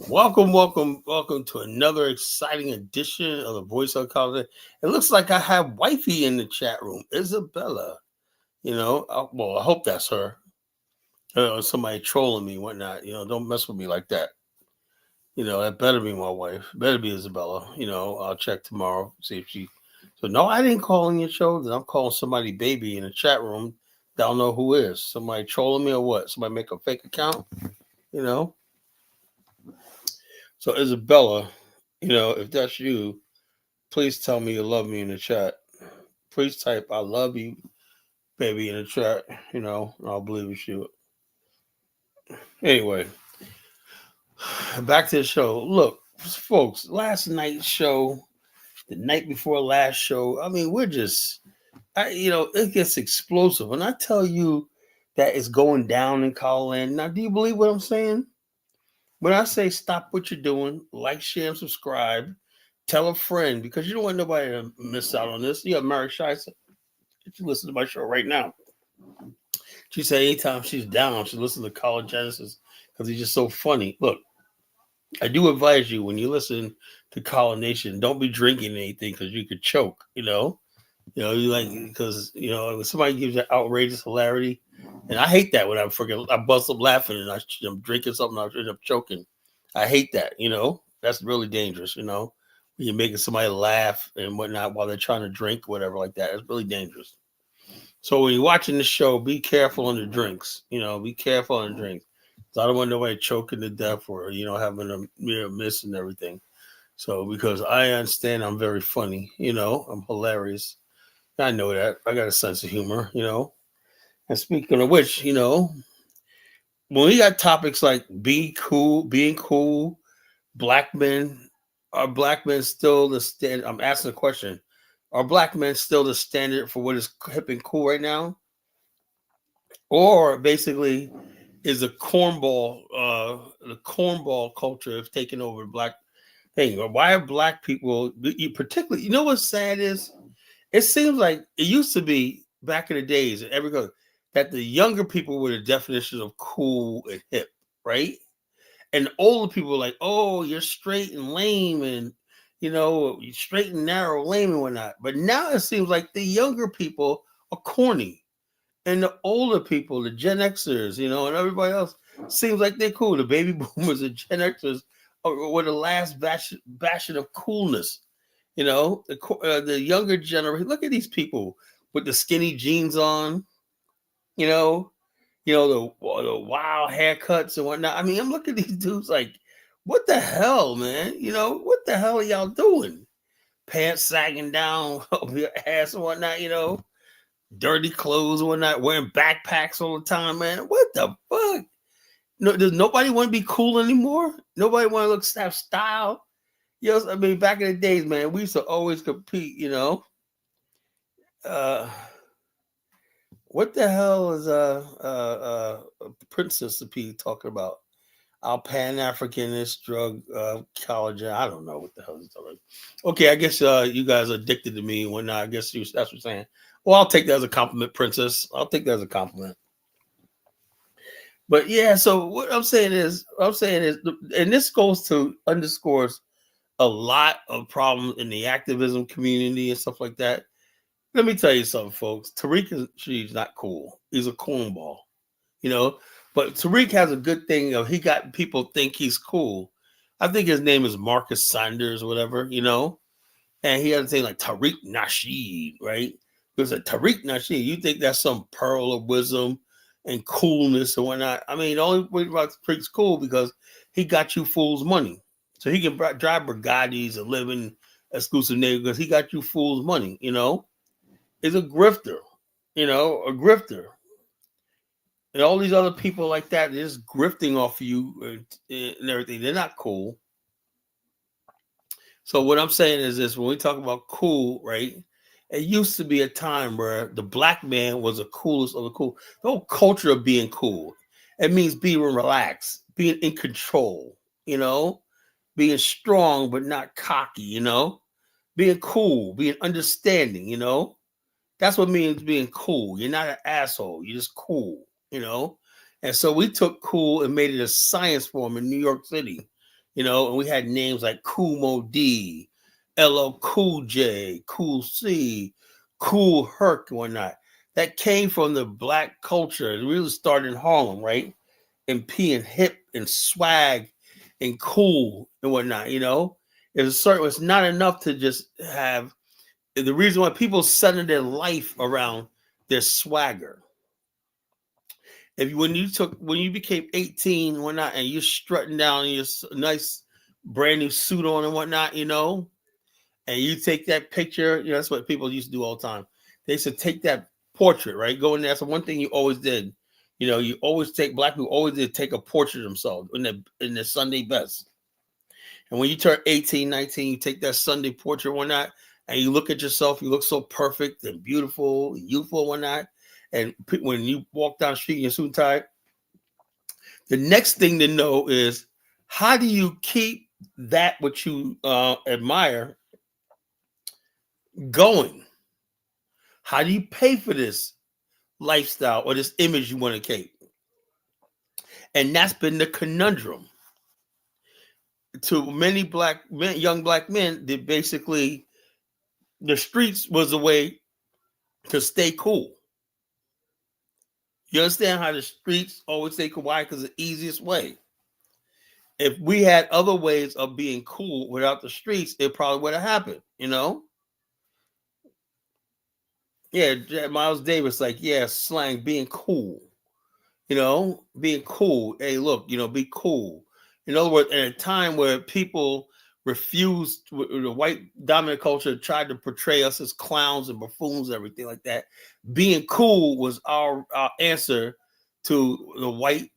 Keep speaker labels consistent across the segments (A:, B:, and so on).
A: Welcome to another exciting edition of the Voice of College. It looks like I have wifey in the chat room, Isabella. I hope that's her. Somebody trolling me, whatnot. Don't mess with me like that. That better be my wife. Better be Isabella. I'll check tomorrow, see if she. So no, I didn't call in your show. Then I'm calling somebody baby in the chat room. Don't know who is. Somebody trolling me or what? Somebody make a fake account. You know. So Isabella, if that's you, please tell me you love me in the chat. Please type "I love you, baby" in the chat. And I'll believe you. Anyway, back to the show. Look, folks, last night's show, the night before last show. I mean, it gets explosive. When I tell you that it's going down in Colorado, now, do you believe what I'm saying? When I say stop what you're doing, like, share, and subscribe, tell a friend because you don't want nobody to miss out on this. You got Mary Shice. She listen to my show right now. She said anytime she's down, she listens to College Genesis because he's just so funny. Look, I do advise you when you listen to College Nation, don't be drinking anything because you could choke. You like because when somebody gives you outrageous hilarity, and I hate that when I bust up laughing and I'm drinking something, I end up choking. I hate that. That's really dangerous. When you're making somebody laugh and whatnot while they're trying to drink, whatever like that. It's really dangerous. So when you're watching the show, be careful on the drinks. Be careful on the drinks. So I don't want nobody choking to death or having a miss and everything. So because I understand I'm very funny, I'm hilarious. I know that. I got a sense of humor. And speaking of which, when we got topics like being cool, black men, are black men still the standard? I'm asking a question. Are black men still the standard for what is hip and cool right now? Or basically is the cornball culture have taken over the black thing? Or why are black people particularly, what's sad is it seems like it used to be back in the days that the younger people were the definition of cool and hip, right? And older people were like, oh, you're straight and lame and you're straight and narrow, lame and whatnot. But now it seems like the younger people are corny. And the older people, the Gen Xers, and everybody else, seems like they're cool. The baby boomers and Gen Xers were the last bastion of coolness. The younger generation. Look at these people with the skinny jeans on. You know, the wild haircuts and whatnot. I mean, I'm looking at these dudes like, what the hell, man? What the hell are y'all doing? Pants sagging down over your ass and whatnot. Dirty clothes and whatnot, wearing backpacks all the time, man. What the fuck? No, does nobody want to be cool anymore? Nobody want to have style. I mean, back in the days, man, we used to always compete. Uh, what the hell is Princess P talking about? Our Pan Africanist drug collagen. I don't know what the hell he's talking about. Okay, I guess you guys are addicted to me and whatnot. I guess that's what you're saying. Well, I'll take that as a compliment, Princess. I'll take that as a compliment. But yeah, so what I'm saying is, and this goes to underscores a lot of problems in the activism community and stuff like that. Let me tell you something, folks. Tariq she's not cool. He's a cornball, you know. But Tariq has a good thing of he got people think he's cool. I think his name is Marcus Sanders or whatever. And he had a thing like Tariq Nasheed, right? Because a Tariq Nasheed, you think that's some pearl of wisdom and coolness and whatnot. I mean, the only way about Tariq's cool because he got you fools money. So he can drive Bugattis and live in exclusive neighborhoods. He got you fools money, Is a grifter, a grifter. And all these other people like that, they're just grifting off of you and everything. They're not cool. So what I'm saying is this: when we talk about cool, right? It used to be a time where the black man was the coolest of the cool. The whole culture of being cool. It means being relaxed, being in control, being strong but not cocky, being cool, being understanding. That's what means being cool. You're not an asshole. You're just cool. And so we took cool and made it a science form in New York City. And we had names like Cool Mo D, LL Cool J, Cool C, Cool Herc, and whatnot. That came from the black culture. It really started in Harlem, right? And P and hip and swag and cool and whatnot. It's not enough to just have the reason why people center their life around their swagger. When you became 18 and whatnot, and you're strutting down in your nice brand new suit on and whatnot, and you take that picture, that's what people used to do all the time. They used to take that portrait, right? Go in there. So one thing you always did, you always black people always did take a portrait of themselves in their Sunday best. And when you turn 18, 19, you take that Sunday portrait and whatnot, and you look at yourself, you look so perfect and beautiful, and youthful and whatnot. And when you walk down the street in your suit and tie, the next thing to know is how do you keep that what you admire going? How do you pay for this lifestyle or this image you want to keep? And that's been the conundrum to many young black men. That basically the streets was a way to stay cool. You understand how the streets always stay cool? Why? Because the easiest way. If we had other ways of being cool without the streets, it probably would have happened, Yeah, Miles Davis, slang, being cool, being cool. Hey, look, be cool. In other words, at a time where people refused, the white dominant culture tried to portray us as clowns and buffoons and everything like that, being cool was our answer to the white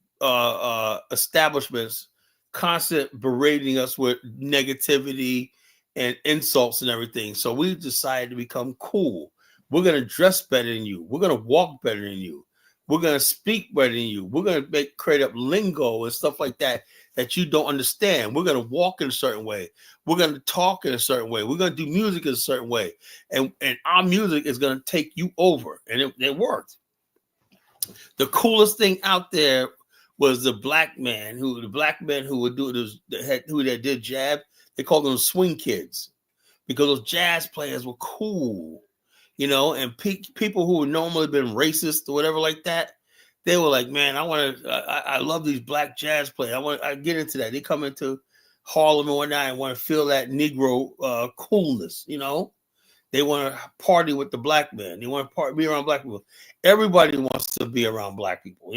A: establishments constant berating us with negativity and insults and everything. So we decided to become cool. We're going to dress better than you. We're going to walk better than you. We're going to speak better than you. We're going to create up lingo and stuff like that you don't understand. We're going to walk in a certain way. We're going to talk in a certain way. We're going to do music in a certain way. And our music is going to take you over. And it worked. The coolest thing out there was the black men who would do this, who did jazz. They called them swing kids because those jazz players were cool. And people who would normally been racist or whatever like that, they were like, man, I love these black jazz players. I get into that. They come into Harlem and whatnot and want to feel that Negro coolness, They want to party with the black men. They want to be around black people. Everybody wants to be around black people,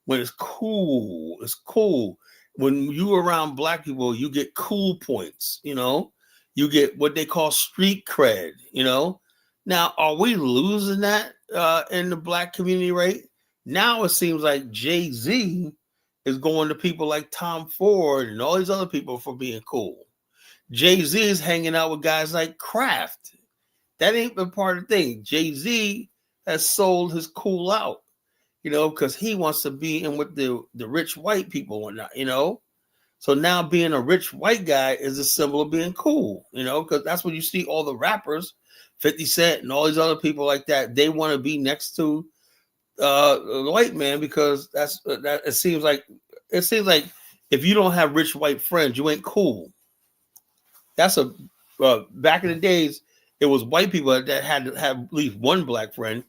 A: When it's cool, it's cool. When you around black people, you get cool points, You get what they call street cred, Now, are we losing that in the black community, right? Now it seems like Jay-Z is going to people like Tom Ford and all these other people for being cool. Jay-Z is hanging out with guys like Kraft. That ain't been part of the thing. Jay-Z has sold his cool out, because he wants to be in with the rich white people and whatnot, So now being a rich white guy is a symbol of being cool, because that's when you see all the rappers, 50 Cent and all these other people like that. They want to be next to the white man because it seems like if you don't have rich white friends, you ain't cool. That's back in the days, it was white people that had to have at least one black friend,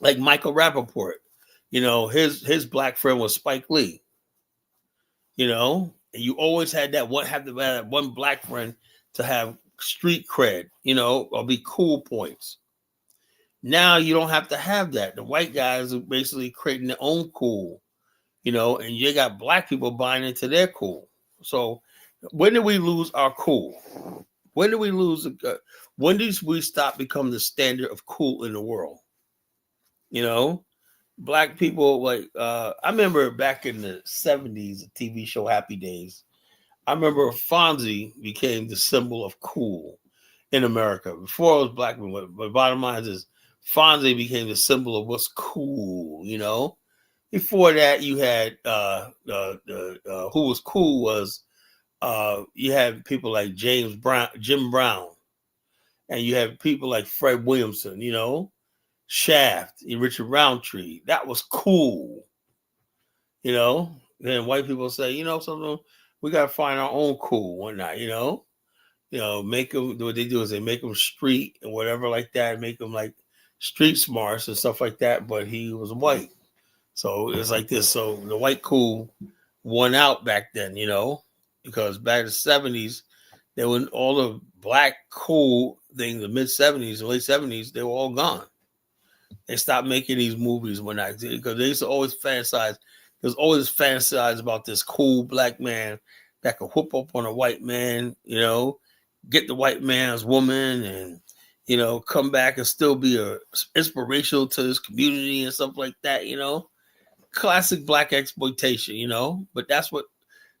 A: like Michael Rappaport. His black friend was Spike Lee. And you always had that one black friend to have street cred, or be cool points. Now you don't have to have that. The white guys are basically creating their own cool, and you got black people buying into their cool. So when did we lose our cool? When did we lose? When did we stop becoming the standard of cool in the world? Black people I remember back in the 70s, a TV show Happy Days. I remember Fonzie became the symbol of cool in America. Before it was black people, but bottom line is Fonzie became the symbol of what's cool, Before that, you had who was cool was you had people like Jim Brown, and you had people like Fred Williamson, Shaft, and Richard Roundtree. That was cool, Then white people say, something. We gotta find our own cool, whatnot. Make them. What they do is they make them street and whatever like that. Make them like street smarts and stuff like that. But he was white, so it's like this. So the white cool won out back then, because back in the '70s, they were all the black cool things. The mid '70s, the late '70s, they were all gone. They stopped making these movies when I because they used to always fantasize. There's always fantasize about this cool black man that could whoop up on a white man, get the white man's woman, and come back and still be inspirational to his community and stuff like that. Classic black exploitation. But that's what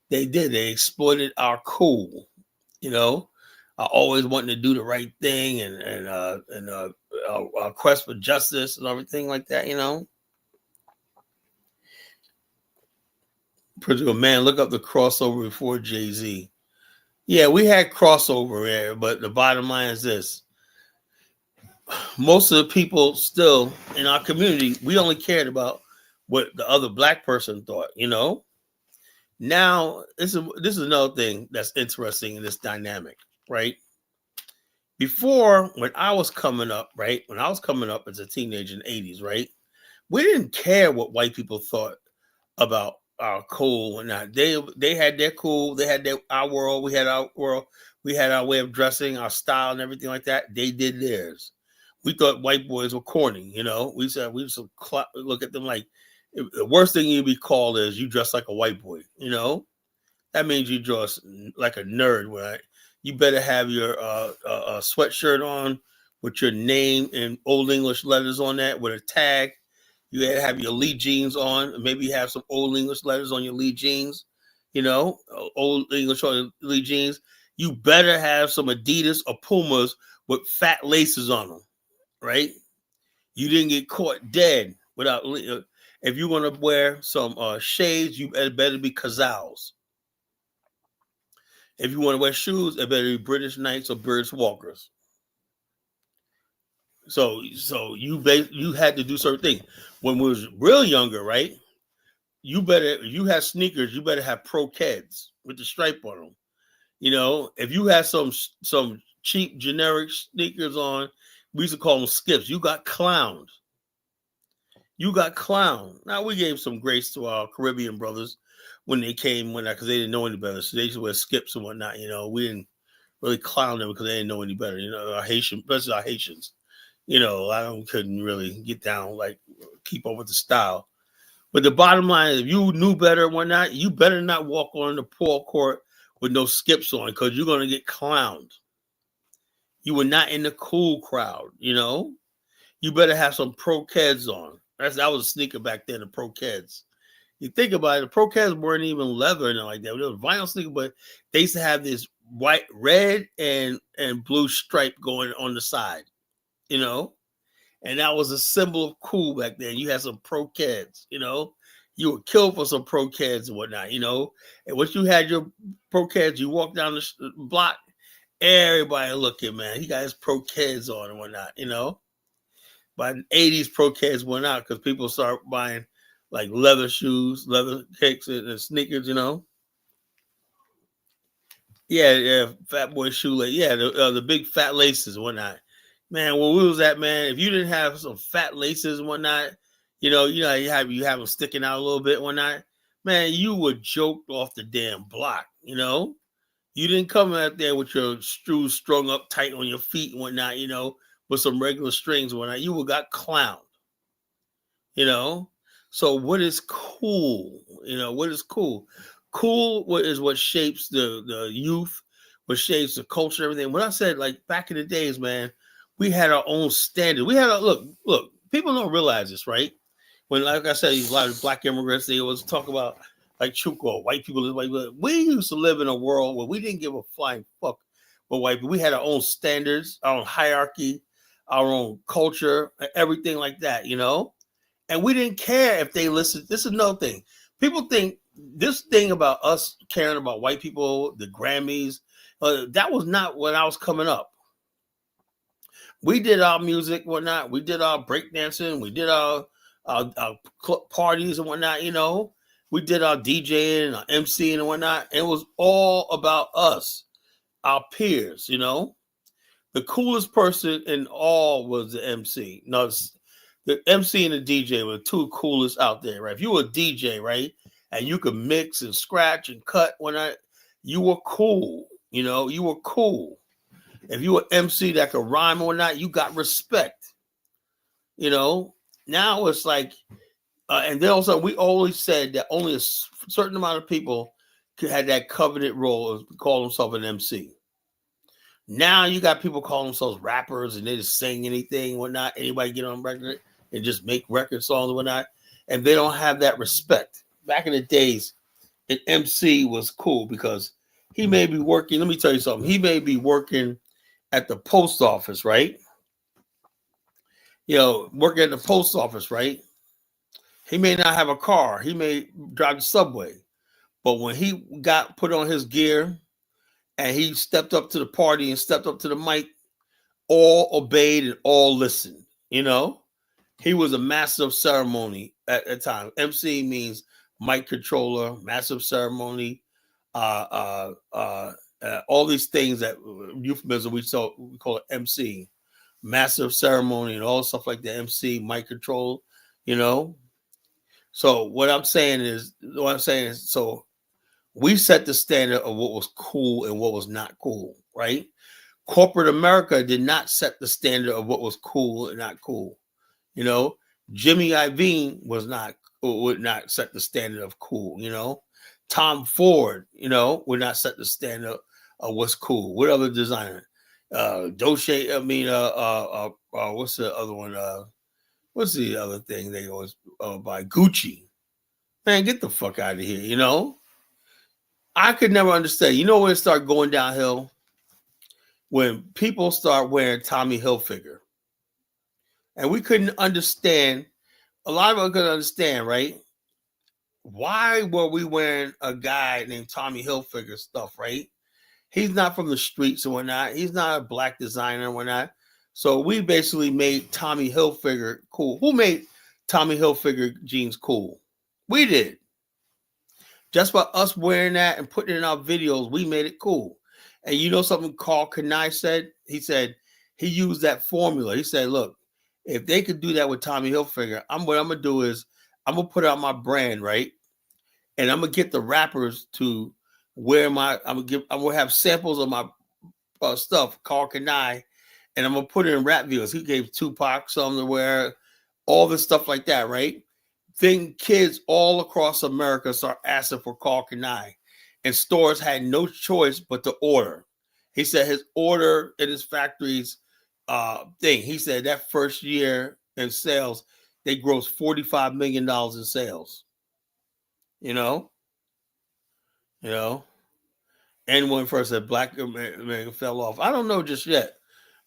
A: they did. They exploited our cool. I always wanting to do the right thing and quest for justice and everything like that. Man, look up the crossover before Jay-Z. Yeah, we had crossover there, but the bottom line is this. Most of the people still in our community, we only cared about what the other black person thought, Now, this is another thing that's interesting in this dynamic, right? Before, when I was coming up, right? When I was coming up as a teenager in the 80s, right? We didn't care what white people thought about our cool and not. They had their cool, they had our world, we had our world, we had our way of dressing, our style and everything like that. They did theirs. We thought white boys were corny, We said we used to look at them like the worst thing you'd be called is you dress like a white boy, That means you dress like a nerd, right? You better have your sweatshirt on with your name in Old English letters on that with a tag. You gotta have your Lee jeans on. Maybe you have some Old English letters on your Lee jeans. Old English on your Lee jeans. You better have some Adidas or Pumas with fat laces on them, right? You didn't get caught dead without. If you want to wear some shades, you better be Cazals. If you want to wear shoes, it better be British Knights or Birds Walkers. So you had to do certain things. When we was real younger, right? If you had sneakers, you better have Pro Keds with the stripe on them. If you had some cheap generic sneakers on, we used to call them skips. You got clowned. Now we gave some grace to our Caribbean brothers when they came because they didn't know any better. So they used to wear skips and whatnot. We didn't really clown them because they didn't know any better. Our especially our Haitians. I couldn't really get down, keep up with the style. But the bottom line is, if you knew better and whatnot, you better not walk on the poor court with no skips on because you're going to get clowned. You were not in the cool crowd, You better have some Pro Keds on. That was a sneaker back then, the Pro Keds. You think about it, the Pro Keds weren't even leather and like that. It was vinyl sneaker, but they used to have this red and blue stripe going on the side. And that was a symbol of cool back then. You had some Pro Keds, you were killed for some Pro Keds and whatnot, and once you had your Pro Keds, you walk down the block, everybody looking, man, he got his Pro Keds on and whatnot, By the 80s, Pro Keds went out because people started buying like leather shoes, leather kicks and sneakers, Yeah, fat boy shoelace. Yeah, the big fat laces and whatnot. Man, where we was at, man, if you didn't have some fat laces and whatnot, you have them sticking out a little bit and whatnot, man, you were joked off the damn block, You didn't come out there with your shoes strung up tight on your feet and whatnot, with some regular strings and whatnot. You got clowned, So what is cool? What is cool? Cool is what shapes the youth, what shapes the culture, everything. When I said, back in the days, man, we had our own standard. We had look, people don't realize this, right? When, like I said, a lot of black immigrants, they always talk about Chuko, white people. We used to live in a world where we didn't give a flying fuck with white people. We had our own standards, our own hierarchy, our own culture, everything like that, And we didn't care if they listened. This is another thing. People think this thing about us caring about white people, the Grammys, that was not when I was coming up. We did our music, whatnot. We did our breakdancing. We did our parties and whatnot, we did our DJing and our MCing and whatnot. It was all about us, our peers, you know. The coolest person in all was the MC. No, the MC and the DJ were the two coolest out there, right? If you were a DJ, right, and you could mix and scratch and cut you were cool. You know, you were cool. If you were MC that could rhyme or not, you got respect. You know, now it's like, and then also we always said that only a certain amount of people had that coveted role of call themselves an MC. Now you got people calling themselves rappers and they just sing anything, whatnot. Anybody get on record and just make record songs and whatnot, and they don't have that respect. Back in the days, an MC was cool because he may be working. Let me tell you something. He may be working at the post office, right? You know, working at the post office, right? He may not have a car. He may drive the subway. But when he got put on his gear and he stepped up to the party and stepped up to the mic, all obeyed and all listened. You know, he was a master of ceremony at the time. MC means mic controller, master of ceremony, all these things that euphemism we call it MC, master of ceremony, and all stuff like that. MC, mic control, you know. So what I'm saying is, so we set the standard of what was cool and what was not cool, right? Corporate America did not set the standard of what was cool and not cool. You know, Jimmy Iovine would not set the standard of cool. You know, Tom Ford, you know, would not set the standard of what's cool. What other designer? Dolce. I mean, what's the other one? What's the other thing they always buy? Gucci. Man, get the fuck out of here. You know, I could never understand. You know when it started going downhill? When people start wearing Tommy Hilfiger. And we couldn't understand, a lot of us couldn't understand, right? Why were we wearing a guy named Tommy Hilfiger stuff, right? He's not from the streets and whatnot. He's not a black designer and whatnot. So we basically made Tommy Hilfiger cool. Who made Tommy Hilfiger jeans cool? We did. Just by us wearing that and putting it in our videos, we made it cool. And you know something Cool.Are said? He said he used that formula. He said, look, if they could do that with Tommy Hilfiger, what I'm gonna do is I'm gonna put out my brand, right? And I'm gonna get the rappers to wear I'm gonna have samples of my stuff, Cool.Are, and I'm gonna put it in rap videos. He gave Tupac something to wear, all this stuff like that, right? Then kids all across America start asking for Cool.Are, and stores had no choice but to order. He said his order in his factories thing. He said that first year in sales, they grossed $45 million in sales. You know, and when first said Black America fell off. I don't know just yet,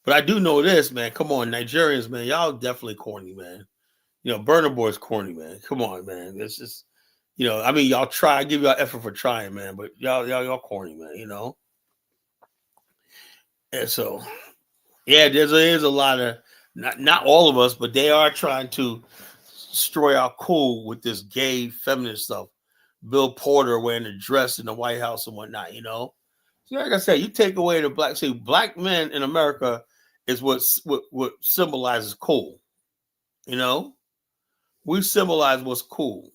A: but I do know this, man. Come on, Nigerians, man, y'all definitely corny, man. You know, Burner Boy's corny, man. Come on, man. It's just, I mean, y'all try. I give y'all effort for trying, man, but y'all corny, man. You know, and so. Yeah, there's a lot of not all of us, but they are trying to destroy our cool with this gay feminist stuff. Bill Porter wearing a dress in the White House and whatnot, you know. So like I said, you take away the black men in America is what symbolizes cool. You know, we symbolize what's cool.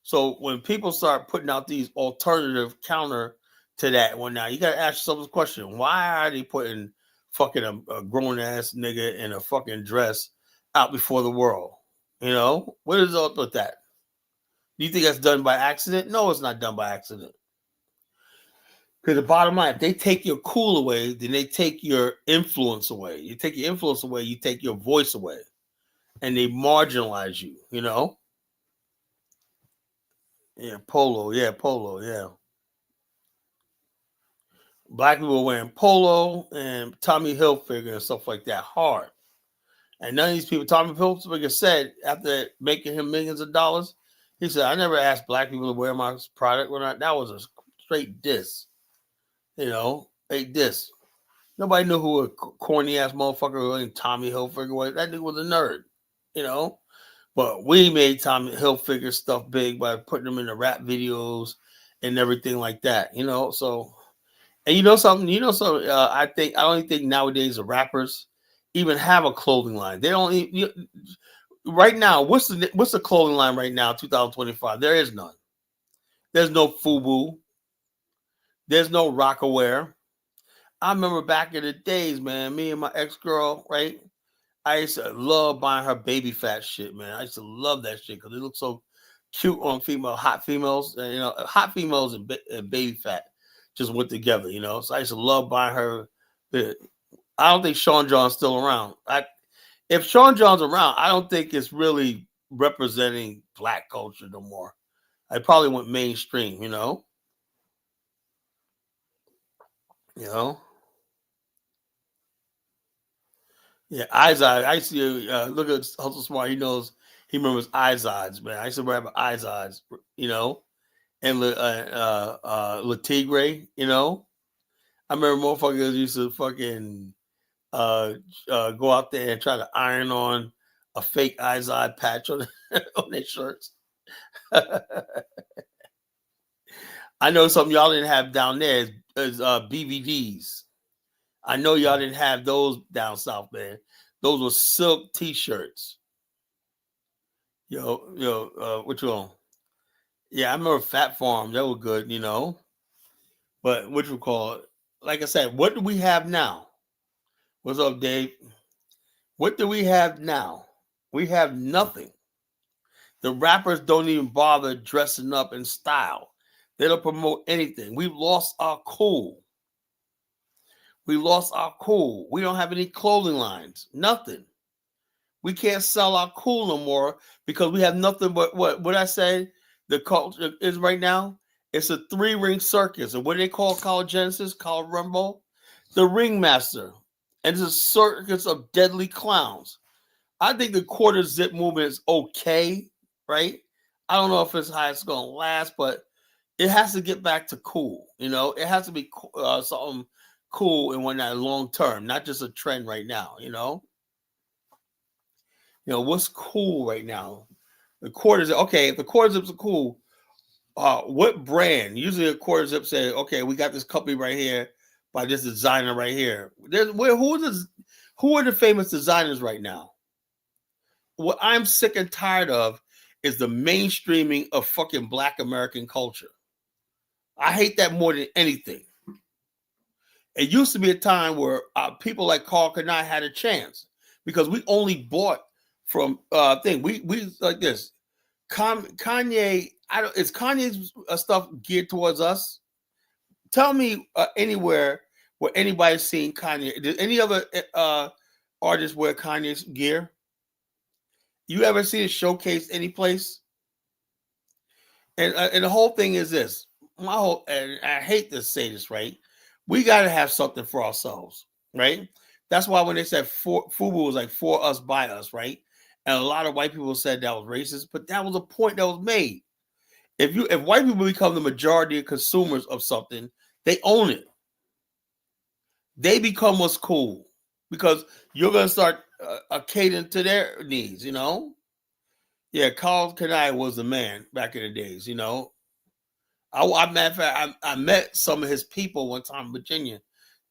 A: So when people start putting out these alternative counter to that one, now you got to ask yourself this question: why are they putting fucking a grown ass nigga in a fucking dress out before the world? You know, what is up with that? Do you think that's done by accident? No, it's not done by accident. Because the bottom line, if they take your cool away, then they take your influence away. You take your influence away, you take your voice away, and they marginalize you. You know. Yeah, polo. Yeah. Black people wearing polo and Tommy Hilfiger and stuff like that hard. And none of these people, Tommy Hilfiger said after making him millions of dollars, he said, I never asked black people to wear my product or not. That was a straight diss. You know, a diss. Nobody knew who a corny ass motherfucker named Tommy Hilfiger was. That dude was a nerd, you know. But we made Tommy Hilfiger stuff big by putting them in the rap videos and everything like that, you know. So, and you know something, I don't think nowadays the rappers even have a clothing line. They don't. Right now, what's the clothing line right now? 2025. There is none. There's no FUBU. There's no Rockaware. I remember back in the days, man. Me and my ex girl, right? I used to love buying her baby fat shit, man. I used to love that shit because it looked so cute on hot females. And, hot females and baby fat just went together, you know. So I used to love buying her. I don't think Sean John's still around. If Sean John's around, I don't think it's really representing black culture no more. I probably went mainstream, you know. You know. Yeah, Izod. I used to look at Hustle Smart. He remembers Izods, man. I used to remember Izods, you know, and La Tigre, you know. I remember motherfuckers used to fucking go out there and try to iron on a fake Izod patch on, on their shirts. I know something y'all didn't have down there is BVDs. I know y'all didn't have those down south, man. Those were silk T-shirts. Which one? Yeah, I remember Fat Farm. They were good, you know. But which we call it? Like I said, what do we have now? What's up, Dave? What do we have now? We have nothing. The rappers don't even bother dressing up in style. They don't promote anything. We've lost our cool. We lost our cool. We don't have any clothing lines. Nothing. We can't sell our cool no more because we have nothing but what I say the culture is right now. It's a 3-ring circus. And what do they call College Genesis, College Rumble? The Ringmaster. And it's a circus of deadly clowns. I think the quarter zip movement is okay, right? I don't know if it's how it's going to last, but it has to get back to cool. You know, it has to be something cool and whatnot long term, not just a trend right now, you know? What's cool right now? The quarter zip. Okay, if the quarter zips are cool, what brand? Usually a quarter zip say, okay, we got this company right here by this designer right here. Who are the famous designers right now? What I'm sick and tired of is the mainstreaming of fucking Black American culture. I hate that more than anything. It used to be a time where people like Carl Kanai had a chance because we only bought from thing. We like this. Kanye, is Kanye's stuff geared towards us? Tell me anywhere where anybody's seen Kanye. Did any other artists wear Kanye's gear? You ever see it showcased any place? And the whole thing is this. And I hate to say this, right? We got to have something for ourselves, right? That's why when they said FUBU was like for us, by us, right? And a lot of white people said that was racist, but that was a point that was made. If white people become the majority of consumers of something, they own it. They become what's cool because you're gonna start catering to their needs. You know, yeah. Carl Kanai was the man back in the days. You know, matter of fact, I met some of his people one time in Virginia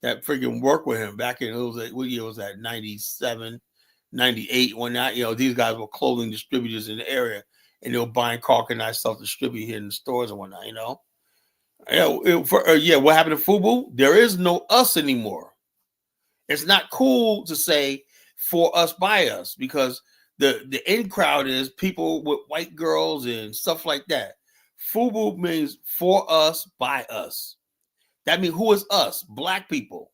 A: that freaking worked with him back in what year was that? 97, 98. When that, these guys were clothing distributors in the area, and they were buying Carl Kanai stuff distributed here in the stores and whatnot. What happened to FUBU? There is no us anymore. It's not cool to say for us, by us, because the in crowd is people with white girls and stuff like that. FUBU means for us, by us. That means who is us? Black people.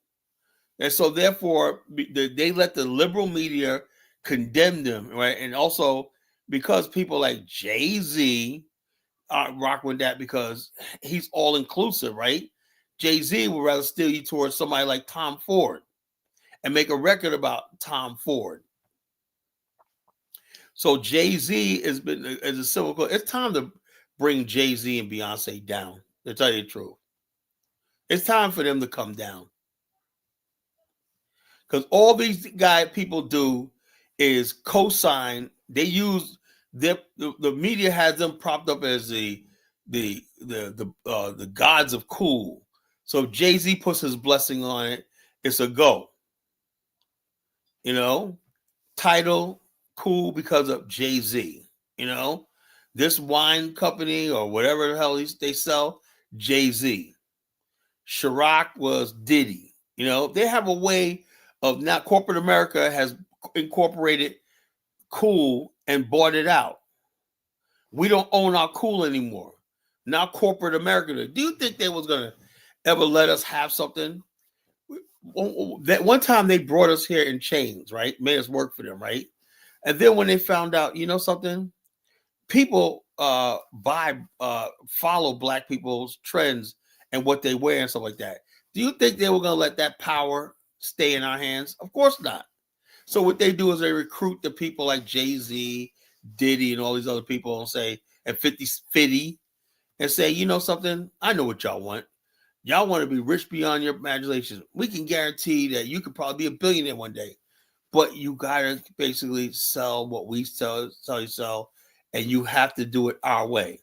A: And so therefore, they let the liberal media condemn them, right? And also because people like Jay-Z rock with that because he's all inclusive, right? Jay-Z would rather steer you towards somebody like Tom Ford and make a record about Tom Ford. So Jay-Z is a civil code. It's time to bring Jay-Z and Beyonce down, to tell you the truth. It's time for them to come down. Because all these people do is co-sign. They use The media has them propped up as the gods of cool. So Jay-Z puts his blessing on it. It's a go. You know, title cool because of Jay-Z. You know, this wine company or whatever the hell they sell, Jay-Z. Ciroc was Diddy. You know, they have a way of now corporate America has incorporated cool and bought it out. We don't own our cool anymore. Now corporate America. Do you think they was gonna ever let us have something? That one time they brought us here in chains, right? Made us work for them, right? And then when they found out, you know something, people follow black people's trends and what they wear and stuff like that. Do you think they were gonna let that power stay in our hands? Of course not. So what they do is they recruit the people like Jay-Z, Diddy, and all these other people and say, and 50 and say, you know something? I know what y'all want. Y'all want to be rich beyond your imagination. We can guarantee that you could probably be a billionaire one day, but you gotta basically sell what we sell, and you have to do it our way.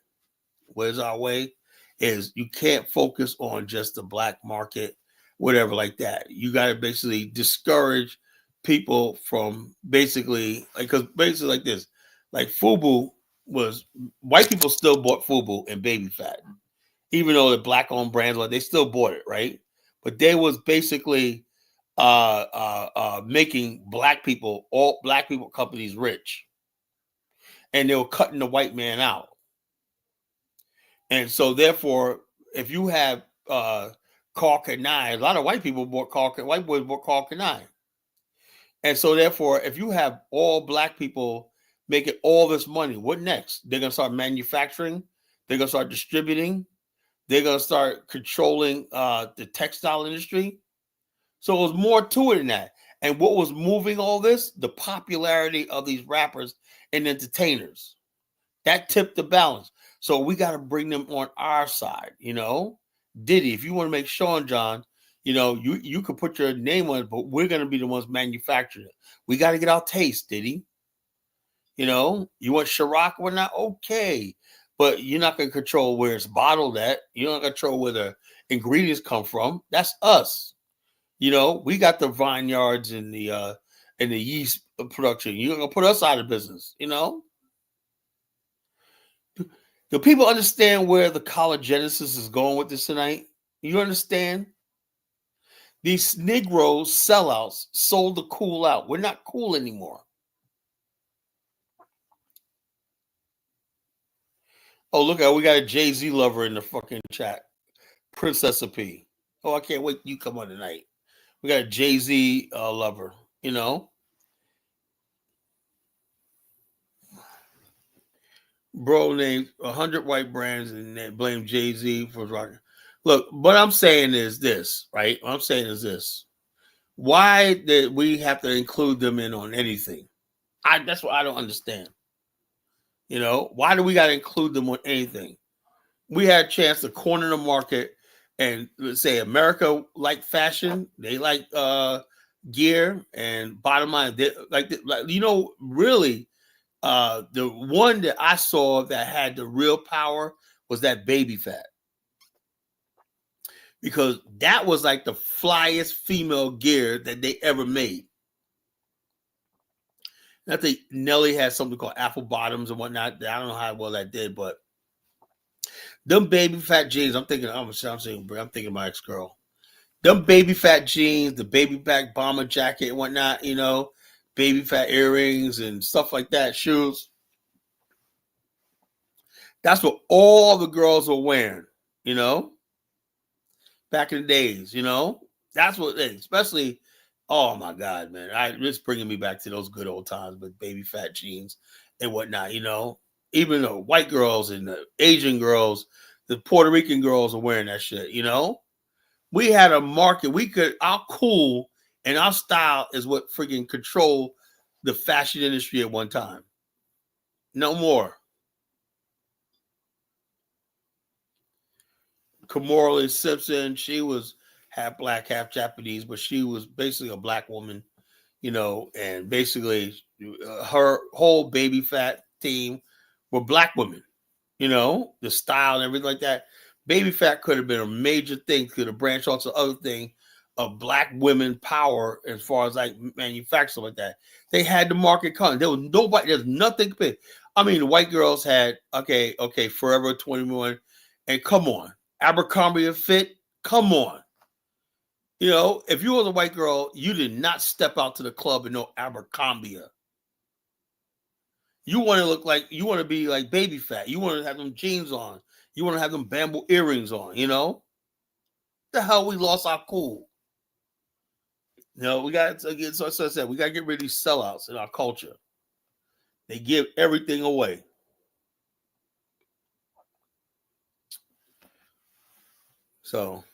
A: What is our way? Is you can't focus on just the black market, whatever like that. You got to basically discourage people from basically because basically like this, like Fubu was white people still bought Fubu and Baby Fat, even though the black owned brands, like they still bought it, right? But they was basically making all black people companies rich, and they were cutting the white man out. And so, therefore, if you have Carl Kanai, a lot of white people white boys bought Carl Kanai. And so, therefore, if you have all black people making all this money, what next? They're going to start manufacturing. They're going to start distributing. They're going to start controlling the textile industry. So it was more to it than that. And what was moving all this? The popularity of these rappers and entertainers. That tipped the balance. So we got to bring them on our side, you know. Diddy, if you want to make Sean John, you know, you could put your name on it, but we're going to be the ones manufacturing it. We got to get our taste, Diddy. You know, you want Ciroc or not? Okay. But you're not going to control where it's bottled at. You're not going to control where the ingredients come from. That's us. You know, we got the vineyards and the yeast production. You're going to put us out of business, you know? Do people understand where the college genesis is going with this tonight? You understand? These Negroes sellouts sold the cool out. We're not cool anymore. Oh, look at we got a Jay-Z lover in the fucking chat. Princess P. Oh, I can't wait you come on tonight. We got a Jay-Z lover, you know. Bro named 100 white brands and they blame Jay-Z for rocking. Look, what I'm saying is this, right? What I'm saying is this. Why did we have to include them in on anything? That's what I don't understand. You know, why do we got to include them on anything? We had a chance to corner the market and let's say America like fashion, they like gear, and bottom line, they, like you know, really, the one that I saw that had the real power was that Baby Fat, because that was like the flyest female gear that they ever made. I think Nelly had something called apple bottoms and whatnot. I don't know how well that did, but them Baby Fat jeans. I'm thinking of my ex girl. Them Baby Fat jeans, the baby back bomber jacket and whatnot. You know, Baby Fat earrings and stuff like that. Shoes. That's what all the girls were wearing. You know, back in the days. You know, that's what, especially. Oh my God, man! It's bringing me back to those good old times with Baby Fat jeans and whatnot. You know, even the white girls and the Asian girls, the Puerto Rican girls are wearing that shit. You know, we had a market. Our cool and our style is what freaking controlled the fashion industry at one time. No more. Kamora Simpson, she was half black, half Japanese, but she was basically a black woman, you know, and basically her whole Baby Fat team were black women. You know, the style and everything like that. Baby fat could have been a major thing, could have branched off to other thing of black women power as far as like manufacturing like that. They had the market coming. There was nobody, there's nothing big. I mean, the white girls had okay, Forever 21, and come on, Abercrombie and Fit, come on. You know, if you was a white girl, you did not step out to the club and no Abercrombie. You want to look like, you want to be like baby fat. You want to have them jeans on. You want to have them bamboo earrings on, you know? The hell we lost our cool. You know, we got to get, so I said, we got to get rid of these sellouts in our culture. They give everything away. So,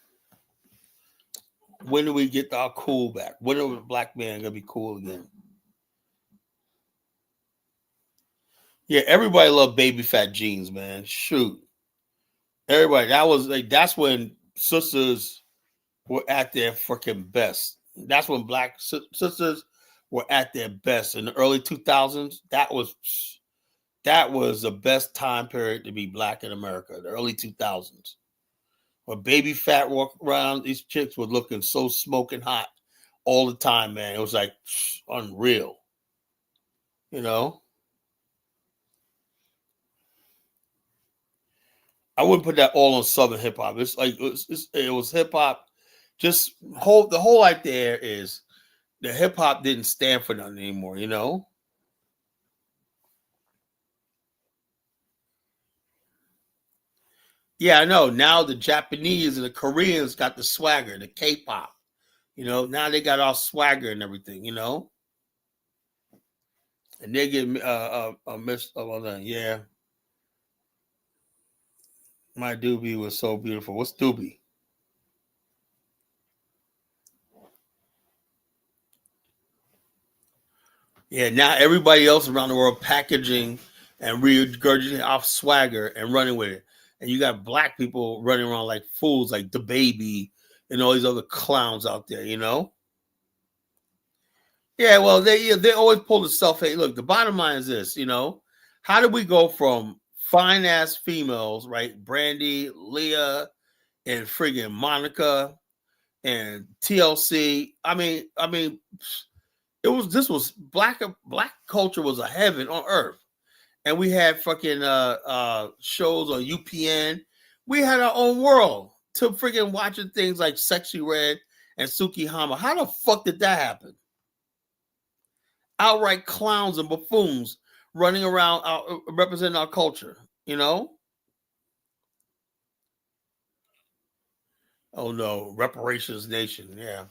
A: when do we get our cool back? When are the black man going to be cool again? Yeah, everybody loved baby fat jeans, man. Shoot. Everybody, that was like, that's when sisters were at their freaking best. That's when black sisters were at their best in the early 2000s. That was the best time period to be black in America, the early 2000s. When baby fat walked around, these chicks were looking so smoking hot all the time, man. It was like unreal, you know? I wouldn't put that all on Southern hip hop. It's like it was hip hop. Just the whole idea is the hip hop didn't stand for nothing anymore, you know? Yeah, I know. Now the Japanese and the Koreans got the swagger, the K-pop. You know, now they got all swagger and everything, you know? And they get a miss yeah. My doobie was so beautiful. What's doobie? Yeah, now everybody else around the world packaging and regurgitating off swagger and running with it. And you got black people running around like fools, like the baby and all these other clowns out there, you know? Yeah, well, they always pull the self hate. Look, the bottom line is this, you know, how did we go from fine ass females, right? Brandy, Leah, and friggin' Monica and TLC. I mean, this was black culture was a heaven on earth. And we had fucking shows on UPN. We had our own world to freaking watching things like Sexy Red and Suki Hama. How the fuck did that happen? Outright clowns and buffoons running around representing our culture, you know? Oh no, reparations nation. Yeah.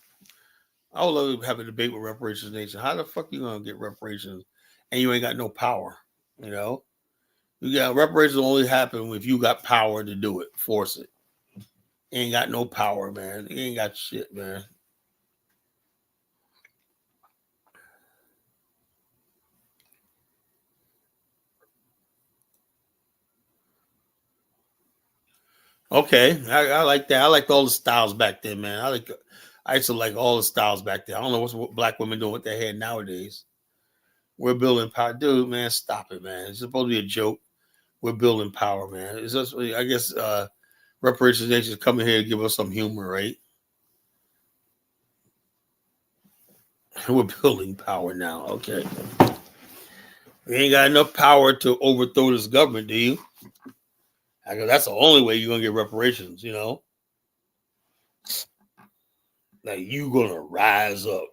A: I would love to have a debate with reparations nation. How the fuck you gonna get reparations and you ain't got no power? You know? You got reparations only happen if you got power to do it. Force it. You ain't got no power, man. You ain't got shit, man. Okay, I like that. I liked all the styles back then, man. I used to like all the styles back then. I don't know what black women doing with their hair nowadays. We're building power, dude. Man, stop it, man. It's supposed to be a joke. We're building power, man. It's just, I guess, reparations nation is coming here to give us some humor, right? We're building power now. Okay, we ain't got enough power to overthrow this government, do you? I go, that's the only way you're gonna get reparations, you know. Like you gonna rise up.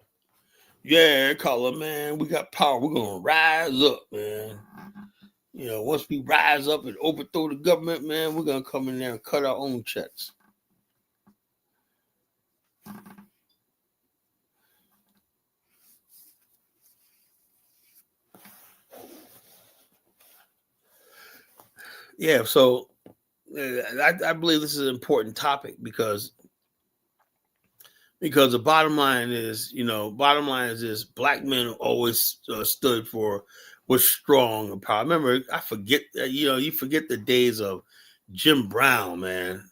A: Yeah, color man, we got power. We're gonna rise up, man. You know, once we rise up and overthrow the government, man, we're gonna come in there and cut our own checks. Yeah, so I believe this is an important topic because the bottom line is, you know, bottom line is this: black men always stood for was strong and power. Remember, I forget, you know, you forget the days of Jim Brown, man.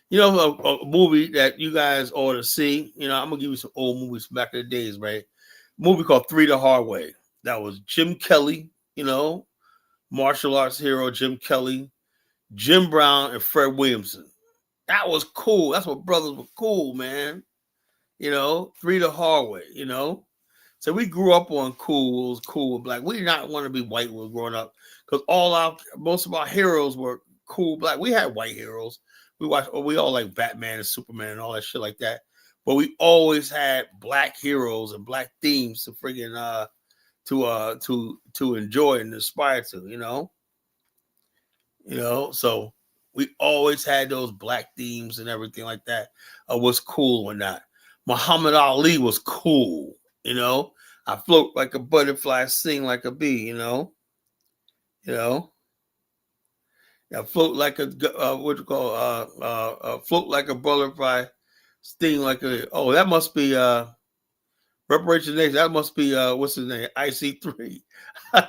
A: You know, a movie that you guys ought to see. You know, I'm gonna give you some old movies from back in the days, right? A movie called Three the Hard Way. That was Jim Kelly, you know, martial arts hero Jim Kelly, Jim Brown, and Fred Williamson. That was cool. That's what brothers were cool, man. Three the hard way. So we grew up on cool. It was cool black. We did not want to be white when we were growing up because most of our heroes were cool black. We had white heroes. We all like Batman and Superman and all that shit like that. But we always had black heroes and black themes to friggin' to enjoy and aspire to. So we always had those black themes and everything like that. What's cool or not. Muhammad Ali was cool. I float like a butterfly, sing like a bee, I float like a float like a butterfly, sting like a. Oh, that must be Reparation Nation. That must be what's his name? IC3.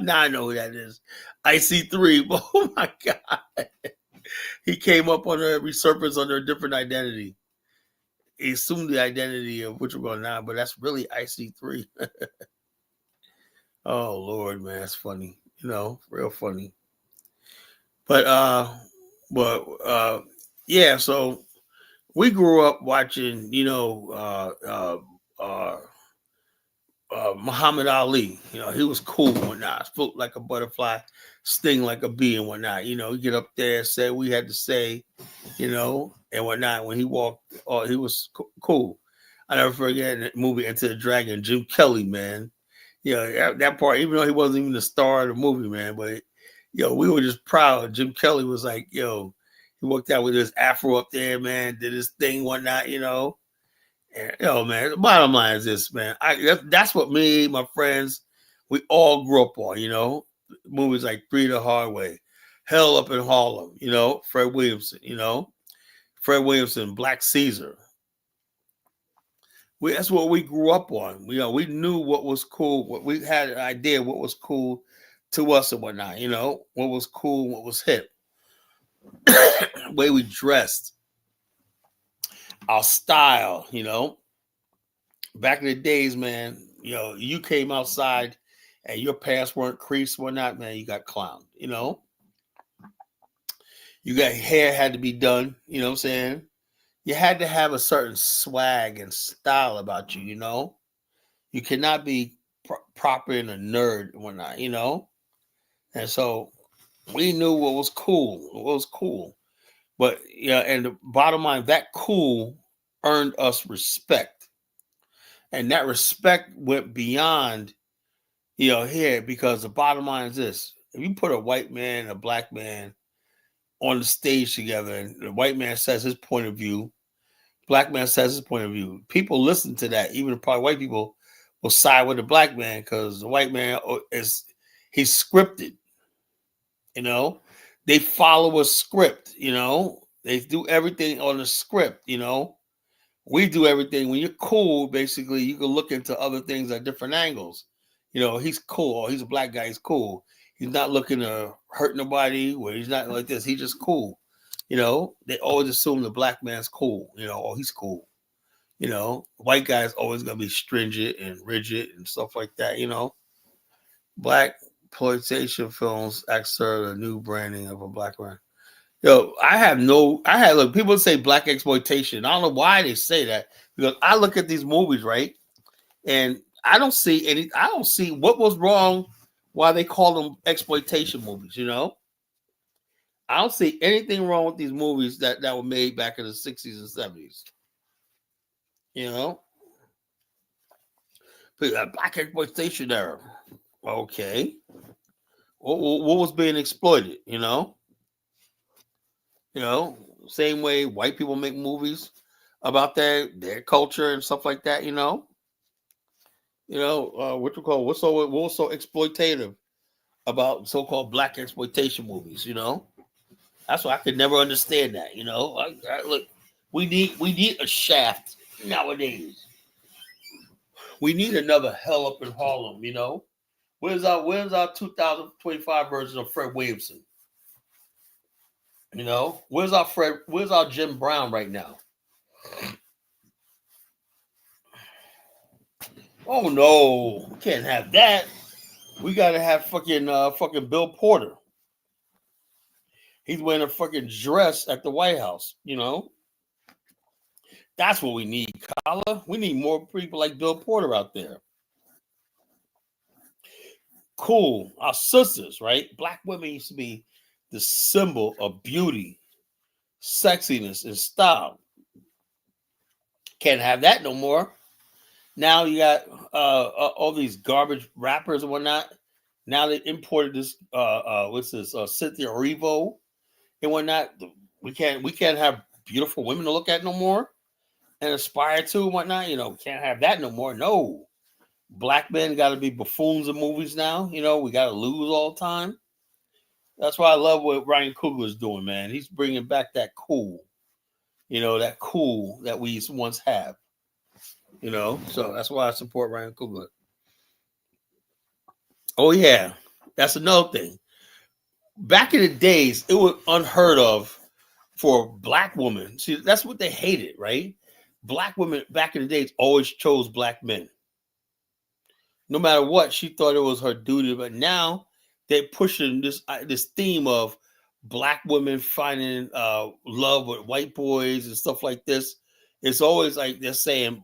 A: Now I know who that is. IC3. Oh my God. He came up resurfaced under a different identity. He assumed the identity of which we're going now, but that's really IC3. Oh Lord, man, that's funny. Real funny. But yeah, so we grew up watching, Muhammad Ali. He was cool and whatnot. Float like a butterfly, sting like a bee and whatnot. You get up there, say we had to say, and whatnot. When he walked, he was cool. I never forget that movie Enter the Dragon. Jim Kelly, man. That part, even though he wasn't even the star of the movie, man, but we were just proud. Jim Kelly was like, he walked out with his afro up there, man, did his thing, whatnot, And, man, the bottom line is this, man. That's what me, my friends, we all grew up on, movies like Three the Hard Way, Hell Up in Harlem, Fred Williamson, Black Caesar. That's what we grew up on. We knew what was cool. We had an idea what was cool to us and whatnot. What was cool, what was hip, the way we dressed, our style. Back in the days, man. You came outside and your pants weren't creased, whatnot, man. You got clowned. You got hair had to be done. You know what I'm saying? You had to have a certain swag and style about you, You cannot be proper and a nerd and whatnot, And so we knew what was cool. But, and the bottom line, that cool earned us respect. And that respect went beyond, here, because the bottom line is this. If you put a white man and a black man on the stage together and the white man says his point of view, black man says his point of view. People listen to that. Even probably white people will side with the black man because the white man he's scripted. They follow a script. They do everything on a script. We do everything. When you're cool, basically, you can look into other things at different angles. He's cool. He's a black guy. He's cool. He's not looking to hurt nobody. Where he's not like this. He's just cool. They always assume the black man's cool. He's cool. White guy's always gonna be stringent and rigid and stuff like that. Black exploitation films serve a new branding of a black man. Look, people say black exploitation. I don't know why they say that because I look at these movies, right, and I don't see what was wrong. Why they call them exploitation movies? I don't see anything wrong with these movies that were made back in the 60s and 70s. Black exploitation era. Okay. What was being exploited? Same way white people make movies about their culture and stuff like that. What was so exploitative about so-called black exploitation movies? That's why I could never understand that. Look, we need a Shaft nowadays. We need another Hell Up in Harlem. Where's our 2025 version of Fred Williamson? Where's our Jim Brown right now? Oh no, we can't have that. We gotta have fucking Bill Porter. He's wearing a fucking dress at the White House. That's what we need, Kala. We need more people like Bill Porter out there. Cool. Our sisters, right? Black women used to be the symbol of beauty, sexiness, and style. Can't have that no more. Now you got all these garbage rappers and whatnot. Now they imported this what's this Cynthia Erivo and whatnot. We can't have beautiful women to look at no more and aspire to and whatnot. Can't have that no more. No. Black men got to be buffoons in movies now. We got to lose all the time. That's why I love what Ryan Coogler is doing, man. He's bringing back that cool, that cool that we once have. So that's why I support Ryan Coogler. Oh yeah, that's another thing. Back in the days, it was unheard of for a black woman. See, that's what they hated, right? Black women back in the days always chose black men. No matter what, she thought it was her duty. But now they're pushing this theme of black women finding love with white boys and stuff like this. It's always like they're saying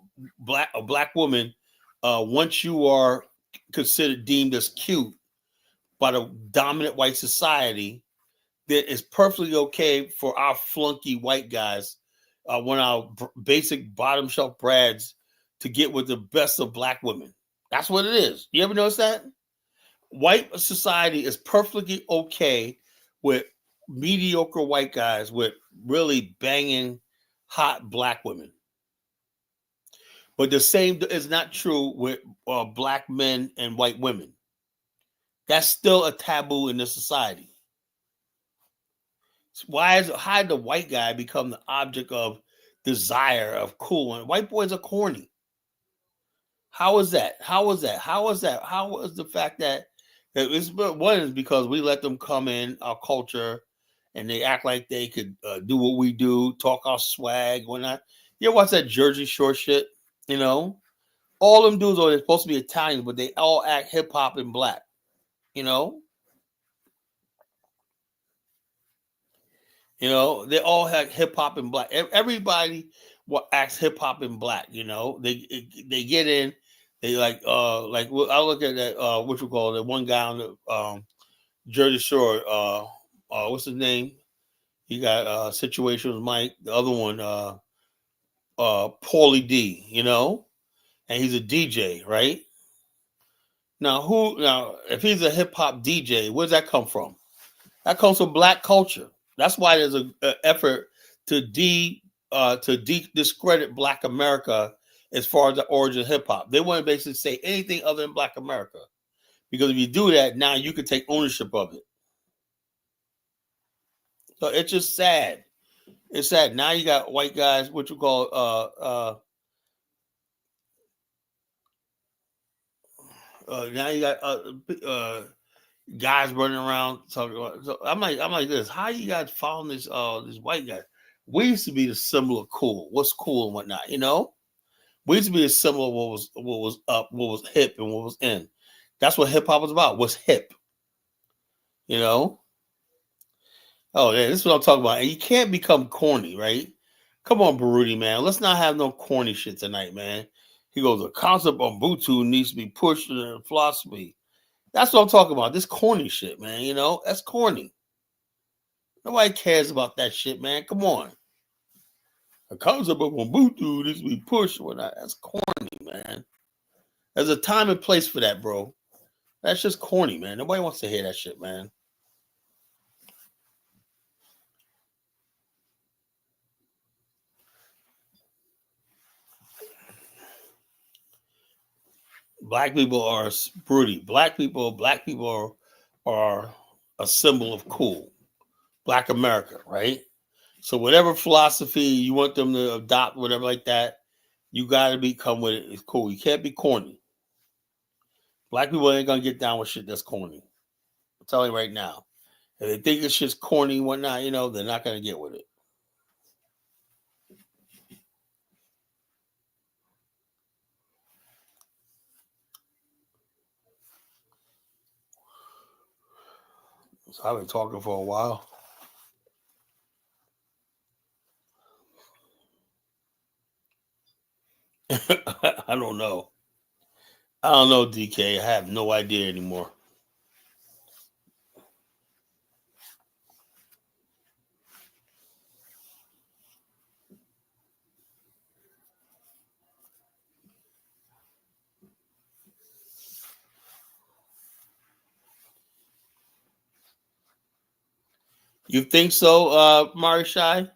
A: a black woman, once you are considered deemed as cute by the dominant white society, that it's perfectly okay for our flunky white guys, when our basic bottom shelf brads, to get with the best of black women. That's what it is. You ever notice that? White society is perfectly okay with mediocre white guys with really banging hot black women. But the same is not true with black men and white women. That's still a taboo in this society. How did the white guy become the object of desire, of cool? And white boys are corny. How is that? How was that? How was that? How was the fact that one is because we let them come in our culture and they act like they could do what we do, talk our swag, whatnot. You ever watch that Jersey Shore shit? All them dudes are supposed to be Italians, but they all act hip hop and black. You know, they all have hip hop and black. Everybody acts hip hop and black. They get in. They like I look at that what you call that one guy on the Jersey Shore. What's his name? He got Situation with Mike. The other one, Paulie D. And he's a DJ, right? Now if he's a hip hop DJ, where does that come from? That comes from black culture. That's why there's an effort to discredit Black America as far as the origin of hip hop. They want to basically say anything other than Black America, because if you do that, now you can take ownership of it. So it's just sad. It's sad. Now you got white guys, what you call now you got guys running around talking about. So I'm like this. How you guys following this white guy? We used to be the symbol of cool. What's cool and whatnot, We used to be a symbol of what was up, what was hip, and what was in. That's what hip hop was about. What's hip, Oh yeah, this is what I'm talking about. And you can't become corny, right? Come on, Baruti, man. Let's not have no corny shit tonight, man. He goes, the concept of Ubuntu needs to be pushed in the philosophy. That's what I'm talking about. This corny shit, man. That's corny. Nobody cares about that shit, man. Come on. The concept of Ubuntu needs to be pushed. That's corny, man. There's a time and place for that, bro. That's just corny, man. Nobody wants to hear that shit, man. Black people are broody. Black people are a symbol of cool. Black America, right? So whatever philosophy you want them to adopt, whatever like that, you got to become with it. It's cool. You can't be corny. Black people ain't gonna get down with shit that's corny. I'm telling you right now. If they think it's just corny and whatnot, they're not gonna get with it. So I've been talking for a while. I don't know. I don't know, DK. I have no idea anymore. You think so, Marishai?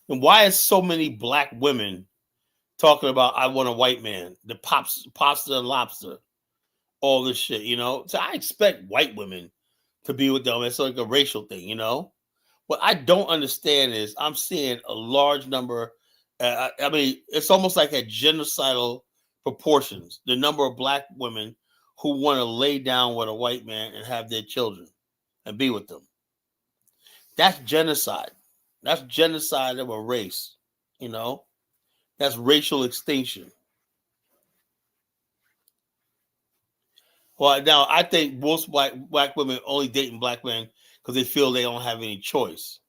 A: And why is so many black women talking about I want a white man, the pasta and lobster, all this shit, So I expect white women to be with them. It's like a racial thing. What I don't understand is I'm seeing a large number. I mean, it's almost like at genocidal proportions. The number of black women who want to lay down with a white man and have their children and be with them. That's genocide. That's genocide of a race. You know, that's racial extinction. Well, now I think most black women only dating black men because they feel they don't have any choice.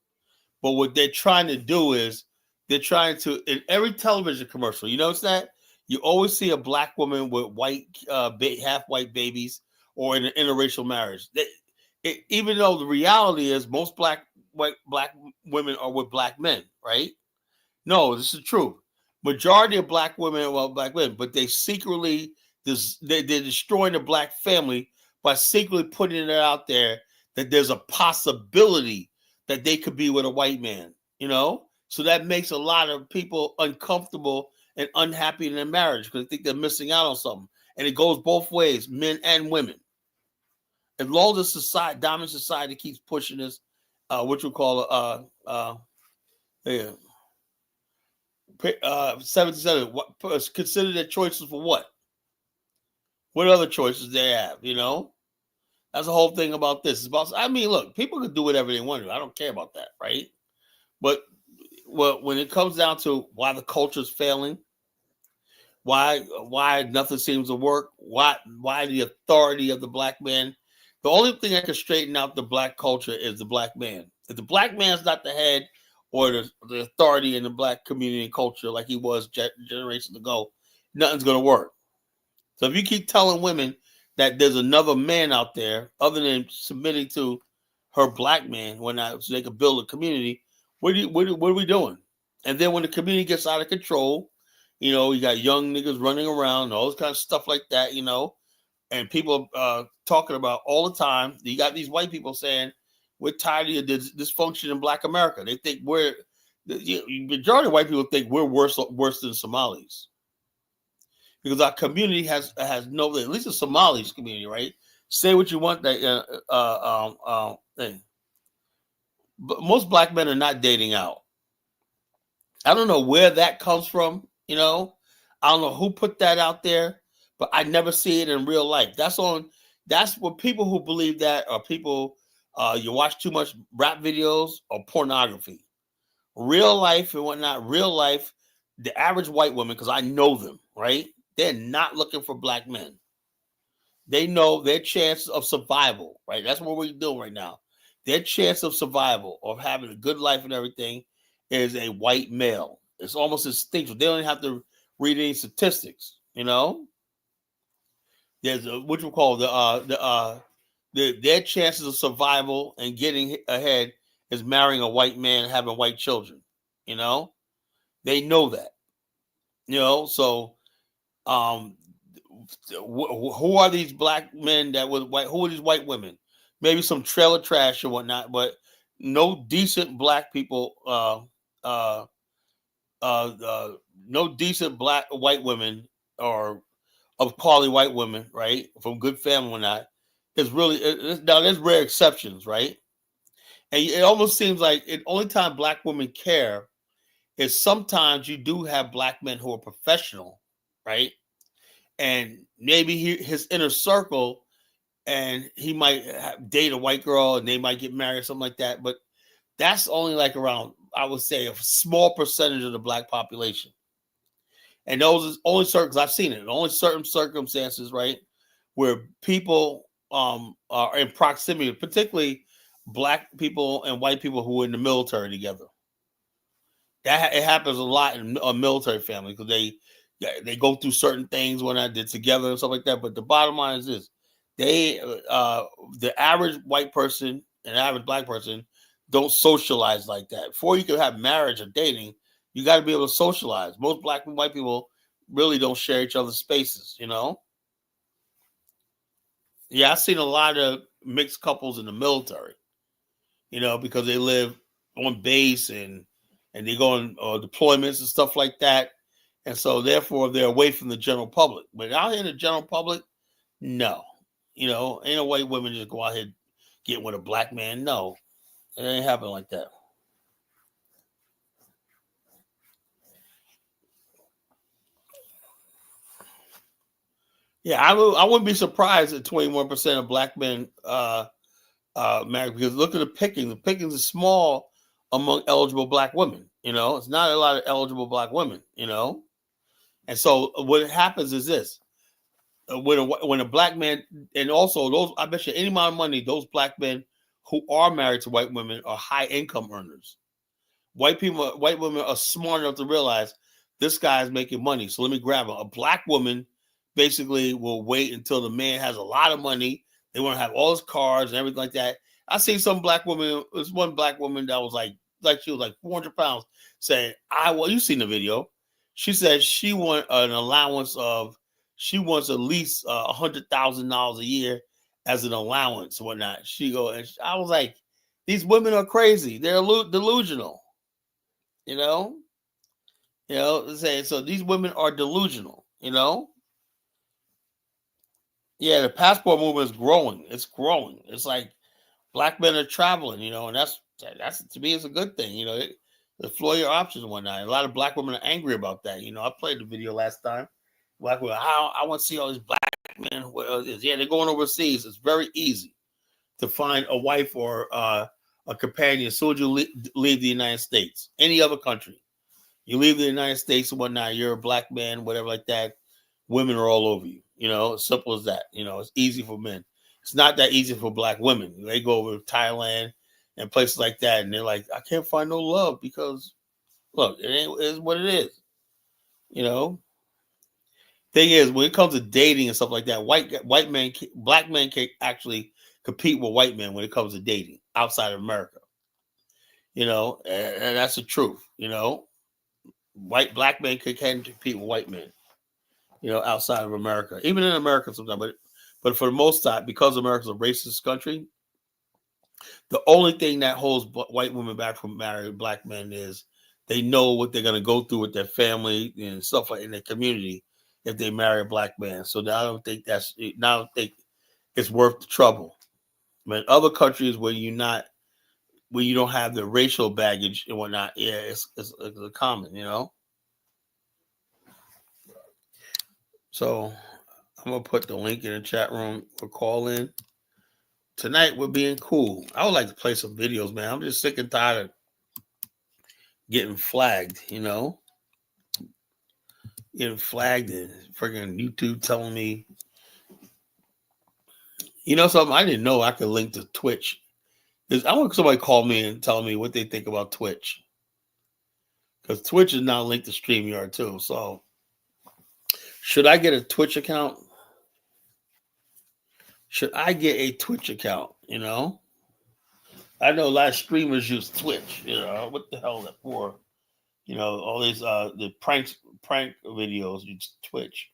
A: But what they're trying to do is they're trying to in every television commercial. You notice that you always see a black woman with half white babies or in an interracial marriage. Even though the reality is most black women are with black men, right? No, this is true. Majority of black women are black women, but they secretly they're destroying the black family by secretly putting it out there that there's a possibility that they could be with a white man. So that makes a lot of people uncomfortable and unhappy in their marriage because they think they're missing out on something. And it goes both ways, men and women. As long as dominant society keeps pushing this, what you call yeah, 77. Consider their choices for what? What other choices they have? That's the whole thing about this. It's about. I mean, look, people can do whatever they want to. I don't care about that, right? But when it comes down to why the culture's failing, why nothing seems to work, why the authority of the black man, the only thing that can straighten out the black culture is the black man. If the black man's not the head or the authority in the black community and culture like he was generations ago, nothing's going to work. So if you keep telling women that there's another man out there other than submitting to her black man so they can build a community, what are we doing? And then when the community gets out of control, you got young niggas running around, all this kind of stuff like that, and people talking about all the time. You got these white people saying, we're tired of this dysfunction in black America. They think the majority of white people think we're worse than Somalis. Because our community has no, at least the Somalis community, right? Say what you want, thing. But most black men are not dating out. I don't know where that comes from. I don't know who put that out there, but I never see it in real life. That's what people who believe that are people. You watch too much rap videos or pornography. Real life and whatnot. Real life, the average white woman, because I know them, right? They're not looking for black men. They know their chance of survival, right? That's what we're doing right now. Their chance of survival, of having a good life and everything, is a white male. It's almost instinctual. They don't even have to read any statistics. There's what you call their chances of survival and getting ahead is marrying a white man and having white children. They know that. So who are these black men that was white? Who are these white women? Maybe some trailer trash or whatnot, but no decent black people. No decent white women or of quality white women, right, from good family or not. Is really now. There's rare exceptions, right? And it almost seems like the only time black women care is sometimes you do have black men who are professional, right? And maybe his inner circle, and he might date a white girl and they might get married or something like that. But that's only like around, I would say, a small percentage of the black population. And those are only certain, because I've seen it, only certain circumstances, right, where people are in proximity, particularly black people and white people who are in the military together. It happens a lot in a military family because Yeah, they go through certain things when they're together and stuff like that. But the bottom line is this: they, the average white person and average black person, don't socialize like that. Before you can have marriage or dating, you got to be able to socialize. Most black and white people really don't share each other's spaces. Yeah, I've seen a lot of mixed couples in the military. Because they live on base and they go on deployments and stuff like that, and so therefore they're away from the general public. But out here in the general public, no, ain't no white women just go out here get with a black man. No, it ain't happen like that. Yeah, I wouldn't be surprised at 21% of black men married, because look at the pickings. The pickings is small among eligible black women. It's not a lot of eligible black women. And so what happens is this: when a black man, and also those, I bet you any amount of money, those black men who are married to white women are high income earners. White women are smart enough to realize this guy is making money, so let me grab him. A black woman basically will wait until the man has a lot of money. They want to have all his cars and everything like that. I seen some black woman. There's one black woman that was like she was like 400 pounds, saying, you seen the video. She said she want an allowance of, she wants at least $100,000 a year as an allowance and whatnot. She go, and I was like, these women are crazy. They're delusional. You know, saying, so these women are delusional. Yeah, the passport movement is growing. It's growing. It's like black men are traveling. And that's to me, it's a good thing. Explore your options and whatnot. A lot of black women are angry about that. I played the video last time. Black women, I want to see all these black men. Yeah, they're going overseas. It's very easy to find a wife or a companion as soon as you leave the United States. Any other country, you leave the United States and whatnot, you're a black man, whatever like that. Women are all over you. As simple as that. It's easy for men. It's not that easy for black women. They go over to Thailand and places like that, and they're like, I can't find no love because, look, it is what it is. Thing is, when it comes to dating and stuff like that, black men can actually compete with white men when it comes to dating outside of America. And that's the truth. Black men can compete with white men. Outside of America, even in America sometimes, but for the most part, because America's a racist country, the only thing that holds white women back from marrying black men is they know what they're going to go through with their family and stuff like in their community if they marry a black man. So I don't think it's worth the trouble. But in other countries where you don't have the racial baggage and whatnot, yeah, it's common, So I'm gonna put the link in the chat room for call in. Tonight we're being cool. I would like to play some videos, man. I'm just sick and tired of getting flagged, Getting flagged and freaking YouTube telling me. Something I didn't know I could link to Twitch. I want somebody to call me and tell me what they think about Twitch. Because Twitch is now linked to StreamYard too. So should I get a Twitch account? Should I get a Twitch account? I know a lot of streamers use Twitch. What the hell is that for? All these the prank videos use Twitch.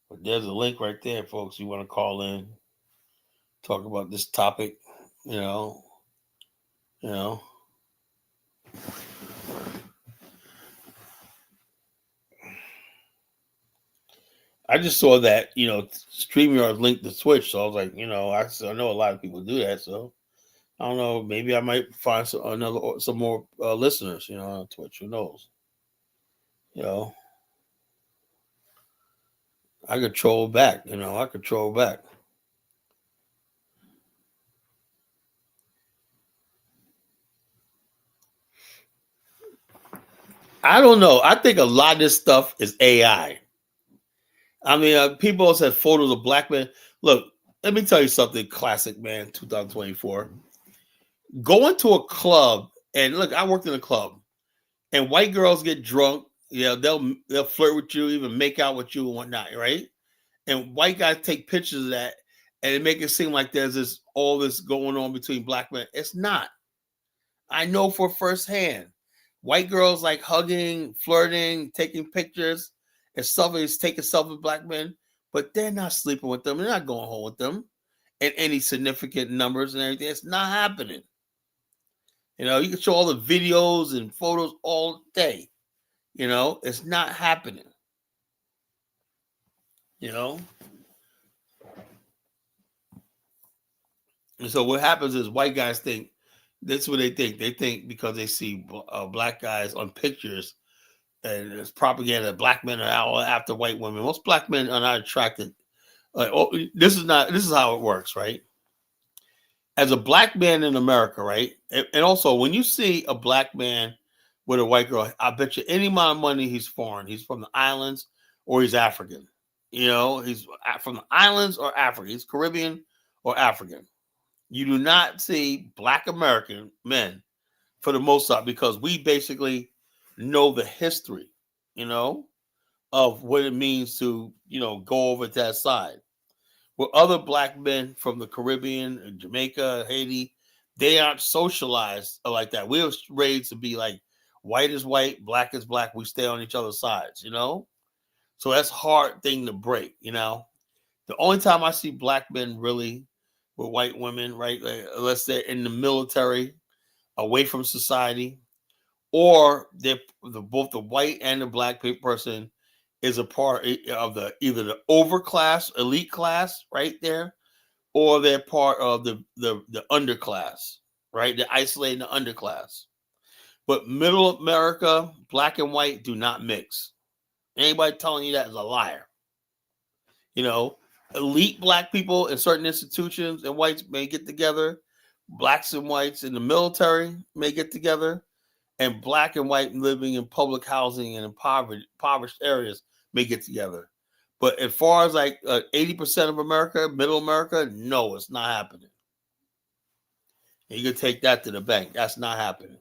A: But there's a link right there, folks. You want to call in, talk about this topic, you know. I just saw that, StreamYard linked to Twitch, so I was like, I know a lot of people do that, so I don't know, maybe I might find some more listeners, on Twitch. Who knows? I control back, I control back. I don't know. I think a lot of this stuff is AI. I mean, people said photos of black men. Look, let me tell you something classic, man, 2024. Go into a club, and look, I worked in a club, and white girls get drunk. Yeah, they'll flirt with you, even make out with you and whatnot, right? And white guys take pictures of that, and it make it seem like there's this all this going on between black men. It's not. I know for firsthand. White girls like hugging, flirting, taking pictures, and stuff is taking selfies with black men, but they're not sleeping with them. They're not going home with them in any significant numbers and everything. It's not happening. You know, you can show all the videos and photos all day. You know, it's not happening. You know, and so what happens is white guys think that's what they think. They think because they see black guys on pictures and it's propaganda that black men are out after white women. Most black men are not attracted. Like, oh, this is not. This is how it works, right? As a black man in America, right, and also when you see a black man with a white girl, I bet you any amount of money he's foreign. He's from the islands or he's African. You know, he's from the islands or Africa. He's Caribbean or African. You do not see black American men for the most part because we basically know the history, you know, of what it means to, go over to that side. With other black men from the Caribbean, Jamaica, Haiti, they aren't socialized like that. We were raised to be like white is white, black is black. We stay on each other's sides, you know? So that's a hard thing to break, you know? The only time I see black men really with white women, right, like, unless they're in the military, away from society, or both the white and the black person is a part of the either the overclass, elite class, right there, or they're part of the underclass, right? They're isolating the underclass. But middle America, black and white do not mix. Anybody telling you that is a liar. You know, elite black people in certain institutions and whites may get together. Blacks and whites in the military may get together, and black and white living in public housing and impoverished areas may get together. But as far as like 80% of America, middle America, no, it's not happening. And you can take that to the bank. That's not happening.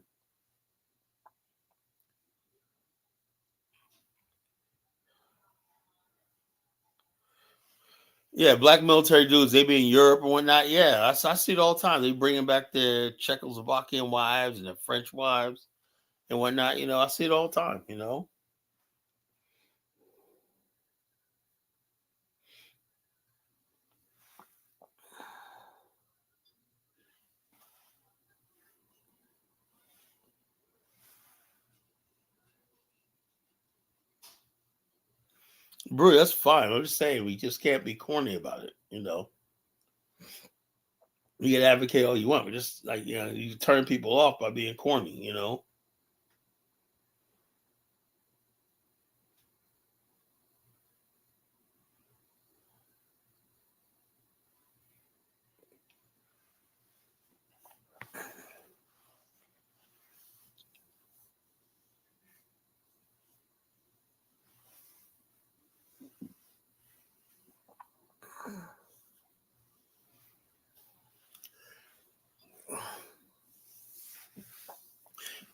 A: Yeah, black military dudes, they be in Europe and whatnot. Yeah, I see it all the time. They bringing back their Czechoslovakian wives and their French wives and whatnot. You know, I see it all the time, you know? Bro, that's fine. I'm just saying we just can't be corny about it, you know? You can advocate all you want, but just like, you turn people off by being corny, you know?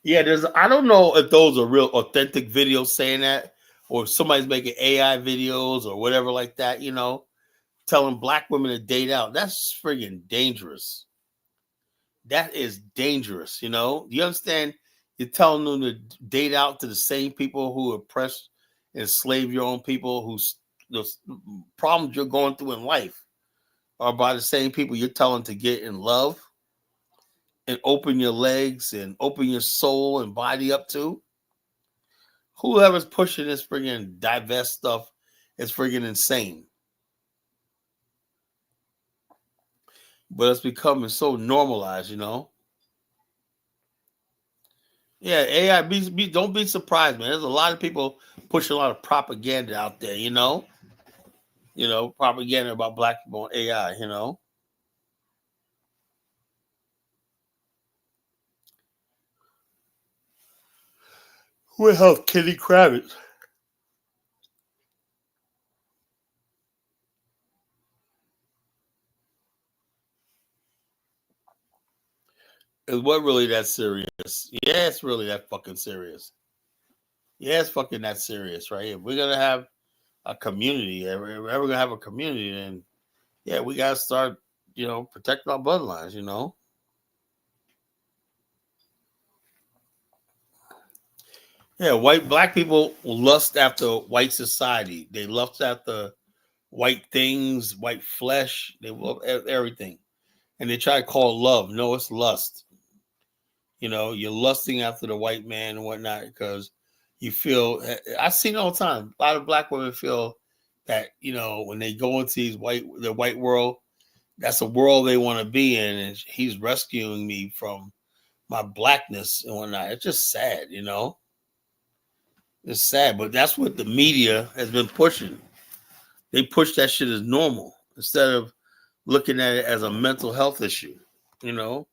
A: Yeah, I don't know if those are real authentic videos saying that, or if somebody's making AI videos or whatever like that, telling black women to date out. That's friggin' dangerous. That is dangerous, you know? You understand? You're telling them to date out to the same people who oppress and enslave your own people, whose the problems you're going through in life are by the same people you're telling to get in love and open your legs and open your soul and body up to. Whoever's pushing this friggin' divest stuff is friggin' insane. But it's becoming so normalized, you know? Yeah, AI. Don't be surprised, man. There's a lot of people pushing a lot of propaganda out there. Propaganda about black people on AI. Who the hell's Kitty Kravitz? Is what really that serious? Yeah, it's really that fucking serious. Yeah, it's fucking that serious, right? If we're gonna have a community, if we're ever gonna have a community, then yeah, we gotta start, protecting our bloodlines. Yeah, black people lust after white society. They lust after white things, white flesh. They love everything, and they try to call it love. No, it's lust. You're lusting after the white man and whatnot because you feel. I see it all the time. A lot of black women feel that when they go into the white world, that's a world they want to be in, and he's rescuing me from my blackness and whatnot. It's just sad. It's sad, but that's what the media has been pushing. They push that shit as normal instead of looking at it as a mental health issue. You know,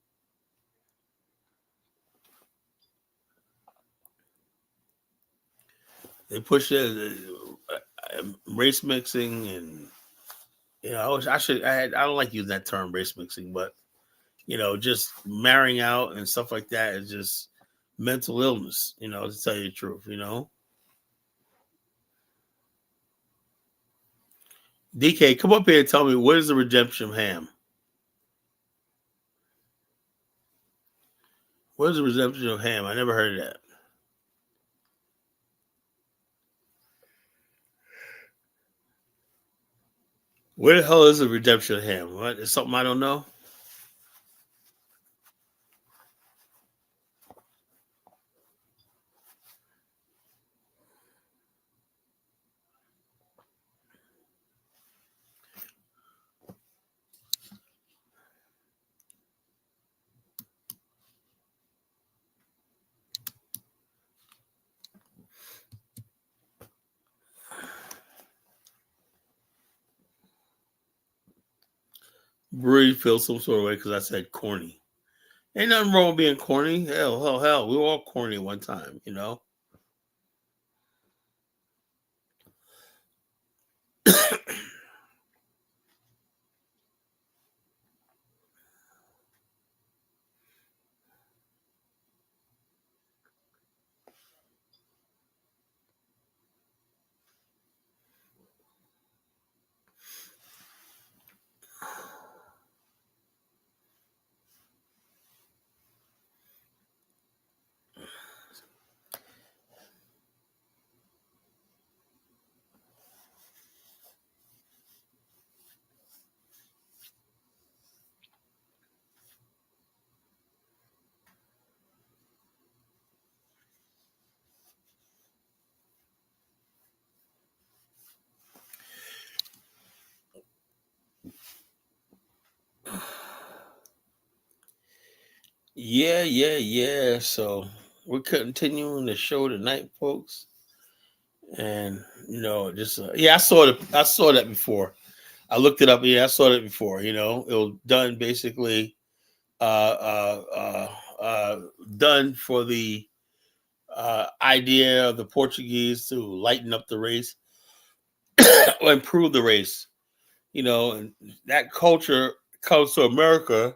A: they push it race mixing, and I don't like using that term race mixing, but just marrying out and stuff like that is just mental illness. To tell you the truth. DK, come up here and tell me what is the redemption of ham? What is the redemption of ham? I never heard of that. Where the hell is the redemption of ham? What is something I don't know? Bree feels some sort of way because I said corny. Ain't nothing wrong with being corny. Hell, hell, hell. We were all corny one time. Yeah, yeah, yeah. So we're continuing the show tonight, folks. And just yeah, I saw that before. I looked it up. Yeah, I saw that before. It was done basically, uh, uh, uh, done for the idea of the Portuguese to lighten up the race or improve the race. And that culture comes to America.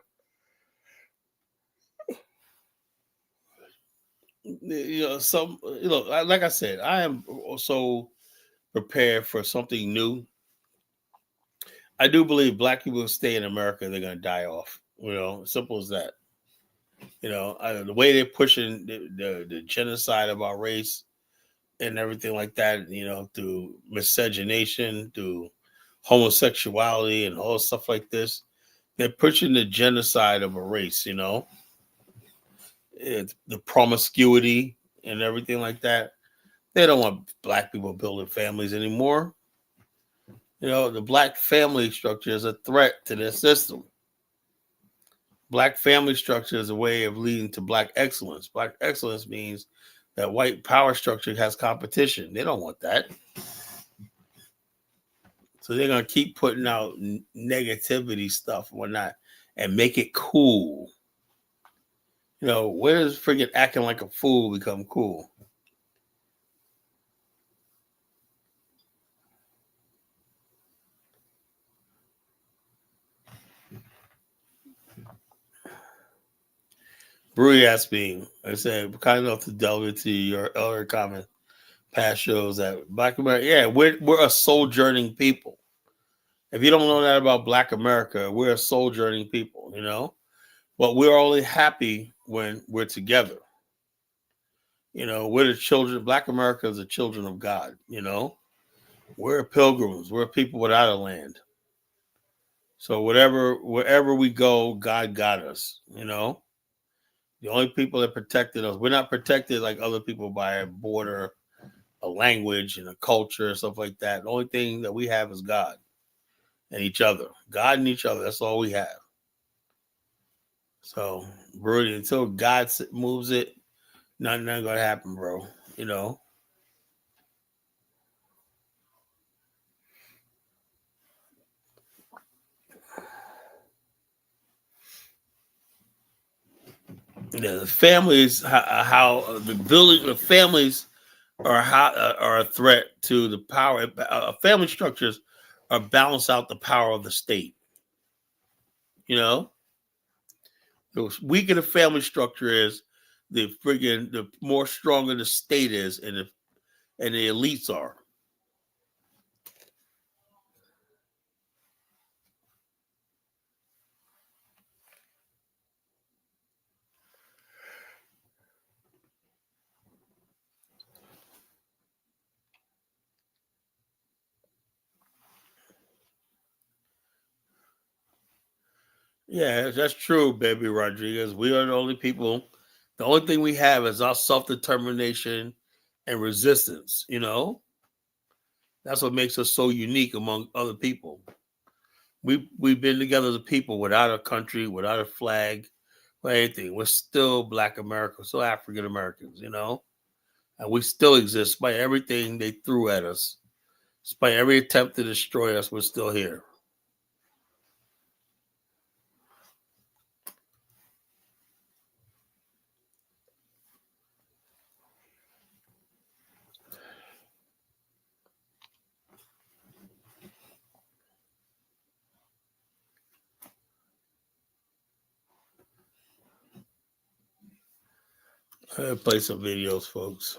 A: Some like I said, I am so prepared for something new. I do believe black people stay in America, they're going to die off. Simple as that. The way they're pushing the genocide of our race and everything like that, through miscegenation, through homosexuality and all stuff like this, they're pushing the genocide of a race. The promiscuity and everything like that. They don't want black people building families anymore. The black family structure is a threat to their system. Black family structure is a way of leading to black excellence. Black excellence means that white power structure has competition. They don't want that. So they're going to keep putting out negativity stuff and whatnot and make it cool. Where does freaking acting like a fool become cool? Brewery asked me, I said, kind enough to delve into your earlier comment, past shows that Black America, yeah, we're a sojourning people. If you don't know that about Black America, we're a sojourning people, you know? But we're only happy when we're together. You know, we're the children, Black America is the children of God, you know? We're pilgrims, we're people without a land. So wherever we go, God got us, you know? The only people that protected us, we're not protected like other people by a border, a language, and a culture and stuff like that. The only thing that we have is God and each other. God and each other. That's all we have. So, Brody, until God moves it, nothing gonna happen, bro. You know. Yeah, the families, how the building, the families are a threat to the power. Family structures are balance out the power of the state. You know, the weaker the family structure is, the more stronger the state is, and the elites are. Yeah, that's true, baby Rodriguez. We are the only people. The only thing we have is our self determination and resistance. You know, that's what makes us so unique among other people. We've been together as a people without a country, without a flag, or anything. We're still Black America, still African Americans. You know, and we still exist despite everything they threw at us, despite every attempt to destroy us. We're still here. I'm gonna play some videos, folks.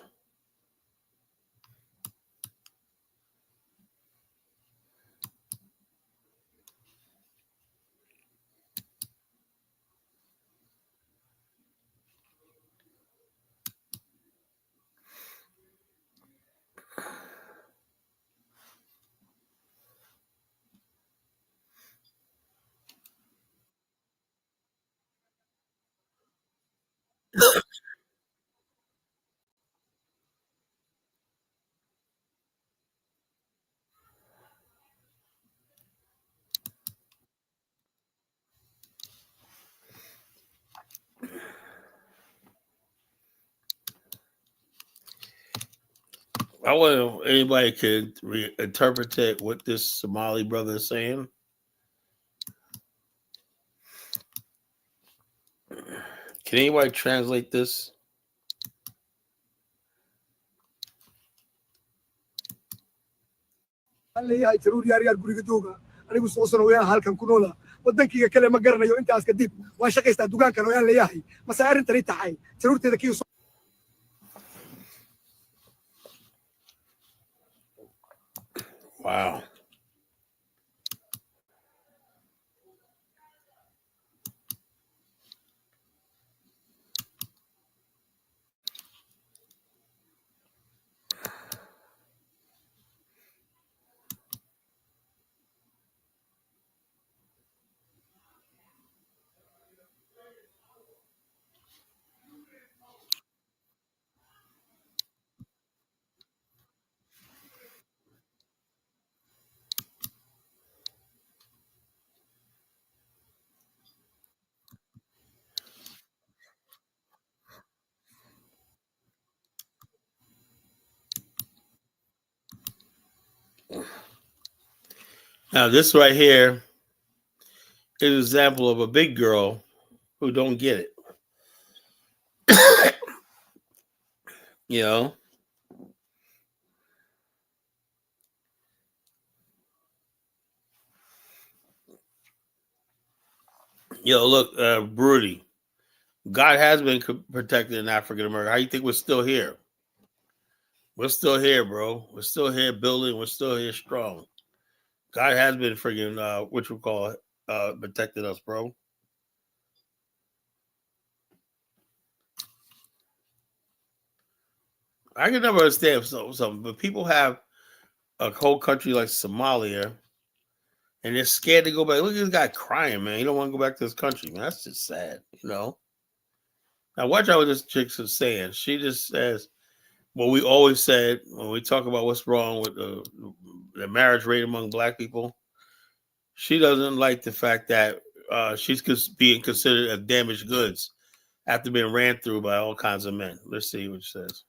A: I wonder if anybody could interpret what this Somali brother is saying. Can anybody translate this?
B: leeyahay jaruur yaar yaar guriga duuga anigu soo sanowyaan halkan ku noola wadankayga kale ma garanayo intaas kadib waan shaqaystaa dugaankan oo aan leeyahay mase arrintani tahay jaruurteeda kii
A: Wow. Now this right here is an example of a big girl who don't get it. you know, look, Broody. God has been protected in African America. How you think we're still here? We're still here, bro. We're still here building. We're still here strong. God has been freaking what you call protected us, bro. I can never understand something, but people have a whole country like Somalia, and they're scared to go back. Look at this guy crying, man. He don't want to go back to his country, man. That's just sad, you know. Now watch out what this chick's saying. She just says what we always said when we talk about what's wrong with the marriage rate among black people. She doesn't like the fact that she's being considered as damaged goods after being ran through by all kinds of men. Let's see what she says.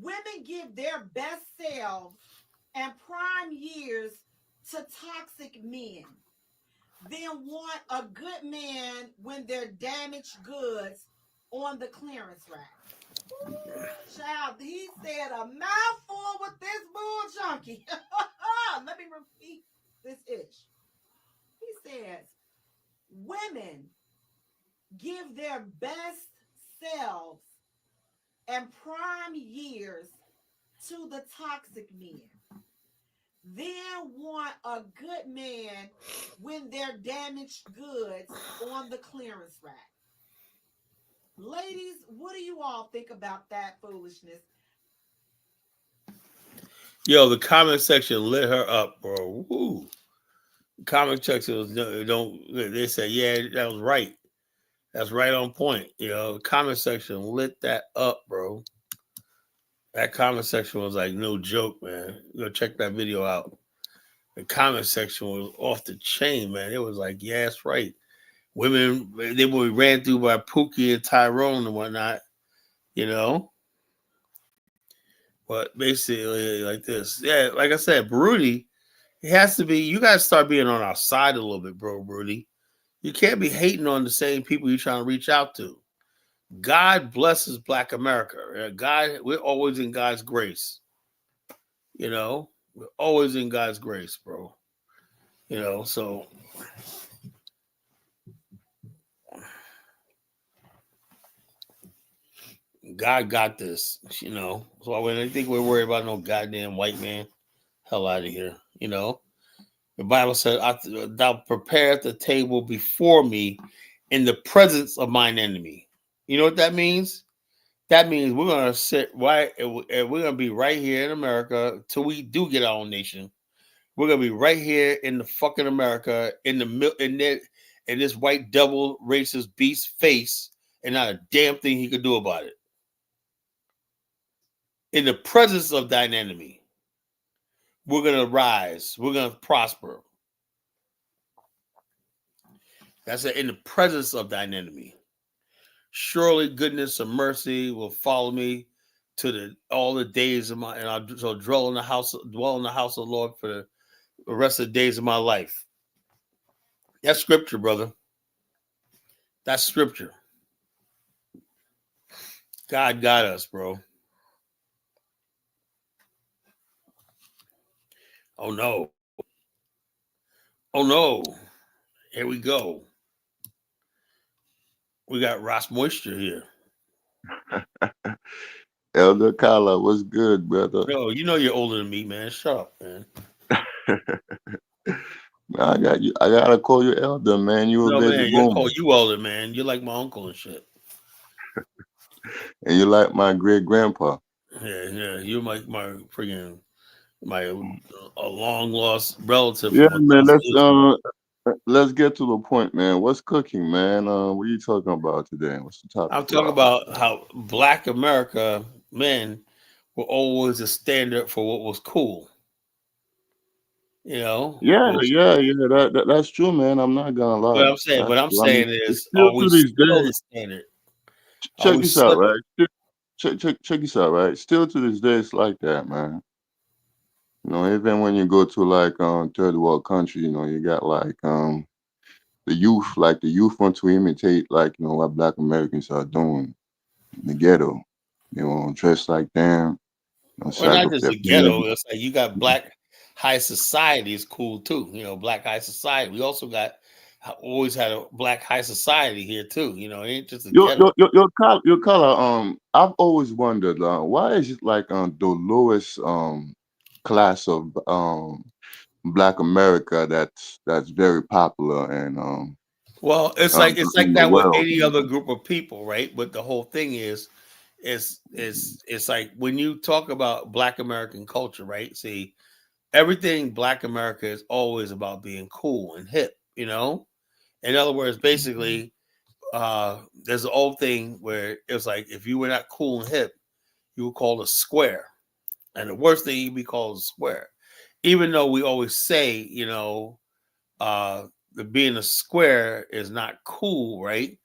C: Women give their best selves and prime years to toxic men, then want a good man when they're damaged goods on the clearance rack. Child, he said a mouthful with this bull junkie. Let me repeat this ish. He says, women give their best selves and prime years to the toxic men, then want a good man when they're damaged goods on the clearance rack. Ladies, what do you all think about that foolishness?
A: Yo, the comment section lit her up, bro. Woo. Comment section was they said, yeah, that was right. That's right on point. You know, comment section lit that up, bro. That comment section was like no joke, man. Go check that video out. The comment section was off the chain, man. It was like, yeah, that's right. Women, they were ran through by Pookie and Tyrone and whatnot, you know. But basically, like this, yeah, like I said, Broody, it has to be. You guys start being on our side a little bit, bro, Broody. You can't be hating on the same people you're trying to reach out to. God blesses Black America. God, we're always in God's grace. You know, we're always in God's grace, bro. You know, so God got this. You know, so when I think we're worried about no goddamn white man, hell out of here. You know, the Bible said, "Thou prepare the table before me in the presence of mine enemy." You know what that means? That means we're gonna sit right. We're gonna be right here in America till we do get our own nation. We're gonna be right here in the fucking America in the in this white devil racist beast face, and not a damn thing he could do about it. In the presence of thine enemy, we're gonna rise. We're gonna prosper. That's it. In the presence of thine enemy. Surely goodness and mercy will follow me to all the days of my, and I shall dwell in the house of the Lord for the rest of the days of my life. That's scripture, brother. That's scripture. God got us, bro. Oh no. Oh no. Here we go. We got Ross Moisture here.
D: Elder Kala, what's good, brother?
A: Yo, you know you're older than me, man. Shut up, man.
D: I got you. I gotta call you Elder, man. You a
A: No,
D: baby
A: man, you
D: boomer,
A: call you older, man. You're like my uncle and shit.
D: and you like my great grandpa.
A: Yeah. You're my freaking a long lost relative
D: Yeah,
A: from
D: man.
A: across the ocean.
D: Let's get to the point, man. What's cooking, man? What are you talking about today? What's the topic
A: I'm talking
D: about?
A: about how Black America men were always a standard for what was cool. You know,
D: Yeah, yeah, yeah. That's true, man. I'm not gonna lie.
A: what
D: That's
A: I'm
D: true. I mean,
A: saying
D: it's
A: is,
D: still
A: are we
D: to this
A: still
D: day.
A: the standard? Are
D: Check
A: we
D: this out,
A: slipping?
D: right? Check this out, right? Still to this day, it's like that, man. You know, even when you go to like third world country, you know, you got like the youth want to imitate like, you know, what black Americans are doing in the ghetto. You know, dress like them, you know,
A: Well,
D: sag
A: not
D: off
A: just
D: their
A: the ghetto.
D: pants.
A: It's like you got Black high society is cool too. You know, Black high society. We also got always had a black high society here too. You know, it ain't just a
D: Your
A: ghetto.
D: your color. I've always wondered why is it like the lowest class of Black America that's very popular and
A: Well, it's like
D: in the
A: that with
D: world.
A: any other group of people, right? But the whole thing is it's like when you talk about Black American culture, right? See, everything Black America is always about being cool and hip, you know? In other words, basically, there's an old thing where it's like if you were not cool and hip, you were called a square. And the worst thing you'd be called is a square. Even though we always say, you know, the being a square is not cool, right?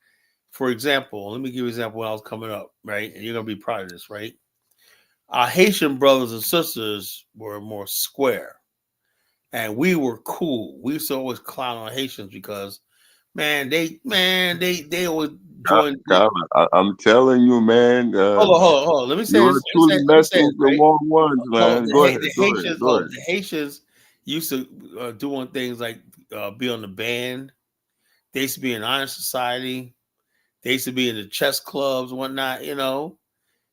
A: For example, let me give you an example when I was coming up, right? And you're gonna be proud of this, right? Our Haitian brothers and sisters were more square, and we were cool. We used to always clown on Haitians because, they always joined.
D: I'm telling you, man.
A: Hold on. Let me
D: You
A: say
D: are
A: this.
D: truly
A: Let me say
D: messing
A: this,
D: with the
A: right?
D: wrong ones,
A: Hold on.
D: man. Go ahead, go ahead, go ahead.
A: The Haitians used to doing things like be on the band. They used to be in honor society. They used to be in the chess clubs and whatnot, you know.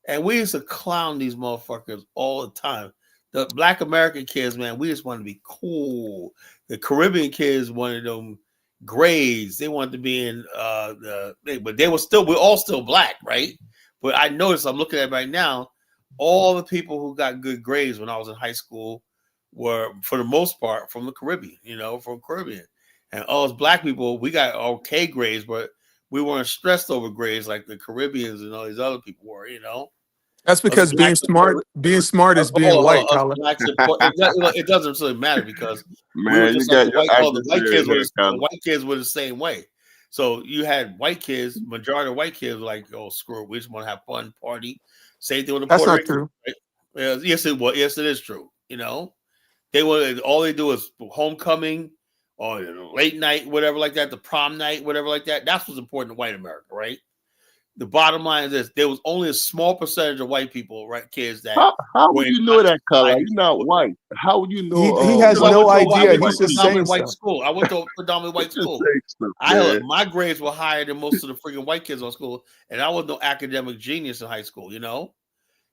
A: And we used to clown these motherfuckers all the time. The Black American kids, man, we just wanted to be cool. The Caribbean kids wanted them grades. They wanted to be in but we're all still black, right? But I noticed, I'm looking at it right now, all the people who got good grades when I was in high school were, for the most part, from the Caribbean, you know, from Caribbean. And all us black people, we got okay grades, but we weren't stressed over grades like the Caribbeans and all these other people were, you know.
E: That's
A: Us
E: because
A: blacks support.
E: being smart is being
A: Hold
E: white,
A: on. Us
E: Colin.
A: blacks support. It doesn't really matter because we were
D: Man, you
A: just like
D: got
A: the
D: your
A: white. Oh,
D: adversary here,
A: the
D: Carla.
A: white kids were the same way. So you had white kids. Majority of white kids were like, "Oh, screw it. We just want to have fun, party." Same thing with the
E: That's
A: Puerto
E: not
A: Ricans.
E: true.
A: Right? Yes, it was. Yes, it is true. You know, they want all they do is homecoming or late night, whatever like that, the prom night, whatever like that. That's what's important to white America, right? The bottom line is this: there was only a small percentage of white people, right, kids that
D: How
A: were
D: would
A: in
D: you know that, Carla?
A: society.
D: You're not white. How would you know
E: He has
A: Because I
E: no idea.
A: went to
E: He's
A: a
E: just
A: predominantly
E: saying
A: white
E: stuff.
A: school. I went to a predominantly white
D: just
A: school.
D: say stuff, man?
A: My grades were higher than most of the freaking white kids on school, and I was no academic genius in high school. You know,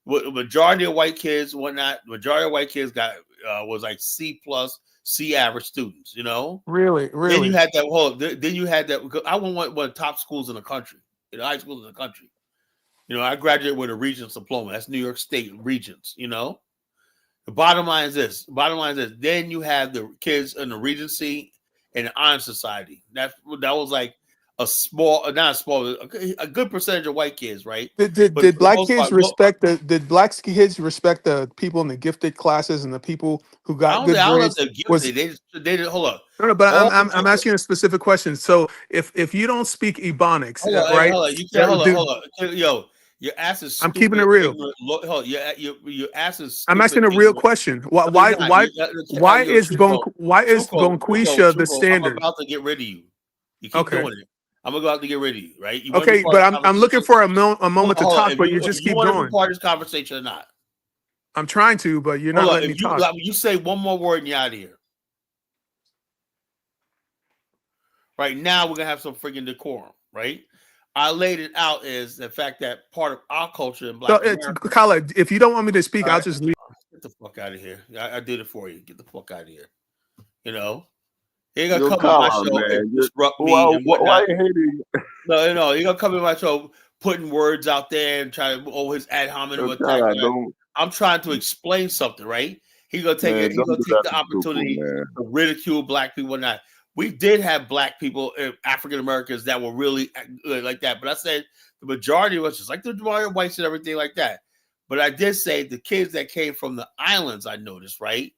A: majority of white kids, whatnot. Majority of white kids got was like C plus, C average students. You know,
E: Really,
A: then you
E: really.
A: had that whole. Then you had that. I went one of the top schools in the country, high schools in the country. You know, I graduated with a Regents diploma. That's New York State Regents. You know. The bottom line is this. Then you have the kids in the Regency and the Honor Society. That was like not a small, a good percentage of white kids, right? But
E: Did
A: for the
E: black
A: most
E: kids
A: part,
E: respect the people in the gifted classes and the people who got good
A: I don't know if
E: grades?
A: they're
E: Was
A: guilty. They did. Hold up.
E: no, but
A: All the
E: I'm
A: people.
E: asking a specific question. So if you don't speak Ebonics,
A: Hold on. Hey,
E: right?
A: hold on. You can't.
E: Dude,
A: Hold on. Yo, your ass is
E: I'm keeping it
A: stupid,
E: real.
A: ignorant. Hold on. Your ass is
E: I'm
A: stupid,
E: asking a real
A: ignorant.
E: question.
A: No, you're not. Yo, Truco.
E: Why is Bonquisha the
A: I'm
E: standard?
A: about to get rid of you. You keep
E: Okay.
A: doing it. I'm gonna go out to get rid of you, right? You want to be
E: Okay,
A: part
E: but
A: of the
E: I'm looking
A: conversation?
E: for a moment to
A: Hold on.
E: talk, but you
A: If
E: just
A: you
E: keep
A: want to be
E: going.
A: part of this conversation or not,
E: I'm trying to, but you're
A: hold
E: not
A: on.
E: letting me
A: If you
E: talk.
A: you say one more word and you're out of here. Right now, we're gonna have some freaking decorum, right? I laid it out as the fact that part of our culture in
E: So,
A: Black America.
E: Kala, if you don't want me to speak,
A: All
E: I'll
A: right,
E: just leave.
A: get the fuck out of here. I did it for you. Get the fuck out of here. You know, you ain't gonna
D: Yo,
A: come on my
D: Carla,
A: show and
D: man.
A: disrupt me and
D: Why
A: whatnot.
D: you hating?
A: No, you're gonna come in my show putting words out there and try to his ad hominem
D: Yo,
A: attack.
D: Carla, don't,
A: I'm trying to explain something, right? He's gonna take it.
D: man,
A: He's
D: don't
A: gonna
D: do
A: take
D: that
A: the
D: to Tuku,
A: opportunity
D: man.
A: to ridicule black people. Not we did have black people, African Americans that were really like that, but I said the majority of us, just like the majority of whites and everything like that. But I did say the kids that came from the islands, I noticed, right?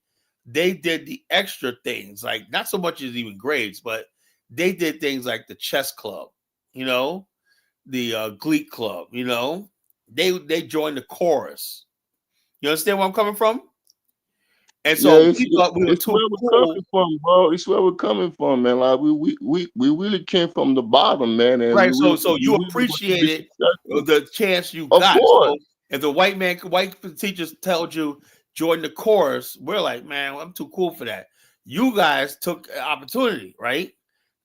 A: They did the extra things, like not so much as even grades, but they did things like the chess club, you know, the Glee club, you know. They joined the chorus. You understand where I'm coming from? And
D: Yeah,
A: so we thought we were
D: it's
A: too
D: where we're
A: cool.
D: coming from, bro. It's where we're coming from, man. Like we really came from the bottom, man, and
A: Right. So
D: we
A: you
D: really want to be
A: appreciated
D: successful.
A: the chance you
D: Of
A: got.
D: course.
A: So if the white teachers told you join the chorus, we're like, man, I'm too cool for that. You guys took an opportunity, right?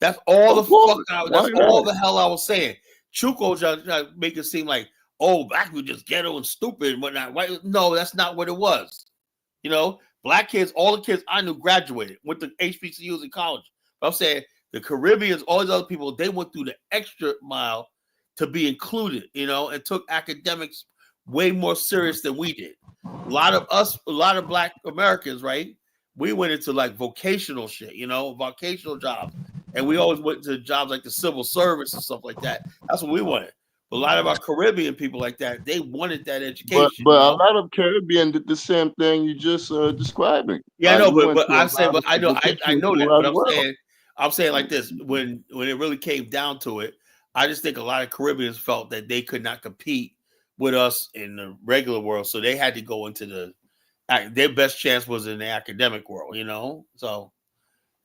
A: That's all
D: Of
A: the
D: course.
A: that's
D: Why
A: all
D: not?
A: the hell I was saying. Chuco trying to make it seem like, oh, black people just ghetto and stupid and whatnot. Right? No, that's not what it was. You know, black kids, all the kids I knew graduated, went to HBCUs in college. But I'm saying the Caribbeans, all these other people, they went through the extra mile to be included, you know, and took academics way more serious than we did. A lot of black Americans, right? We went into like vocational shit, you know, vocational jobs. And we always went to jobs like the civil service and stuff like that. That's what we wanted. But a lot of our Caribbean people like that, they wanted that education,
D: But
A: you
D: a
A: know.
D: lot of Caribbean did the same thing you just describing.
A: Yeah, I know,
D: We went
A: but
D: to a
A: I say,
D: lot
A: but
D: of
A: I know, I
D: vocational
A: know that,
D: school
A: but
D: as well.
A: I'm saying like this: when it really came down to it, I just think a lot of Caribbeans felt that they could not compete with us in the regular world, so they had to go into their best chance was in the academic world, you know. So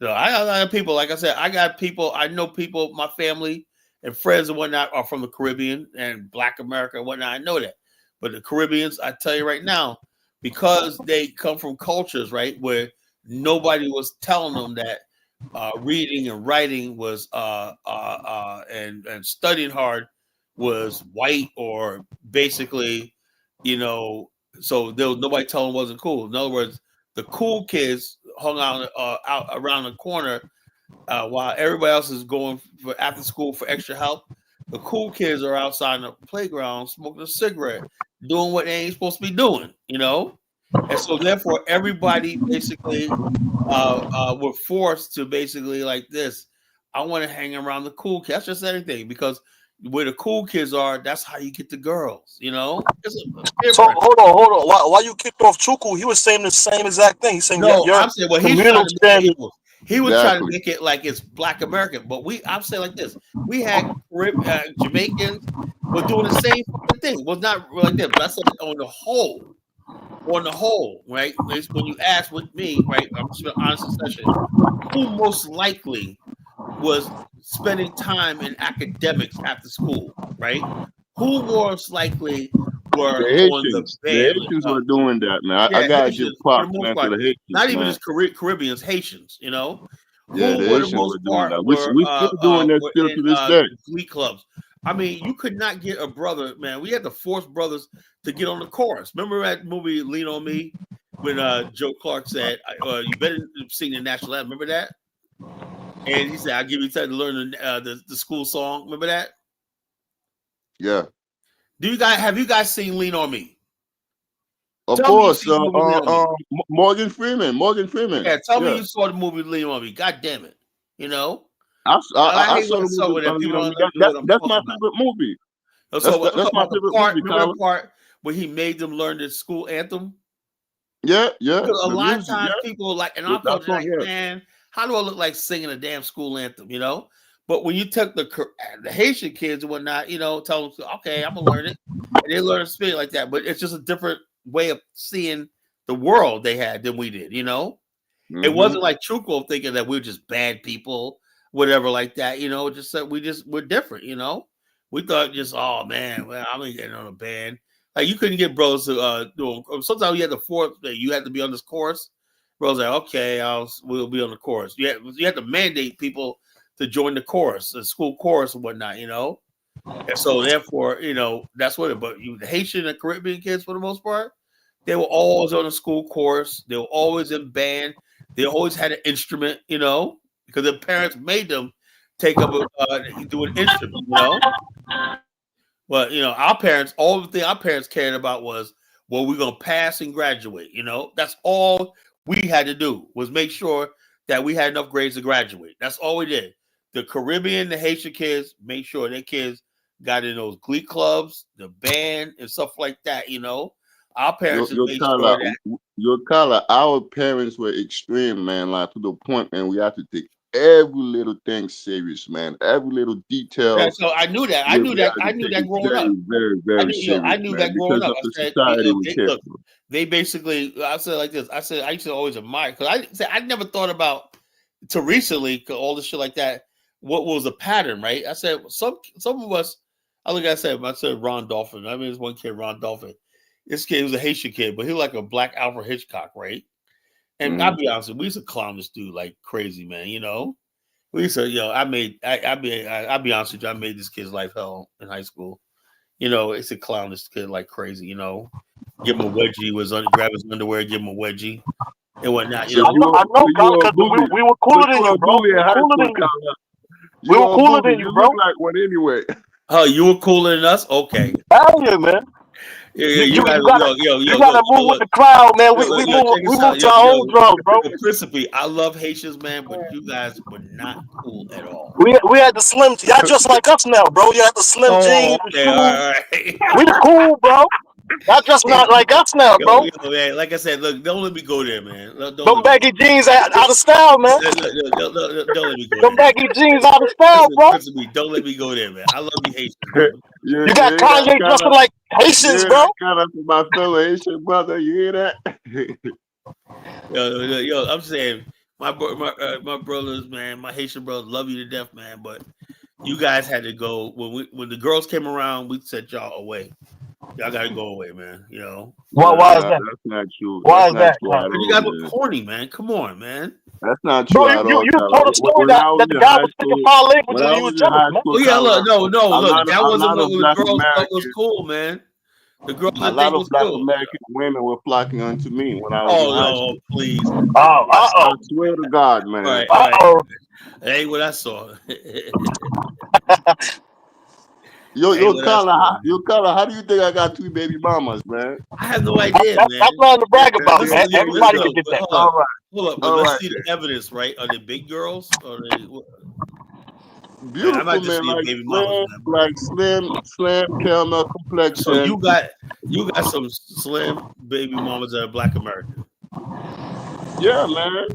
A: I got a lot of people, like I said, I got people, I know people, my family and friends and whatnot are from the Caribbean and Black America and whatnot. I know that. But the Caribbeans, I tell you right now, because they come from cultures, right, where nobody was telling them that reading and writing was and studying hard was white or basically, you know, so there was nobody telling them it wasn't cool. In other words, the cool kids hung out around the corner while everybody else is going for after school for extra help. The cool kids are outside in the playground smoking a cigarette, doing what they ain't supposed to be doing, you know. And so therefore, everybody basically were forced to basically like this. I want to hang around the cool kids. That's just anything because where the cool kids are, that's how you get the girls. You know, it's a
F: So
A: different.
F: hold on. Why you kicked off Chuku? He was saying the same exact thing. He's saying
A: No,
F: your
A: I'm saying well, he's
F: communal
A: trying to make it
F: standard.
A: equal. He was trying to
D: Exactly.
A: make it like it's Black American, but I'm saying like this: we had Jamaicans were doing the same fucking thing. Was not like that, but I said on the whole, right? It's when you ask with me, right? I'm just an honest session. Who most likely was spending time in academics after school, right? Who most likely were on the
D: The
A: band?
D: Haitians were doing that, man. I
A: Yeah,
D: gotta give
A: Haitians for the
D: props,
A: most
D: man, to
A: part.
D: the Haitians,
A: Not even
D: man.
A: just Caribbeans, Haitians. You know,
D: Yeah,
A: who
D: the
A: for the
D: Haitians
A: most
D: were doing
A: part
D: that. We still doing that
A: were
D: still
A: in
D: to this day.
A: glee clubs. I mean, you could not get a brother, man. We had to force brothers to get on the chorus. Remember that movie "Lean on Me" when Joe Clark said, "You better sing the national anthem." Remember that? And he said, "I'll give you time to learn the school song." Remember that?
D: Yeah.
A: Have you guys seen "Lean on Me"?
D: Of
A: Tell me you
D: course.
A: seen the movie "Lean on Me."
D: Morgan Freeman. Morgan Freeman.
A: Yeah, tell me
D: Yeah.
A: you saw the movie "Lean on Me." God damn it, you know. I
D: I
A: hate
D: saw
A: when
D: the
A: it's so
D: movie.
A: when that
D: You
A: people
D: know,
A: don't know what I'm
D: that's
A: talking
D: my
A: about.
D: favorite movie.
A: So I'm
D: That's
A: talking
D: my
A: about the
D: favorite
A: part.
D: movie,
A: Remember
D: Colin.
A: the part where he made them learn the school anthem?
D: Yeah, yeah.
A: Because a
D: The
A: lot of
D: music,
A: times
D: yeah.
A: people like in our
D: That
A: culture,
D: song,
A: like,
D: yeah.
A: man, how do I look like singing a damn school anthem? You know. But when you took the Haitian kids and whatnot, you know, tell them, okay, I'm gonna learn it, and they learn to speak like that. But it's just a different way of seeing the world they had than we did. You know. It
D: Mm-hmm.
A: wasn't like Truco thinking that we are just bad people, whatever like that. You know, just that we're different. You know, we thought just oh man, well I'm getting on a band. Like you couldn't get bros to do. Sometimes you had to force that you had to be on this course. Bros like okay, we'll be on the course. You had to mandate people to join the chorus, the school chorus and whatnot. You know, and so therefore you know that's what it. But the Haitian and Caribbean kids for the most part, they were always on the school chorus. They were always in band. They always had an instrument, you know, because their parents made them take up do an instrument, you know. But you know, our parents, all the thing our parents cared about was, well, we're gonna pass and graduate. You know, that's all we had to do was make sure that we had enough grades to graduate. That's all we did. The Caribbean, the Haitian kids, make sure their kids got in those glee clubs, the band, and stuff like that. You know, our parents just made sure that.
D: Your color, our parents were extreme, man, like to the point, man, we have to take every little thing serious, man. Every little
A: Yeah,
D: details
A: so I knew that.
D: we had to
A: I knew
D: take
A: that
D: it
A: growing up.
D: very, very, very
A: I
D: serious,
A: knew
D: man,
A: that growing
D: because
A: up.
D: of
A: I
D: the
A: said,
D: society we
A: they,
D: came
A: look,
D: from.
A: they basically. I said like this. I said I used to always admire because I said I never thought about to recently 'cause all this shit like that. What was a pattern, right? I said some of us. I look. I said Ron Dolphin. I mean, there's one kid, Ron Dolphin. This kid was a Haitian kid, but he was like a black Alfred Hitchcock, right? And I'll
D: Mm-hmm.
A: be honest, we used to clown this dude like crazy, man. You know, We said, yo, I'll be honest with you, I made this kid's life hell in high school. You know, it's a clown this kid like crazy, you know. Give him a wedgie, grab his underwear, give him a wedgie and whatnot, you
D: So
A: know.
F: I know,
D: you
F: Colin,
D: were a
F: because
D: bully.
F: we were
D: So
F: cooler than
D: you were
F: you,
D: a
F: bro.
D: bully
F: We
D: in
F: were
D: high
F: cooler
D: school,
F: than you.
D: Carla.
F: We
D: You
F: were
D: were a
F: cooler
D: bully.
F: than you,
D: You
F: bro.
D: look like one anyway.
A: Oh, you were cooler than us? Okay.
F: Hell yeah, man.
A: Yeah,
F: You
A: you
F: you
A: guys,
F: you gotta
A: yo,
F: you gotta move with
A: look,
F: the crowd, man.
A: yo, check
F: We
A: this
F: move
A: out.
F: to our own drums, bro.
A: Principally, I love Haitians, man, but you guys were not cool at all.
F: We had the slim. Y'all just like us now, bro. You had the slim
A: Oh,
F: jeans, the
A: okay, all
F: shoes.
A: right.
F: We cool, bro. Y'all just not like us now, bro.
A: Man, like I said, look, don't let me go there, man. Don't
F: Them
A: let me
F: baggy
A: go
F: jeans out of style, man.
A: don't let me go
F: Them
A: there, man.
F: baggy jeans out of style,
A: Listen,
F: bro.
A: principally, don't let me go there, man. I love you Haitians, man.
D: You
F: You
D: you
F: got
D: hear that
F: Kanye
D: kind
F: dressing
D: of
F: like
D: you
F: Haitians,
D: hear
F: bro.
D: that kind of my fellow Asian brother. You hear that?
A: Yo, I'm saying my brothers, man, my Haitian brothers love you to death, man. But you guys had to go when the girls came around. We said y'all away. Y'all got to go away, man. You know,
F: Why is
D: Nah,
F: that?
D: that's not true.
F: Why
D: That's
F: is
D: not
F: that,
D: true
F: Colin?
D: at
A: because you
D: all,
A: guys were
D: man.
A: corny, man. Come on, man.
D: That's not
F: Bro,
D: true at all,
F: you
D: Tyler.
F: told a story
D: When I
F: that
D: was
F: the
D: in
F: guy
D: high
F: was speaking
D: school,
F: 5 languages
D: when I
F: and you
D: was
F: was
D: in
F: jealous,
D: high
F: man.
D: school,
A: Oh yeah,
D: Tyler,
A: look. That
D: a
A: wasn't
D: lot
A: what
D: of
A: the
D: black
A: girls thought was
D: Americans,
A: cool, man. The girls
D: a
A: didn't
D: lot
A: think it
D: of
A: was
D: black
A: cool.
D: American women were flocking onto me when I was in
A: Oh
D: high
A: no,
D: school.
A: please.
F: Oh,
D: I swear to God,
A: All
D: man.
A: right, all right.
F: oh.
A: That ain't what I saw.
D: Yo,
A: Ain't what I saw.
D: Carla, how do you think I got 2 baby mamas, man?
A: I have no idea,
F: That's
A: man.
F: nothing to brag about,
A: Listen,
F: man.
A: let's
F: Everybody
A: go.
F: could get that, man.
D: All right,
A: Hold up. But
D: all
A: let's
D: right.
A: see the evidence, right? Are they big girls? Or are they? Man, I
D: Beautiful
A: might just
D: man,
A: see a
D: like
A: baby mamas,
D: slim,
A: man.
D: like slim caramel
A: So
D: complexion.
A: you got some slim baby mamas that are Black American.
D: Yeah, man.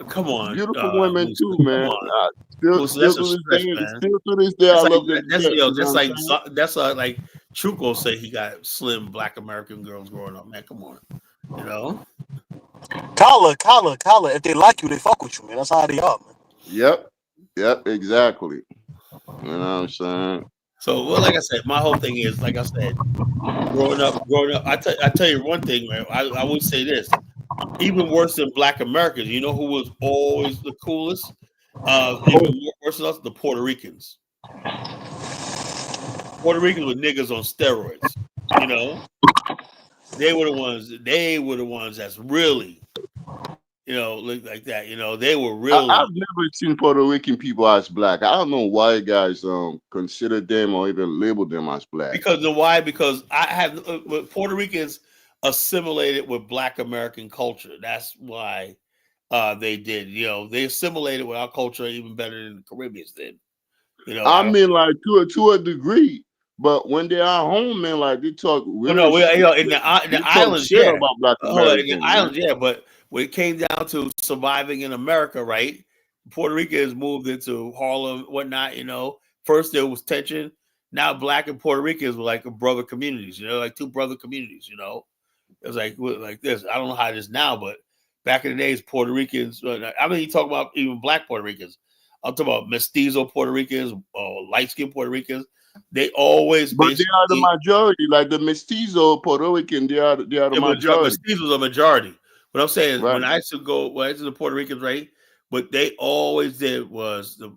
A: Come on,
D: Beautiful women
A: Musa.
D: too,
A: Come
D: man.
A: on, Musa.
D: Still
A: That's a
D: to
A: stretch, man.
D: this day, I
A: That's like
D: love them to death. You know what I'm saying?
A: that's like Truco say he got slim Black American girls growing up. Man, come on, you know.
F: Collar. If they like you, they fuck with you, man. That's how they are, man.
D: Yep, exactly. You know what I'm saying?
A: So, well, like I said, my whole thing is, like I said, growing up. I tell you one thing, man. I would say this. Even worse than Black Americans. You know who was always the coolest? Even worse than us, the Puerto Ricans. Puerto Ricans were niggas on steroids. You know, they were the ones. They were the ones that's really, look like that. You know, they were
D: I've
A: really
D: never seen Puerto Rican people as black. I don't know why you guys consider them or even label them as black.
A: because the why? Because I have Puerto Ricans assimilated with Black American culture. That's why they did. You know, they assimilated with our culture even better than the Caribbeans did. You know,
D: I
A: I don't.
D: mean, like to a degree, but when they are home, man, like they talk
A: Well, no,
D: real
A: in
D: they
A: the
D: talk
A: islands,
D: shit
A: yeah.
D: about black
A: Hold on, in the
D: Americans, man.
A: islands, yeah. But when it came down to surviving in America, right? Puerto Ricans moved into Harlem, whatnot. You know, first there was tension. Now Black and Puerto Ricans were like brother communities. You know, like two brother communities. You know, it was like this. I don't know how it is now, but back in the days, Puerto Ricans. I mean, you talk about even Black Puerto Ricans. I'm talking about mestizo Puerto Ricans or light skinned Puerto Ricans. They always
D: But they are the
A: basically
D: majority, like the mestizo Puerto Rican. They are the majority,
A: mestizos are a majority. What I'm saying is,
D: right?
A: when I used to the Puerto Ricans, right? What they always did was the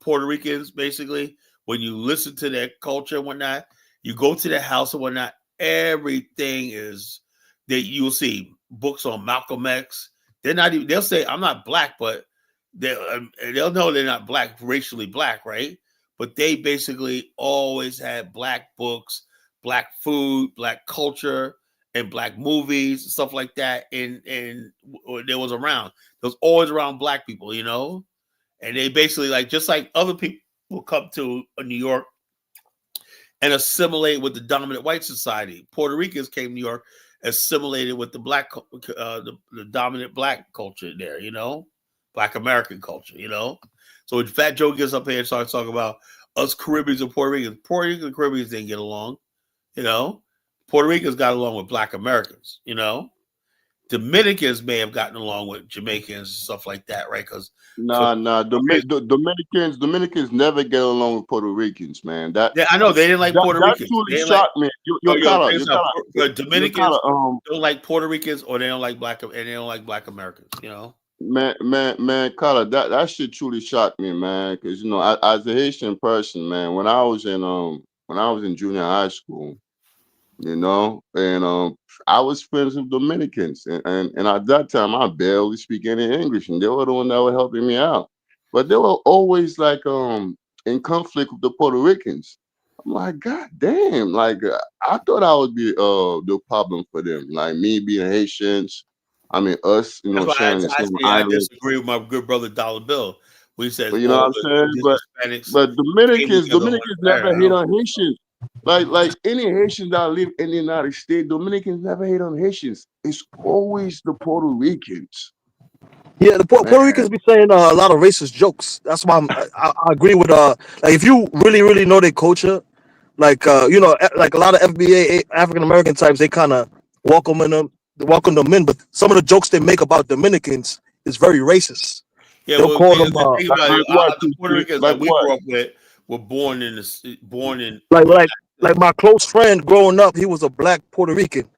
A: Puerto Ricans, basically, when you listen to their culture and whatnot, you go to their house and whatnot, everything is that you'll see books on Malcolm X. They're not even, they'll say, I'm not black, but they'll know they're not black, racially black, right? But they basically always had black books, black food, black culture, and black movies, stuff like that. And there was around. There was always around black people, you know? And they basically just like other people will come to New York and assimilate with the dominant white society. Puerto Ricans came to New York, assimilated with the the dominant black culture there, you know? Black American culture, you know? So when Fat Joe gets up here and starts talking about us Caribbeans and Puerto Ricans and Caribbeans didn't get along, you know? Puerto Ricans got along with Black Americans, you know? Dominicans may have gotten along with Jamaicans and stuff like that, right? Because
D: Nah. Dominicans never get along with Puerto Ricans, man.
A: I know they didn't like Puerto
D: That
A: Ricans.
D: truly
A: They didn't like
D: shocked me.
A: Dominicans
D: Your color,
A: don't like Puerto Ricans or they don't like Black Americans, you know?
D: man, Carla, that shit truly shocked me, man. Because as a Haitian person, man, when I was in junior high school, and I was friends with Dominicans, and at that time I barely speak any English, and they were the one that were helping me out, but they were always like in conflict with the Puerto Ricans. I'm like, God damn, like I thought I would be the problem for them, like me being Haitians. I mean, us,
A: That's why
D: sharing the
A: I
D: same
A: say I
D: island.
A: disagree with my good brother Dollar Bill. When he says
D: But you know what
A: all
D: I'm saying?
A: the Hispanics
D: But
A: came
D: Dominicans,
A: together on
D: Dominicans
A: fire.
D: never
A: I
D: hate
A: don't.
D: on Haitians. Like any Haitians that live in the United States, Dominicans never hate on Haitians. It's always the Puerto Ricans,
F: Yeah, the
D: man.
F: Puerto Ricans be saying a lot of racist jokes. That's why I agree with like if you really know their culture, like like a lot of FBA African American types, they kind of welcome them in. But some of the jokes they make about Dominicans is very racist.
A: Yeah,
F: They'll
A: well,
F: call them
A: the thing about
D: Like
A: it,
D: what?
A: the Puerto Ricans
D: Like
A: that we
D: what?
A: grew up with were born in
F: like like like my close friend growing up, he was a black Puerto Rican,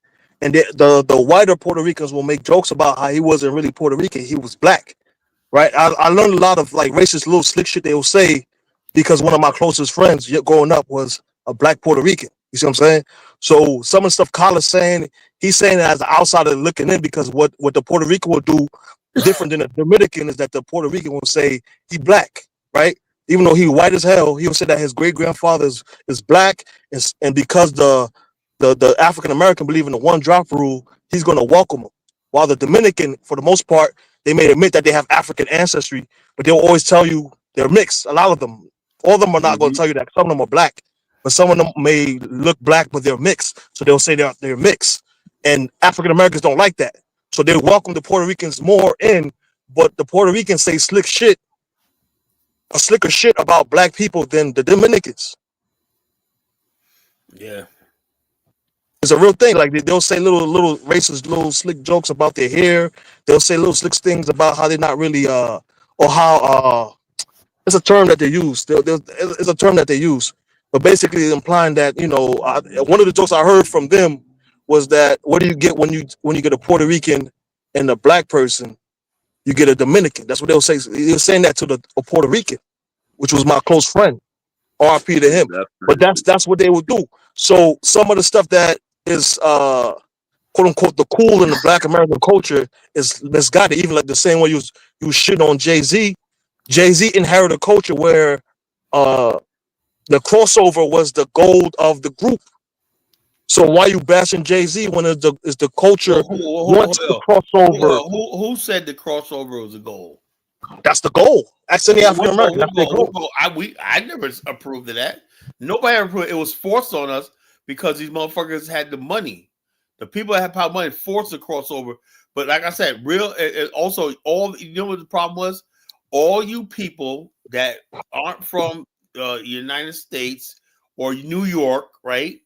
F: and the whiter Puerto Ricans will make jokes about how he wasn't really Puerto Rican, he was black. Right? I learned a lot of like racist little slick shit they will say because one of my closest friends growing up was a black Puerto Rican. You see what I'm saying? So some of the stuff Carla's saying, he's saying it as an outsider looking in because what the Puerto Rican will do different than the Dominican is that the Puerto Rican will say he black, right? Even though he white as hell, he will say that his great grandfather is black, and because the African American believe in the one drop rule, he's going to welcome him. While the Dominican, for the most part, they may admit that they have African ancestry, but they'll always tell you they're mixed. A lot of them, all of them are not going to
D: Hmm.
F: tell you that. Some of them are black, but some of them may look black, but they're mixed. So they'll say they're mixed. And African Americans don't like that. So they welcome the Puerto Ricans more in, but the Puerto Ricans say slicker shit about black people than the Dominicans.
A: yeah.
F: It's a real thing. Like they'll say little racist, little slick jokes about their hair. They'll say little slick things about how they're not really or how it's a term that they use. It's a term that they use, but basically implying that one of the jokes I heard from them was that what do you get when you get a Puerto Rican and a black person? You get a Dominican. That's what they'll say. He was saying that to a Puerto Rican, which was my close friend. RP to him.
D: That's
F: But
D: crazy.
F: that's what they would do. So some of the stuff that is quote unquote the cool in the black American culture is misguided. Even like the same way you shit on Jay-Z. Jay-Z inherited a culture where uh the crossover was the goal of the group. So why you bashing Jay-Z when it's the culture
A: Well,
F: wants the crossover?
A: who said the crossover was a goal?
F: That's the goal. Ask any African
A: What goal?
F: American. That's
A: What
F: their
A: goal? What
F: goal.
A: goal? I never approved of that. Nobody ever approved. It was forced on us because these motherfuckers had the money. The people that had power money forced the crossover. But like I said, also all what the problem was? All you people that aren't from United States or New York, right?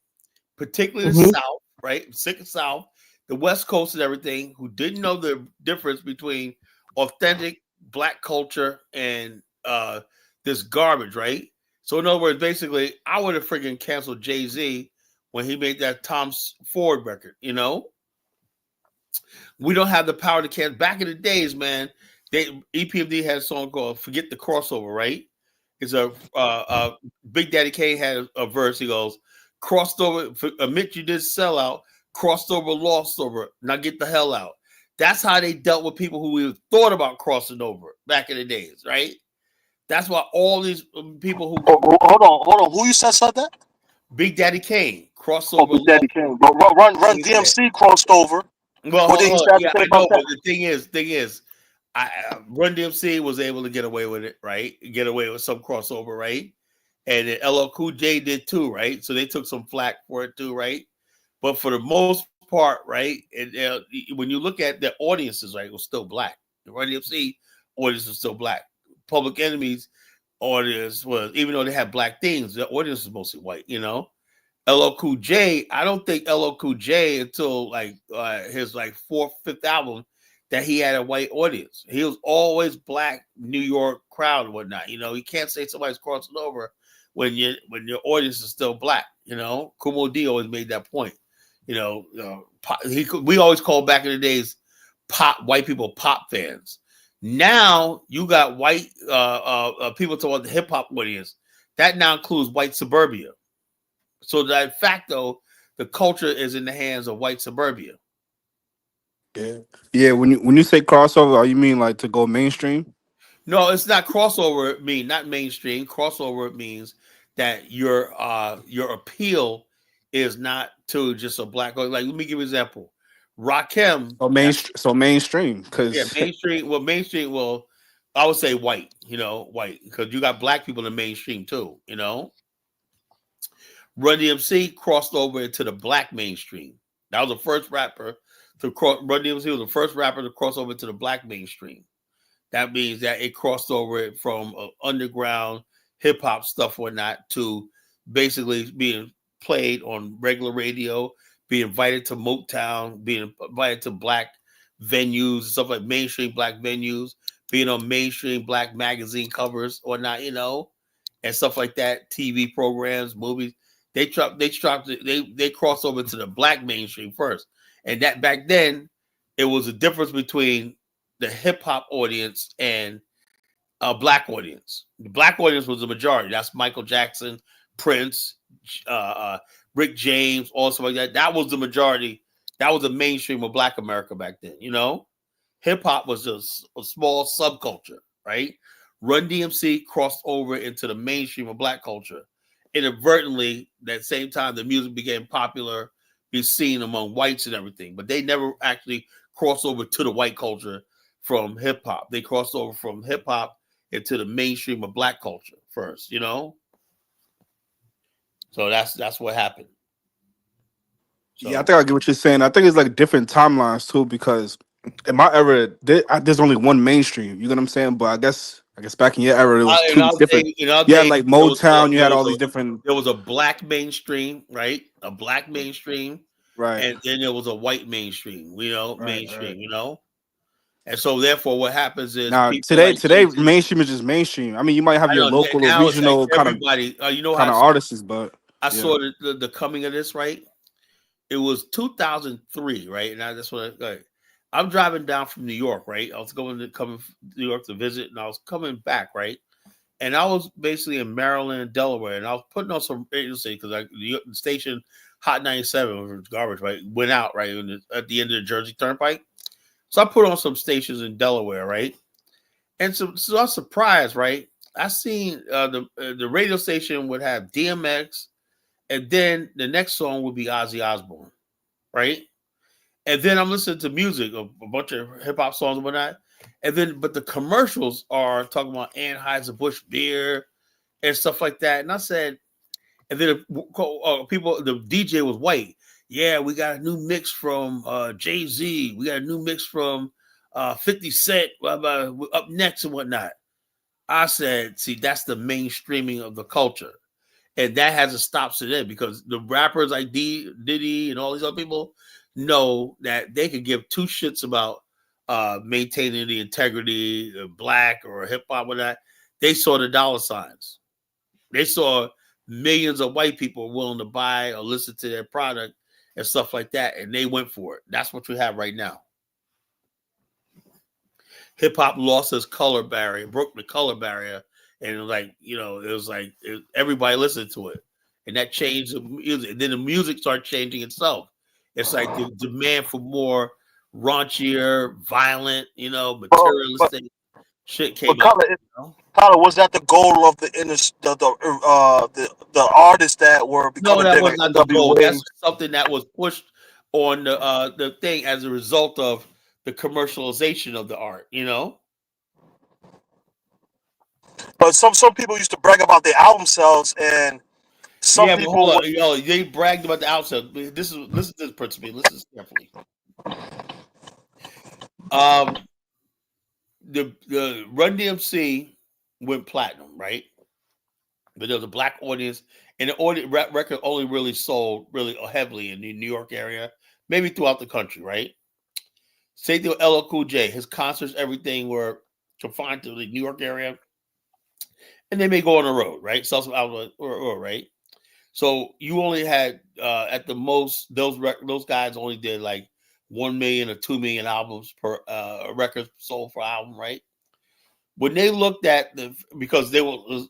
A: Particularly the
F: Hmm.
A: South, right? Sick of South, the West Coast and everything, who didn't know the difference between authentic black culture and this garbage, right? So in other words, basically, I would have freaking canceled Jay-Z when he made that Tom Ford record, We don't have the power to cancel. Back in the days, man, EPMD had a song called "Forget the Crossover," right? It's Big Daddy Kane had a verse. He goes, "Crossed over, admit you did sell out. Crossed over, lost over. Now get the hell out." That's how they dealt with people who even thought about crossing over back in the days, right? That's why all these people who
F: Hold on. Who you said that?
A: Big Daddy Kane crossed
F: Oh,
A: over,
F: Big
A: lost
F: Daddy Kane. But Run
A: over. Yeah.
F: DMC crossed over.
A: Well,
F: What did he have to
A: yeah,
F: say
A: I
F: about
A: know,
F: that?
A: but the thing is, Run DMC was able to get away with it, right? Get away with some crossover, right? And then LL Cool J did too, right? So they took some flack for it too, right? But for the most part, right, when you look at the audiences, right, it was still black. The Run DMC audience was still black. Public Enemy's audience was, even though they had black themes, the audience was mostly white. LL Cool J, I don't think LL Cool J until like his like fourth, fifth album that he had a white audience. He was always black New York crowd and whatnot. You can't say somebody's crossing over when your audience is still black. Kumo D always made that point. We always called back in the days white people pop fans. Now you got white people talking about the hip hop audience. That now includes white suburbia. So that facto, the culture is in the hands of white suburbia.
E: Yeah. Yeah. When you say crossover, you mean like to go mainstream?
A: No, it's not crossover. Not mainstream. Crossover means that your appeal is not to just a black. Like, let me give you an example. Rakim,
E: Or mainstream? So mainstream,
A: yeah,
E: because
A: mainstream. Well, mainstream. Well, I would say white. White, because you got black people in the mainstream too. Run DMC crossed over into the black mainstream. That was the first rapper to cross. Run DMC was the first rapper to cross over to the black mainstream. That means that it crossed over from underground hip hop stuff or not to basically being played on regular radio, being invited to Motown, being invited to black venues, stuff like mainstream black venues, being on mainstream black magazine covers or not, and stuff like that. TV programs, movies. They crossed over to the black mainstream first, and that back then it was a difference between the hip hop audience and a black audience. The black audience was the majority. That's Michael Jackson, Prince, uh, uh, Rick James, all stuff like that. That was the majority. That was the mainstream of Black America back then. Hip hop was just a small subculture, right? Run DMC crossed over into the mainstream of black culture. Inadvertently, that same time, the music became popular, be seen among whites and everything, but they never actually crossed over to the white culture from hip hop. They crossed over from hip hop into the mainstream of black culture first. So that's what happened.
E: yeah, I think I get what you're saying. I think it's like different timelines too, because in my era, there's only one mainstream. You know what I'm saying? But I guess back in your era, there was
A: In
E: two
A: our
E: different.
A: day, in our
E: You had
A: day,
E: like Motown. You
A: there
E: had
A: was
E: all
A: a
E: these different.
A: there was a black mainstream, right? A black mainstream,
E: Right.
A: and then there was a white mainstream.
E: Right. Right.
A: Mainstream. And so therefore, what happens is
E: Now
A: people
E: today,
A: like
E: today
A: Jay-Z.
E: mainstream is just mainstream. I mean, you might have
A: I
E: your
A: know
E: local or
A: now it's like
E: regional kind of
A: everybody.
E: kind of artists, but
A: I
E: yeah.
A: saw the coming of this, right? It was 2003, right? And that's what I'm driving down from New York, right? I was coming from New York to visit, and I was coming back, right? And I was basically in Maryland and Delaware, and I was putting on some radio station because the station Hot 97 was garbage, right? Went out right at the end of the Jersey Turnpike. So I put on some stations in Delaware, right? And so I was surprised, right? I seen the radio station would have DMX, and then the next song would be Ozzy Osbourne, right? And then I'm listening to music, a bunch of hip hop songs and whatnot. And then, but the commercials are talking about Anheuser-Busch beer and stuff like that. And I said, and then the DJ was white. Yeah, we got a new mix from Jay-Z. We got a new mix from 50 Cent up next and whatnot. I said, see, that's the mainstreaming of the culture. And that hasn't stopped today because the rappers like Diddy and all these other people know that they could give two shits about maintaining the integrity of black or hip hop or that. They saw the dollar signs. They saw millions of white people willing to buy or listen to their product and stuff like that, and they went for it. That's what you have right now. Hip hop lost its color barrier, broke the color barrier, and it was like everybody listened to it, and that changed the music. And then the music started changing itself. It's like the demand for more raunchier, violent,
F: But
A: materialistic shit
F: but
A: came up.
F: color, color was that the goal of the artists that were
A: No,
F: becoming
A: that
F: big
A: was
F: like
A: not the goal.
F: NWA?
A: That's something that was pushed on the thing as a result of the commercialization of the art.
F: But some people used to brag about their album sales, and some
A: Yeah, but hold
F: people
A: on. They bragged about the outset. Listen to this, Principal. Listen carefully. Um, the Run DMC went platinum, right? But there was a black audience, and the record only really sold really heavily in the New York area, maybe throughout the country, right? Same thing with LL Cool J. His concerts, everything were confined to the New York area, and they may go on the road, right? Sell some albums, or right. So you only had at the most those guys only did like 1 million or 2 million albums per record sold per album, right? when they looked at because it was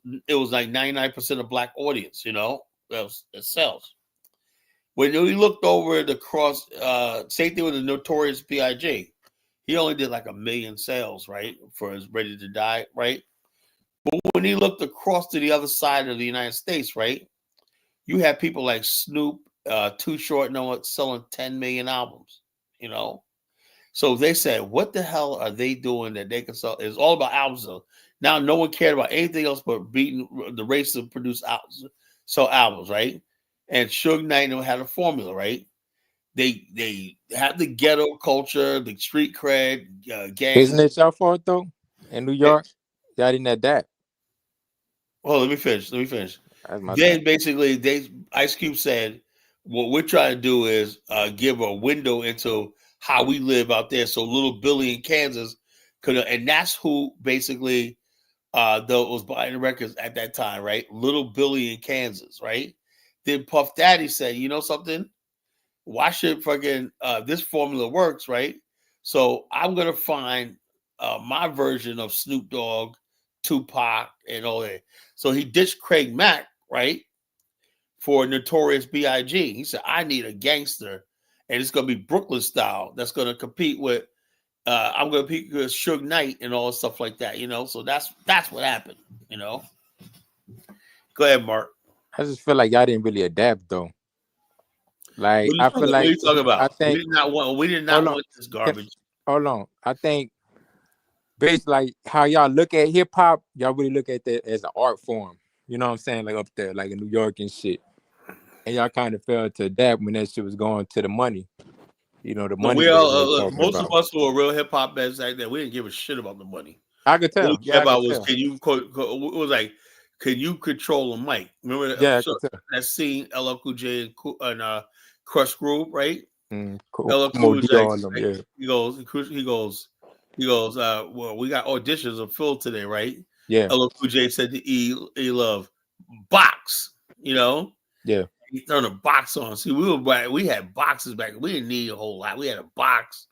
A: like 99% of black audience, that sells. When we looked over the cross, same thing with the Notorious B.I.G. He only did like 1 million sales, right, for his Ready to Die, right? But when he looked across to the other side of the United States, right, you had people like Snoop, Too Short, selling 10 million albums, So they said, what the hell are they doing that they can sell? It's all about albums. Now no one cared about anything else but beating the race to produce albums, sell albums, right? And Suge Knight had a formula, right? They had the ghetto culture, the street cred, gangs.
G: Isn't it your fault though? In New York, y'all didn't adapt.
A: Oh, let me finish.
G: That's my
A: Then
G: thing.
A: basically, Ice Cube said, what we're trying to do is give a window into how we live out there. So little Billy in Kansas could, and that's who basically was buying the records at that time, right? Little Billy in Kansas, right? Then Puff Daddy said, you know something? Why should fucking this formula works, right? So I'm gonna find my version of Snoop Dogg, Tupac, and all that. So he ditched Craig Mack, right, for Notorious B.I.G. He said, I need a gangster, and it's gonna be Brooklyn style that's gonna compete with I'm gonna compete with Suge Knight and all stuff like that, So that's what happened, Go ahead, Mark.
G: I just feel like y'all didn't really adapt though. Like I feel
A: What are
G: like
A: you talking about?
G: I think
A: We did not want this garbage.
G: Hold on. I think based like how y'all look at hip hop, y'all really look at that as an art form. You know what I'm saying? Like up there, like in New York and shit. And y'all kind of failed to adapt when that shit was going to the money. The money.
A: We all most of us who are real hip hop heads like that, we didn't give a shit about the money.
G: I could tell.
A: What we cared about was can you it was like, can you control a mic? Remember that scene LL Cool J and Crush Groove, right? LL Cool was like, he goes, well, we got auditions of Phil today, right?
G: Yeah.
A: LL Cool J said to E Love, box,
G: Yeah.
A: He turned a box on. See, we had boxes back. We didn't need a whole lot. We had a box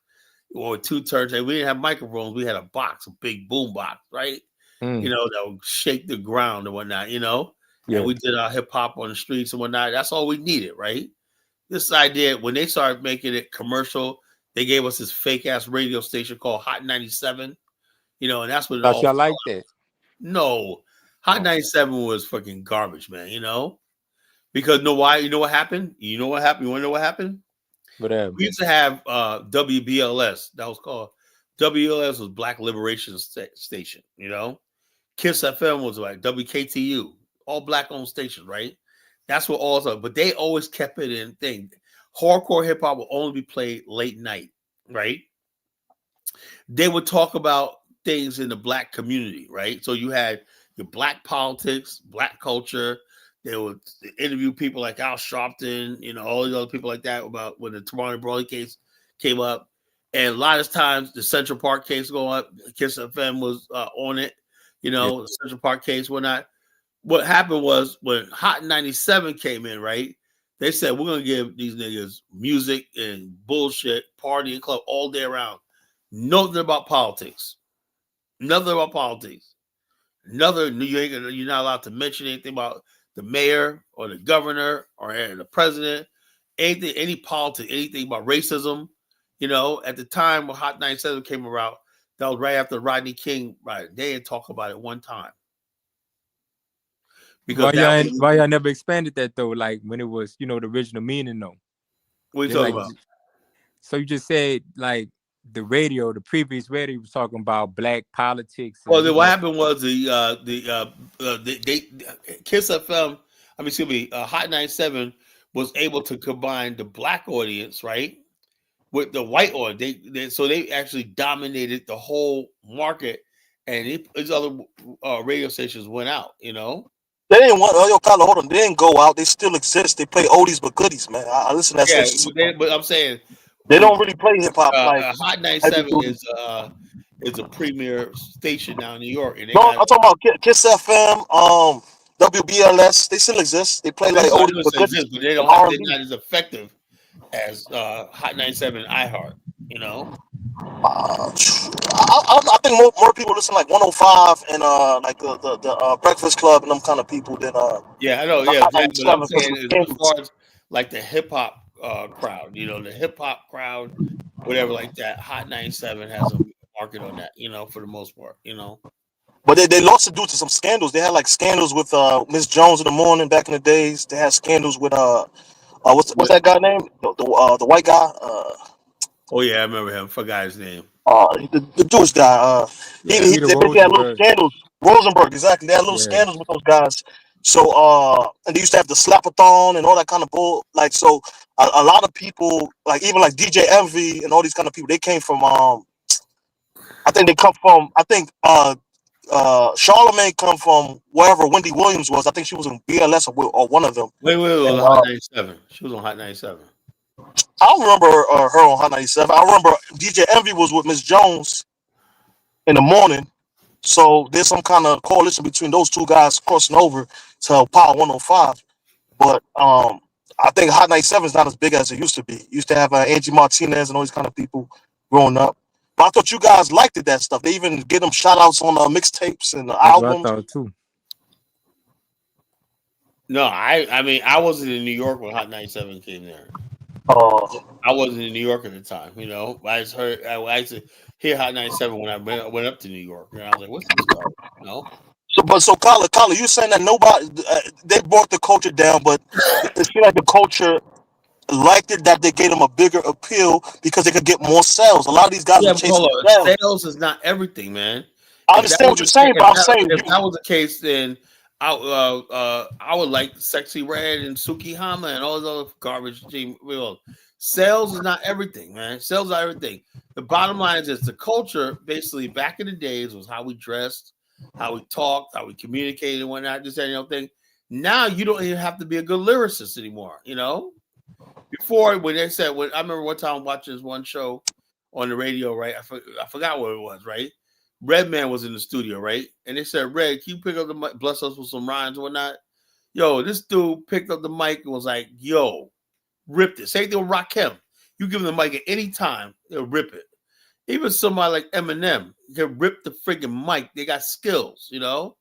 A: or 2 turntables. We didn't have microphones. We had a box, a big boom box, right? That would shake the ground and whatnot,
G: Yeah.
A: And we did our hip hop on the streets and whatnot. That's all we needed, right? This idea, when they started making it commercial, they gave us this fake ass radio station called Hot 97, and that's what it all.
G: Y'all like that?
A: No, Hot 97 was fucking garbage, man. Because you know what happened? You know what happened? You want to know what happened?
G: Whatever.
A: We used to have WBLS. That was called WLS was Black Liberation Station. Kiss FM was like WKTU, all black owned stations, right? That's what all of. But they always kept it in thing. Hardcore hip hop will only be played late night, right? They would talk about things in the black community, right? So you had your black politics, black culture. They would interview people like Al Sharpton, all these other people like that about when the Toronto Brawley case came up. And a lot of times the Central Park case going up, Kiss FM was on it, the Central Park case, whatnot. What happened was when Hot 97 came in, right? They said, we're going to give these niggas music and bullshit, party and club all day around. Nothing about politics. Nothing about politics. You're not allowed to mention anything about the mayor or the governor or the president, anything, any politics, anything about racism. At the time when Hot 97 came around, that was right after Rodney King, right? They didn't talk about it one time.
G: Because why y'all never expanded that though? Like when it was, the original meaning though.
A: What are you talking about?
G: So you just said like the previous radio was talking about black politics.
A: Well, then what happened was the Kiss FM, Hot 97 was able to combine the black audience, right, with the white audience. So they actually dominated the whole market, and these other radio stations went out.
F: They didn't want. Yo, Kyler, hold on. They didn't go out. They still exist. They play oldies but goodies, man. I listen to that station.
A: But I'm saying
F: they don't really play hip hop.
A: Hot 97 is a premier station now in New York. And
F: I'm talking about Kiss FM, WBLS. They still exist. They play like oldies but goodies.
A: But they're not as effective as Hot 97 iHeart.
F: I think more people listen like 105 and like the Breakfast Club and them kind of people than
A: Yeah, I know. Yeah,
F: Hot
A: exactly. But I'm
F: 97 because of
A: saying
F: the
A: as
F: scandals.
A: far as like the hip hop crowd, the hip hop crowd, whatever, like that. Hot 97 has a market on that, for the most part.
F: But they lost it due to some scandals. They had like scandals with Miss Jones in the morning back in the days. They had scandals with what's
A: But
F: that guy name? The white guy.
A: oh yeah, I remember him. Forgot his name.
F: The Jewish guy.
A: Yeah.
G: Peter
F: They basically had little
G: Rosenberg.
F: scandals. Rosenberg, exactly. They had little
G: Yeah.
F: scandals with those guys. So and they used to have the slapathon and all that kind of bull. Like so, a lot of people, like even like DJ Envy and all these kind of people, they came from I think they come from Charlemagne come from wherever Wendy Williams was. I think she was in BLS or one of them.
A: Wait,
F: And
A: on Hot 97. She was on Hot 97.
F: I don't remember her on Hot 97. I remember DJ Envy was with Miss Jones in the morning. So there's some kind of coalition between those two guys crossing over to Power 105. But I think Hot 97 is not as big as it used to be. Used to have Angie Martinez and all these kind of people growing up. But I thought you guys liked it, that stuff. They even get them shout outs on mixtapes and
G: That's what I
F: albums.
G: thought too.
A: No, I mean I wasn't in New York when Hot 97 came there.
F: Uh,
A: I wasn't in New York at the time. I just heard. I used to hear Hot 97 when I went up to New York, and I was like, "What's this called?"
F: so Carla, you saying that nobody they brought the culture down, but it seemed like the culture liked it that they gave them a bigger appeal because they could get more sales. A lot of these guys
A: Yeah,
F: are
A: but hold
F: chasing
A: on.
F: sales.
A: Sales is not everything, man.
F: I
A: If that
F: understand
A: was
F: what you're
A: the case,
F: saying, but I'm saying
A: if that was the case, then I would like Sexy Red and Sukihama and all those other garbage. Sales is not everything, man. Sales is not everything. The bottom line is the culture. Basically, back in the days was how we dressed, how we talked, how we communicated, and whatnot. Just any other thing. Now you don't even have to be a good lyricist anymore. Before when they said, I remember one time watching this one show on the radio, right? I forgot what it was, right? Redman was in the studio, right? And they said, Red, can you pick up the mic, bless us with some rhymes or whatnot? Yo, this dude picked up the mic and was like, yo, ripped it. Same thing with Rakim. You give him the mic at any time, they'll rip it. Even somebody like Eminem can rip the freaking mic. They got skills, So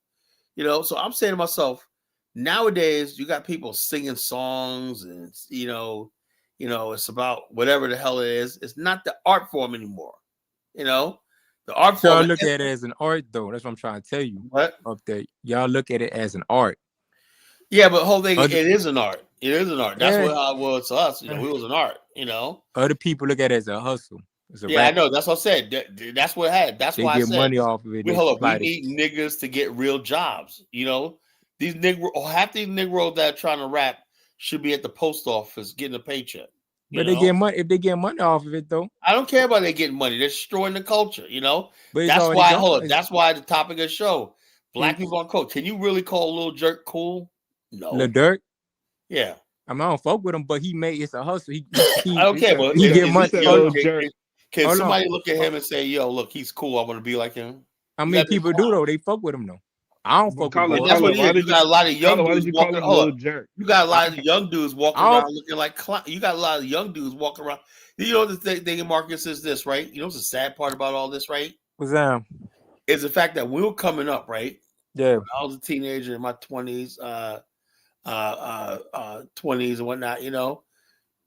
A: I'm saying to myself, nowadays you got people singing songs and it's about whatever the hell it is. It's not the art form anymore. The art
G: Y'all
A: form.
G: look at it as an art, though. That's what I'm trying to tell you.
A: What?
G: Up there, y'all look at it as an art.
A: Yeah, but the whole thing,
G: Other,
A: it is an art. It is an art. That's
G: yeah,
A: what it was to us. It was an art.
G: Other people look at it as a hustle. It's a
A: Yeah, I
G: racket.
A: know. That's what I said. That's what it had. That's
G: They
A: why I
G: get
A: said,
G: money off of it. They
A: hold up. We
G: supply
A: need
G: it.
A: niggas to get real jobs. These half these Negroes that are trying to rap should be at the post office getting a paycheck.
G: But they get money. If they get money off of it, though,
A: I don't care about they getting money. They're destroying the culture.
G: but it's
A: That's
G: already
A: why.
G: gone.
A: Hold up. That's why the topic of the show: Black people on coke. Can you really call Lil Jerk cool? No.
G: Lil Durk.
A: Yeah.
G: I don't fuck with him, but he made it's a hustle. He
A: I don't care. But
G: he get money.
A: Can somebody look at him and say, "Yo, look, he's cool. I want to be like him"?
G: How many people do though? They fuck with him though. I don't fuck with him.
A: That's what it is. You got a lot of young dudes walking. You got a lot of young dudes walking around looking like you got a lot of young dudes walking around. The thing in Marcus is this, right? What's the sad part about all this, right?
G: What's that?
A: Is the fact that we were coming up, right?
G: Yeah.
A: When I was a teenager in my 20s, 20s and whatnot,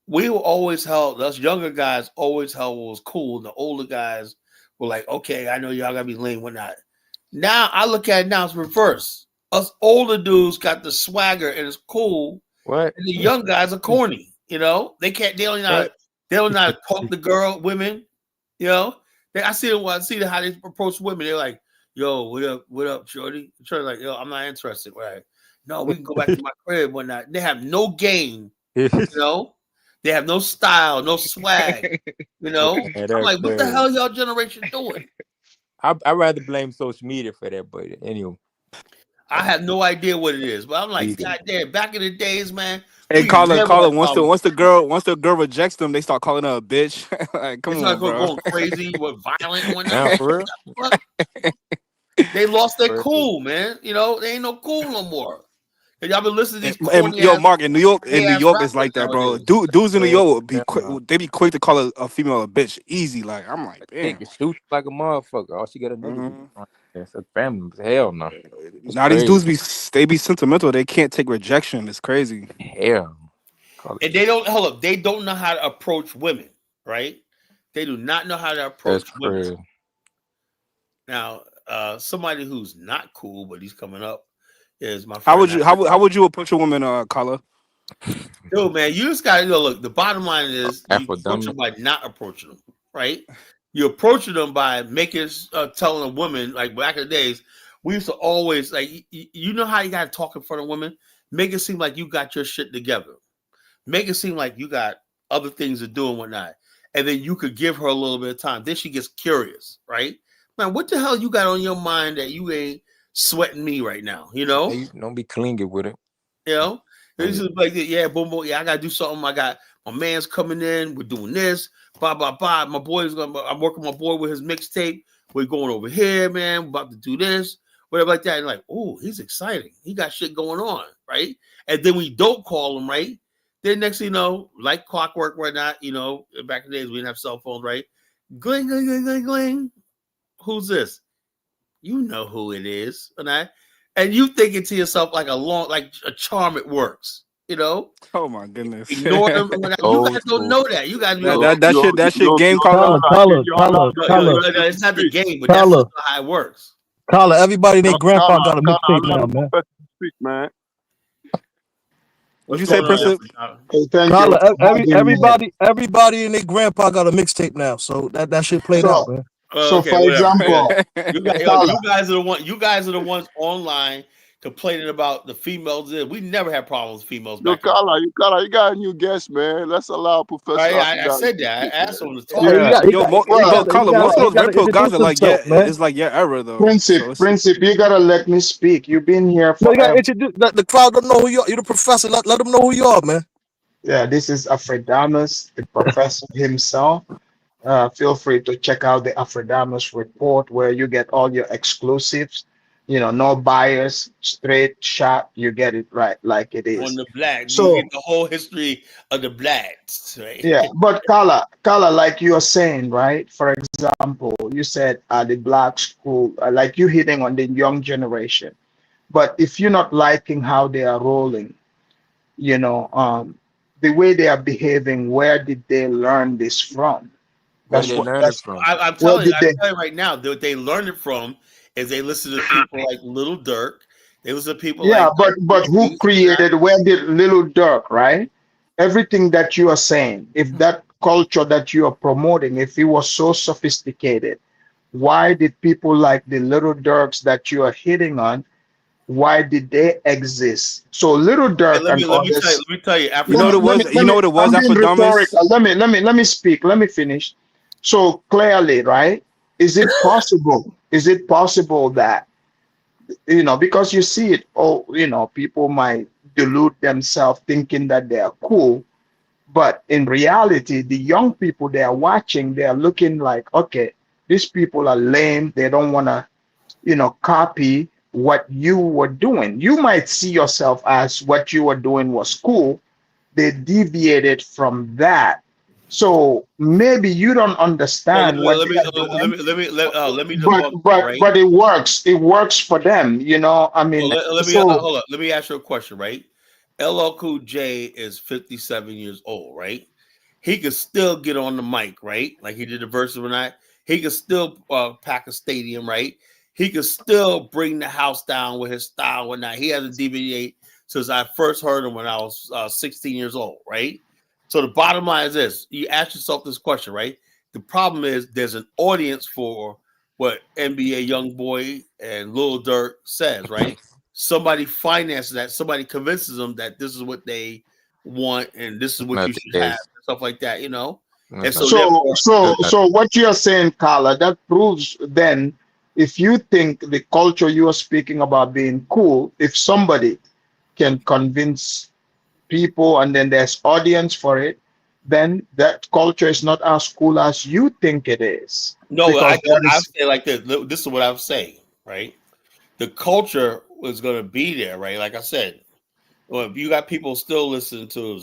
A: we were always held, us younger guys always held what was cool. And the older guys were like, okay, I know y'all gotta be lame, whatnot. Now I look at it now, it's reverse. Us older dudes got the swagger and it's cool.
G: What?
A: And the young guys are corny, they don't know how to talk to women, I see how they approach women. They're like, yo, what up, shorty? Shorty like, yo, I'm not interested, right? No, we can go back to my crib, whatnot. They have no game, They have no style, no swag, I'm like, what the hell y'all generation doing?
G: I'd rather blame social media for that, but anyway.
A: I have no idea what it is, but I'm like, God damn, back in the days, man.
E: Hey, Colin, once the girl rejects them, they start calling her a bitch. Like, come on, bro.
A: Going crazy, violent and whatnot.
G: For real?
A: They lost their cool, man. They ain't no cool no more. Have y'all been listening to these
E: And
A: corny
E: yo,
A: ass,
E: Mark, in New York, it's
A: rappers
E: like that, bro.
A: nowadays?
E: Dudes in New
G: Hell,
E: York would be
G: hell
E: quick.
G: no.
E: They be quick to call a female a bitch, easy. Like I'm like,
G: They
E: damn.
G: can shoot you like a motherfucker. All she got a nigga be.
E: Mhm.
G: That's a family. Hell no. It's
E: Now these
G: crazy.
E: dudes be sentimental. They can't take rejection. It's crazy.
G: Hell. Call
A: And
G: it.
A: they don't hold up. They don't know how to approach women, right? They do not know how to
G: That's
A: approach women.
G: crazy.
A: Now, somebody who's not cool, but he's coming up, is my
E: How
A: friend.
E: would you how would you approach a woman, Carla?
A: Dude, man, you just gotta look. The bottom line is you
G: Afro
A: approach them
G: dominant.
A: by not approaching them, right? You approaching them by making telling a woman, like back in the days, we used to always like you know how you gotta talk in front of women, make it seem like you got your shit together, make it seem like you got other things to do and whatnot, and then you could give her a little bit of time. Then she gets curious, right? Man, what the hell you got on your mind that you ain't sweating me right now? You know?
G: Hey, don't be clingy with it.
A: You know, it's
G: Hey,
A: just like, yeah, boom, boom. Yeah, I gotta do something. I got my man's coming in. We're doing this. Blah blah blah. My boy's gonna. I'm working my boy with his mixtape. We're going over here, man. We're about to do this, whatever like that. And like, oh, he's exciting. He got shit going on, right? And then we don't call him, right? Then next thing you know, like clockwork, whatnot. You know, back in the days we didn't have cell phones, right? Gling, gling, gling, gling, gling. Who's this? You know who it is, and you thinking to yourself like a charm. It works, you know.
E: Oh my goodness.
A: Ignore them. You
G: old
A: guys don't
G: school.
A: know that. You guys be
E: that
A: like,
E: that that shit that shit game
F: Collar,
E: Carla.
F: collar,
D: Y'all
F: collar,
A: no,
F: collar,
A: it's not the game, but that's
F: collar,
A: just how it works.
F: collar. Everybody and their grandpa
D: Carla,
F: got a
D: Carla,
F: mixtape
D: allow
F: now,
D: the
F: man.
D: professor to speak, man.
E: What'd
A: What's
E: you say,
A: going on,
E: Prince?
A: Alfred?
H: Hey, thank you
F: Collar,
H: for having me.
F: everybody and their grandpa got a mixtape now. So that shit played out,
H: So,
F: man.
H: so
A: Okay,
H: for
A: whatever. Yeah.
H: example,
A: You
H: Carla,
A: guys are the one. You guys are the ones online complaining about the females. We never had problems with females
D: Yo,
A: back in the day.
D: You got a new guest, man. Let's allow Professor
A: I
D: Aphrodite
A: said
D: to
A: that. I
D: speak,
A: asked
D: man.
A: him to
F: Hey,
A: talk.
F: he
H: yeah,
F: got, he
E: Yo,
F: got, he
H: well,
E: but
F: got, he
E: Carla,
F: got,
E: most of
F: he
E: those
F: got to
E: red pill guys
F: introduce
E: are like, yeah,
F: himself, man.
E: it's like your era though. So it's
H: Princip, you gotta let me speak. You've been here
F: No, you got to
H: forever.
F: introduce. The crowd don't know who you are. You're the professor. Let them know who you are, man.
H: Yeah, this is Afredamus, the professor himself. Feel free to check out the Afredamus report where you get all your exclusives. You know, no bias, straight shot. You get it right like it
A: On
H: is.
A: the black. You
H: So,
A: get the whole history of the blacks, right?
H: yeah, but Kala, like you are saying, right? For example, you said the black school, like you hitting on the young generation. But if you're not liking how they are rolling, you know, the way they are behaving, where did they learn this from?
G: Where they learn it
H: That's
G: from?
A: I'm
H: where
A: telling you,
H: did they?
A: right now, what they learned it from is they listen to people like Little Dirk. They listen to people
H: Yeah,
A: like
H: but who
A: Biggie.
H: created? Where did Little Dirk, right? Everything that you are saying, if that culture that you are promoting, if it was so sophisticated, why did people like the Little Dirks that you are hitting on? Why did they exist? So Little
A: And
H: Dirk and others.
A: let me tell you,
E: you know
A: Aphrodite.
E: what it was. You know what it was,
H: I'm being
E: Afrodamus.
H: rhetorical. Let me speak. Let me finish. So clearly, right? Is it possible? Is it possible that, you know, because you see it, oh, you know, people might delude themselves thinking that they are cool, but in reality, the young people they are watching, they are looking like, okay, these people are lame. They don't want to, you know, copy what you were doing. You might see yourself as what you were doing was cool. They deviated from that. So maybe you don't
A: So
H: understand what they are doing,
A: let me debunk that, right?
H: but it works. It works for them, you know. I
A: So
H: mean,
A: let me
H: so
A: hold up. Let me ask you a question, right? LL Cool J is 57 years old, right? He could still get on the mic, right? Like he did the verses or not. He could still pack a stadium, right? He could still bring the house down with his style and whatnot. He hasn't deviated since I first heard him when I was 16 years old, right? So the bottom line is this: you ask yourself this question, right? The problem is there's an audience for what NBA YoungBoy and Lil Durk says, right? Somebody finances that, somebody convinces them that this is what they want and this is
G: That's
A: what you
G: not the
A: should have,
G: case.
A: and stuff like that, you know. And
G: That's not.
A: so
H: so
A: therefore,
H: so
G: That's not.
H: so what you're saying, Carla, that proves then if you think the culture you are speaking about being cool, if somebody can convince people and then there's audience for it, then that culture is not as cool as you think it is.
A: no,
H: Because that
A: I
H: is
A: say like this. This is what I'm saying, right? The culture was going to be there, right? Like I said, Well, if you got people still listening to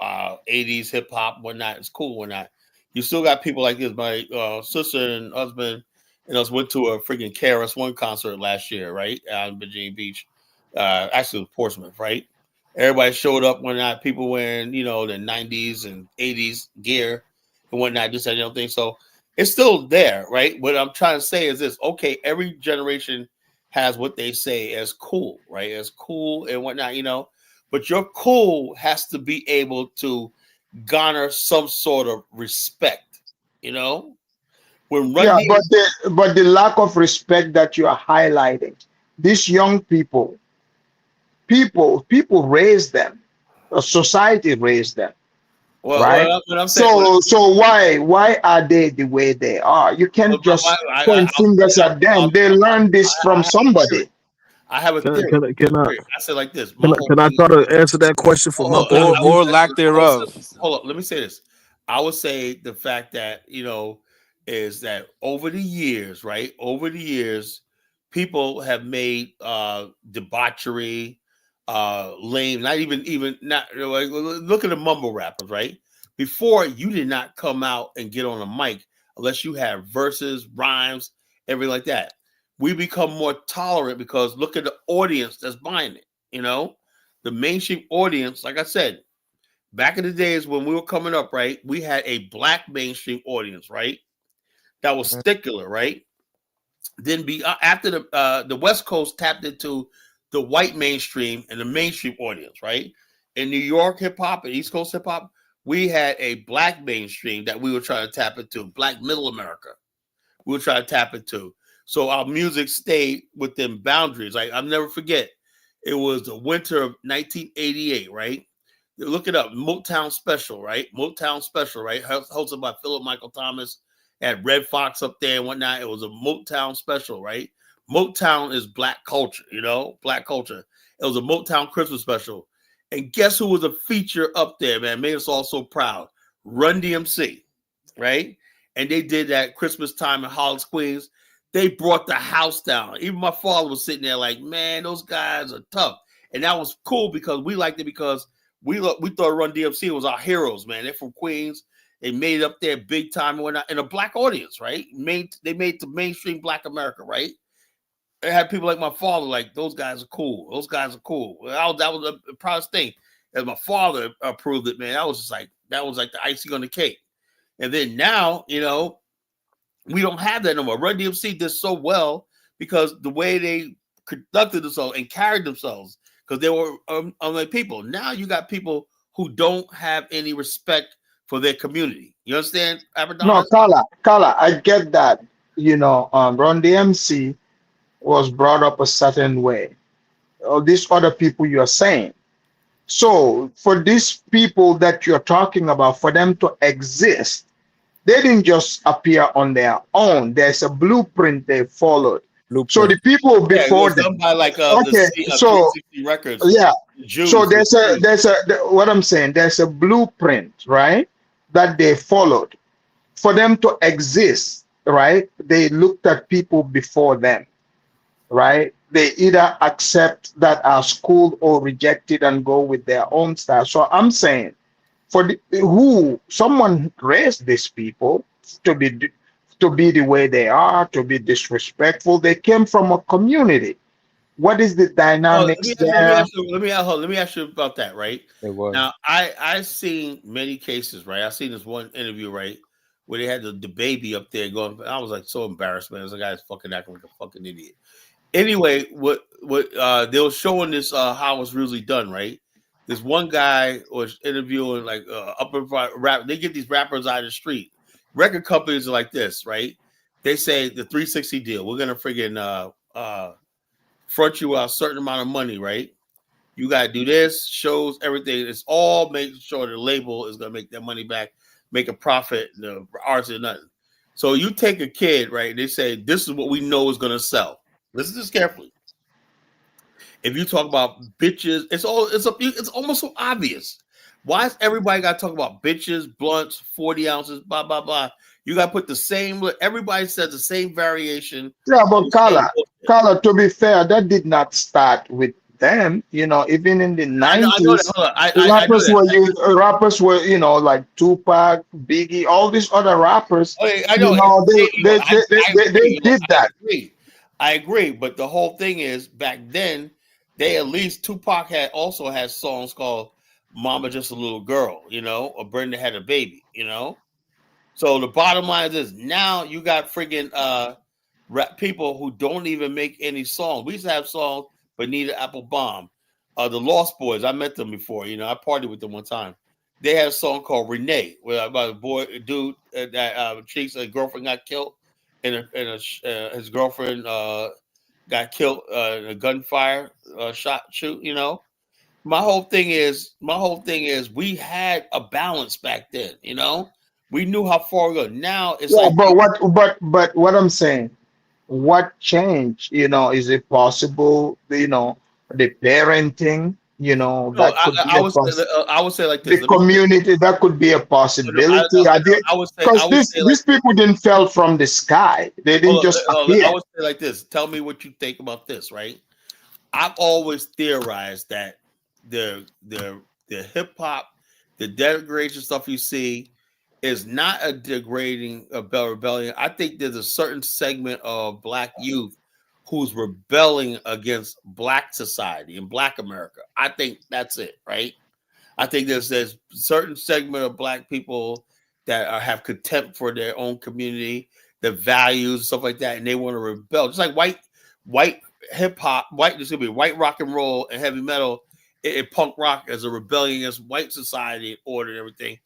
A: 80s hip hop, whatnot, it's cool, whatnot. You still got people like this. My sister and husband and us went to a freaking KRS-One concert last year, right? Out in Virginia Beach. Actually, it was Portsmouth, right? Everybody showed up, whatnot. People wearing, the 90s and 80s gear and whatnot, just that, thing. So it's still there, right? What I'm trying to say is this: okay, every generation has what they say as cool, right? As cool and whatnot. But your cool has to be able to garner some sort of respect. When Run
H: Yeah, but
A: DMC,
H: the lack of respect that you are highlighting, these young people raise them, society raised them,
A: well,
H: right?
A: what I'm saying,
H: So why are they the way they are? You can't just point fingers at them. They learn this from
A: I have a theory.
H: somebody.
A: I have a
F: Can I
A: theory.
F: can I can I
A: I say like this.
F: can
A: My
F: I,
A: whole
F: can I
A: thing
F: try
A: is
F: to
A: this.
F: answer that question from my
A: Hold
F: point
A: on,
F: of view?
E: or lack thereof.
A: hold on. Let me say this. I would say the fact that is that over the years, right? Over the years, people have made debauchery, lame. Not even not like, look at the mumble rappers, right? Before you did not come out and get on a mic unless you have verses, rhymes, everything like that. We become more tolerant because look at the audience that's buying it. The mainstream audience, like I said, back in the days when we were coming up, right, we had a black mainstream audience, right, that was stickler, right. Then be after the West Coast tapped into the white mainstream and the mainstream audience, right. In New York hip hop and East Coast hip hop, we had a black mainstream that we were trying to tap into, black middle America. We were trying to tap into. So our music stayed within boundaries. Like I'll never forget, it was the winter of 1988, right? Look it up. Motown Special, right? Motown Special, right? Hosted by Philip Michael Thomas. Had Red Fox up there and whatnot. It was a Motown Special, right? Motown is black culture, black culture. It was a Motown Christmas special. And guess who was a feature up there, man? Made us all so proud. Run DMC, right? And they did that Christmas time in Hollis, Queens. They brought the house down. Even my father was sitting there like, man, those guys are tough. And that was cool because we liked it because we thought Run DMC was our heroes, man. They're from Queens. They made it up there big time and whatnot. And a black audience, right? They made the mainstream black America, right? They had people like my father, like, those guys are cool. Those guys are cool. That was a proudest thing. As my father approved it, man, that was like the icing on the cake. And then now, we don't have that no more. Run DMC did so well because the way they conducted themselves and carried themselves, because they were unlike people. Now you got people who don't have any respect for their community. You understand,
H: No,
A: Abaddon?
H: Kala, I get that. Ron DMC was brought up a certain way. All these other people you're saying. So for these people that you're talking about, for them to exist, they didn't just appear on their own. There's a blueprint they followed. So
G: Blueprint.
H: the people
A: Yeah, it
H: before
A: was
H: them.
A: done by like
H: Okay, so
A: 360 Records,
H: yeah. So
A: Jews.
H: what I'm saying, there's a blueprint, right? That they followed. For them to exist, right? They looked at people before them, right? They either accept that as cool or reject it and go with their own style. So I'm saying, someone raised these people to be the way they are, to be disrespectful. They came from a community. What is the
A: Oh,
H: dynamics there?
A: let me ask you about that, right?
G: It was.
A: Now, I've seen many cases, right? I've seen this one interview, right, where they had the baby up there going. I was like so embarrassed, man. This guy's fucking acting like a fucking idiot. Anyway, what they were showing this how it's really done, right? This one guy was interviewing like upper rap. They get these rappers out of the street. Record companies are like this, right? They say the 360 deal. We're gonna friggin' front you a certain amount of money, right? You gotta do this, shows, everything. It's all making sure the label is gonna make their money back, make a profit. The artist is nothing. So you take a kid, right? They say this is what we know is gonna sell. Listen to this carefully. If you talk about bitches, it's almost so obvious. Why is everybody got to talk about bitches, blunts, 40 ounces, blah blah blah? You got to put the same. Everybody says the same variation
H: Yeah,
A: of
H: but
A: the same bullshit.
H: To be fair, that did not start with then, even in the
A: I know that.
H: 90s,
A: Hold on. I know that.
H: rappers were, like Tupac, Biggie, all these other rappers,
A: Okay, I know.
H: they
A: Look,
H: did that.
A: I agree. But the whole thing is, back then, they at least Tupac had also had songs called "Mama Just a Little Girl," or "Brenda Had a Baby," So the bottom line is now you got friggin' rap people who don't even make any songs. We used to have songs, Bonita Applebaum, the Lost Boys. I met them before. I partied with them one time. They had a song called Renee, where about a dude that cheats, a girlfriend got killed, and his girlfriend got killed in a gunfire shoot. My whole thing is we had a balance back then. We knew how far we go. Now it's
H: Yeah,
A: like
H: but what I'm saying, what changed? Is it possible? The parenting.
A: no,
H: That could be a
A: I would say like
H: the
A: this. Let me say
H: community. That could be a
A: no,
H: possibility.
A: I
H: Because
A: would say like
H: these people didn't fell from the sky. They didn't
A: hold
H: just
A: on, I
H: appear.
A: would say like this. Tell me what you think about this, right? I've always theorized that the hip hop, the degradation stuff you see is not a degrading of rebellion. I think there's a certain segment of black youth who's rebelling against black society and black America. I think that's it, right? I think there's certain segment of black people that have contempt for their own community, the values, stuff like that, and they want to rebel. Just like white hip hop, white rock and roll and heavy metal, punk rock as a rebellion against white society and order and everything.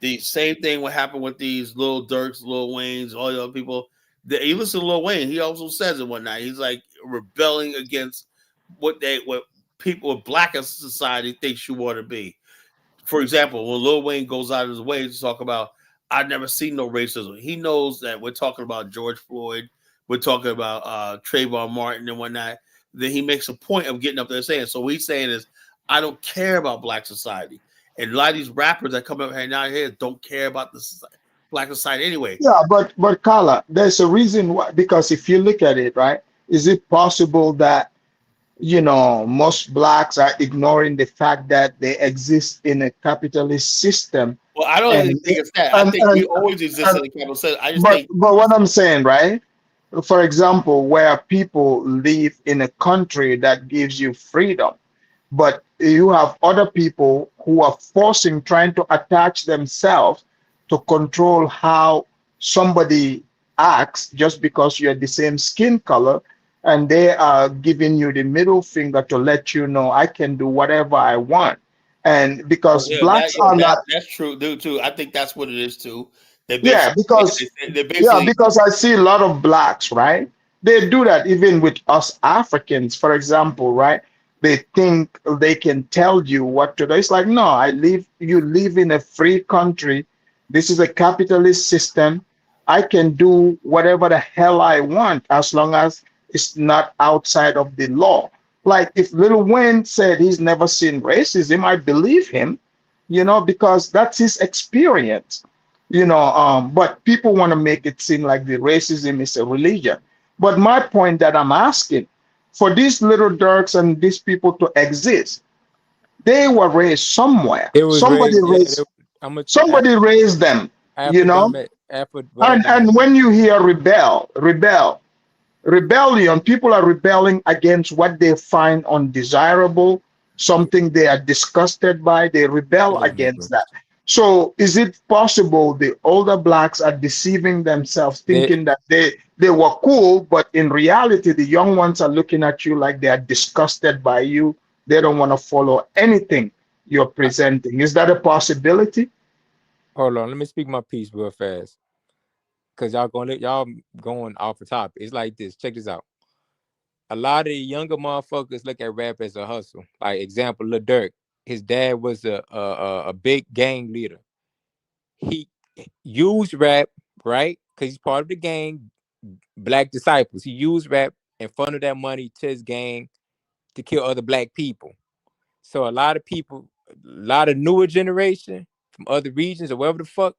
A: The same thing would happen with these Lil Durks, Lil Waynes, all the other people. You listen to Lil Wayne, he also says it one night. He's like rebelling against what people with black society thinks you want to be. For example, when Lil Wayne goes out of his way to talk about, I've never seen no racism. He knows that we're talking about George Floyd, we're talking about Trayvon Martin and whatnot. Then he makes a point of getting up there and saying, so what he's saying is, I don't care about black society. And a lot of these rappers that come up here don't care about the black society anyway.
H: Yeah, but Carla, there's a reason why. Because if you look at it, right, is it possible that most blacks are ignoring the fact that they exist in a capitalist system,
A: Well, I don't even
H: and
A: think it's that. I
H: and
A: think we
H: and,
A: always exist
H: and
A: in the capital city. I just
H: but
A: think
H: what I'm saying, right? For example, where people live in a country that gives you freedom, but you have other people who are trying to attach themselves to control how somebody acts just because you're the same skin color, and they are giving you the middle finger to let you know I can do whatever I want. And
A: oh,
H: because blacks are not.
A: that's true, dude. Too. I think that's what it is too. They
H: Yeah,
A: basically,
H: because
A: they
H: yeah,
A: basically.
H: because I see a lot of blacks, right? They do that even with us Africans, for example, right? They think they can tell you what to do. It's like, no, you live in a free country. This is a capitalist system. I can do whatever the hell I want as long as it's not outside of the law. Like if Lil Wayne said he's never seen racism, I believe him, because that's his experience. But people want to make it seem like the racism is a religion. But my point that I'm asking, for these little Dirks and these people to exist, they were raised somewhere.
G: It was raised. Yeah, I'm a
H: Somebody raised them, you know.
G: After
H: And
G: whatever.
H: when you hear rebellion, people are rebelling against what they find undesirable, something they are disgusted by, they rebel against that. So is it possible the older blacks are deceiving themselves,
G: They
H: thinking that they were cool, but in reality, the young ones are looking at you like they are disgusted by you. They don't want to follow anything you're presenting. Is that a possibility?
G: hold on. Let me speak my piece real fast, cause y'all going off the top. It's like this. Check this out. A lot of the younger motherfuckers look at rap as a hustle. Like example, Lil Durk. His dad was a big gang leader. He used rap, right? Because he's part of the gang, Black Disciples. He used rap and funneled that money to his gang to kill other black people. So a lot of people, a lot of newer generation from other regions or wherever the fuck,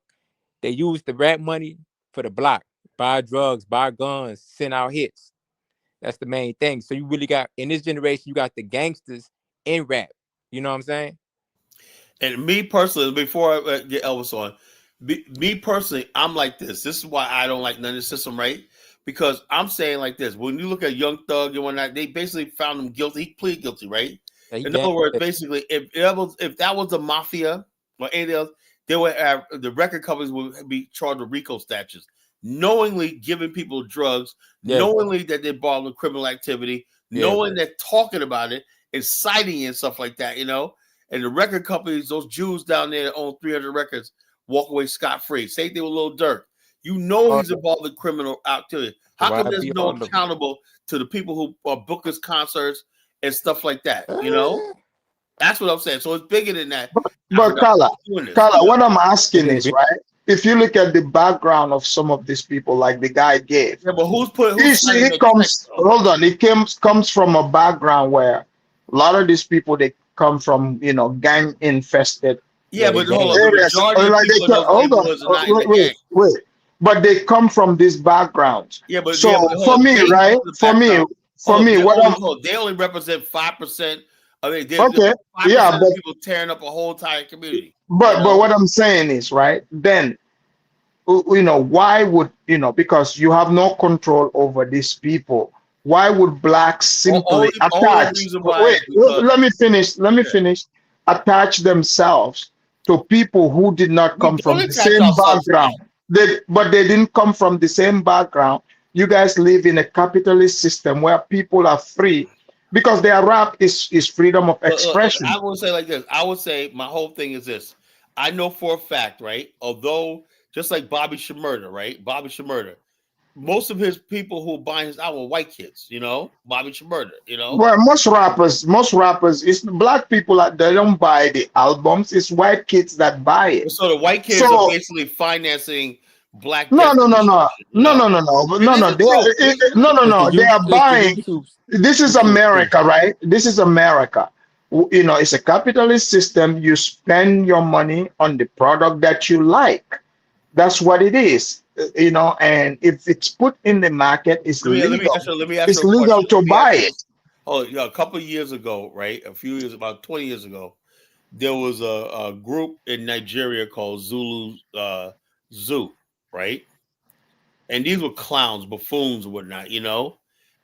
G: they use the rap money for the block, buy drugs, buy guns, send out hits. That's the main thing. So you really got in this generation, you got the gangsters in rap. You know what I'm saying?
A: And me personally, before I get Elvis on, me personally, I'm like this. This is why I don't like none of the system, right? Because I'm saying like this. When you look at Young Thug and whatnot, they basically found him guilty. He pleaded guilty, right?
G: Yeah, he
A: In
G: gang.
A: other words, basically, if that was the mafia or anything else, they would have, the record companies would be charged with RICO statutes, knowingly giving people drugs,
G: Yeah,
A: knowingly that they're involved in criminal activity,
G: yeah.
A: knowing they're talking about it, inciting and stuff like that, you know. And the record companies, those Jews down there that own 300 records, walk away scot-free. Same thing with Lil Durk. You know he's involved in criminal activity. How come there's no accountable to the people who book his concerts and stuff like that? You know, that's what I'm saying. So it's bigger than that.
H: But Kala, what I'm asking is, right? If you look at the background of some of these people, like the guy gave,
A: yeah, but
H: he comes. Hold on, he comes from a background where a lot of these people they come from, you know, gang infested.
A: Yeah, but hold on. The majority of people in those neighborhoods are not in the gang.
H: Wait. But they come from these backgrounds.
A: Yeah, but
H: so
A: for me, right?
H: For me,
A: they only represent 5%. I mean,
H: okay,
A: 5% of people tearing up a whole entire community.
H: But what I'm saying is, right? Then, you know, why would, you know, because you have no control over these people. Why would blacks simply attach? Wait, let me finish. Attach themselves to people who did not come from the same background. But they didn't come from the same background. You guys live in a capitalist system where people are free because their rap is freedom of expression.
A: I would say like this. I would say my whole thing is this. I know for a fact, right? Although just like Bobby Shmurda, right? Bobby Shmurda, most of his people who are buying his album are white kids, you know, Bobby Shmurda, you know.
H: Well, most rappers, it's black people that they don't buy the albums. It's white kids that buy it.
A: So the white kids are basically financing black.
H: No. They are buying. This is America, right? This is America. You know, it's a capitalist system. You spend your money on the product that you like. That's what it is. You know, and if it's put in the market, it's legal.
A: Let me ask
H: it's legal to buy it.
A: Oh, yeah, a couple of years ago, right? About 20 years ago, there was a group in Nigeria called Zulu Zoo, right? And these were clowns, buffoons, and whatnot, you know.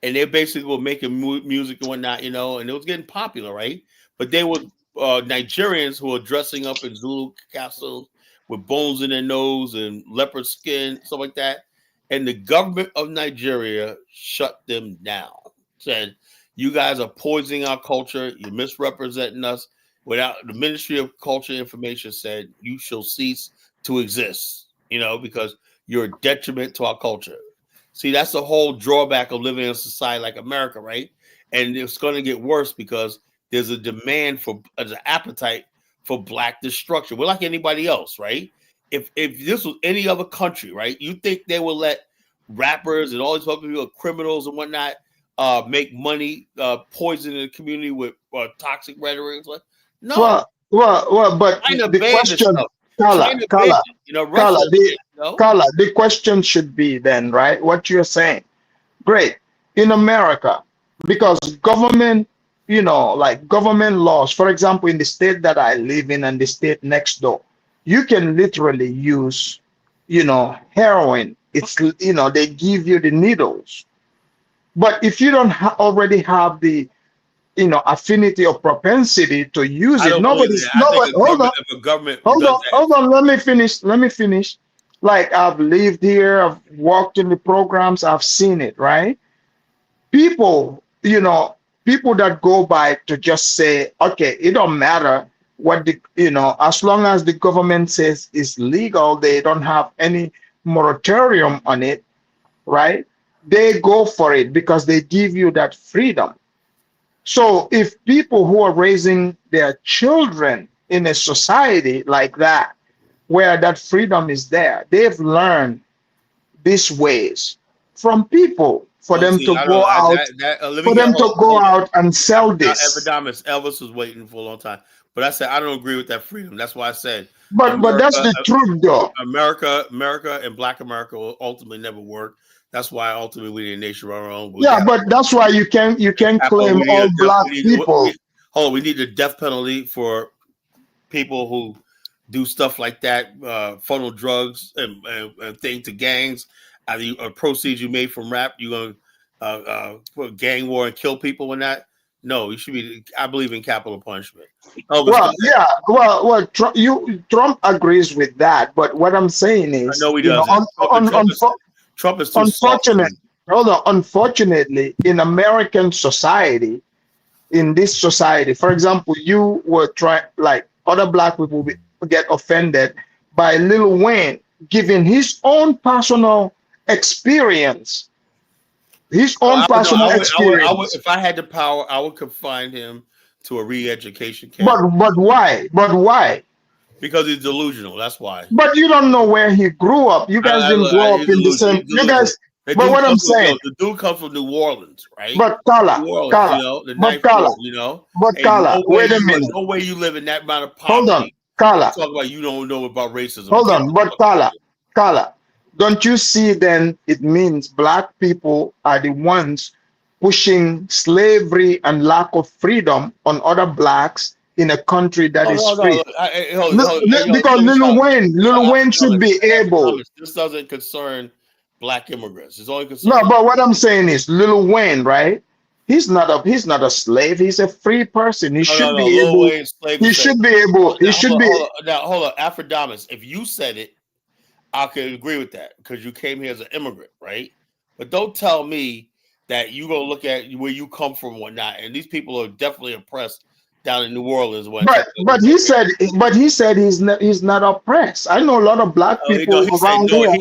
A: And they basically were making music and whatnot, you know, and it was getting popular, right? But they were Nigerians who were dressing up in Zulu castles with bones in their nose and leopard skin, stuff like that. And the government of Nigeria shut them down. Said, you guys are poisoning our culture. You're misrepresenting us. Without the Ministry of Culture and Information said, you shall cease to exist, you know, because you're a detriment to our culture. See, that's the whole drawback of living in a society like America, right? And it's going to get worse because there's a demand there's an appetite for black destruction. We're like anybody else, right? If this was any other country, right, you think they would let rappers and all these other people, criminals and whatnot, make money poisoning the community with toxic rhetoric? No.
H: Well, but the question, Carla, the question should be then, right? What you're saying, great, in America, because government, you know, like government laws, for example, in the state that I live in and the state next door, you can literally use, you know, heroin. It's, you know, they give you the needles. But if you don't already have the, you know, affinity or propensity to use it, hold on, let me finish. Like, I've lived here, I've walked in the programs, I've seen it, right? People, you know, people that go by to just say, okay, it don't matter what the, you know, as long as the government says it's legal, they don't have any moratorium on it, right? They go for it because they give you that freedom. So if people who are raising their children in a society like that, where that freedom is there, they've learned these ways from people for them to go out and sell this.
A: Elvis was waiting for a long time, but I said I don't agree with that freedom. That's why I said.
H: But that's the truth, though.
A: America, and Black America will ultimately never work. That's why ultimately we need a nation of our own. We
H: Yeah,
A: got
H: but that's why you can
A: capital.
H: claim
A: We need
H: all black people.
A: hold on, we need the death penalty for people who do stuff like that, funnel drugs and things to gangs. Proceeds you made from rap, you gonna put gang war and kill people in that? No, you should be. I believe in capital punishment. Elvis, go
H: Well,
A: ahead.
H: yeah, well, Trump agrees with that, but what I'm saying
A: I
H: is,
A: know he doesn't. Trump is too soft.
H: unfortunate, hold on, unfortunately, in American society, in this society, for example, you were trying, like other black people get offended by Lil Wayne giving his own personal experience, his own personal experience.
A: If I had the power, I would confine him to a re-education camp
H: But why? But why?
A: because he's delusional. That's why.
H: But you don't know where he grew up. You guys didn't grow up
A: He's
H: in the
A: delusional.
H: same.
A: He's
H: You
A: delusional.
H: guys. But what I'm saying.
A: The dude comes from New Orleans, right?
H: But Kala,
A: New Orleans,
H: Kala,
A: the
H: but
A: ninth
H: Kala,
A: ward,
H: but Kala. Wait a minute.
A: no way you live in that amount of
H: Hold on,
A: poverty.
H: Kala.
A: Talk about you don't know about racism.
H: Hold on, but Kala. Don't you see? Then it means black people are the ones pushing slavery and lack of freedom on other blacks in a country that is free. Because Lil Wayne should be able.
A: This doesn't concern black immigrants. It's only
H: No,
A: concerned.
H: but what I'm saying is Lil Wayne, right? He's not a slave. He's a free person. He should be
A: Lil
H: able.
A: Wayne, slave
H: He should be able. He should be.
A: Hold on, Afrodamus. If you said it, I could agree with that because you came here as an immigrant, right? But don't tell me that you gonna look at where you come from, and whatnot. And these people are definitely oppressed down in New Orleans.
H: But he said he's not oppressed. I know a lot of black people around here.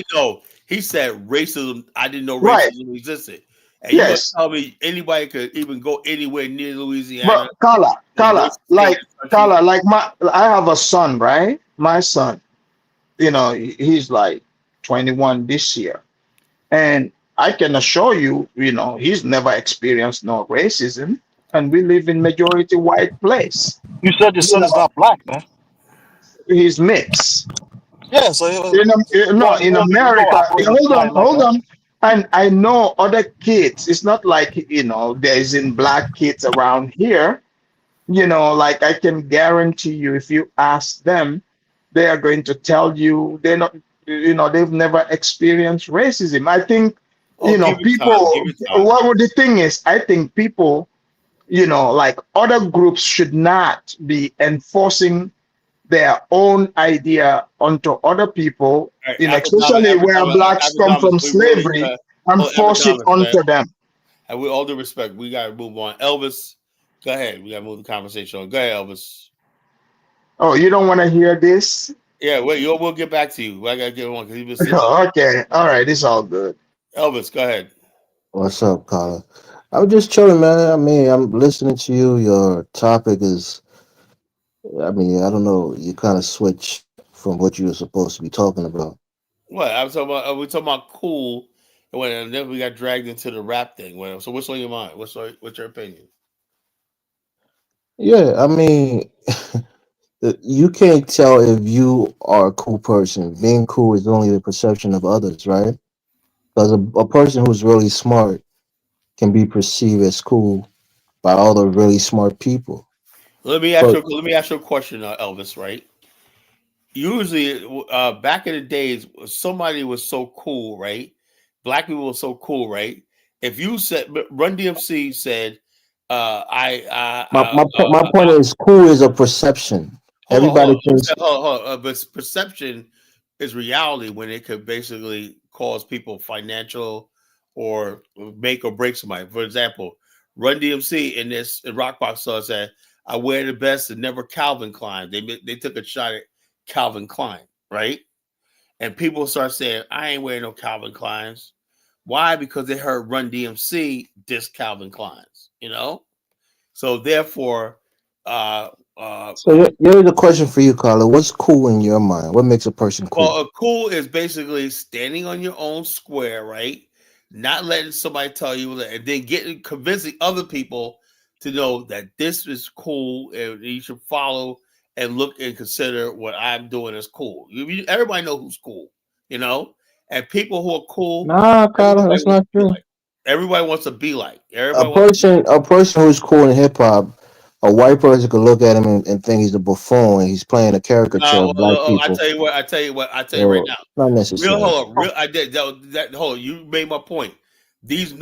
A: He said racism. I didn't know
H: Right.
A: racism existed. And
H: Yes.
A: you must tell me anybody could even go anywhere near Louisiana.
H: But Kala, like I have a son, right? My son, he's like 21 this year. And I can assure you, he's never experienced no racism. And we live in majority white place.
F: You said your son is not black, man.
H: He's mixed.
F: Yeah, so
H: in America. Hold on. And I know other kids. It's not like there isn't black kids around here. Like I can guarantee you, if you ask them, they are going to tell you they're not. They've never experienced racism. I think people. What the thing is, I think people, like other groups should not be enforcing their own idea onto other people, especially where blacks come from slavery, and force it onto them.
A: And with all due respect, we gotta move on. Elvis, go ahead. We gotta move the conversation on. Go ahead, Elvis.
H: Oh, you don't want to hear this?
A: Yeah, wait. We'll get back to you. I gotta get one because
H: okay, all right, it's all good.
A: Elvis, go ahead.
I: What's up, Carla? I'm just chilling, man. I mean, I'm listening to you. Your topic is, I mean, I don't know. You kind of switch from what you were supposed to be talking about.
A: What? I was talking about. We're talking about cool, and then we got dragged into the rap thing. So, what's on your mind? What's your opinion?
I: Yeah, I mean, you can't tell if you are a cool person. Being cool is only the perception of others, right? Because a person who's really smart can be perceived as cool by all the really smart people.
A: Let me ask you a question, Elvis. Right? Usually, back in the days, somebody was so cool, right? Black people were so cool, right? If you said Run DMC said,
I: My point is, cool is a perception. Everybody thinks.
A: But perception is reality when it could basically cause people financial or make or break somebody. For example, Run DMC in Rockbox song said, "I wear the best and never Calvin Klein." They took a shot at Calvin Klein, right? And people start saying, "I ain't wearing no Calvin Kleins." Why? Because they heard Run DMC diss Calvin Kleins, So therefore,
I: so here's a question for you, Carla. What's cool in your mind? What makes a person cool?
A: Well, cool is basically standing on your own square, right? Not letting somebody tell you that, and then convincing other people to know that this is cool and you should follow and look and consider what I'm doing as cool. Everybody know who's cool, and people who are cool,
I: Nah, Kyler,
A: everybody
I: that's
A: wants
I: not
A: to be
I: true.
A: like. Everybody wants to be like.
I: A
A: Everybody wants to be.
I: person, a person who's cool in hip hop, a white person could look at him and think he's a buffoon. He's playing a caricature
A: No,
I: of black
A: I
I: people.
A: tell you what. I tell you what. I tell you right
I: So
A: now.
I: not
A: Real,
I: necessary.
A: hold on. Real, I did that. Hold on. You made my point. These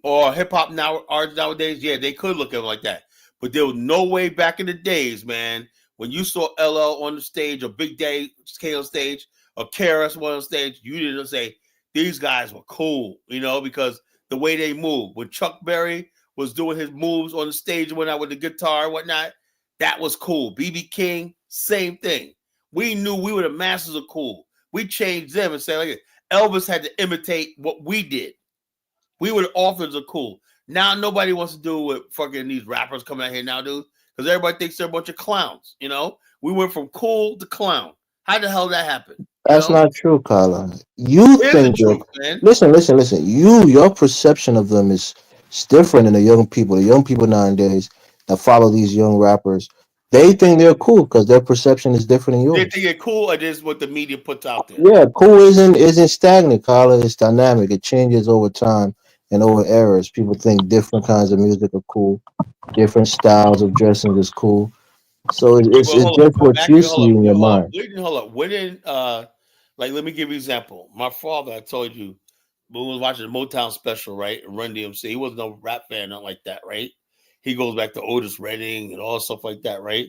A: or hip hop now artists nowadays, yeah, they could look at it like that. But there was no way back in the days, man, when you saw LL on the stage or Big Day K on stage or KRS One on stage, you didn't say these guys were cool, because the way they moved. When Chuck Berry was doing his moves on the stage and whatnot with the guitar and whatnot, that was cool. BB King, same thing. We knew we were the masters of cool. We changed them and said, like, Elvis had to imitate what we did. We were the authors of cool. Now nobody wants to do what fucking these rappers coming out here now do, because everybody thinks they're a bunch of clowns. We went from cool to clown. How the hell that happened?
I: That's not true, Kyler. You
A: Here's the
I: think they're
A: truth, man.
I: listen. Your perception of them is different than the young people. The young people nowadays that follow these young rappers, they think they're cool because their perception is different than
A: They
I: yours.
A: think they're cool, or just what the media puts out there.
I: Yeah, cool isn't stagnant, Kyler. It's dynamic. It changes over time and over eras. People think different kinds of music are cool, different styles of dressing is cool. So
A: Okay, well,
I: it's
A: hold up.
I: just what
A: Back
I: you
A: here, hold
I: see
A: up.
I: in your
A: Hold up.
I: mind.
A: Wait, hold up. When did like, let me give you an example. My father, I told you, when we was watching the Motown special, right? And Run DMC, he wasn't no rap fan, nothing like that, right? He goes back to Otis Redding and all stuff like that, right?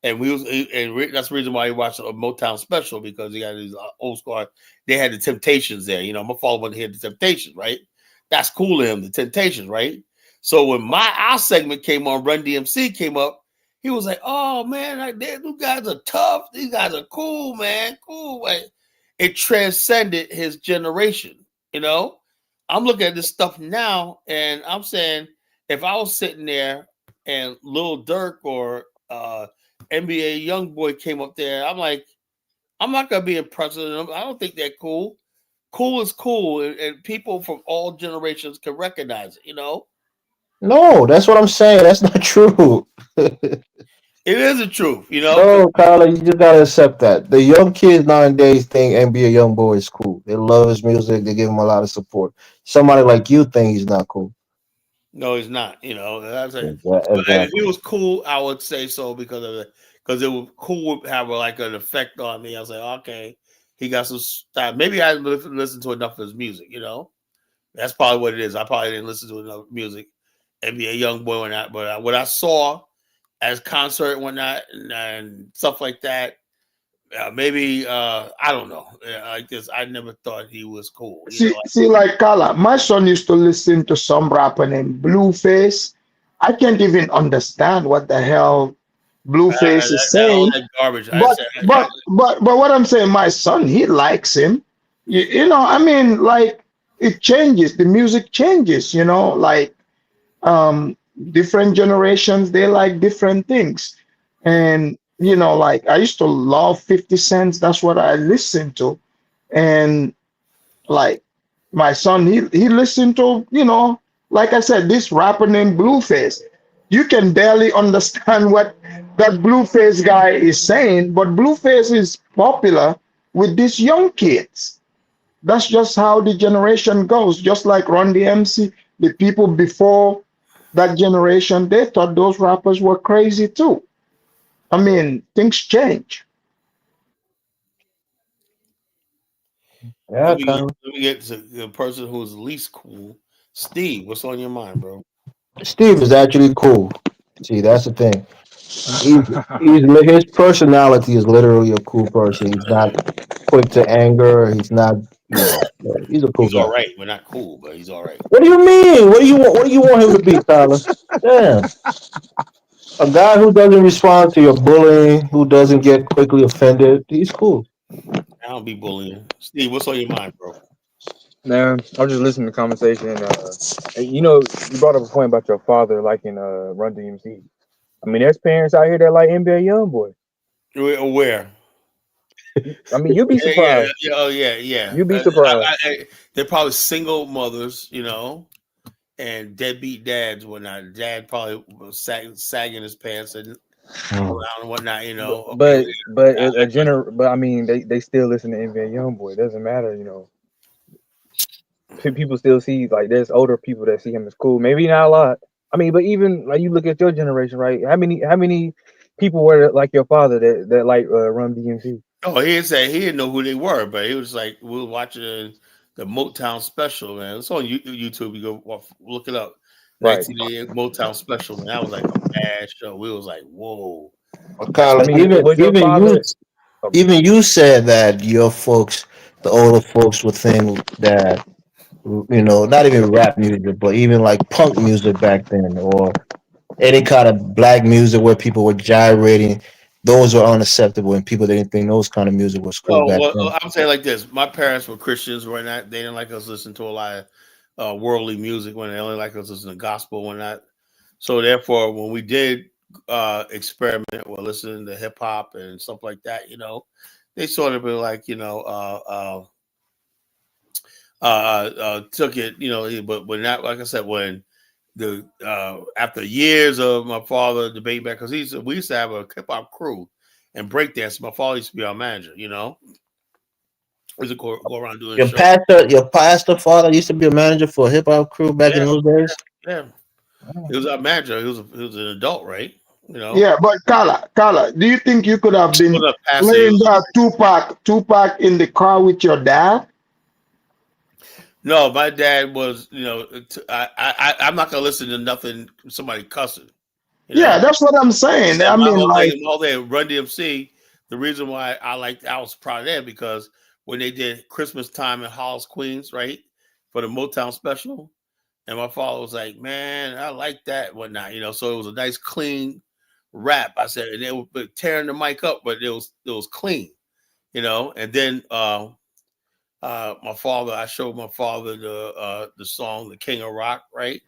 A: And that's the reason why he watched a Motown special, because he got these old school. They had the Temptations there, My father wanted to hear the Temptations, right? That's cool to him, the Temptations, right? So when our segment came on, Run DMC came up, he was like, "Oh man, these guys are tough. These guys are cool, man. Cool." Like, it transcended his generation. I'm looking at this stuff now, and I'm saying, if I was sitting there and Lil Durk or NBA YoungBoy came up there, I'm like, I'm not gonna be impressed with them. I don't think they're cool. Cool is cool, and people from all generations can recognize it.
I: No, that's what I'm saying. That's not true.
A: It is the truth, because
I: No, Kyler, you just gotta accept that. The young kids nowadays think NBA young boy is cool. They love his music. They give him a lot of support. Somebody like you think he's not cool.
A: no, he's not. That's a, but if he
I: Exactly.
A: was cool, I would say so, because of it. Because it would cool would have like an effect on me. I was like, okay, he got some style. Maybe I didn't listen to enough of his music. That's probably what it is. I probably didn't listen to enough music. NBA young boy or not, but what I saw as concert and whatnot and stuff like that, maybe I don't know. I guess I never thought he was cool.
H: See, like Kala, my son used to listen to some rapper named Blueface. I can't even understand what the hell Blueface is
A: All
H: saying.
A: that garbage. I
H: But
A: said,
H: but what I'm saying, my son, he likes him. I mean, like it changes. The music changes. Like um different generations, they like different things. And like I used to love 50 Cents. That's what I listened to. And like my son, he listened to, like I said, this rapper named Blueface. You can barely understand what that Blueface guy is saying, but Blueface is popular with these young kids. That's just how the generation goes. Just like Run DMC, the people before that generation, they thought those rappers were crazy too. I mean, things change.
I: Yeah, Kyler.
A: let me get to the person who's least cool. Steve, what's on your mind, bro?
I: Steve is actually cool. See, that's the thing. His personality is literally a cool person. He's not quick to anger. He's not, he's a cool
A: He's all
I: guy.
A: right. We're not cool, but he's all right.
I: What do you mean? What do you want? What do you want him to be, Tyler? Damn, a guy who doesn't respond to your bullying, who doesn't get quickly offended. He's cool.
A: I don't be bullying. Steve, what's on your mind, bro?
G: Man, I'm just listening to the conversation. And, you brought up a point about your father liking Run DMC. I mean, there's parents out here that like NBA YoungBoy.
A: Where?
G: I mean, you'd be
A: Yeah,
G: surprised.
A: oh yeah, yeah.
G: You'd be surprised.
A: They're probably single mothers, and deadbeat dads, whatnot. Dad probably was sagging his pants and
I: Hmm.
A: around and whatnot.
G: But
A: Okay,
G: but but a gener but I mean they still listen to NBA YoungBoy. It doesn't matter.
J: people still see like there's older people that see him as cool. Maybe not a lot. I mean, but even like you look at your generation, right? How many people were like your father that like Run DMC?
A: Oh, he didn't say he didn't know who they were, but he was like, we were watching the Motown special, man. It's on YouTube. You go look it up.
J: Right.
A: 1988 Motown special, man. That was like a bad show. We was like, whoa. That's
I: Carla,
J: I mean, was your
I: even you
J: father? Oh,
I: even you said that your folks, the older folks, would think that not even rap music, but even like punk music back then, or any kind of black music where people were gyrating, those were unacceptable, and people didn't think those kind of music was cool
A: oh
I: back
A: well.
I: then.
A: I'm saying like this. My parents were Christians, right? Not they didn't like us listen to a lot of worldly music when they only like us listen to gospel when not. So therefore, when we did experiment with listening to hip hop and stuff like that, they sort of been like, took it, but not like I said when the after years of my father debating back because we used to have a hip hop crew and breakdance. My father used to be our manager, we used to go around doing shows.
I: Your pastor father used to be a manager for a hip hop crew back in
A: Yeah,
I: those days.
A: yeah. He was our manager. He was an adult, right?
H: Yeah, but Carla, do you think you could have
A: He
H: been
A: was a pastor.
H: playing that Tupac in the car with your dad?
A: No, my dad was, I'm not gonna listen to nothing somebody cussing, you
H: Yeah,
A: know.
H: that's what I'm
A: I
H: saying.
A: said
H: I
A: my
H: mean,
A: whole
H: like,
A: thing, Run DMC. The reason why I was proud of them because when they did Christmas time in Halls, Queens, right, for the Motown special, and my father was like, "Man, I like that, whatnot," So it was a nice, clean rap. I said, and they were tearing the mic up, but it was clean, And then I showed my father the song "The King of Rock," right?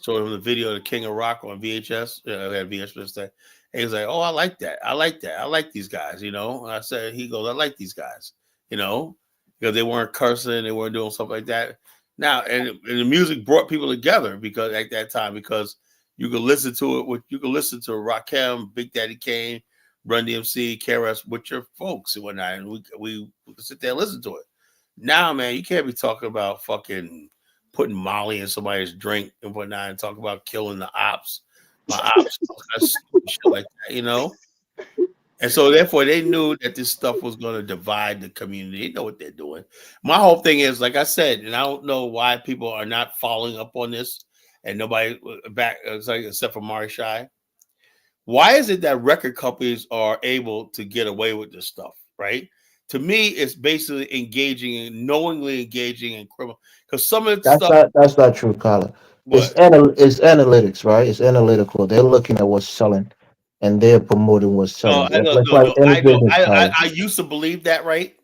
A: Showed him the video of the King of Rock on VHS. I had VHS there. And he was like, "Oh, I like that. I like that. I like these guys." And I said, he goes, "I like these guys." Because they weren't cursing, they weren't doing stuff like that. Now, and the music brought people together because at that time, because you could listen to it you could listen to Rakim, Big Daddy Kane, Run DMC, KRS with your folks and whatnot, and we could sit there and listen to it. Now, man, you can't be talking about fucking putting Molly in somebody's drink and whatnot and talk about killing the ops, my ops, that's shit like that. And so therefore they knew that this stuff was going to divide the community. They know what they're doing. My whole thing is, like I said, and I don't know why people are not following up on this and nobody back except for Mari Shai. Why is it that record companies are able to get away with this stuff, right? To me, it's basically knowingly engaging in criminal. Because some of the
I: That's
A: stuff,
I: not true, Carla.
A: what?
I: It's analytics, right? It's analytical. They're looking at what's selling, and they're promoting what's
A: No,
I: selling.
A: I don't
I: It's
A: no,
I: like
A: no.
I: any
A: I know.
I: business, Carla.
A: I used to believe that, right?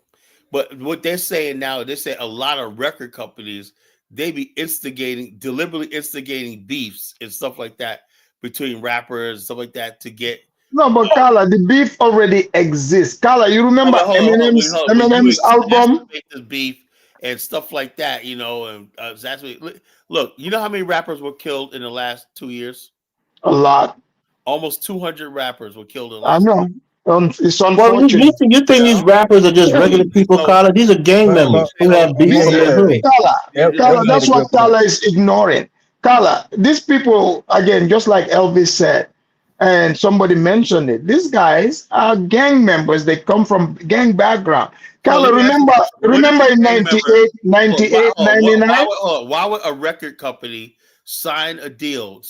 A: But what they're saying now, they say a lot of record companies they be deliberately instigating beefs and stuff like that between rappers and stuff like that to get.
H: no, but
A: Oh,
H: Carla, the beef already exists. Carla, you
A: hold
H: remember
A: on, hold on, hold on, wait, hold on. But you
H: Eminem's album?
A: exacerbate this beef and stuff like that, and look. You know how many rappers were killed in the last 2 years?
H: A lot.
A: Almost 200 rappers were killed in the
H: I
A: last 2
H: know. It's
I: Well,
H: unfortunate.
I: you think these
A: years.
I: rappers are just regular people,
A: So
I: Carla? These are gang
J: but
I: members
J: but
I: who
J: but
I: have beef
J: yeah,
I: over the
J: yeah.
I: hood.
H: Carla,
J: Elvis made
H: that's
J: a
H: what
J: good point.
H: Carla is ignoring. Carla, these people, again, just like Elvis said, and somebody mentioned it, these guys are gang members. They come from gang background.
A: So let
H: Carla,
A: me ask you a question. What if
H: remember
A: a
H: in
A: gang member
H: 98,
A: Hold on, why,
H: 98,
A: hold on,
H: 99?
A: why would a record company sign a deal,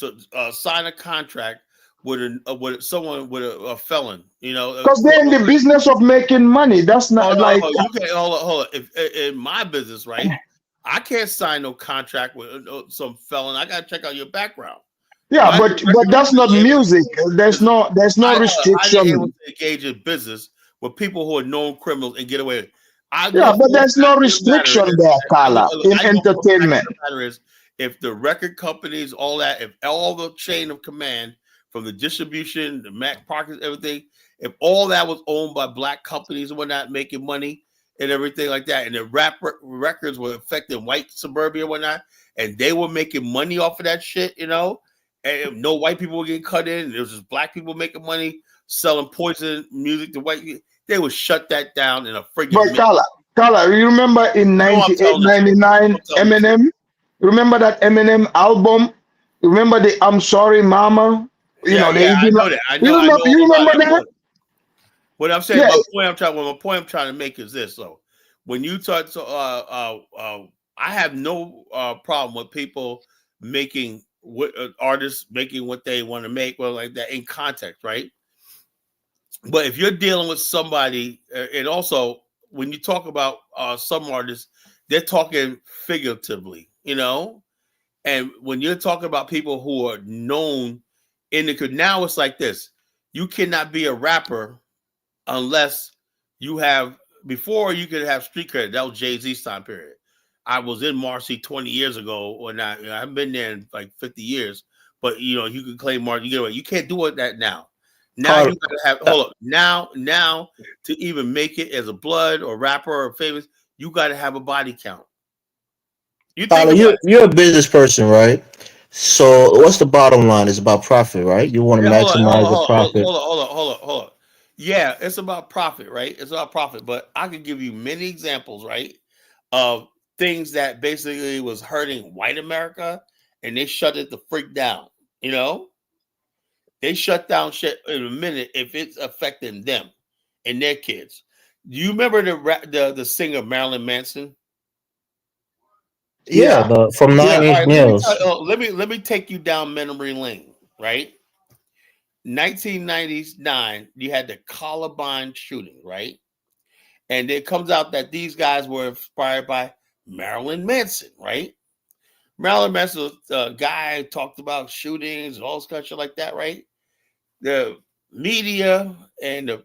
A: sign a contract with someone with a felon?
H: Because they're in the business of making money. That's
A: Oh
H: not
A: no,
H: like,
A: you can't. Hold on. If in my business, right, I can't sign no contract with some felon. I gotta check out your background.
H: yeah,
A: Why is the
H: but
A: record
H: that's not
A: company able to
H: music. There's
A: listen?
H: no
A: How they able
H: restriction.
A: to engage in business with people who are known criminals and get away with it? I
H: Yeah,
A: know
H: but
A: for a
H: there's no
A: fact what the matter
H: restriction
A: is.
H: there,
A: I know.
H: Carla, in
A: I know for a fact
H: entertainment.
A: what the matter is. If the record companies, all that, if all the chain of command from the distribution, the Mac Parkers, everything, if all that was owned by black companies and whatnot, making money and everything like that, and the records were affecting white suburbia and whatnot, and they were making money off of that shit, and no white people were getting cut in, it was just black people making money selling poison music to white people, they would shut that down in a friggin'
H: But
A: minute.
H: Carla, Kala, you remember in
A: No, I'm
H: 98,
A: telling the truth.
H: 99,
A: I'm telling the truth.
H: Eminem? Remember that Eminem album? Remember the I'm Sorry Mama? You
A: Yeah,
H: know,
A: yeah,
H: they
A: I
H: even,
A: know that. I know
H: you
A: all about
H: remember
A: that
H: that?
A: one. What I'm saying,
H: Yeah,
A: my point I'm trying to make is this though. When you talk to I have no problem with people making what artists making what they want to make, well, like that in context, right? But if you're dealing with somebody, and also when you talk about some artists, they're talking figuratively, you know. And when you're talking about people who are known in the now, it's like this: you cannot be a rapper unless you have before you could have street credit. That was Jay-Z's time period. I was in Marcy 20 years ago, or not. You know, I haven't been there in like 50 years, but you know, you can claim Marcy. You get away. You can't do it that now. Now
I: Carter,
A: you gotta have hold up. Now to even make it as a blood or rapper or famous, you gotta have a body count. You think
I: Carter,
A: about it.
I: you're a business person, right? So what's the bottom line? It's about profit, right? You want to
A: Yeah,
I: maximize the profit.
A: hold on. Yeah, it's about profit, right? It's about profit, but I could give you many examples, right, of things that basically was hurting white America, and they shut it the freak down. You know, they shut down shit in a minute if it's affecting them and their kids. Do you remember the singer Marilyn Manson?
I: Yeah,
H: yeah,
I: the from
A: Yeah.
I: Nine
A: All
I: Inch
A: right.
I: Nails.
A: Let me take you down memory lane, right? 1999, you had the Columbine shooting, right? And it comes out that these guys were inspired by Marilyn Manson, right? Marilyn Manson was a guy who talked about shootings and all this kind of shit like that, right? The media and the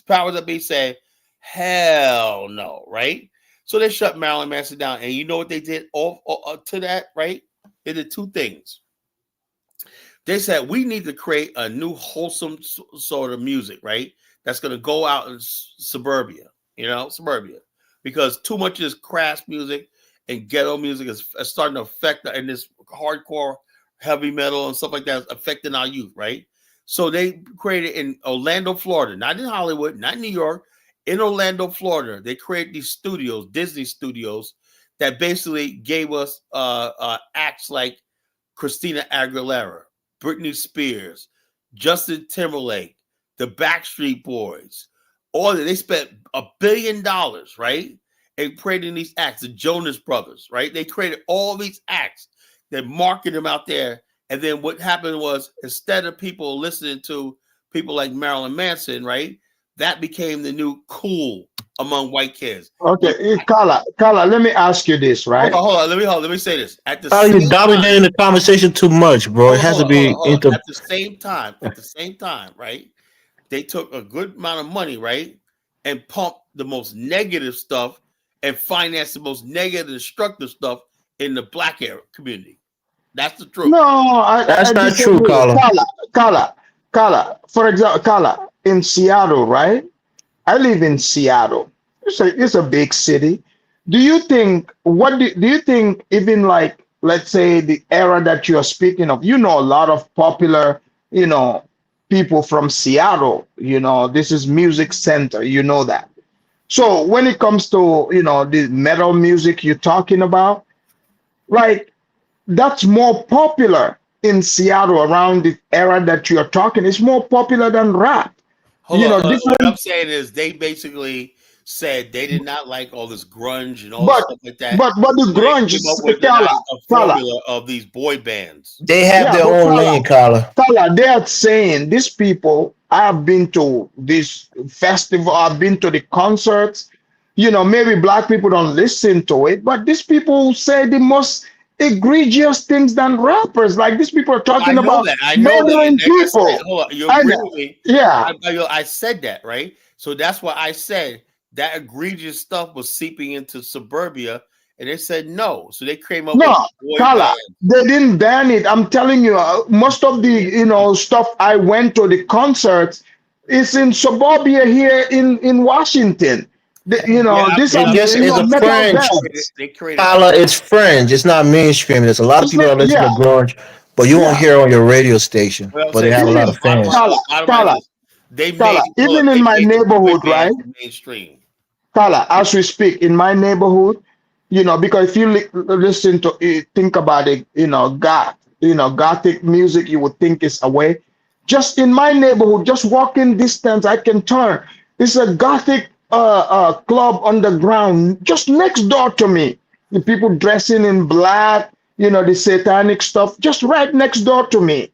A: powers that be say, hell no, right? So they shut Marilyn Manson down. And you know what they did to that, right? They did two things. They said we need to create a new wholesome sort of music, right? That's going to go out in suburbia, suburbia, because too much of this crass music and ghetto music is starting to affect, and this hardcore heavy metal and stuff like that is affecting our youth, right? So they created in Orlando, Florida, not in Hollywood, not in New York, in Orlando, Florida. They created these studios, Disney studios, that basically gave us acts like Christina Aguilera, Britney Spears, Justin Timberlake, the Backstreet Boys. All that they spent $1 billion, right? And creating these acts, the Jonas Brothers, right? They created all these acts. They marketed them out there. And then what happened was instead of people listening to people like Marilyn Manson, right? That became the new cool among white kids.
H: okay.
A: When
H: Kala, let me ask you this, right?
A: Let me say this. At the
I: Carter, you
A: same time,
I: dominating the conversation too much, bro. It has to be
A: hold on.
I: into.
A: At the same time, right? They took a good amount of money, right, and pumped the most negative stuff and financed the most negative, destructive stuff in the black era community. That's the truth.
H: No, I
I: That's not true,
H: disagree.
I: Carter.
H: Kala. For example, Kala, in Seattle, right? I live in Seattle. It's a big city. Do you think do you think even like let's say the era that you are speaking of, you know a lot of popular, you know, people from Seattle, you know, this is music center, you know that. So when it comes to, you know, the metal music you're talking about, like that's more popular in Seattle around the era that you're talking. It's more popular than rap.
A: Hold
H: You
A: on.
H: know,
A: What I'm
H: different.
A: saying is they basically said they did not like all this grunge and all this
H: But
A: stuff like that.
H: but the
A: So they
H: grunge,
A: came up with
H: Kala,
A: a
H: Kala,
A: formula of these boy bands.
I: They have
H: yeah,
I: their
H: but
I: own lane, Carter.
H: Kala, they are saying these people. I have been to this festival. I've been to the concerts. You know, maybe black people don't listen to it, but these people say the most egregious things than rappers. Like these people are
A: I
H: talking
A: know
H: about
A: that. I know that. And
H: murdering
A: like I said,
H: people.
A: hold on. You
H: And
A: agree with me?
H: yeah,
A: I said that, right? So that's why I said that egregious stuff was seeping into suburbia, and they said no. So they came up with
H: no,
A: the boy
H: Kala,
A: band.
H: they didn't ban it. I'm telling you, most of the stuff I went to the concerts is in suburbia here in Washington.
A: Yeah,
H: These
I: It
H: are
I: just it's a
H: metal
I: fringe.
H: bands.
A: they created
I: Carla, it's fringe. It's not mainstream. There's a lot of
H: It's
I: people
H: not,
I: that listen
H: yeah,
I: to grunge, but you won't
H: yeah.
I: hear on your radio station.
A: what I'm
I: But they
A: saying.
I: have a lot
H: Even
I: of fans.
H: Kala,
A: Bottom line is
H: Kala,
A: this: they
H: Kala.
A: made
H: Even in
A: they
H: my
A: made the boy
H: neighborhood, right?
A: bands mainstream.
H: Carla, as we speak in my neighborhood, because if you listen to it, think about it, gothic music, you would think it's away. Just in my neighborhood, just walking distance, I can turn. It's a gothic club underground just next door to me. The people dressing in black, the satanic stuff, just right next door to me.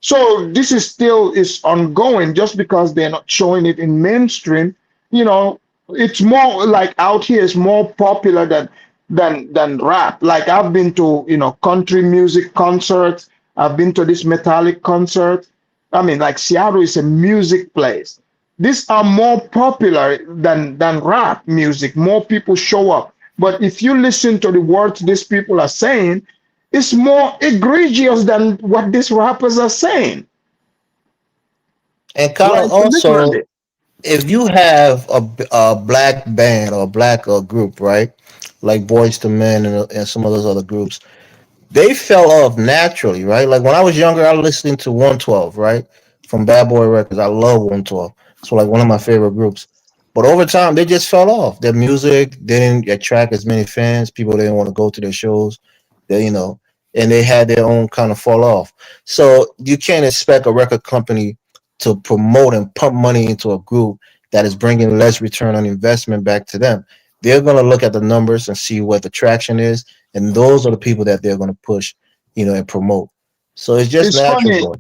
H: So this is still is ongoing just because they're not showing it in mainstream. You know, it's more like out here is more popular than rap. Like I've been to, country music concerts. I've been to this metallic concert. I mean, like Seattle is a music place. These are more popular than rap music. More people show up. But if you listen to the words these people are saying, it's more egregious than what these rappers are saying.
I: And kind of
H: Like
I: also,
H: literally.
I: if you have a black band or black group, right, like Boys to Men and some of those other groups, they fell off naturally, right? Like when I was younger, I was listening to 112, right, from Bad Boy Records. I love 112. So like one of my favorite groups. But over time, they just fell off. Their music didn't attract as many fans. People didn't want to go to their shows. They, and they had their own kind of fall off. So you can't expect a record company to promote and pump money into a group that is bringing less return on investment back to them. They're going to look at the numbers and see what the traction is, and those are the people that they're going to push, and promote. So it's just
H: It's
I: natural,
H: funny.
I: boy.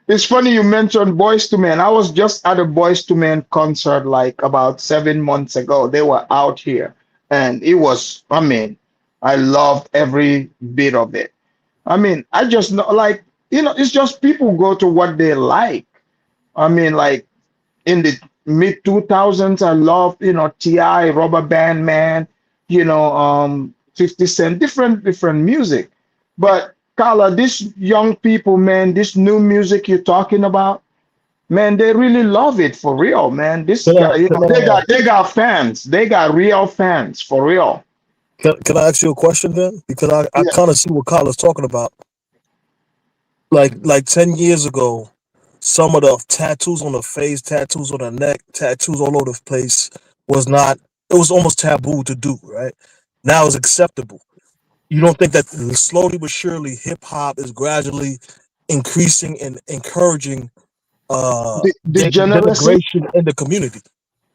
H: It's funny you mentioned Boys to Men. I was just at a Boys to Men concert like about 7 months ago. They were out here, and it was, I mean, I loved every bit of it. I mean, I just know, like, it's just people go to what they like. I mean, like, in the mid 2000s, I loved, Ti, Rubber Band Man, 50 Cent, different music. But Carla, these young people, man, this new music you're talking about, man, they really love it for real, man. This
F: Can
H: guy,
F: I can
H: they got fans, they got real fans for real.
F: can I ask you a question then? Because I
H: Yeah,
F: kind of see what Kyle's talking about. Like 10 years ago, some of the tattoos on the face, tattoos on the neck, tattoos all over the place was not. It was almost taboo to do. Right now, it's acceptable. You don't think that slowly but surely, hip hop is gradually increasing and encouraging
H: degeneracy.
F: denigration in the community?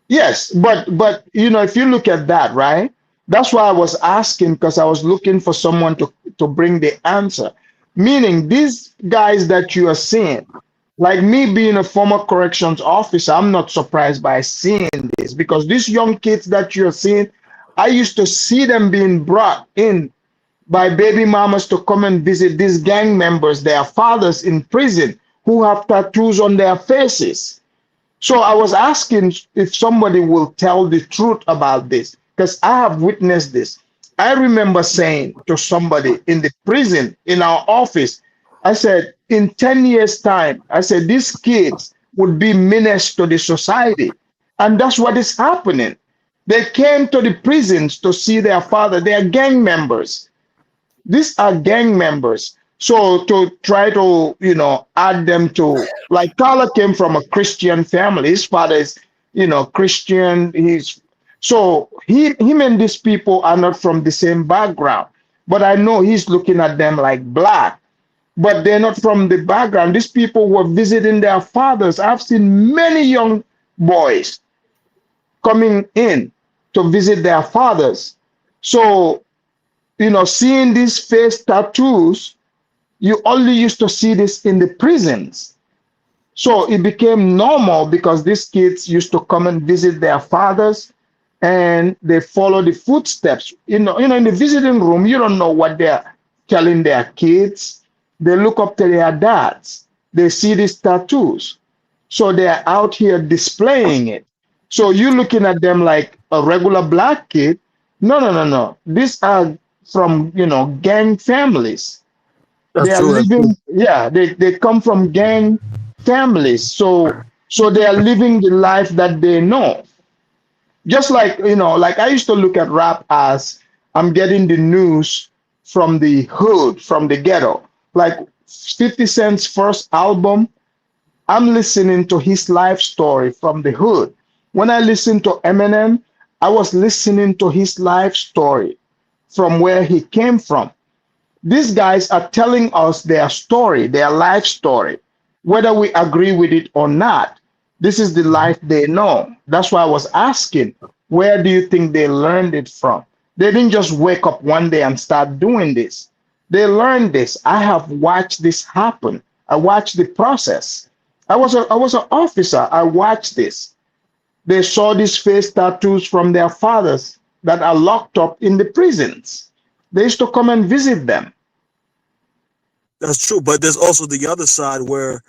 H: Yes, but if you look at that, right? That's why I was asking because I was looking for someone to bring the answer. Meaning these guys that you are seeing, like me being a former corrections officer, I'm not surprised by seeing this because these young kids that you're seeing, I used to see them being brought in by baby mamas to come and visit these gang members, their fathers in prison who have tattoos on their faces. So I was asking if somebody will tell the truth about this because I have witnessed this. I remember saying to somebody in the prison in our office, I said, in 10 years' time, I said, these kids would be menace to the society. And that's what is happening. They came to the prisons to see their father. They are gang members. These are gang members. So to try to, add them to, like Carla came from a Christian family. His father is, Christian. So him and these people are not from the same background. But I know he's looking at them like black, but they're not from the background. These people were visiting their fathers. I've seen many young boys coming in to visit their fathers. So, seeing these face tattoos, you only used to see this in the prisons. So it became normal because these kids used to come and visit their fathers and they follow the footsteps. In the visiting room, you don't know what they're telling their kids. They look up to their dads. They see these tattoos. So they're out here displaying it. So you looking at them like a regular black kid. No, no, no, no. These are from, gang families. They
F: That's
H: are
F: true. That's true.
H: living, yeah, they come from gang families. So they are living the life that they know. Just like, like I used to look at rap as I'm getting the news from the hood, from the ghetto. Like 50 Cent's first album, I'm listening to his life story from the hood. When I listen to Eminem, I was listening to his life story from where he came from. These guys are telling us their story, their life story, whether we agree with it or not. This is the life they know. That's why I was asking, where do you think they learned it from? They didn't just wake up one day and start doing this. They learned this. I have watched this happen. I watched the process. I was an officer. I watched this. They saw these face tattoos from their fathers that are locked up in the prisons. They used to come and visit them.
F: That's true, but there's also the other side where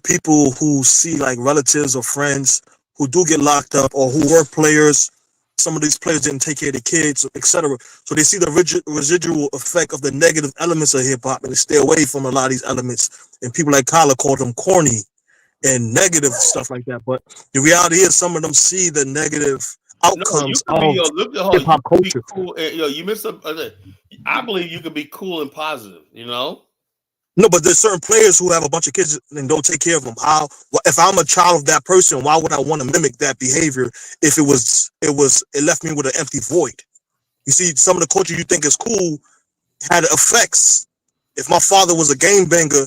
F: people who see like relatives or friends who do get locked up or who were players. Some of these players didn't take care of the kids, etc. So they see the residual effect of the negative elements of hip hop and they stay away from a lot of these elements. And people like Kyla called them corny and negative stuff like that. But the reality is, some of them see the negative
A: No, you
F: outcomes
A: could be
F: of
A: look at
F: hip
A: you
F: hop
A: could be
F: culture.
A: cool. You missed a. I believe you could be cool and positive. You know.
F: No, but there's certain players who have a bunch of kids and don't take care of them. How? If I'm a child of that person, why would I want to mimic that behavior if it left me with an empty void? You see, some of the culture you think is cool had effects. If my father was a game banger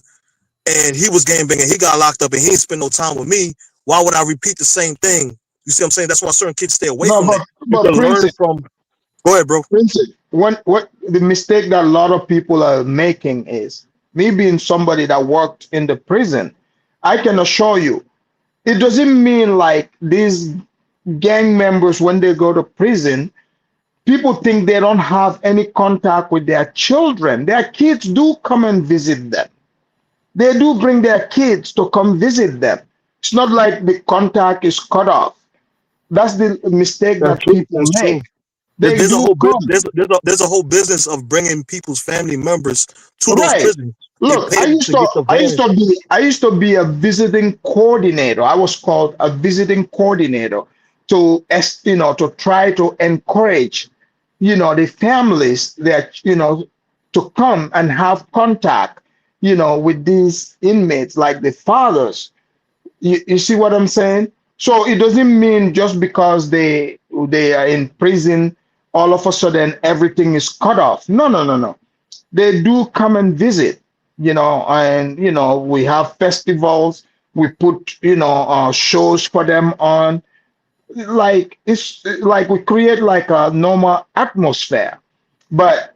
F: and he was game banging, he got locked up and he didn't spend no time with me, why would I repeat the same thing? You see what I'm saying? That's why certain kids stay away
H: No,
F: from that. You
H: but
F: can
H: Prince,
F: learn from. Go ahead, bro.
H: Prince, what the mistake that a lot of people are making is me being somebody that worked in the prison. I can assure you, it doesn't mean like these gang members when they go to prison, people think they don't have any contact with their children. Their kids do come and visit them. They do bring their kids to come visit them. It's not like the contact is cut off. That's the mistake
F: That's
H: that
F: true.
H: people
F: That's
H: make.
F: true.
H: They
F: There's a
H: do
F: whole business.
H: come.
F: There's a whole business of bringing people's family members to those
H: Right.
F: prisons. They
H: Look,
F: pay to get the van.
H: I used to be a visiting coordinator. I was called a visiting coordinator to to try to encourage the families that to come and have contact with these inmates like the fathers. You see what I'm saying? So it doesn't mean just because they are in prison all of a sudden everything is cut off. No, no, no, no. They do come and visit, and we have festivals. We put shows for them on. Like it's like we create like a normal atmosphere. But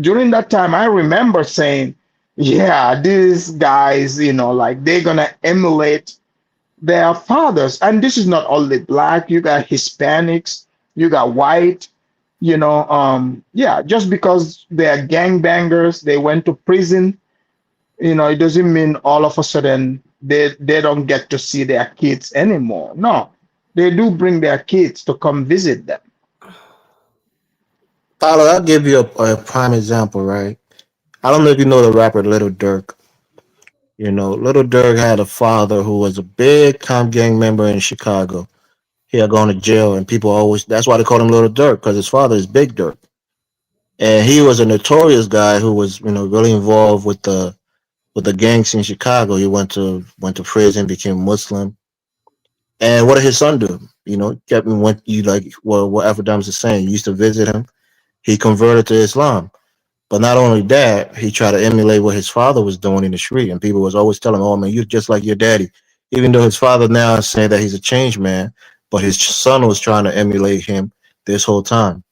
H: during that time, I remember saying, "Yeah, these guys, like they're gonna emulate their fathers." And this is not only black. You got Hispanics. You got white. Yeah, just because they're gangbangers, they went to prison, it doesn't mean all of a sudden they don't get to see their kids anymore. No, they do bring their kids to come visit them.
I: Tyler, I'll give you a prime example, right? I don't know if you know the rapper Little Dirk. Little Dirk had a father who was a big time gang member in Chicago. He had gone to jail, and people always, that's why they called him Little Dirk, because his father is Big Dirk. And he was a notorious guy who was, really involved with the gangs in Chicago. He went to prison, became Muslim. And what did his son do? Kept him went you like what Afrodamus is saying. You used to visit him. He converted to Islam. But not only that, he tried to emulate what his father was doing in the street, and people was always telling him, "Oh man, you're just like your daddy." Even though his father now is saying that he's a changed man, but his son was trying to emulate him this whole time.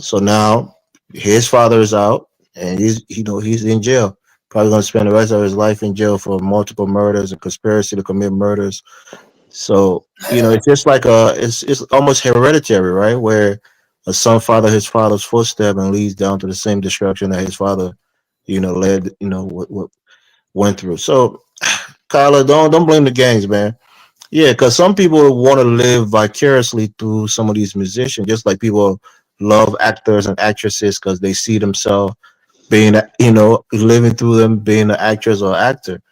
I: So now his father is out, and he's in jail. Probably going to spend the rest of his life in jail for multiple murders and conspiracy to commit murders. So it's just like it's almost hereditary, right? Where a son follows his father's footstep and leads down to the same destruction that his father, led, what went through. So, Kyla, don't blame the gangs, man. Yeah, because some people want to live vicariously through some of these musicians, just like people love actors and actresses because they see themselves being, living through them, being an actress or actor.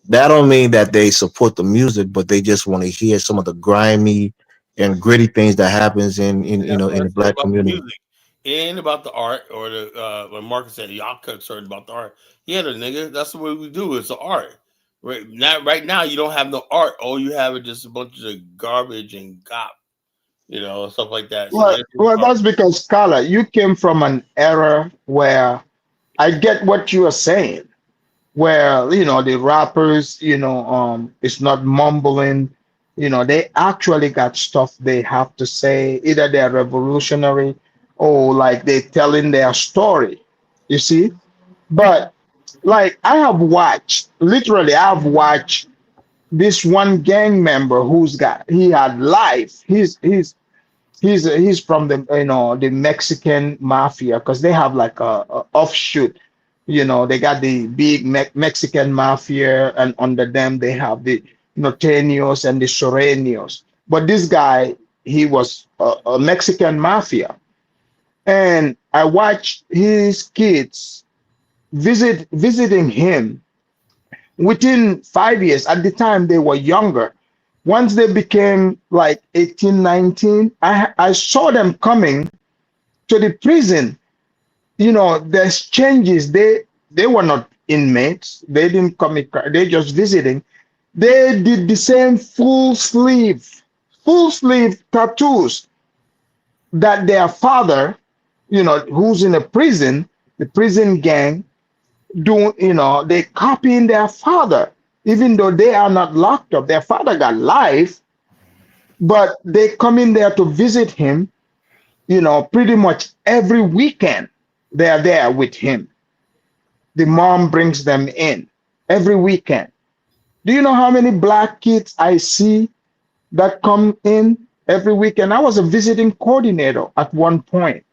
I: That don't mean that they support the music, but they just want to hear some of the grimy and gritty things that happens
A: That's what
I: in
A: I
I: the
A: said
I: black
A: about the
I: community.
A: music and about the art, or the when Marcus said y'all concerned about the art. Yeah, the nigga, that's what we do. It's the art. Right now, you don't have no art. All you have is just a bunch of garbage and gop. stuff like that. So
H: Well, that's because Carla, you came from an era where I get what you are saying, where the rappers, it's not mumbling, they actually got stuff they have to say. Either they're revolutionary or like they're telling their story. You see? But like I've watched this one gang member he had life. He's from the Mexican mafia because they have like a offshoot. They got the big Mexican mafia, and under them they have the Norteños and the Sureños. But this guy, he was a Mexican mafia, and I watched his kids visiting him within 5 years. At the time they were younger. Once they became like 18, 19, I saw them coming to the prison. There's changes. They were not inmates. They didn't commit crime. They just visiting. They did the same full sleeve tattoos that their father, who's in a prison, the prison gang, do. They copying their father, even though they are not locked up. Their father got life, but they come in there to visit him, pretty much every weekend. They are there with him. The mom brings them in every weekend. Do you know how many black kids I see that come in every weekend? I was a visiting coordinator at one point.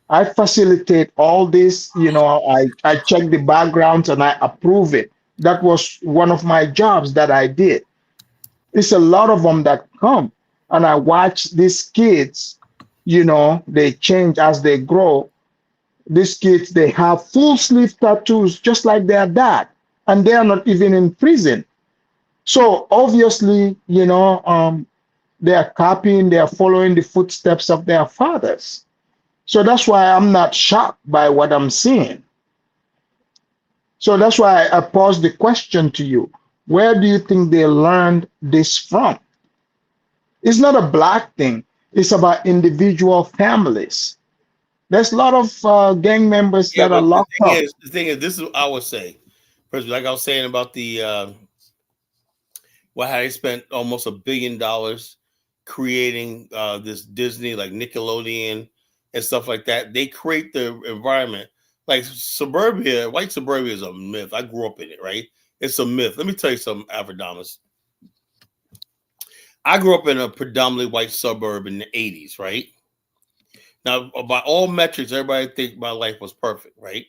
H: I facilitate all this, I check the backgrounds and I approve it. That was one of my jobs that I did. It's a lot of them that come, and I watch these kids, they change as they grow. These kids, they have full sleeve tattoos just like their dad, and they are not even in prison. So obviously, they are copying, they are following the footsteps of their fathers. So that's why I'm not shocked by what I'm seeing. So that's why I posed the question to you. Where do you think they learned this from? It's not a black thing. It's about individual families. There's a lot of gang members
A: Yeah,
H: that are
A: but
H: locked up.
A: the thing is, this is what I would say. First, like I was saying about the how they spent almost $1 billion creating this Disney, like Nickelodeon and stuff like that. They create the environment. Like suburbia, white suburbia is a myth. I grew up in it, right? It's a myth. Let me tell you something, Afrodamus. I grew up in a predominantly white suburb in the 80s, right? Now, by all metrics, everybody think my life was perfect, right?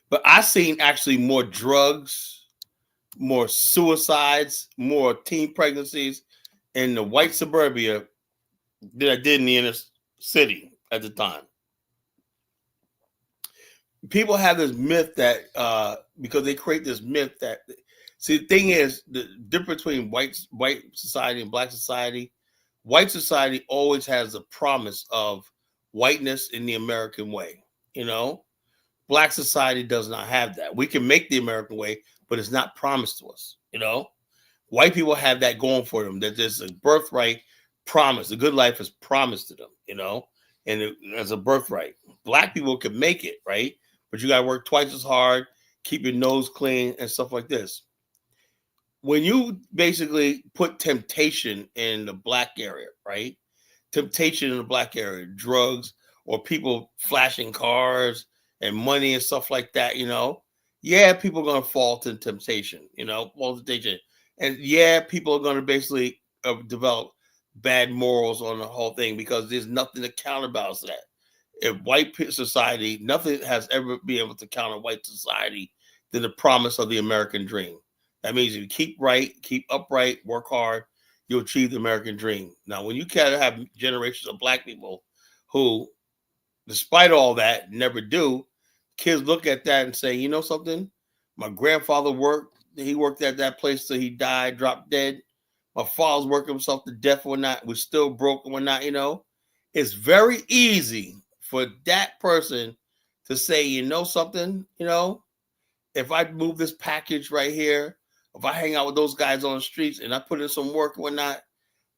A: But I seen actually more drugs, more suicides, more teen pregnancies in the white suburbia than I did in the inner city at the time. People have this myth that because they create this myth that, see, the thing is, the difference between white society and black society, white society always has the promise of whiteness in the American way. Black society does not have that. We can make the American way, but it's not promised to us. White people have that going for them, that there's a birthright promise. The good life is promised to them, and as a birthright. Black people can make it, right? But you got to work twice as hard, keep your nose clean, and stuff like this. When you basically put temptation in the black area, right? Temptation in the black area, drugs or people flashing cars and money and stuff like that, yeah, people are going to fall to temptation, fall to temptation. And yeah, people are going to basically develop bad morals on the whole thing because there's nothing to counterbalance that. If white society, nothing has ever been able to counter white society than the promise of the American dream. That means if you keep right, keep upright, work hard, you'll achieve the American dream. Now, when you can't have generations of black people who, despite all that, never do, kids look at that and say, you know something? My grandfather he worked at that place till he died, dropped dead. My father's working himself to death or not. We're still broke or not, It's very easy for that person to say, you know something, if I move this package right here, if I hang out with those guys on the streets and I put in some work or whatnot,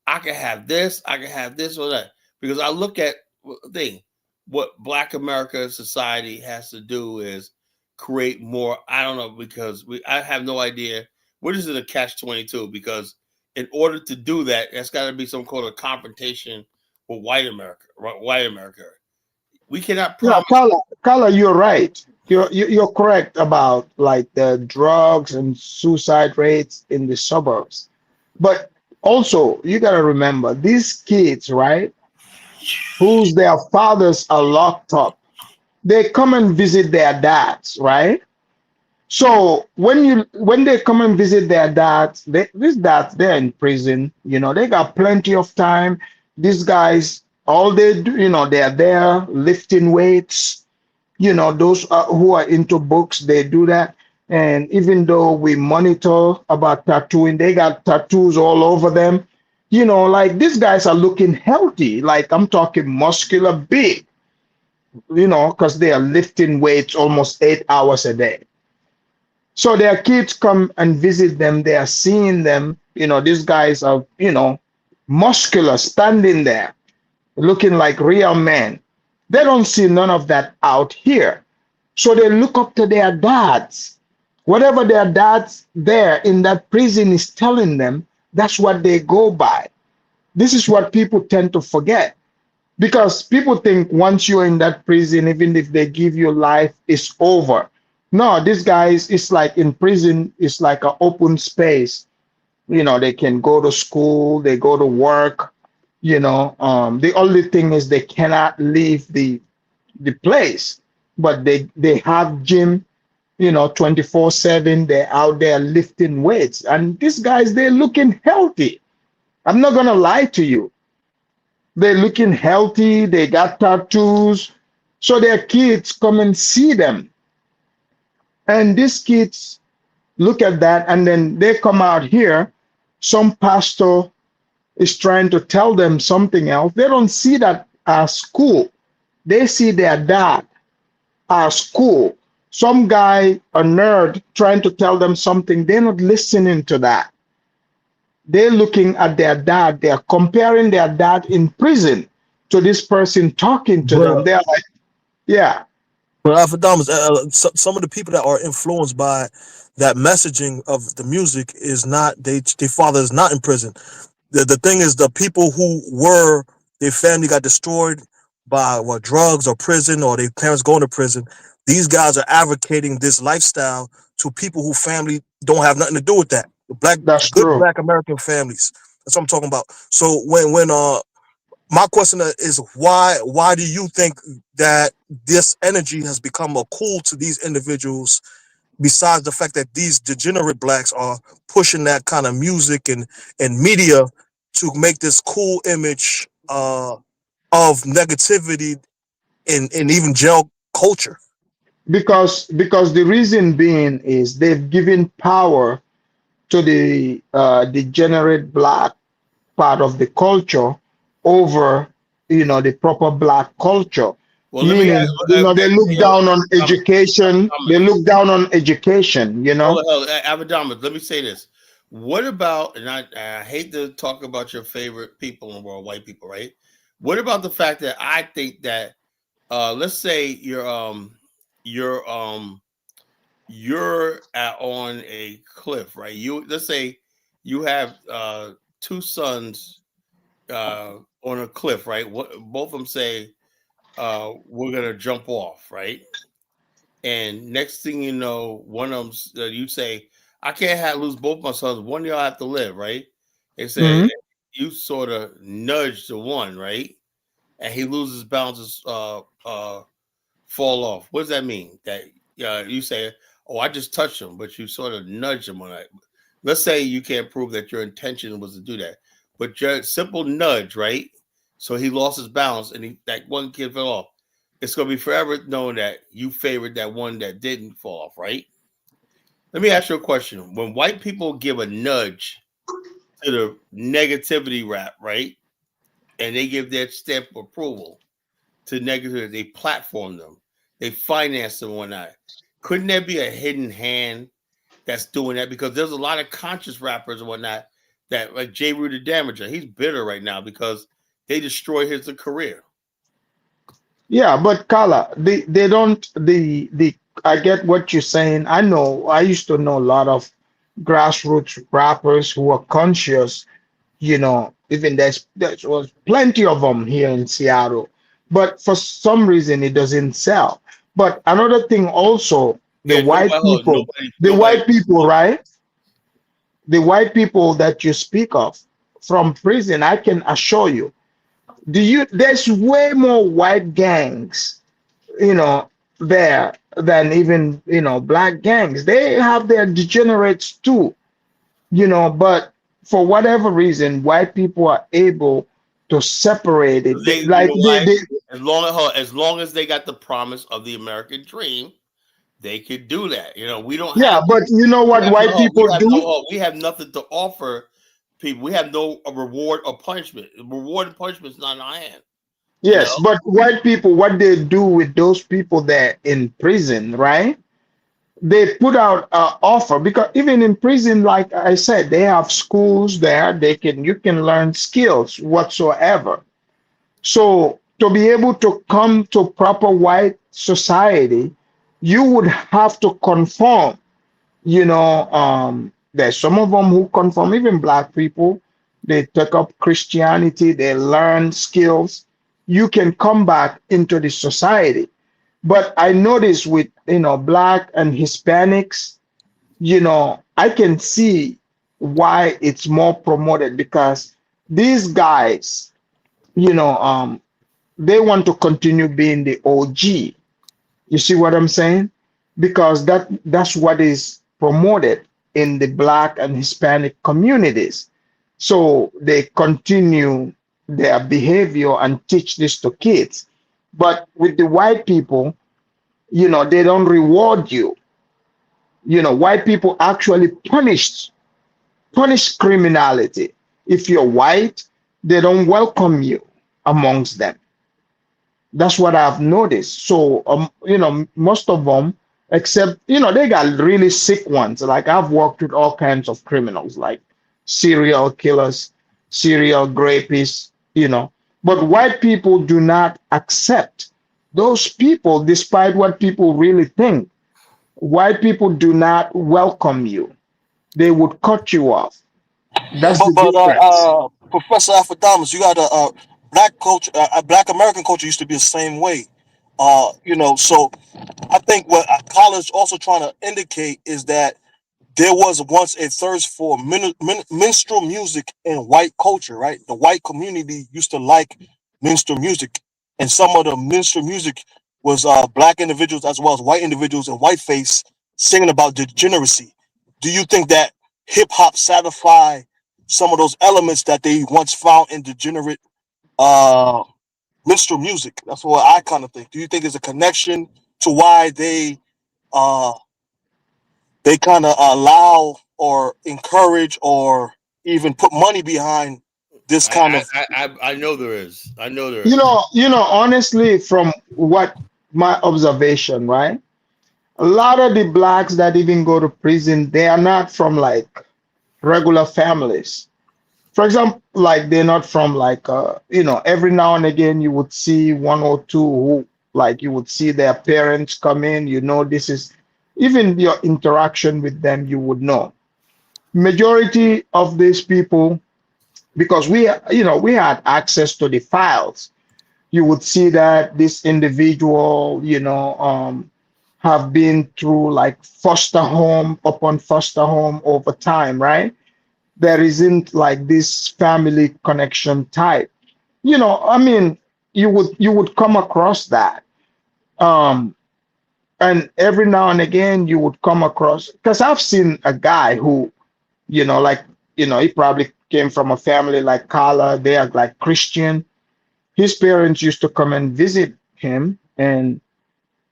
A: I can have this or that. Because I look at the thing, what Black America society has to do is create more. I don't know, because I have no idea. What is it, a catch-22? Because in order to do that, that's got to be some kind of confrontation with white America. White America. We cannot
H: Yeah,
A: promise.
H: Carla, you're right. You're correct about like the drugs and suicide rates in the suburbs. But also, you got to remember these kids, right? Whose their fathers are locked up. They come and visit their dads, right? So when they come and visit their dads, these dads, they're in prison. They got plenty of time. These guys, all they do, they're there lifting weights. Those who are into books, they do that. And even though we monitor about tattooing, they got tattoos all over them. Like these guys are looking healthy. Like I'm talking muscular, big. Because they are lifting weights almost 8 hours a day. So their kids come and visit them. They are seeing them. These guys are, muscular, standing there, looking like real men. They don't see none of that out here. So they look up to their dads. Whatever their dads there in that prison is telling them, that's what they go by. This is what people tend to forget. Because people think once you're in that prison, even if they give you life, it's over. No, these guys, it's like in prison, it's like an open space. They can go to school, they go to work. The only thing is they cannot leave the place, but they have gym, 24/7. They're out there lifting weights, and these guys, they're looking healthy. I'm not gonna lie to you. They're looking healthy. They got tattoos. So their kids come and see them. And these kids look at that and then they come out here. Some pastor is trying to tell them something else. They don't see that as cool. They see their dad as cool. Some guy, a nerd, trying to tell them something. They're not listening to that. They're looking at their dad. They're comparing their dad in prison to this person talking to them.
F: But
H: They're like, yeah,
F: Alpha some of the people that are influenced by that messaging of the music is not their father is not in prison. The thing is, the people who were their family got destroyed by what, drugs or prison, or their parents going to prison. These guys are advocating this lifestyle to people who family don't have nothing to do with that.
H: that's
F: Good
H: true.
F: black American families. That's what I'm talking about. So when my question is, why do you think that this energy has become a cool to these individuals, besides the fact that these degenerate blacks are pushing that kind of music and media to make this cool image of negativity in even jail culture?
H: Because the reason being is they've given power to the degenerate black part of the culture over the proper black culture,
A: Well, let me
H: meaning they look
A: hang
H: down on
A: on,
H: education. They look down on education.
A: hold on, Abadamas, let me say this. What about, and I hate to talk about your favorite people in the world, white people, right? What about the fact that I think that let's say you're on a cliff, right? Let's say you have two sons on a cliff, right? Both of them say we're gonna jump off, right? And next thing you know, one of them you say, I can't lose both my sons. One of y'all have to live, right? They say
H: Mhm.
A: you sort of nudge the one, right? And he loses balance, fall off. What does that mean? That you say, oh, I just touched him, but you sort of nudge him on that. Let's say you can't prove that your intention was to do that, but your simple nudge, right? So he lost his balance, and that one kid fell off. It's going to be forever known that you favored that one that didn't fall off, right? Let me ask you a question. When white people give a nudge to the negativity rap, right, and they give their stamp of approval to negative, they platform them, they finance them, and whatnot. Couldn't there be a hidden hand that's doing that? Because there's a lot of conscious rappers and whatnot That like J. Rue the Damager, he's bitter right now because they destroyed his career.
H: Yeah, but Kala, they don't the I get what you're saying. I know I used to know a lot of grassroots rappers who were conscious, even there was plenty of them here in Seattle, but for some reason it doesn't sell. But another thing also,
A: Yeah, nobody, hold on,
H: the white people, right? The white people that you speak of from prison, I can assure you, there's way more white gangs, you know, there than even, black gangs. They have their degenerates too, but for whatever reason, white people are able to separate it.
A: they, you
H: Like
A: know why? As long as they got the promise of the American dream, they could do that. We don't
H: yeah,
A: have
H: but you know
A: we
H: what
A: have
H: white
A: no we
H: people
A: have
H: do?
A: no we have nothing to offer people. We have no reward or punishment. Reward and punishment is not in our hand.
H: Yes, but white people, what they do with those people that in prison, right? They put out an offer because even in prison, like I said, they have schools there. You can learn skills whatsoever. So to be able to come to proper white society, you would have to conform. There's some of them who conform, even black people. They take up Christianity, they learn skills. You can come back into the society. But I notice with black and Hispanics, I can see why it's more promoted because these guys, you know, um, they want to continue being the OG. You see what I'm saying? Because that's what is promoted in the black and Hispanic communities. So they continue their behavior and teach this to kids. But with the white people, they don't reward you. White people actually punish criminality. If you're white, they don't welcome you amongst them. That's what I've noticed. So, most of them, except, they got really sick ones. Like I've worked with all kinds of criminals, like serial killers, serial rapists, But white people do not accept those people, despite what people really think. White people do not welcome you. They would cut you off.
F: Yeah,
H: That's the
F: but
H: difference.
F: Professor Alpha you got black culture, black American culture used to be the same way. So I think what college also trying to indicate is that there was once a thirst for minstrel music in white culture, right? The white community used to like minstrel music, and some of the minstrel music was black individuals as well as white individuals in whiteface singing about degeneracy. Do you think that hip hop satisfy some of those elements that they once found in degenerate uh, minstrel music? That's what I kind of think. Do you think there's a connection to why uh, they kind of allow or encourage or even put money behind this kind
A: I
F: of.
A: I I, I know there is. I know there is.
H: Honestly, from what my observation, right? A lot of the blacks that even go to prison, they are not from like regular families. For example, like they're not from like every now and again you would see one or two who like you would see their parents come in, this is even your interaction with them, you would know. Majority of these people, because we had access to the files, you would see that this individual, have been through like foster home upon foster home over time, right? There isn't like this family connection type. I mean, you would come across that. Um, and every now and again you would come across because I've seen a guy who, like, he probably came from a family like Kala, they are like Christian. His parents used to come and visit him, and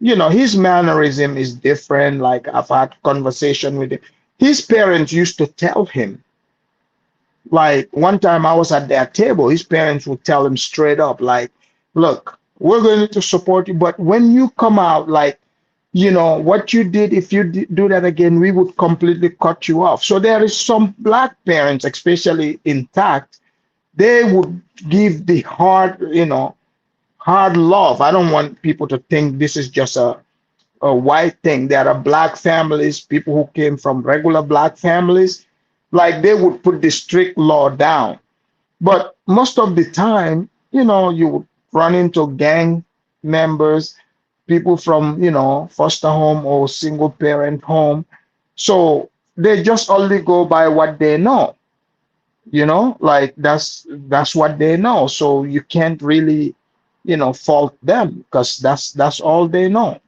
H: his mannerism is different. Like I've had conversation with him. His parents used to tell him, like one time I was at their table, his parents would tell him straight up, like, look, we're going to support you, but when you come out, like, you know, what you did, if you do that again, we would completely cut you off. So there is some black parents, especially intact, they would give the hard, you know, hard love. I don't want people to think this is just a white thing. There are black families, people who came from regular black families, like they would put the strict law down. But most of the time, you know, you would run into gang members, people from, you know, foster home or single parent home. So they just only go by what they know, you know, like that's what they know. So you can't really, you know, fault them because that's all they know.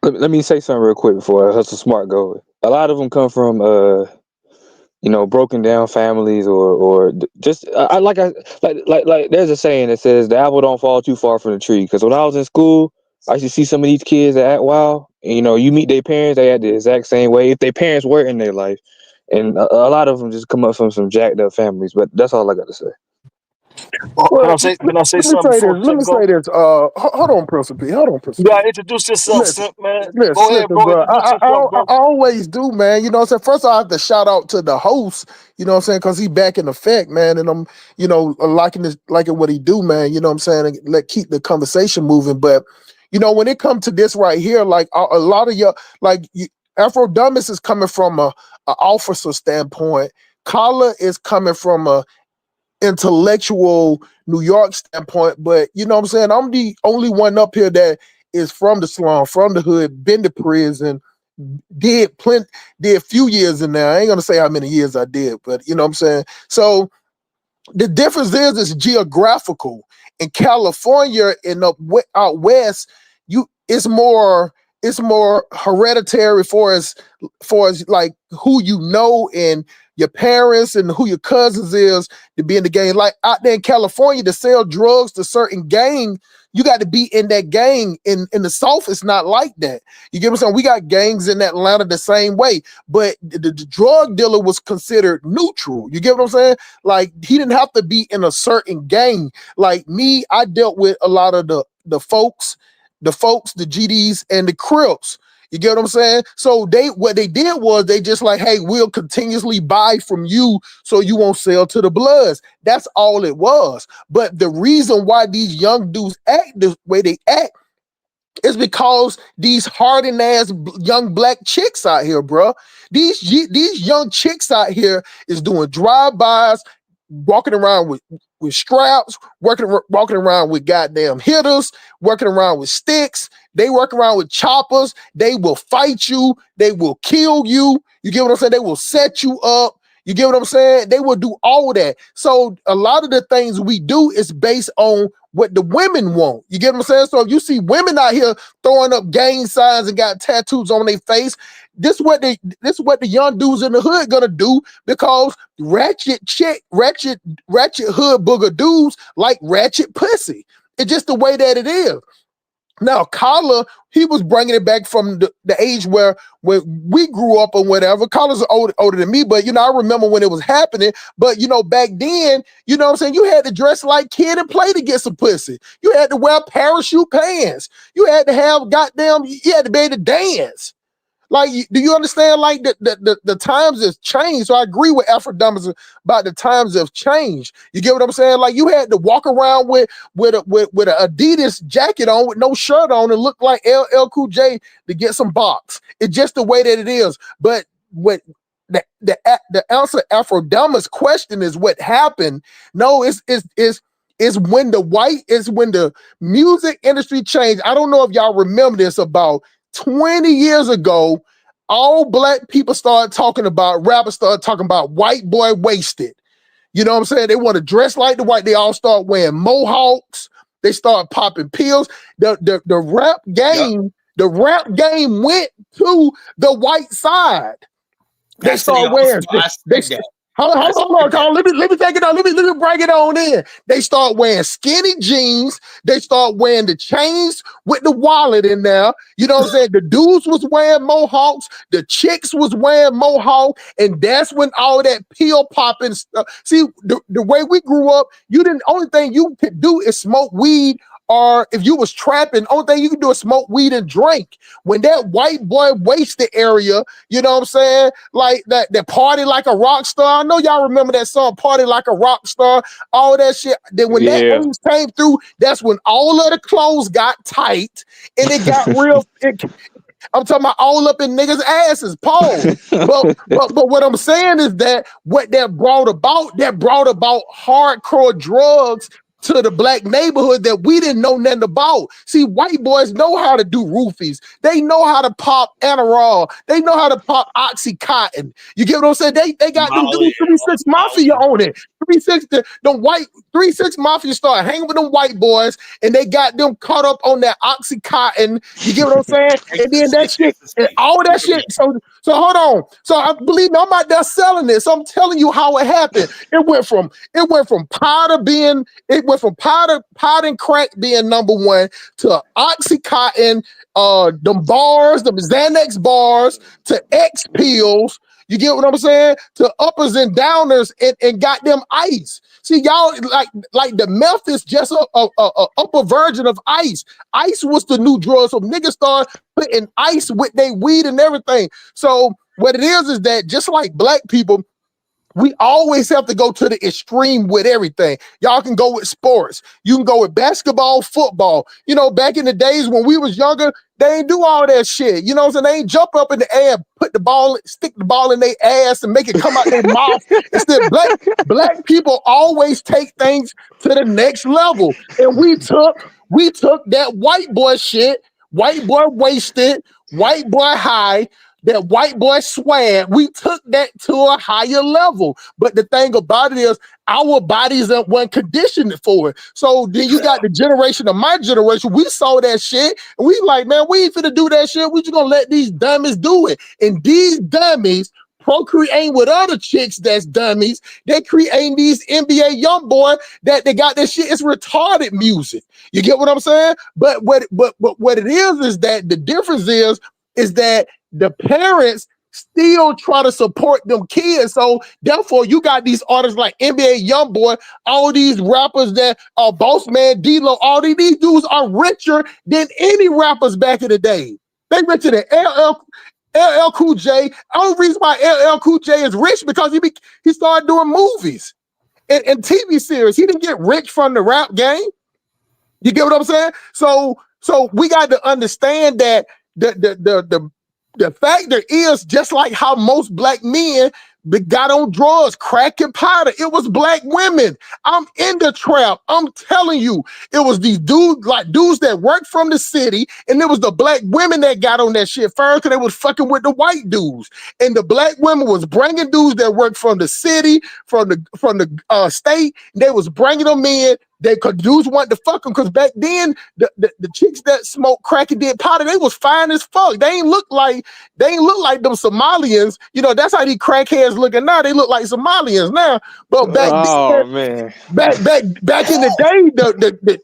J: Let me say something real quick before Hustle Smart go. A lot of them come from broken down families or just I like there's a saying that says the apple don't fall too far from the tree. Because when I was in school, I used to see some of these kids that act wild. And, you meet their parents, they act the exact same way if their parents were in their life, and a lot of them just come up from some jacked up families. But that's all I got to say.
F: Well, can
K: Well,
F: I say can I say
K: let me
F: something
K: say this.
F: before
K: Let
F: Tip
K: me say
F: go?
K: this. Hold on, Principal P. Hold on,
F: You
K: Principal P.
F: gotta introduce yourself,
K: Listen,
F: Simp, man.
K: listen,
F: Go ahead,
K: listen,
F: bro.
K: bro.
F: Introduce yourself,
K: I
F: bro.
K: always do, man. You know what I'm saying? First, I have to shout out to the host, you know what I'm saying? Because he back in effect, man. And I'm, liking what he do, man. You know what I'm saying? And let keep the conversation moving. But, when it comes to this right here, like a lot of your, Afro Dumbest is coming from a officer standpoint. Kala is coming from a intellectual New York standpoint, but you know what I'm saying? I'm the only one up here that is from the slum, from the hood, been to prison, did a few years in there. I ain't gonna say how many years I did, but you know what I'm saying? So the difference is it's geographical. In California and out west, it's more hereditary for as like who you know and your parents and who your cousins is to be in the gang. Like out there in California, to sell drugs to certain gang, you got to be in that gang. In the South, it's not like that. You get what I'm saying? We got gangs in Atlanta the same way, but the drug dealer was considered neutral. You get what I'm saying? Like he didn't have to be in a certain gang. Like me, I dealt with a lot of the folks, the GDs, and the Crips. You get what I'm saying? So what they did was they just like, hey, we'll continuously buy from you so you won't sell to the Bloods. That's all it was. But the reason why these young dudes act the way they act is because these hardened ass young black chicks out here, bro. These young chicks out here is doing drive-bys, walking around with straps, walking around with goddamn hitters, working around with sticks. They work around with choppers. They will fight you. They will kill you. You get what I'm saying? They will set you up. You get what I'm saying? They will do all of that. So a lot of the things we do is based on what the women want. You get what I'm saying? So if you see women out here throwing up gang signs and got tattoos on their face, this is what the young dudes in the hood gonna do, because ratchet hood booger dudes like ratchet pussy. It's just the way that it is. Now, Kala, he was bringing it back from the age where when we grew up or whatever. Kala's older than me, but, I remember when it was happening. But, back then, you know what I'm saying? You had to dress like kid and play to get some pussy. You had to wear parachute pants. You had to have you had to be able to dance. Like, do you understand? Like the times have changed. So I agree with Afrodumbers about the times have changed. You get what I'm saying? Like you had to walk around with an Adidas jacket on with no shirt on and look like LL Cool J to get some box. It's just the way that it is. But what the answer Afrodumbers question is what happened. No, it's when the music industry changed. I don't know if y'all remember this. About 20 years ago, all black people rappers started talking about white boy wasted. You know what I'm saying? They want to dress like the white. They all start wearing mohawks. They start popping pills. The
A: Yup.
K: rap game went to the white side. They
A: I say
K: start
A: also,
K: wearing.
A: I
K: They
A: said that.
K: hold
A: I
K: on,
A: said that.
K: Carl. Let me take it on. Let me break it on in. They start wearing skinny jeans. They start wearing the chains with the wallet in there. You know what I'm saying? The dudes was wearing mohawks. The chicks was wearing mohawk, and that's when all that pill popping stuff. See, the way we grew up, only thing you could do is smoke weed or if you was trapping, only thing you can do is smoke weed and drink. When that white boy wasted area, you know what I'm saying? Like that party like a rock star. I know y'all remember that song, Party Like a Rock Star, all that shit. Then when that
J: Yeah.
K: age came through, that's when all of the clothes got tight and it got real. I'm talking about all up in niggas' asses, pause. But what I'm saying is that what that brought about hardcore drugs to the black neighborhood that we didn't know nothing about. See, white boys know how to do roofies. They know how to pop Adderall. They know how to pop Oxycontin. You get what I'm saying? They got them
A: Molly,
K: 3-6 Mafia on it. 3-6, the white 3-6 Mafia started hanging with them white boys, and they got them caught up on that Oxycontin. You get what I'm saying? And then that shit, and all that shit. So hold on. So I believe me, I'm out there selling this. So I'm telling you how it happened. It went from powder and crack being number one to Oxycontin, them bars, them Xanax bars, to X pills. You get what I'm saying? To uppers and downers and goddamn ice. See, y'all like the meth is just a upper version of ice. Ice was the new drug, so niggas start putting ice with their weed and everything. So what it is that just like black people, we always have to go to the extreme with everything. Y'all can go with sports. You can go with basketball, football. You know, back in the days when we was younger, they ain't do all that shit. You know what I'm saying? They ain't jump up in the air, stick the ball in their ass and make it come out their mouth. Instead, black people always take things to the next level. And we took that white boy shit, white boy wasted, white boy high, that white boy swag, we took that to a higher level. But the thing about it is, our bodies weren't conditioned for it. So then you got the generation of my generation, we saw that shit, and we like, man, we ain't finna do that shit. We just gonna let these dummies do it. And these dummies procreating with other chicks that's dummies. They creating these NBA young boy that they got this shit. It's retarded music. You get what I'm saying? But what it is that the difference is that the parents still try to support them kids. So therefore, you got these artists like NBA Youngboy, all these rappers that are Boss Man, D-Lo, all these dudes are richer than any rappers back in the day. They richer than LL Cool J. Only reason why LL Cool J is rich because he started doing movies and TV series. He didn't get rich from the rap game. You get what I'm saying? So we got to understand that the factor is just like how most black men got on drugs, crack and powder. It was black women. I'm in the trap. I'm telling you, it was these dudes that worked from the city, and it was the black women that got on that shit first because they was fucking with the white dudes. And the black women was bringing dudes that worked from the city, from the state. They was bringing them in. Cause dudes wanted to fuck them, because back then the chicks that smoked crack and did powder, they was fine as fuck. They ain't look like them Somalians. You know, that's how these crackheads looking now. They look like Somalians now. But back then,
J: man,
K: back in the day,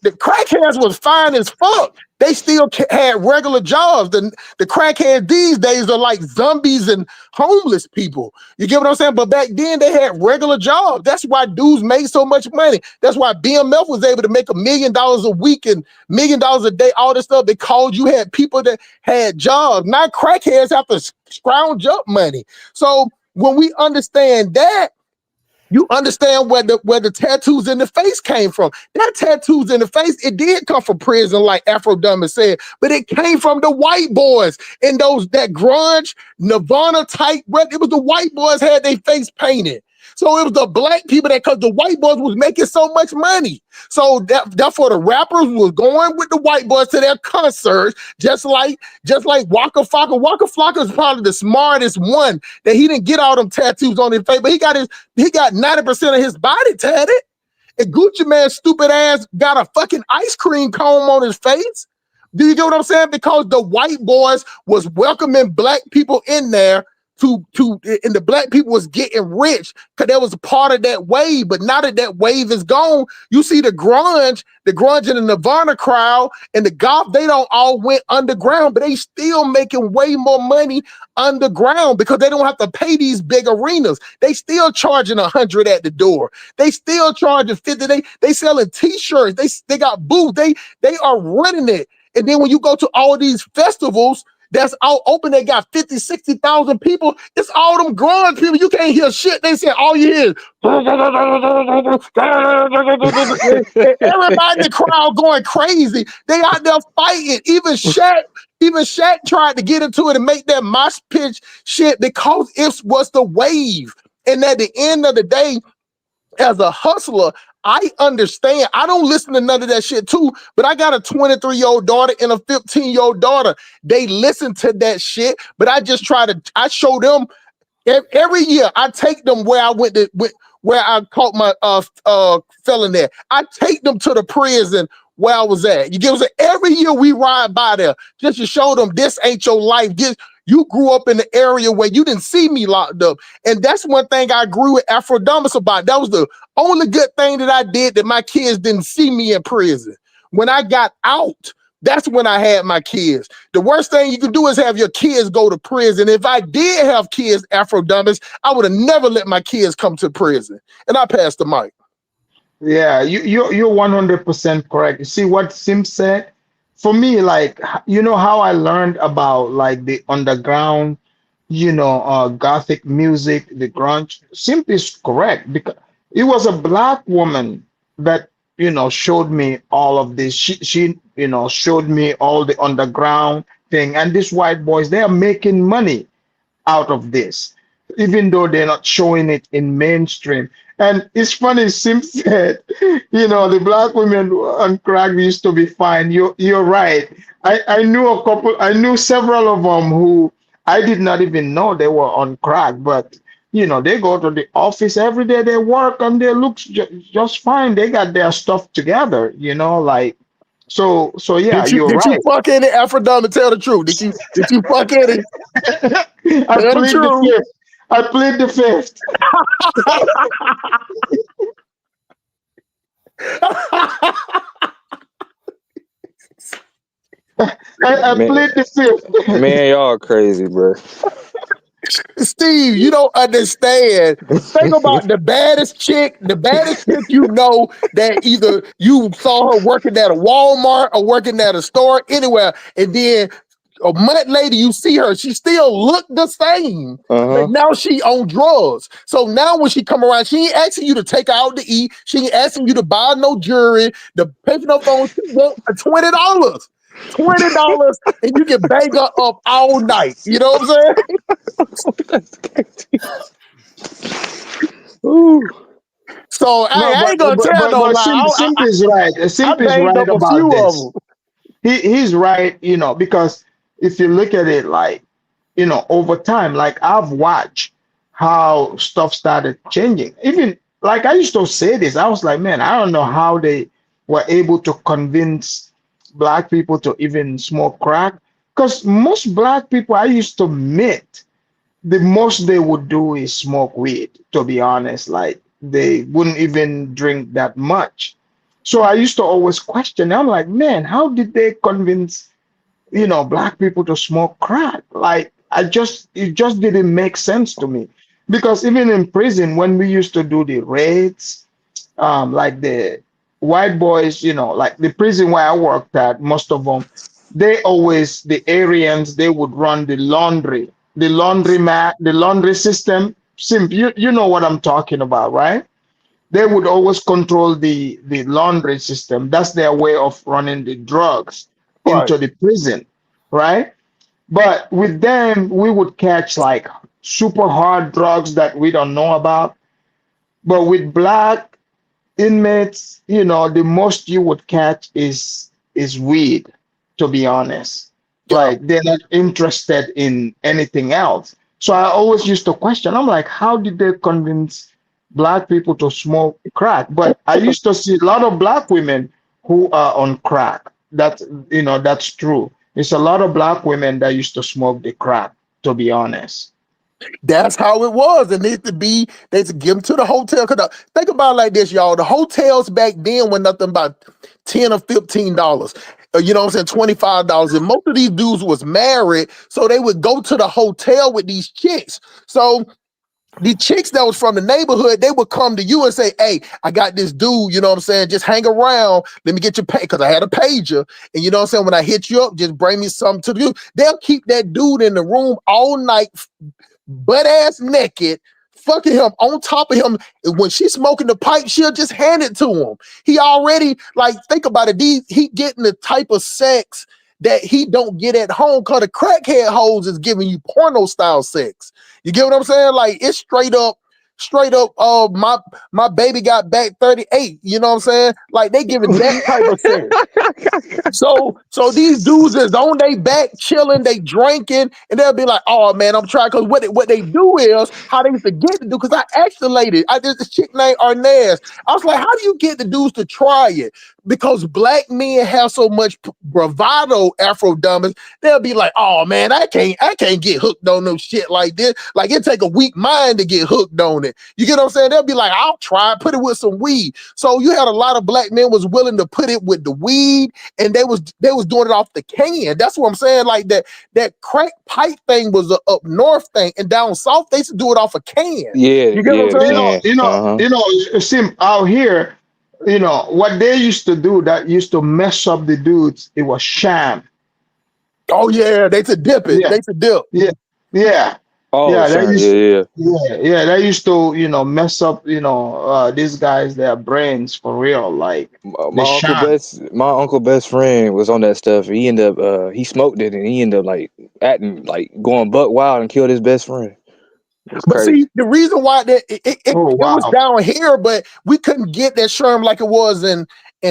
K: the crackheads was fine as fuck. They still had regular jobs. The crackheads these days are like zombies and homeless people. You get what I'm saying? But back then they had regular jobs. That's why dudes made so much money. That's why BMF was able to make $1 million a week and $1 million a day, all this stuff, because you had people that had jobs. Now crackheads have to scrounge up money. So when we understand that, you understand where the tattoos in the face came from. That tattoos in the face, it did come from prison, like Afro Dummy said, but it came from the white boys and that grunge Nirvana type. It was the white boys had their face painted. So it was the black people because the white boys was making so much money. So therefore the rappers was going with the white boys to their concerts, just like Waka Flocka. Waka Flocka is probably the smartest one, that he didn't get all them tattoos on his face, but he got 90% of his body tatted. And Gucci Mane's stupid ass got a fucking ice cream cone on his face. Do you get what I'm saying? Because the white boys was welcoming black people in there and the black people was getting rich because that was a part of that wave. But now that that wave is gone, you see the grunge and the Nirvana crowd and the goth, they don't all went underground, but they still making way more money underground because they don't have to pay these big arenas. They still charging 100 at the door. They still charging 50. They selling t-shirts. They got booths. They are running it. And then when you go to all these festivals that's all open, they got 50, 60,000 people. It's all them grunge people. You can't hear shit. They say all you hear is everybody in the crowd going crazy. They out there fighting. Even Shaq tried to get into it and make that mosh pitch shit because it was the wave. And at the end of the day, as a hustler, I understand. I don't listen to none of that shit too, but I got a 23-year-old daughter and a 15-year-old daughter. They listen to that shit, but I show them every year. I take them where I where I caught my felon there. I take them to the prison where I was at. You get what I'm saying? Every year we ride by there just to show them this ain't your life. You grew up in the area where you didn't see me locked up. And that's one thing I grew with Afrodamus about. That was the only good thing that I did, that my kids didn't see me in prison. When I got out, that's when I had my kids. The worst thing you can do is have your kids go to prison. If I did have kids, Afrodamus, I would have never let my kids come to prison. And I passed the mic.
H: Yeah, you're 100% correct. You see what Sim said? For me, like, you know how I learned about like the underground, gothic music, the grunge. Sim is correct because it was a black woman that showed me all of this. She showed me all the underground thing, and these white boys, they are making money out of this, even though they're not showing it in mainstream. And it's funny, Sim said, the black women on crack used to be fine. You're right. I knew several of them who I did not even know they were on crack, but they go to the office every day, they work and they look just fine. They got their stuff together, like so yeah,
K: Did you
H: you're
K: did you
H: right.
K: fuck in it, Afrodama? Tell the truth. Did you fuck in it?
H: I
K: Tell the
H: plead the
K: truth.
H: fifth. I plead the fifth. I
J: Man,
H: plead the fifth.
J: man, y'all crazy, bro.
K: Steve, you don't understand. Think about the baddest chick you know that either you saw her working at a Walmart or working at a store anywhere, and then a month later you see her, she still looked the same, but
J: Uh-huh.
K: now she on drugs. So now when she come around, she ain't asking you to take her out to eat. She ain't asking you to buy no jewelry, to pay for no phone. She want $20. $20 and you can bang her up all night. You know what I'm saying?
J: That's crazy. Ooh.
K: So
H: No,
K: I ain't gonna tell no
H: but
K: lie.
H: Simp is right.
K: I
H: Simp is
K: banged
H: right
K: up a
H: about
K: few of
H: this.
K: them.
H: He's right, because if you look at it like, over time, like I've watched how stuff started changing. Even like I used to say this, I was like, man, I don't know how they were able to convince black people to even smoke crack. Because most black people I used to meet, the most they would do is smoke weed, to be honest. Like they wouldn't even drink that much. So I used to always question. I'm like, man, how did they convince, black people to smoke crack? Like it just didn't make sense to me. Because even in prison, when we used to do the raids, like the white boys, like the prison where I worked at, most of them, the Aryans, they would run the laundry mat, the laundry system. You know what I'm talking about, right? They would always control the laundry system. That's their way of running the drugs
K: Right.
H: into the prison, right? But with them, we would catch like super hard drugs that we don't know about. But with black inmates, the most you would catch is weed, to be honest.
K: Yeah.
H: Like they're not interested in anything else. So I always used to question. I'm like, how did they convince black people to smoke crack? But I used to see a lot of black women who are on crack. That's true. It's a lot of black women that used to smoke the crack, to be honest.
K: That's how it was. And they used to give them to the hotel. Think about it like this, y'all. The hotels back then were nothing but $10 or $15. You know what I'm saying? $25. And most of these dudes was married, so they would go to the hotel with these chicks. So the chicks that was from the neighborhood, they would come to you and say, hey, I got this dude, you know what I'm saying? Just hang around. Let me get your pay, because I had a pager. And you know what I'm saying? When I hit you up, just bring me something to do. They'll keep that dude in the room all night, butt ass naked, fucking him on top of him. When she's smoking the pipe, she'll just hand it to him. He already, like, think about it. He getting the type of sex that he don't get at home, because the crackhead hoes is giving you porno style sex. You get what I'm saying? Like, it's straight up, my baby got back 38. You know what I'm saying? Like, they giving that type of sex. So these dudes is on their back chilling, they drinking, and they'll be like, oh man, I'm trying. Because what they do is how they used to get to do, because I escalated. I did this chick named Arnaz. I was like, how do you get the dudes to try it? Because black men have so much bravado, Afro dumbers, they'll be like, oh man, I can't get hooked on no shit like this. Like, it take a weak mind to get hooked on it. You get what I'm saying? They'll be like, I'll try, put it with some weed. So you had a lot of black men was willing to put it with the weed, and they was doing it off the can. That's what I'm saying. Like, that crack pipe thing was a up north thing, and down south they used to do it off a can.
J: Yeah,
K: You get what I'm saying?
H: Sim, out here, what they used to do that used to mess up the dudes. It was sham.
K: Oh yeah, they to dip it.
H: Yeah,
K: They to dip.
H: yeah.
J: Oh,
H: Yeah, they
J: Sean,
H: used
J: yeah.
H: yeah, they used to, mess up, these guys, their brains for real, like the sham.
J: My uncle best friend was on that stuff. He ended up he smoked it, and he ended up like acting like going buck wild and killed his best friend. It's
K: But
J: crazy.
K: see, the reason why that
H: Oh
K: it was
H: wow.
K: down here, but we couldn't get that sherm like it was in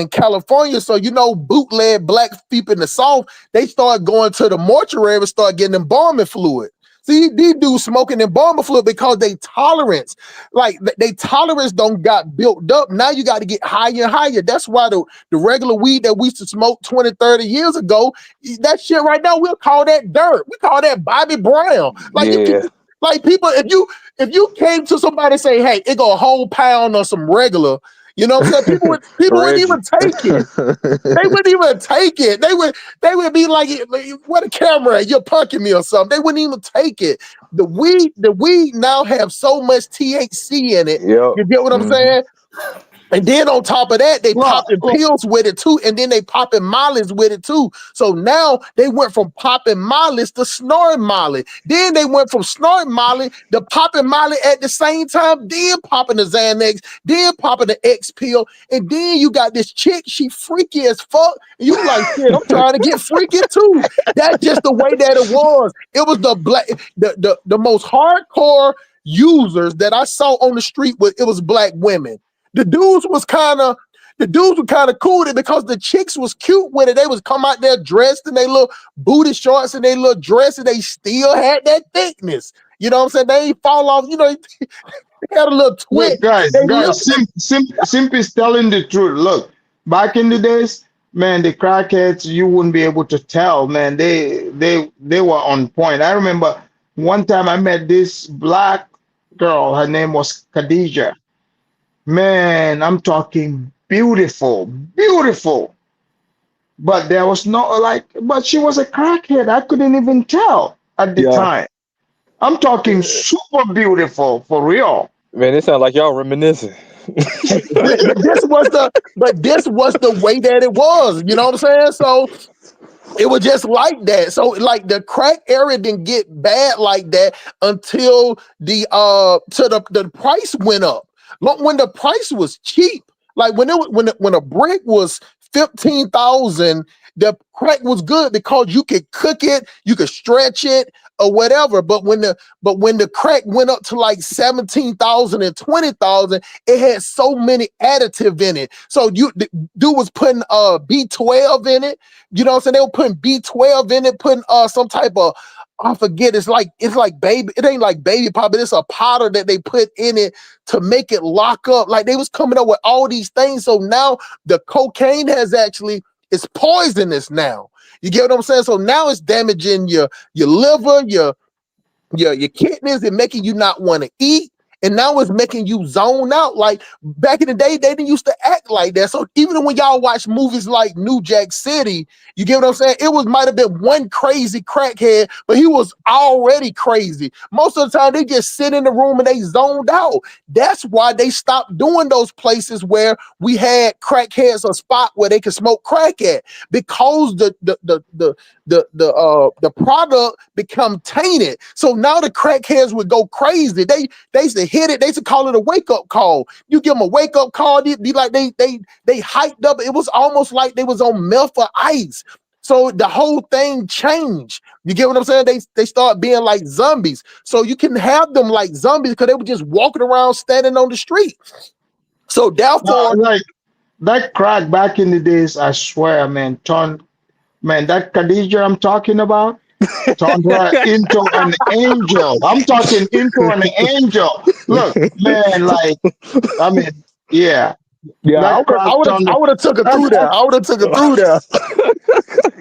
K: California. So, bootleg black people in the South, they started going to the mortuary and start getting embalming fluid. See, these dudes smoking embalming fluid because they tolerance don't got built up. Now you got to get higher and higher. That's why the regular weed that we used to smoke 20, 30 years ago, that shit right now, we'll call that dirt. We call that Bobby Brown. Like, you
J: Yeah.
K: can, like, people, if you came to somebody and say, hey, it go a whole pound of some regular, you know what I'm saying? People wouldn't even
J: Reggie.
K: take it. They wouldn't even take it. They would be like, what a camera, you're punking me or something. They wouldn't even take it. The weed now have so much THC in it.
J: Yep.
K: You get what I'm saying? And then on top of that, they
H: Well,
K: popping
H: well,
K: pills with it too, and then they popping mollies with it too. So now they went from popping mollies to snorting molly. Then they went from snorting molly to popping molly at the same time, then popping the Xanax, then popping the X pill, and then you got this chick, she freaky as fuck. And you like, shit, I'm trying to get freaky too. That's just the way that it was. It was the most hardcore users that I saw on the street it was black women. The dudes were kind of cool with it because the chicks was cute with it. They was come out there dressed in their little booty shorts and they little dress, and they still had that thickness. You know what I'm saying? They ain't fall off. They had a little twitch.
H: look, guys,
K: They look.
H: Simp is telling the truth. Look, back in the days, man, the crackheads, you wouldn't be able to tell, man. They were on point. I remember one time I met this black girl. Her name was Khadija. Man, I'm talking beautiful, beautiful. But there was no but she was a crackhead. I couldn't even tell at the
J: Yeah.
H: time. I'm talking super beautiful for real.
J: Man, it sounds like y'all reminiscing.
K: But this was the way that it was. You know what I'm saying? So it was just like that. So, like, the crack area didn't get bad like that until the price went up. Look, when the price was cheap, like when a brick was 15,000, the crack was good because you could cook it, you could stretch it or whatever. But when the crack went up to like 17,000 and 20,000, it had so many additive in it. So the dude was putting B12 in it. You know what I'm saying? They were putting B12 in it, putting some type of, I forget, it's like baby, it ain't like baby pop, but it's a powder that they put in it to make it lock up. Like, they was coming up with all these things. So now the cocaine it's poisonous now. You get what I'm saying? So now it's damaging your liver, your kidneys and making you not want to eat. And now it's making you zone out. Like back in the day, they didn't used to act like that. So even when y'all watch movies like New Jack City, you get what I'm saying? It might have been one crazy crackhead, but he was already crazy. Most of the time, they just sit in the room and they zoned out. That's why they stopped doing those places where we had crackheads a spot where they could smoke crack at, because the product become tainted. So now the crackheads would go crazy. They used to hit it. They used to call it a wake up call. You give them a wake up call, it'd be like they hyped up. It was almost like they was on meth or ice. So the whole thing changed. You get what I'm saying? They start being like zombies. So you can have them like zombies because they were just walking around standing on the street. So therefore,
H: like that crack back in the days, I swear, man, that Khadija I'm talking about turned her into an angel. I'm talking into an angel. Look, man, like, I mean, yeah,
K: yeah,
H: that crack turned.
K: I would have took her
H: And,
K: through there. I would have took her through there.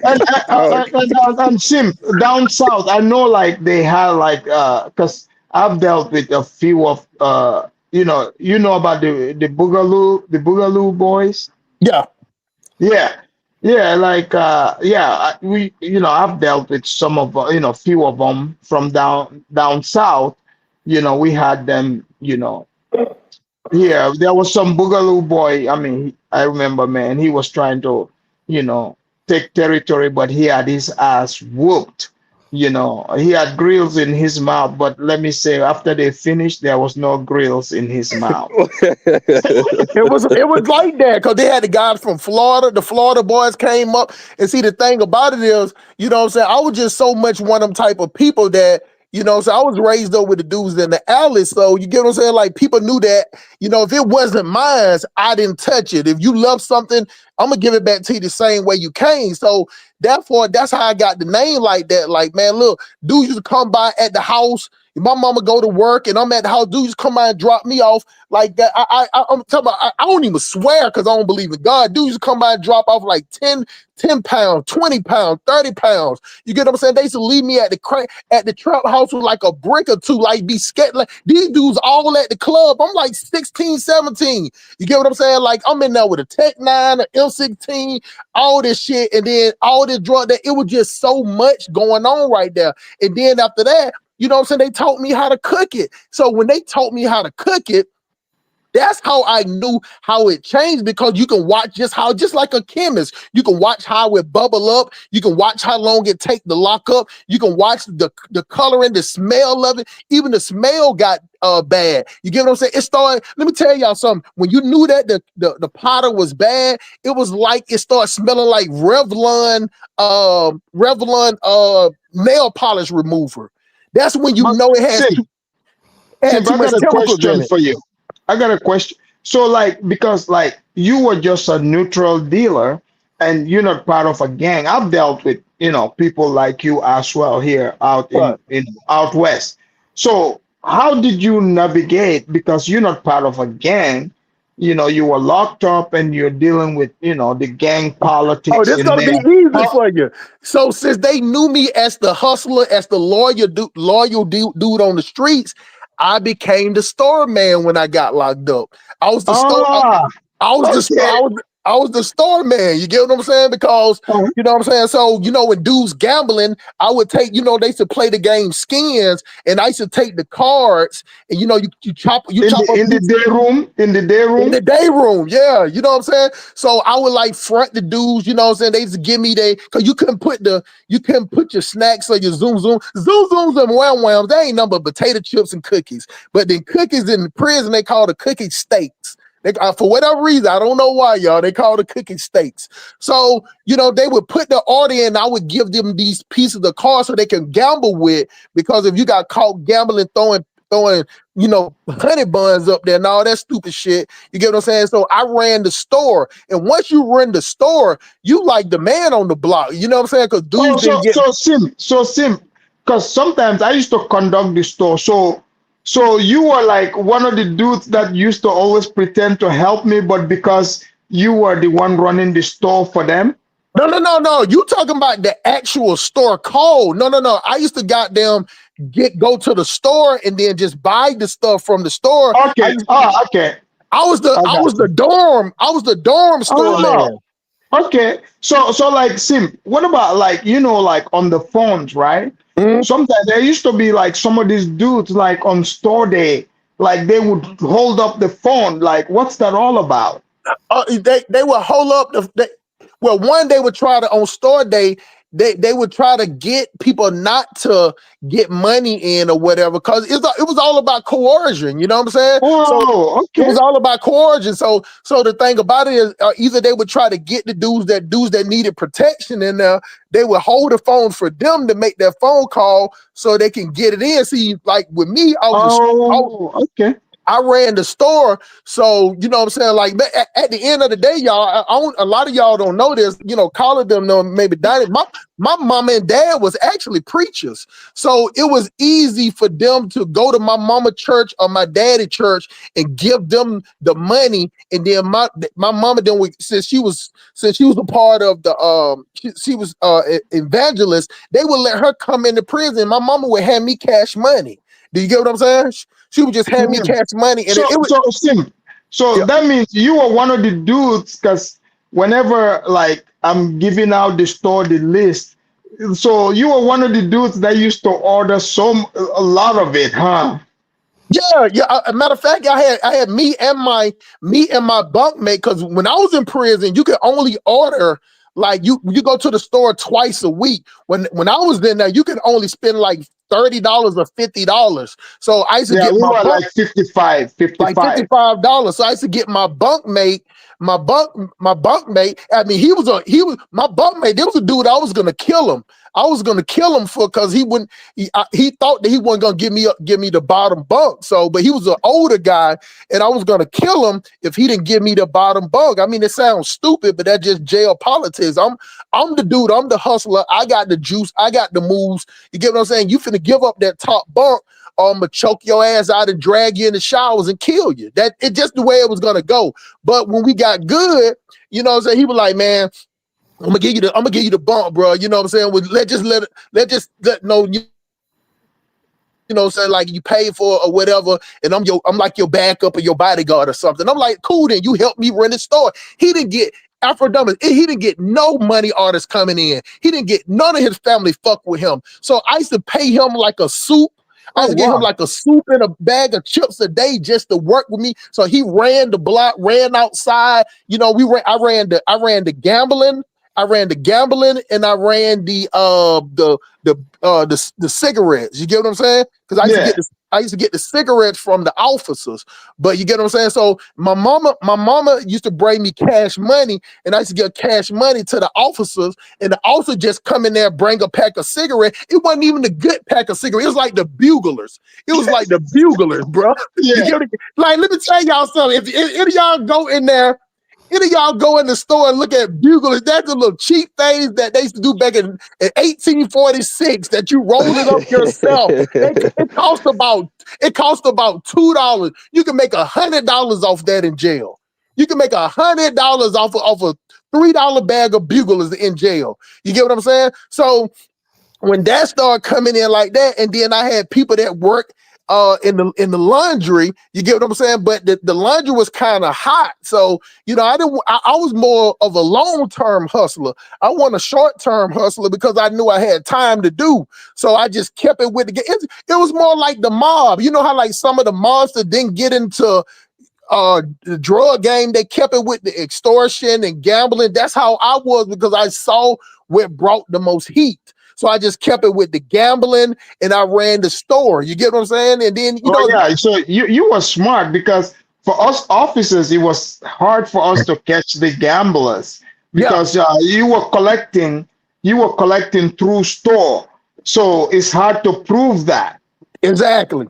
H: and Sim, down south, I know like they had like because I've dealt with a few of you know about the Boogaloo boys.
K: Yeah.
H: Yeah, yeah, like we I've dealt with some of few of them from down south. We had them. Yeah, there was some Boogaloo boy. I mean, I remember, man, he was trying to, you know, take territory, but he had his ass whooped. He had grills in his mouth, but let me say, after they finished, there was no grills in his mouth.
K: It was like that because they had the guys from Florida. The Florida boys came up, and see, the thing about it is, what I'm saying, I was just so much one of them type of people that, so I was raised up with the dudes in the alley. So you get what I'm saying? Like, people knew that, if it wasn't mine, I didn't touch it. If you love something, I'm gonna give it back to you the same way you came. So therefore, that's how I got the name like that. Like, man, look, dudes used to come by at the house. My mama go to work and I'm at the house. Dudes come by and drop me off like that. I'm talking about, I don't even swear because I don't believe in God. Dudes come by and drop off like 10 pounds, 20 pounds, 30 pounds. You get what I'm saying? They used to leave me at the trap house with like a brick or two, like be scared. Like, these dudes all at the club. I'm like 16, 17. You get what I'm saying? Like, I'm in there with a Tech 9, an M16, all this shit, and then all this drug, that it was just so much going on right there. And then after that, you know what I'm saying, they taught me how to cook it. So when they taught me how to cook it, that's how I knew how it changed, because you can watch just like a chemist, you can watch how it bubble up. You can watch how long it take to lock up. You can watch the color and the smell of it. Even the smell got bad. You get what I'm saying? It started, let me tell y'all something. When you knew that the powder was bad, it was like it started smelling like Revlon nail polish remover. That's when you
H: But
K: know it has
H: Sim,
K: too
H: I
K: much
H: got a
K: chemicals in
H: question
K: it.
H: for you. I got a question. So, like, because like you were just a neutral dealer and you're not part of a gang. I've dealt with, people like you as well here out
K: Right.
H: in out west. So, how did you navigate? Because you're not part of a gang. You were locked up and you're dealing with, the gang
K: Oh,
H: politics
K: this
H: in
K: gonna be
H: there.
K: easy
H: How,
K: for you. So since they knew me as the hustler, as the loyal dude on the streets, I became the store man when I got locked up. I was the store.
H: ah,
K: I was the
H: okay.
K: I was the store man. You get what I'm saying? Because
H: Uh,
K: you know what I'm saying. So when dudes gambling, I would take. They used to play the game skins, and I used to take the cards, and you chop
H: in the
K: up
H: in the day room, in the day
K: in the
H: room.
K: day room, yeah, you know what I'm saying? So I would like front the dudes, you know what I'm saying? They used to give me cause you couldn't put your snacks or your zoom zooms and wham whams. They ain't nothing but potato chips and cookies. But then cookies in the prison, they call the cookie steaks. For whatever reason, I don't know why, y'all, they call the cookie steaks. So, they would put the order in, I would give them these pieces of cards so they can gamble with, because if you got caught gambling, throwing honey buns up there and all that stupid shit. You get what I'm saying? So I ran the store. And once you run the store, you like the man on the block. You know what I'm saying? Because
H: Oh,
K: dudes didn't get.
H: so Sim, because sometimes I used to conduct the store. So you were like one of the dudes that used to always pretend to help me, but because you were the one running the store for them.
K: No. You talking about the actual store code. No. I used to goddamn go to the store and then just buy the stuff from the store.
H: Okay. Okay.
K: I was
H: I got you.
K: the dorm store
H: Oh,
K: man.
H: okay. So like Sim, what about like like on the phones, right?
K: Mhm.
H: Sometimes there used to be like some of these dudes like on store day, like they would hold up the phone. Like, what's that all about?
K: They would hold up one they would try to on store day they would try to get people not to get money in or whatever because it was all about coercion. You know what I'm saying? So
H: Oh,
K: it was
H: okay.
K: all about coercion. So the thing about it is either they would try to get the dudes that needed protection in there. They would hold the phone for them to make their phone call so they can get it in. See, like with me,
H: Oh, okay.
K: I ran the store, so you know what I'm saying. Like at the end of the day, y'all, a lot of y'all don't know this. Call of them know maybe Donnie. My mama and dad was actually preachers, so it was easy for them to go to my mama church or my daddy church and give them the money, and then my mama then since she was a part of the she was evangelist, they would let her come into prison. My mama would hand me cash money. Do you get what I'm saying? She would just hand me
H: Mhm.
K: cash money, and
H: So
K: it was
H: so Sim, so
K: yeah,
H: that means you were one of the dudes because whenever like I'm giving out the list, so you were one of the dudes that used to order a lot of it, huh?
K: yeah. A matter of fact, I had me and my bunkmate because when I was in prison, you could only order like you go to the store twice a week. When I was in there, you could only spend like $30 or $50. So I used to
H: Yeah,
K: get
H: we
K: my
H: were
K: bunk.
H: like 55,
K: Like
H: 55.
K: $55. So I used to get my bunkmate, my bunkmate. I mean, my bunkmate. There was a dude I was gonna kill him. I was gonna kill him because he wouldn't. He thought that he wasn't gonna give me the bottom bunk. So, but he was an older guy, and I was gonna kill him if he didn't give me the bottom bunk. I mean, it sounds stupid, but that's just jail politics. I'm the dude. I'm the hustler. I got the juice. I got the moves. You get what I'm saying? You finna give up that top bunk, or I'm gonna choke your ass out and drag you in the showers and kill you. That it just the way it was gonna go. But when we got good, you know what I'm saying, he was like, man, I'm gonna give you the bump, bro. You know what I'm saying? Let no, you know what I'm saying, like you pay for or whatever, and I'm like your backup or your bodyguard or something. I'm like, cool, then you help me run the store. He didn't get he didn't get no money artists coming in. He didn't get none of his family fuck with him. So I used to pay him like a soup. I
H: Oh
K: used to give him
H: wow.
K: like a soup and a bag of chips a day just to work with me. So he ran the block, ran outside. I ran the gambling. I ran the gambling and I ran the cigarettes. You get what I'm saying? Because
H: Yeah.
K: I used to get the cigarettes from the officers. But you get what I'm saying? So my mama used to bring me cash money, and I used to give cash money to the officers, and the officer just come in there, bring a pack of cigarettes. It wasn't even a good pack of cigarettes. It was like the buglers. It was like the buglers, bro. You
H: Yeah.
K: get it? Like, let me tell y'all something. If any of y'all go in there, any of y'all go in the store and look at buglers, that's the little cheap things that they used to do back in 1846 that you rolled it up yourself. It cost about $2. You can make $100 off that in jail. You can make $100 off a $3 bag of buglers in jail. You get what I'm saying? So when that started coming in like that, and then I had people that work in the laundry, you get what I'm saying? But the laundry was kind of hot. So, I was more of a long-term hustler. I want a short-term hustler because I knew I had time to do. So I just kept it with it was more like the mob. You know how like some of the mobs that didn't get into the drug game, they kept it with the extortion and gambling. That's how I was because I saw what brought the most heat. So I just kept it with the gambling and I ran the store. You get what I'm saying? And then,
H: Oh yeah. So you were smart because for us officers, it was hard for us to catch the gamblers
K: yeah,
H: because you were collecting through store. So it's hard to prove that.
K: exactly.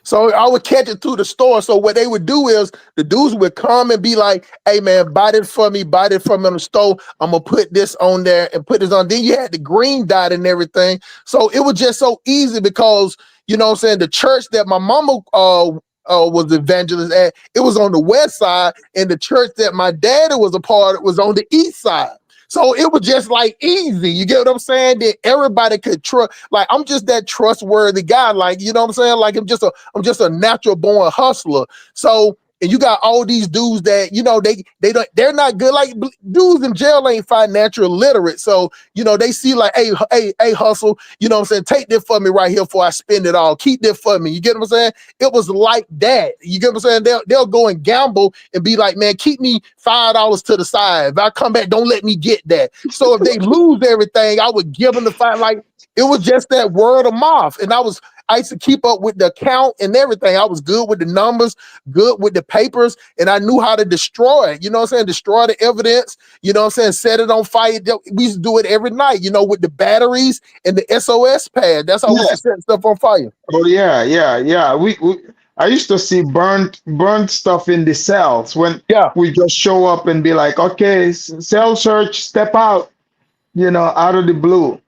K: So I would catch it through the store. So what they would do is the dudes would come and be like, hey man, buy this for me on the store. I'm gonna put this on there and put this on. Then you had the green dot and everything. So it was just so easy because you know what I'm saying, the church that my mama was evangelist at, it was on the west side, and the church that my daddy was a part of was on the east side. So it was just like easy. You get what I'm saying? That everybody could trust. Like I'm just that trustworthy guy. Like, you know what I'm saying? Like I'm just a natural born hustler. So, and you got all these dudes that, you know, they're not good. Like dudes in jail ain't financial literate. So, you know, they see like, hey, hustle, you know what I'm saying? Take this for me right here before I spend it all. Keep this for me. You get what I'm saying? It was like that. You get what I'm saying? They'll go and gamble and be like, man, keep me $5 to the side. If I come back, don't let me get that. So if they lose everything, I would give them the $5. Like it was just that word of mouth. And I used to keep up with the account and everything. I was good with the numbers, good with the papers, and I knew how to destroy it. You know what I'm saying? Destroy the evidence, you know what I'm saying? Set it on fire. We used to do it every night, you know, with the batteries and the SOS pad. That's how we used to set stuff on fire.
H: Oh yeah. I used to see burnt stuff in the cells when we just show up and be like, okay, cell search, step out, you know, out of the blue.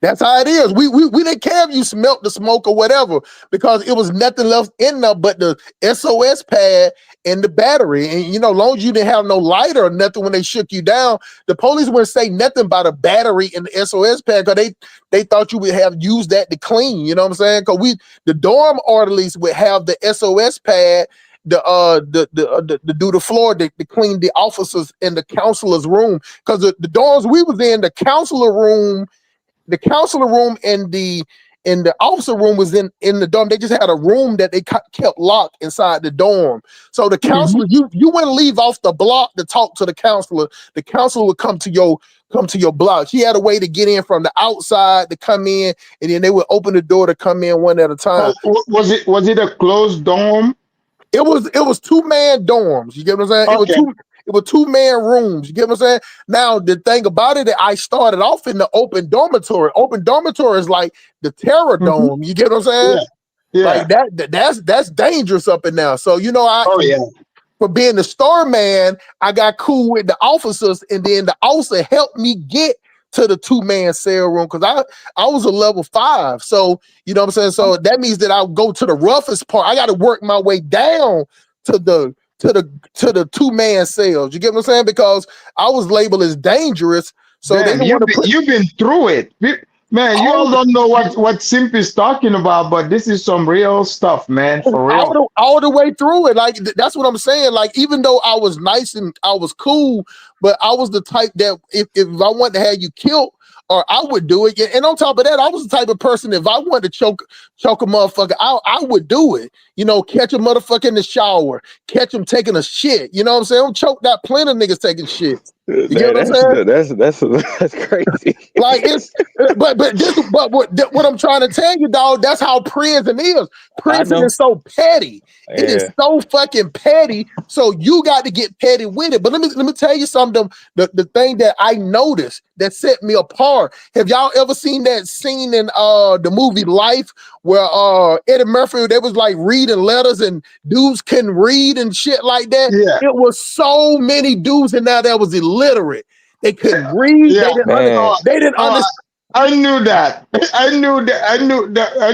K: That's how it is. We didn't care if you smelt the smoke or whatever, because it was nothing left in there but the SOS pad and the battery. And you know, long as you didn't have no lighter or nothing when they shook you down, the police wouldn't say nothing about a battery and the SOS pad, because they thought you would have used that to clean. You know what I'm saying? Because the dorm orderlies would have the SOS pad, to do the floor, to clean the officers in the counselor's room. Because the dorms we was in, the counselor room and the officer room was in the dorm. They just had a room that they kept locked inside the dorm. So the counselor, you wouldn't leave off the block to talk to the counselor. The counselor would come to your block. She had a way to get in from the outside to come in, and then they would open the door to come in one at a time.
H: Was it a closed dorm?
K: It was 2-man dorms. You get what I'm saying?
H: Okay.
K: It was 2-man rooms. You get what I'm saying? Now, the thing about it, I started off in the open dormitory. Open dormitory is like the terror dome. You get what I'm saying?
H: Yeah.
K: Like that's dangerous up in there. So, you know, for being the star man, I got cool with the officers, and then the officer helped me get to the 2-man cell room, because I was a level 5. So, you know what I'm saying? So that means that I'll go to the roughest part. I got to work my way down to the 2-man cells. You get what I'm saying? Because I was labeled as dangerous. So
H: damn, you've been through it. Man, you all don't know what Simp is talking about, but this is some real stuff, man. For real.
K: All the way through it. Like, that's what I'm saying. Like, even though I was nice and I was cool, but I was the type that if I wanted to have you killed, or I would do it. And on top of that, I was the type of person, if I wanted to choke a motherfucker, I would do it. You know, catch a motherfucker in the shower, catch him taking a shit. You know what I'm saying? I'm choked out plenty of niggas taking shit. You get what I'm saying?
J: That's crazy.
K: Like, it's but what I'm trying to tell you, dog, that's how prison is. Prison is so petty. It is so fucking petty. So you got to get petty with it. But let me tell you something. The thing that I noticed that set me apart. Have y'all ever seen that scene in the movie Life, where Eddie Murphy, they was like reading letters and dudes couldn't read and shit like that?
H: Yeah.
K: It was so many dudes in there that was illiterate. They couldn't read.
H: Yeah.
K: They didn't understand.
H: I knew that. I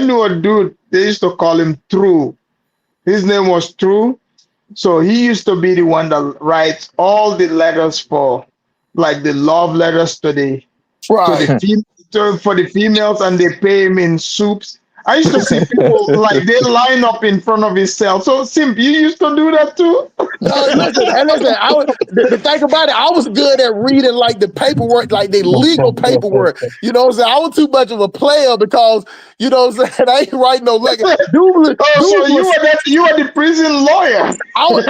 H: knew a dude. They used to call him True. His name was True. So he used to be the one that writes all the letters for, like, the love letters to the for the females, and they pay him in soups. I used to see people like they line up in front of his cell. So Simp, you used to do that too?
K: Listen. The thing about it, I was good at reading like the paperwork, like the legal paperwork. You know what I'm saying? I was too much of a player because, you know what I'm saying, I ain't writing no like.
H: So you were the prison lawyer.
K: I wasn't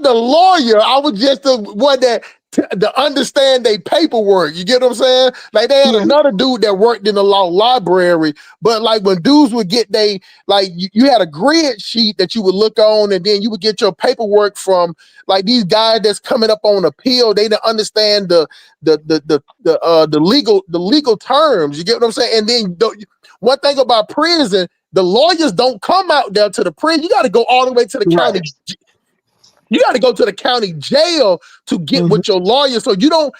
K: the lawyer. I was just the one that to understand their paperwork. You get what I'm saying? Like, they had another dude that worked in the law library, but like when dudes would get you had a grid sheet that you would look on, and then you would get your paperwork from like these guys that's coming up on appeal. They didn't understand the legal terms. You get what I'm saying? And then one thing about prison, the lawyers don't come out there to the prison. You got to go all the way to the county. You got to go to the county jail to get with your lawyer. So you don't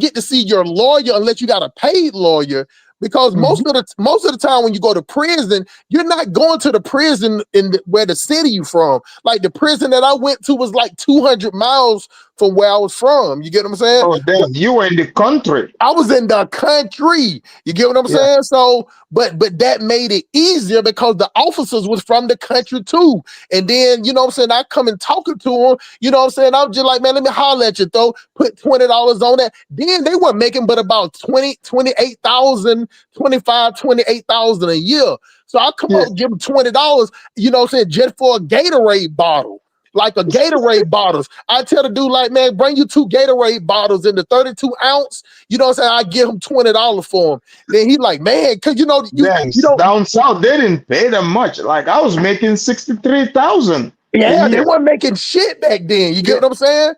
K: get to see your lawyer unless you got a paid lawyer. Because most of the time when you go to prison, you're not going to the prison where the city you from. Like, the prison that I went to was like 200 miles from where I was from. You get what I'm saying?
H: Oh, damn, you were in the country.
K: I was in the country. You get what I'm
H: Yeah.
K: saying? So, but that made it easier because the officers was from the country too. And then, you know what I'm saying, I come and talking to them, you know what I'm saying? I'm just like, man, let me holler at you though. Put $20 on that. Then they weren't making but about 28,000 a year. So I come
H: Yeah.
K: up, give them $20, you know what I'm saying, just for a Gatorade bottle. Like a Gatorade bottles. I tell the dude, like, man, bring you 2 Gatorade bottles in the 32 ounce. You know what I'm saying? I give him $20 for him. Then he like, man, cause you know, you don't.
H: Down south, they didn't pay them much. Like I was making 63,000 a
K: Yeah, they
H: year.
K: weren't making shit back then. You get
H: Yeah.
K: what I'm saying?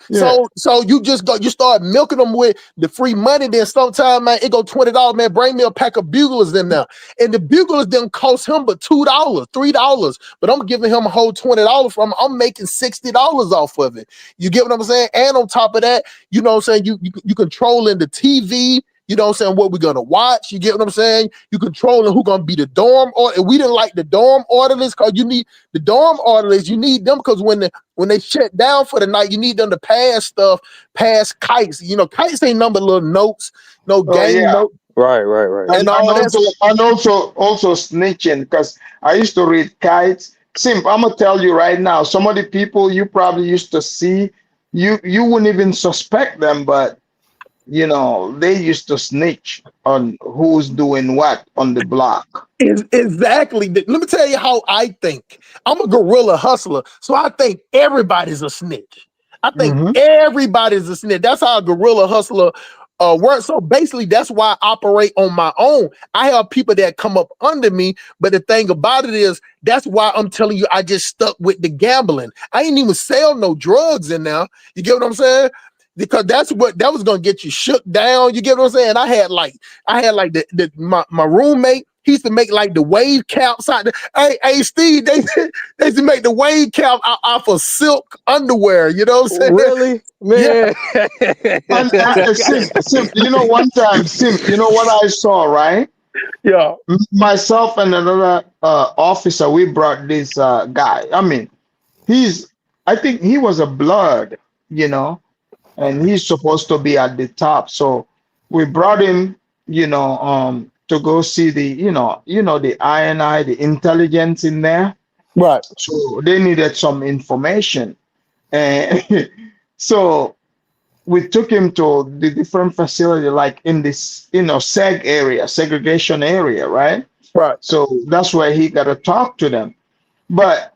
H: Yeah.
K: So you just go, you start milking them with the free money. Then sometime, man, it go $20. Man, bring me a pack of buglers in there, and the buglers didn't cost him but $2, $3. But I'm giving him a whole $20 from. I'm making $60 off of it. You get what I'm saying? And on top of that, you know what I'm saying? You controlling the TV. You know what I'm saying? What we're gonna watch. You get what I'm saying? You controlling who gonna be the dorm, or we didn't like the dorm orderlies because you need the dorm orderlies. You need them because when they shut down for the night, you need them to pass stuff, pass kites. You know, kites ain't number little notes, no
H: Oh
K: game
H: yeah.
K: note,
J: Right.
K: and all that.
H: And also snitching because I used to read kites. Simp, I'm gonna tell you right now, some of the people you probably used to see, you wouldn't even suspect them, but you know, they used to snitch on who's doing what on the block.
K: Exactly. Let me tell you how I think. I'm a guerrilla hustler, so I think everybody's a snitch. I think
H: Mm-hmm.
K: everybody's a snitch. That's how a guerrilla hustler works. So basically, that's why I operate on my own. I have people that come up under me, but the thing about it is, that's why I'm telling you, I just stuck with the gambling. I ain't even sell no drugs in there. You get what I'm saying? Because that was gonna get you shook down. You get what I'm saying? I had like my roommate. He used to make like the wave caps out. Hey, Steve, they used to make the wave cap off of silk underwear. You know what I'm saying?
J: Really,
K: Yeah,
J: man?
H: And Sim, you know, one time, Sim, you know what I saw, right?
K: yeah.
H: Myself and another officer, we brought this guy. I mean, I think he was a blood, you know, and he's supposed to be at the top. So we brought him, you know, to go see the, the INI, the intelligence in there.
K: Right.
H: So they needed some information. And so we took him to the different facility, like in this, segregation area, right?
K: Right.
H: So that's where he got to talk to them. But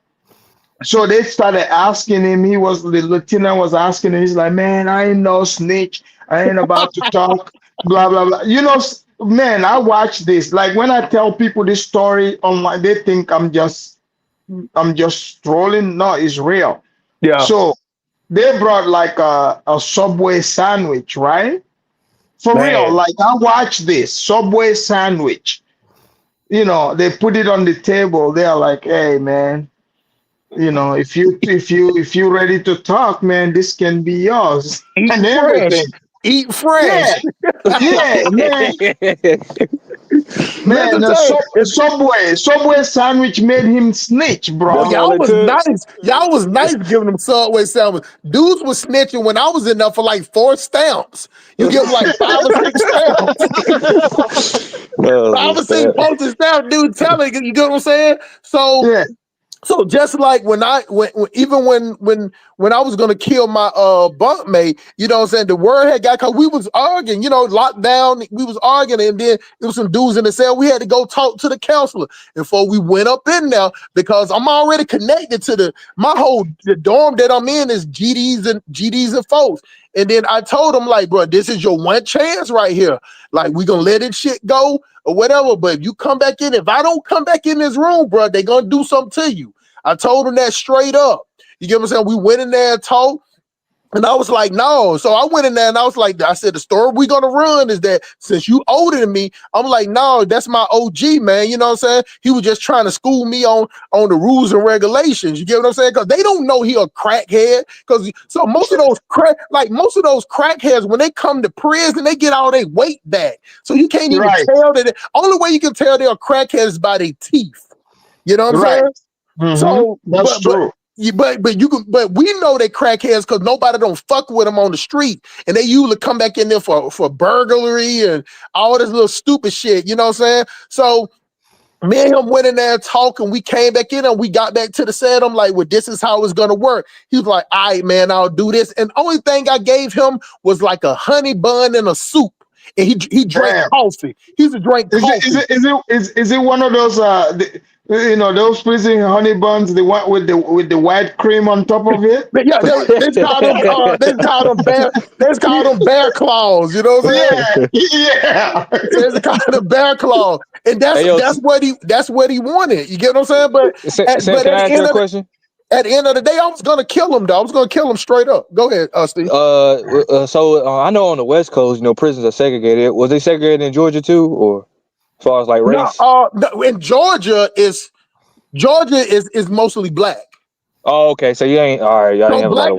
H: so they started asking him. The lieutenant was asking him. He's like, man, I ain't no snitch. I ain't about to talk, blah, blah, blah. You know, man, I watch this. Like when I tell people this story online, they think I'm just trolling. No, it's real.
K: Yeah.
H: So they brought like a Subway sandwich, right? For real.
K: Man.
H: Like I watched this Subway sandwich. You know, they put it on the table. They're like, hey, man, you know, if you ready to talk, man, this can be yours
K: Eat
H: and
K: fresh.
H: everything.
K: Eat
H: Yeah,
K: fresh.
H: yeah, man,
K: Listen,
H: the
K: say,
H: Subway sandwich made him snitch,
K: boy,
H: bro.
J: That's all
K: y'all
J: it
K: was
J: took.
K: nice. Y'all was nice giving them Subway sandwich. Dudes was snitching when I was in there for like 4 stamps. You give them like 5 or 6 stamps.
J: Oh,
K: 5 or 6
J: that.
K: postage stamps, dude telling you get what I'm saying?
H: Yeah,
K: So just like when I was gonna kill my bunkmate, you know what I'm saying, the word had got, cause we was arguing, you know, lockdown, we was arguing, and then there was some dudes in the cell. We had to go talk to the counselor before we went up in there because I'm already connected to the dorm that I'm in is GDs and folks. And then I told him, like, bro, this is your one chance right here. Like, we gonna let it shit go or whatever. But if you come back in, if I don't come back in this room, bro, they gonna do something to you. I told him that straight up. You get what I'm saying? We went in there and talked. And I was like, no. So I went in there and I was like, I said, the story we're gonna run is that since you older than me, I'm like, no, that's my OG, man. You know what I'm saying? He was just trying to school me on the rules and regulations. You get what I'm saying? Because they don't know he a crackhead. Because so most of those crackheads, when they come to prison, they get all their weight back. So you can't even
H: right,
K: tell that. Only way you can tell they're crackheads is by their teeth. You know what I'm
H: right.
K: saying? So,
H: That's true.
K: but we know they crackheads because nobody don't fuck with them on the street, and they usually come back in there for burglary and all this little stupid shit. You know what I'm saying? So me and him went in there talking. We came back in and we got back to the set. I'm like, well, this is how it's gonna work. He was like, all right, man, I'll do this. And the only thing I gave him was like a honey bun and a soup. And he drank
H: Damn.
K: coffee. He used to drink
H: Is
K: coffee.
H: is it one of those those freezing honey buns, the one with the white cream on top of it?
K: But yeah, they call them bear claws. You know what I'm saying?
H: Yeah.
K: They call them bear claws, and
J: Hey, yo,
K: that's what he wanted. You get what I'm saying? But
J: Sam, can I ask you a question?
K: at the end of the day, I was gonna kill him. Though I was gonna kill him straight up. Go ahead, Steve.
J: So I know on the West Coast, prisons are segregated. Was they segregated in Georgia too, or as far as like race?
K: No, in Georgia is mostly black.
J: Oh, okay. So you ain't all right. Y'all ain't
K: So
J: have a lot of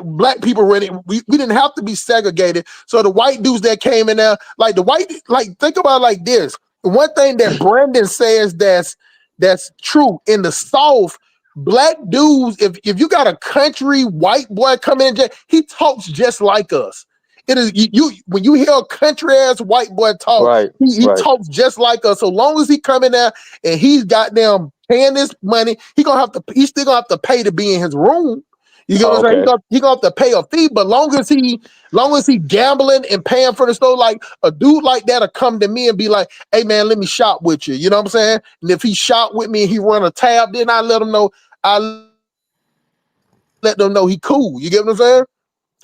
K: black people running. We didn't have to be segregated. So the white dudes that came in there, think about it like this. One thing that Brandon says that's true in the South, black dudes, if you got a country white boy coming in, he talks just like us. It is you when you hear a country ass white boy talk,
J: right.
K: He talks just like us. So long as he come in there and he's goddamn paying this money, he's still gonna have to pay to be in his room. You get what I'm saying? He gonna have to pay a fee, but long as he gambling and paying for the store, like a dude like that'll come to me and be like, hey man, let me shop with you. You know what I'm saying? And if he shop with me and he run a tab, then I let them know he cool. You get what I'm saying?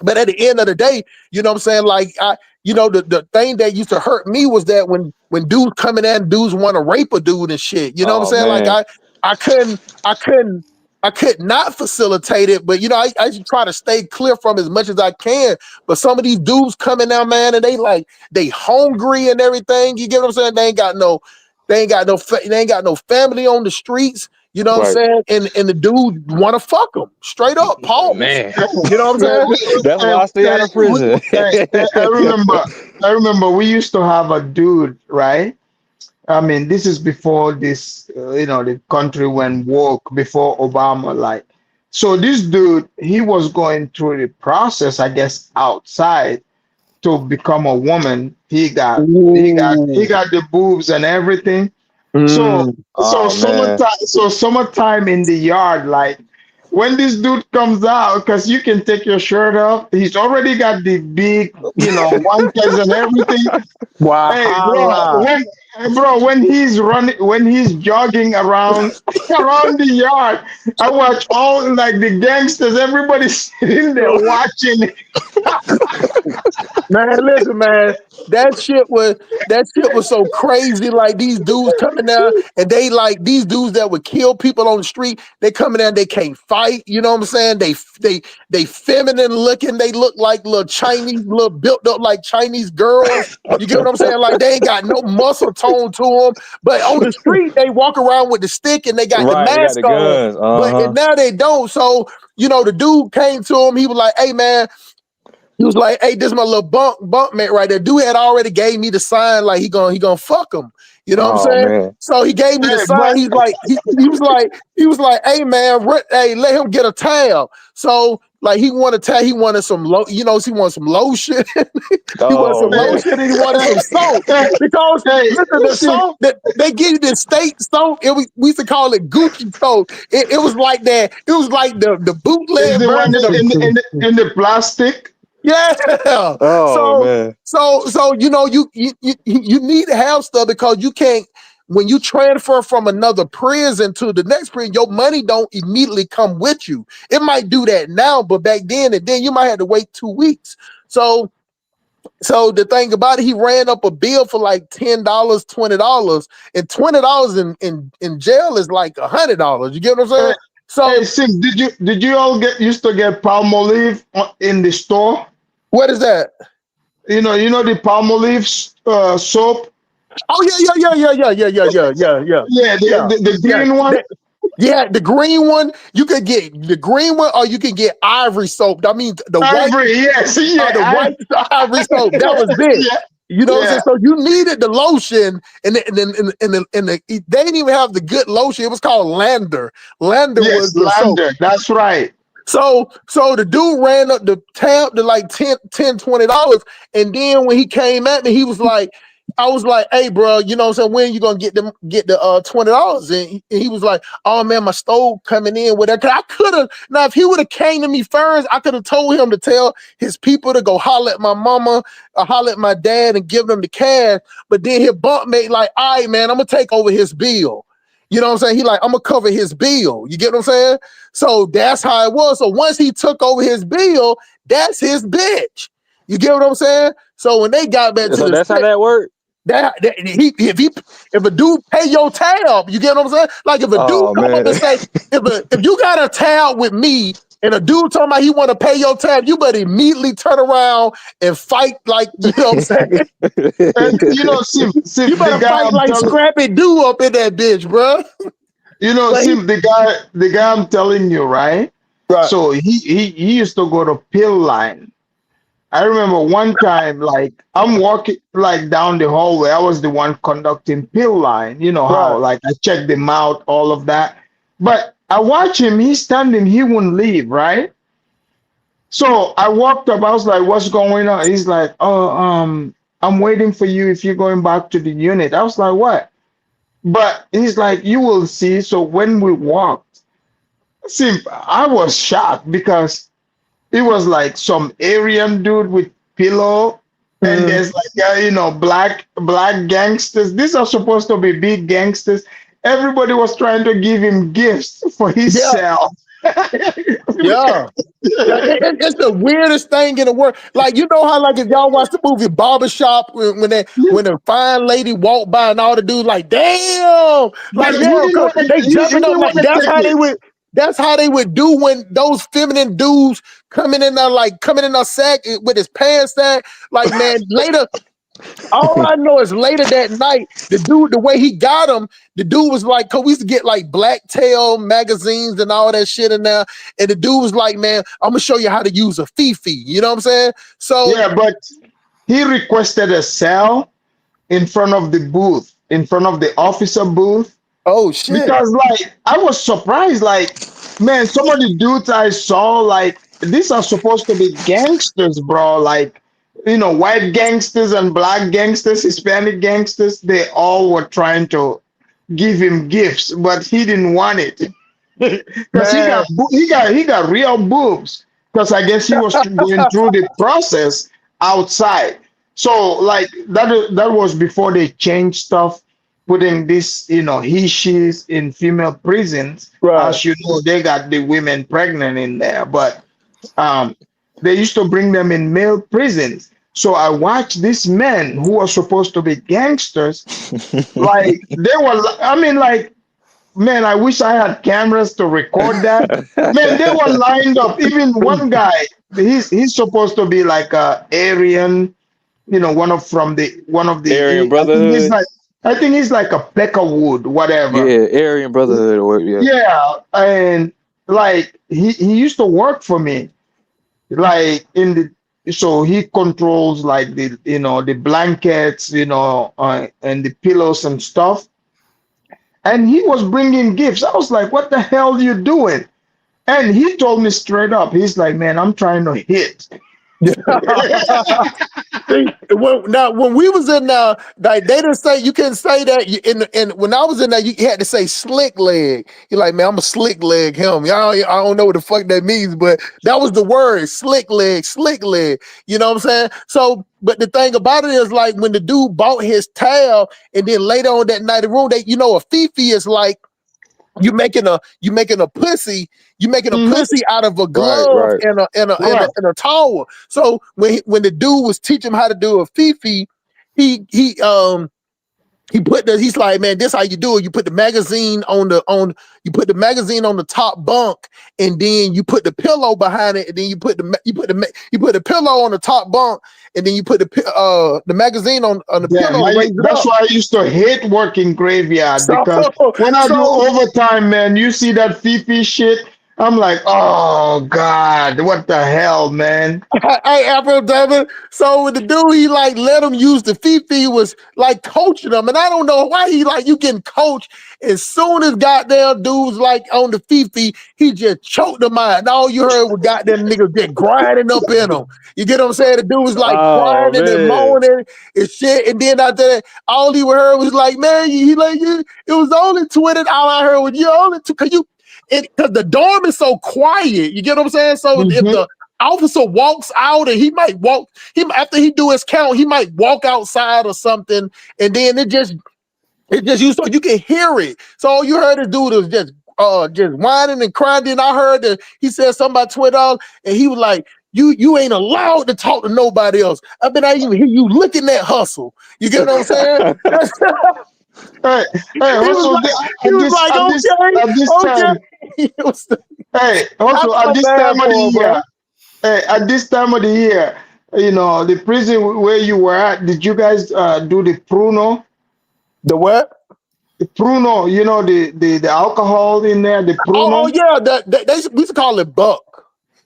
K: But at the end of the day, you know what I'm saying? Like the thing that used to hurt me was that when dudes come in there and dudes want to rape a dude and shit. You know what I'm saying?
J: Man.
K: Like I could not facilitate it, but I just try to stay clear from as much as I can. But some of these dudes coming out, man, and they hungry and everything. You get what I'm saying? They ain't got no family on the streets. You know what I'm saying? And the dude want to fuck them straight up, Paul.
J: Man,
K: you know what I'm saying?
J: That's why I stay out of prison.
H: I remember we used to have a dude, right? I mean, this is before this, the country went woke, before Obama, like. So this dude, he was going through the process, I guess, outside to become a woman. He got the boobs and everything. So summertime in the yard, like when this dude comes out, because you can take your shirt off, he's already got the big, wankers and everything.
K: Wow.
H: Hey, bro, when he's jogging around the yard, I watch all like the gangsters, everybody sitting there watching.
K: Man, listen, man, that shit was so crazy. Like these dudes coming down and they like these dudes that would kill people on the street. They coming down, they can't fight. You know what I'm saying? They feminine looking. They look like little Chinese, little built up like Chinese girls. You get what I'm saying? Like they ain't got no muscle tone to them. But on the street, they walk around with the stick and they got the mask on. But now they don't. So the dude came to him. He was like, "Hey, man." He was like, "Hey, this is my little bump mate right there." Dude had already gave me the sign, like he gonna fuck him. You know what I'm saying?
J: Man.
K: So he gave me the sign. He's like, he was like, "Hey man, let him get a towel." So like he wanted some he wanted some lotion. He wanted some lotion and he wanted some soap. Because listen, the soap that they give you, the state soap, we used to call it Gucci soap. It was like that. It was like the bootleg version of
H: in the plastic.
K: Yeah.
J: Man.
K: So you need to have stuff because you can't, when you transfer from another prison to the next prison, your money don't immediately come with you. It might do that now, but back then you might have to wait 2 weeks. So the thing about it, he ran up a bill for like $10, $20, and $20 in jail is like $100. You get what I'm saying?
H: So, Sim, did you all used to get Palmolive in the store?
K: What is that?
H: You know the Palmolive soap.
K: Oh yeah.
H: Yeah, the green one.
K: The green one. You could get the green one, or you can get Ivory soap. I mean the
H: Ivory,
K: white.
H: Yes,
K: the white Ivory soap. That was it. You know what I'm
H: Yeah.
K: saying? So you needed the lotion, and they didn't even have the good lotion. It was called Lander. Lander was
H: Yes,
K: the soap.
H: Lander. That's right.
K: So the dude ran up the tab to like $20. And then when he came at me, he was like, I was like, hey, bro, you know what I'm saying? When you gonna get the $20? And he was like, oh man, my stove coming in with that. I could have now if he would have came to me first, I could have told him to tell his people to go holler at my mama or holler at my dad and give them the cash. But then his bump mate like, all right, man, I'm gonna take over his bill. You know what I'm saying? He like, I'm gonna cover his bill. You get what I'm saying? So that's how it was. So once he took over his bill, that's his bitch. You get what I'm saying? So when they got back to
J: So
K: the
J: that's how
K: set,
J: that worked.
K: if a dude pay your tab, you get what I'm saying? Like if a dude
J: Oh
K: come up
J: man.
K: and say, if you got a tab with me and a dude talking about he want to pay your tab, you better immediately turn around and fight like, you know what I'm saying?
H: And Sim,
K: You
H: the
K: better
H: guy
K: fight
H: I'm
K: like
H: telling
K: Scrappy Doo up in that bitch, bro. But he,
H: Sim, the guy I'm telling you, right?
K: right,
H: So he used to go to pill line. I remember one time, like I'm walking like down the hallway. I was the one conducting pill line. You know how
K: right.
H: like I checked them out, all of that. But I watch him. He's standing. He wouldn't leave, right? So I walked up. I was like, "What's going on?" He's like, "Oh, I'm waiting for you. If you're going back to the unit." I was like, "What?" But he's like, "You will see." So when we walked, see, I was shocked because it was like some Aryan dude with pillow, and
K: Mhm.
H: there's like black gangsters. These are supposed to be big gangsters. Everybody was trying to give him gifts for his
K: Yeah,
H: cell.
K: yeah. Yeah, it's the weirdest thing in the world. Like you know how like if y'all watch the movie Barbershop when a fine lady walked by and all the dudes
H: But he
K: damn,
H: didn't
K: cause
H: want to.
K: they
H: He
K: jumping up
H: didn't
K: like
H: want to
K: that's
H: take
K: how they
H: it.
K: would. That's how they would do when those feminine dudes coming in there like coming in a sack with his pants sack. Like man, later all I know is later that night, the dude, the way he got him, the dude was like, cause we used to get like Blacktail magazines and all that shit in there. And the dude was like, man, I'm gonna show you how to use a Fifi. You know what I'm saying? So,
H: Yeah, but he requested a cell in front of the booth, in front of the officer booth.
K: oh shit.
H: Because like I was surprised, like, man, some of the dudes I saw, like, these are supposed to be gangsters, bro. Like, white gangsters and black gangsters, Hispanic gangsters, they all were trying to give him gifts, but he didn't want it. Because
K: Man,
H: he got real boobs. Because I guess he was going through the process outside. So like that was before they changed stuff, putting this, he she's in female prisons.
K: right.
H: As you know, they got the women pregnant in there, but um they used to bring them in male prisons. So I watched these men who were supposed to be gangsters, like they were, I mean, like, man, I wish I had cameras to record that. Man, they were lined up. Even one guy, he's supposed to be like a Aryan, one of
J: Aryan
H: the.
J: Brotherhood.
H: I think he's like a Peckerwood, whatever.
J: Yeah, Aryan Brotherhood or yeah.
H: Yeah, and like he used to work for me, like so he controls like the blankets, and the pillows and stuff. And he was bringing gifts. I was like, what the hell are you doing? And he told me straight up, he's like, man, I'm trying to hit.
K: See, when we was in like they didn't say you couldn't say that in when I was in there, you had to say slick leg. You're like, man, I'm a slick leg him. Y'all, I don't know what the fuck that means, but that was the word, slick leg, slick leg. You know what I'm saying? So, but the thing about it is like when the dude bought his towel, and then later on that night in the room, a Fifi is like you making a pussy
H: Mhm.
K: out of a
J: Right,
K: glove
J: right.
K: and a towel. So when the dude was teaching him how to do a fifi, he he's like, man, this how you do it. You put the magazine on the top bunk, and then you put the pillow behind it, and then you put the pillow on the top bunk, and then you put the magazine on the
H: Damn,
K: pillow and raise it
H: that's
K: up.
H: why I used to hate working graveyard,
K: So
H: because when I do
K: so
H: overtime, man, you see that Fifi shit. I'm like, oh God, what the hell, man?
K: Hey, Afro Devin. So with the dude, he like let him use the Fifi, was like coaching him, and I don't know why he like you getting coached. As soon as goddamn dudes like on the Fifi, he just choked him out, and all you heard was goddamn niggas just grinding up in him. You get what I'm saying? The dude was like
J: Oh
K: grinding and
J: man.
K: moaning and shit, and then after that, all he heard was like, man, he like you. It was only 20. All I heard was you only two, cause you. Because the dorm is so quiet, you get what I'm saying? So if
H: Mhm.
K: the officer walks out and he might walk him after he do his count, he might walk outside or something, and then it just you so you can hear it. So all you heard this dude was just whining and crying. And I heard that he said something about $20, and he was like, you ain't allowed to talk to nobody else. I bet I even hear you looking at hustle. You get what I'm saying?
H: Hey, hey,
K: he was
H: also
K: like, he was like,
H: at this
K: okay,
H: time,
K: okay.
H: hey,
K: I
H: also at
K: felt
H: this
K: bad
H: time of the
K: for him,
H: year,
K: bro.
H: hey, at this time of the year, the prison where you were at, did you guys do the pruno?
K: The what?
H: The pruno, the alcohol in there, the
K: Oh
H: pruno.
K: yeah, we used to call it buck.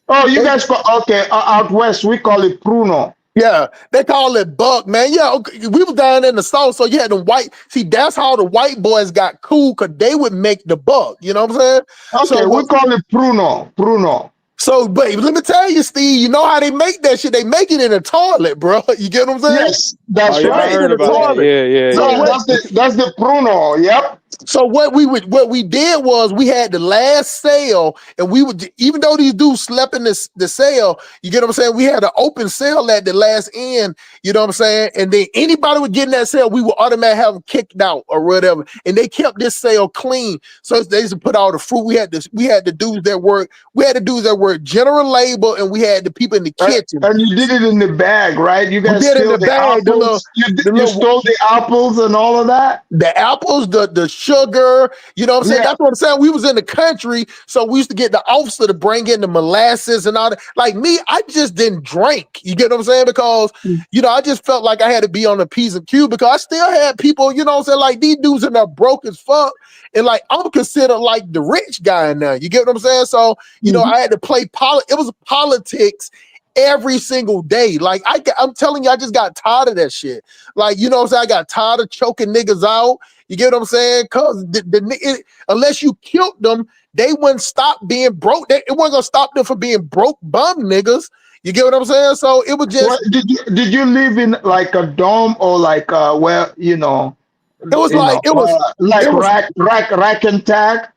H: Oh, you
K: They,
H: guys call okay, out west we call it pruno.
K: yeah, they call it buck, man. Yeah, okay. We was down in the south, so you had the white. See, that's how the white boys got cool, cause they would make the buck. You know what I'm saying? So
H: Okay, we
K: what?
H: call it pruno, pruno.
K: So, but let me tell you, Steve. You know how they make that shit? They make it in a toilet, bro. You get what I'm saying?
H: Yes,
J: Oh
H: that's
K: They
J: yeah, I
K: make it
H: right.
K: in
J: heard
K: a
J: about
H: Yeah,
J: that.
K: toilet.
J: Yeah, yeah,
K: So
H: yeah,
J: yeah.
K: what?
H: that's the pruno. Yep.
K: So what we did was we had the last sale, and we would, even though these dudes slept in the sale, you get what I'm saying? We had an open sale at the last end, you know what I'm saying? And then anybody would get in that sale, we would automatically have them kicked out or whatever. And they kept this sale clean. So they used to put all the fruit. We had the dudes that work general labor, and we had the people in the kitchen.
H: And you did it in the bag, right? You
K: We
H: guys
K: did in
H: steal
K: the
H: the
K: bag,
H: apples.
K: the
H: You
K: little
H: stole the apples and all of that.
K: the apples, the sugar, you know what I'm saying?
H: Yeah.
K: That's what I'm saying. We was in the country, so we used to get the officer to bring in the molasses and all that. Like me, I just didn't drink. You get what I'm saying? Because, I just felt like I had to be on a piece of cue because I still had people, you know what I'm saying? Like these dudes in there broke as fuck. And like I'm considered like the rich guy now. You get what I'm saying? So,
H: Mhm.
K: I had to play it was politics every single day. Like I'm telling you, I just got tired of that shit. Like, you know what I'm saying? I got tired of choking niggas out. You get what I'm saying? Because unless you killed them, they wouldn't stop being broke. It wasn't going to stop them from being broke bum niggas. You get what I'm saying? So it was
H: What
K: just,
H: did you live in like a dorm or like where
K: it was like,
H: like
K: it was
H: rack and tag?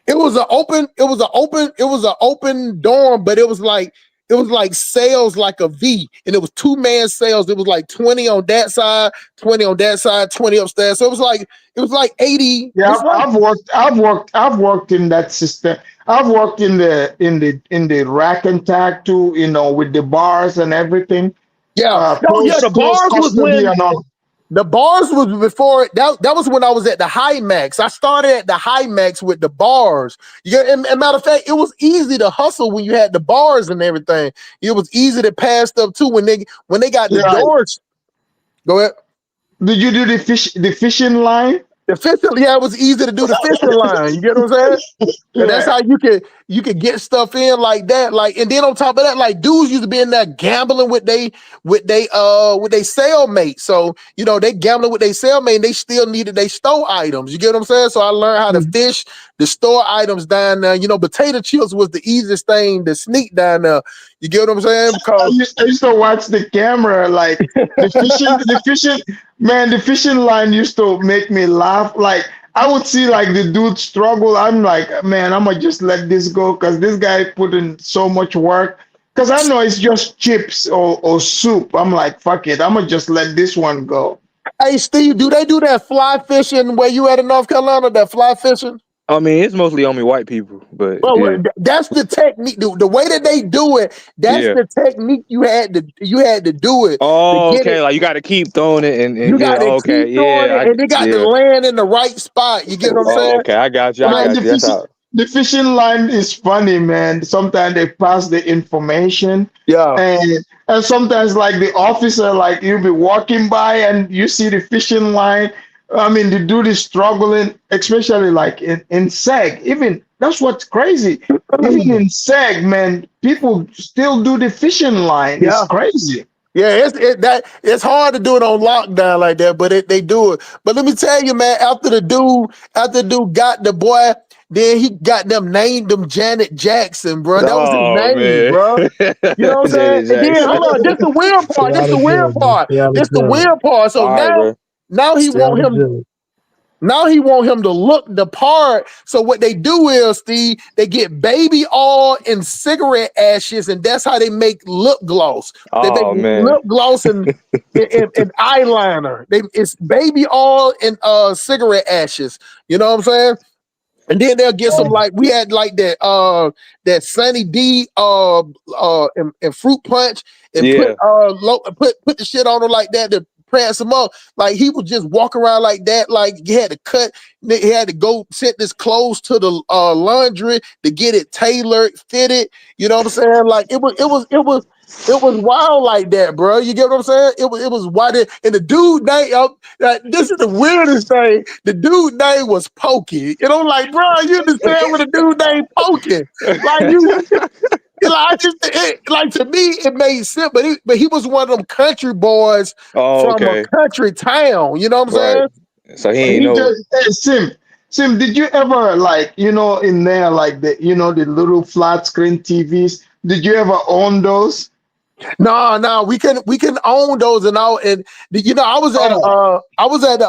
K: it was an open dorm, but it was like sales like a V, and it was two-man sales. It was like 20 on that side, 20 on that side, 20 upstairs. So it was like 80.
H: Yeah,
K: It's like
H: I've worked in that system. I've worked in the rack and tag too, with the bars and everything.
K: yeah. No, yeah,
H: Close
K: the
H: close
K: bars was
H: custody
K: when
H: and all.
K: the bars was before that was when I was at the high max. I started at the high max with the bars. And matter of fact, it was easy to hustle when you had the bars and everything. It was easy to pass stuff too when they got the
H: Yeah.
K: doors. Go ahead.
H: Did you do the fishing line?
K: The fishing, yeah, it was easy to do the fishing line. You get what I'm saying? And that's
H: Yeah.
K: how you could get stuff in like that. Like, and then on top of that, like dudes used to be in there gambling with they cellmate. So, they gambling with their cellmate and they still needed they store items. You get what I'm saying? So I learned how to fish the store items down there. Potato chips was the easiest thing to sneak down there. You get what I'm saying?
H: I
K: Because
H: used, I used to watch the camera, like the fishing line used to make me laugh. Like I would see like the dude struggle. I'm like, man, I'm gonna just let this go because this guy put in so much work. Because I know it's just chips or soup. I'm like, fuck it, I'm gonna just let this one go.
K: hey Steve, do they do that fly fishing where you at in North Carolina? That fly fishing?
J: I mean, it's mostly only white people, but
K: Well,
J: yeah,
K: that's the technique. The way that they do it, that's
J: yeah.
K: the technique you had to do it to
J: Oh,
K: get it.
J: okay. Like you got to keep throwing it, and
K: You
J: yeah.
K: got to
J: Okay,
K: keep throwing
J: yeah.
K: it, and they got to
J: Yeah.
K: land in the right spot. You get what I'm
J: Oh,
K: saying?
J: okay. I got you. I
K: Like,
H: Man,
J: got you. That's how.
H: the fishing line is funny, man. Sometimes they pass the information,
K: yeah,
H: and sometimes like the officer, like you'll be walking by and you see the fishing line, I mean, the dude is struggling, especially like in SEG. Even that's what's crazy. Even in SEG, man, people still do the fishing line. It's
K: Yeah.
H: crazy.
K: Yeah, it's hard to do it on lockdown like that, but they do it. But let me tell you, man, after the dude got the boy, then he got them named him Janet Jackson, bro. That was his
J: Oh
K: name,
J: man,
K: bro. You know what I'm saying?
J: Janet
K: And then
J: Jackson.
K: hold on, this the weird part.
I: Stay
K: This
I: out
K: the
I: of
K: weird
I: jail, man.
K: part.
I: Stay out of
K: This the
I: jail.
K: weird part. So
J: All right, bro.
K: now he
I: Stay out
K: want
I: of
K: him.
I: jail.
K: Now he want him to look the part. So what they do is, Steve, they get baby oil and cigarette ashes, and that's how they make lip gloss. They make
J: Oh man.
K: lip gloss and eyeliner. It's baby oil and cigarette ashes. You know what I'm saying? And then they'll get some, like we had like that Sunny D and fruit punch and
J: Yeah.
K: put the shit on him like that to prance him up. Like he would just walk around like that. Like he had to cut, he had to go send his clothes to the laundry to get it tailored, fitted. You know what I'm saying? Like it was wild like that, bro. You get what I'm saying? It was wild. And the dude name, this is the weirdest thing. The dude name was Pokey. You know, like, bro, you understand what a dude named Pokey? Like like, like to me, it made sense. But he was one of them country boys
J: Oh,
K: from a
J: okay.
K: country town. You know what I'm
J: Right.
K: saying?
J: So he ain't
H: He
J: know.
H: just hey, Sim, did you ever like in there like the little flat screen TVs? Did you ever own those?
K: No, we can own those and all. And I was at
H: Oh,
K: I was at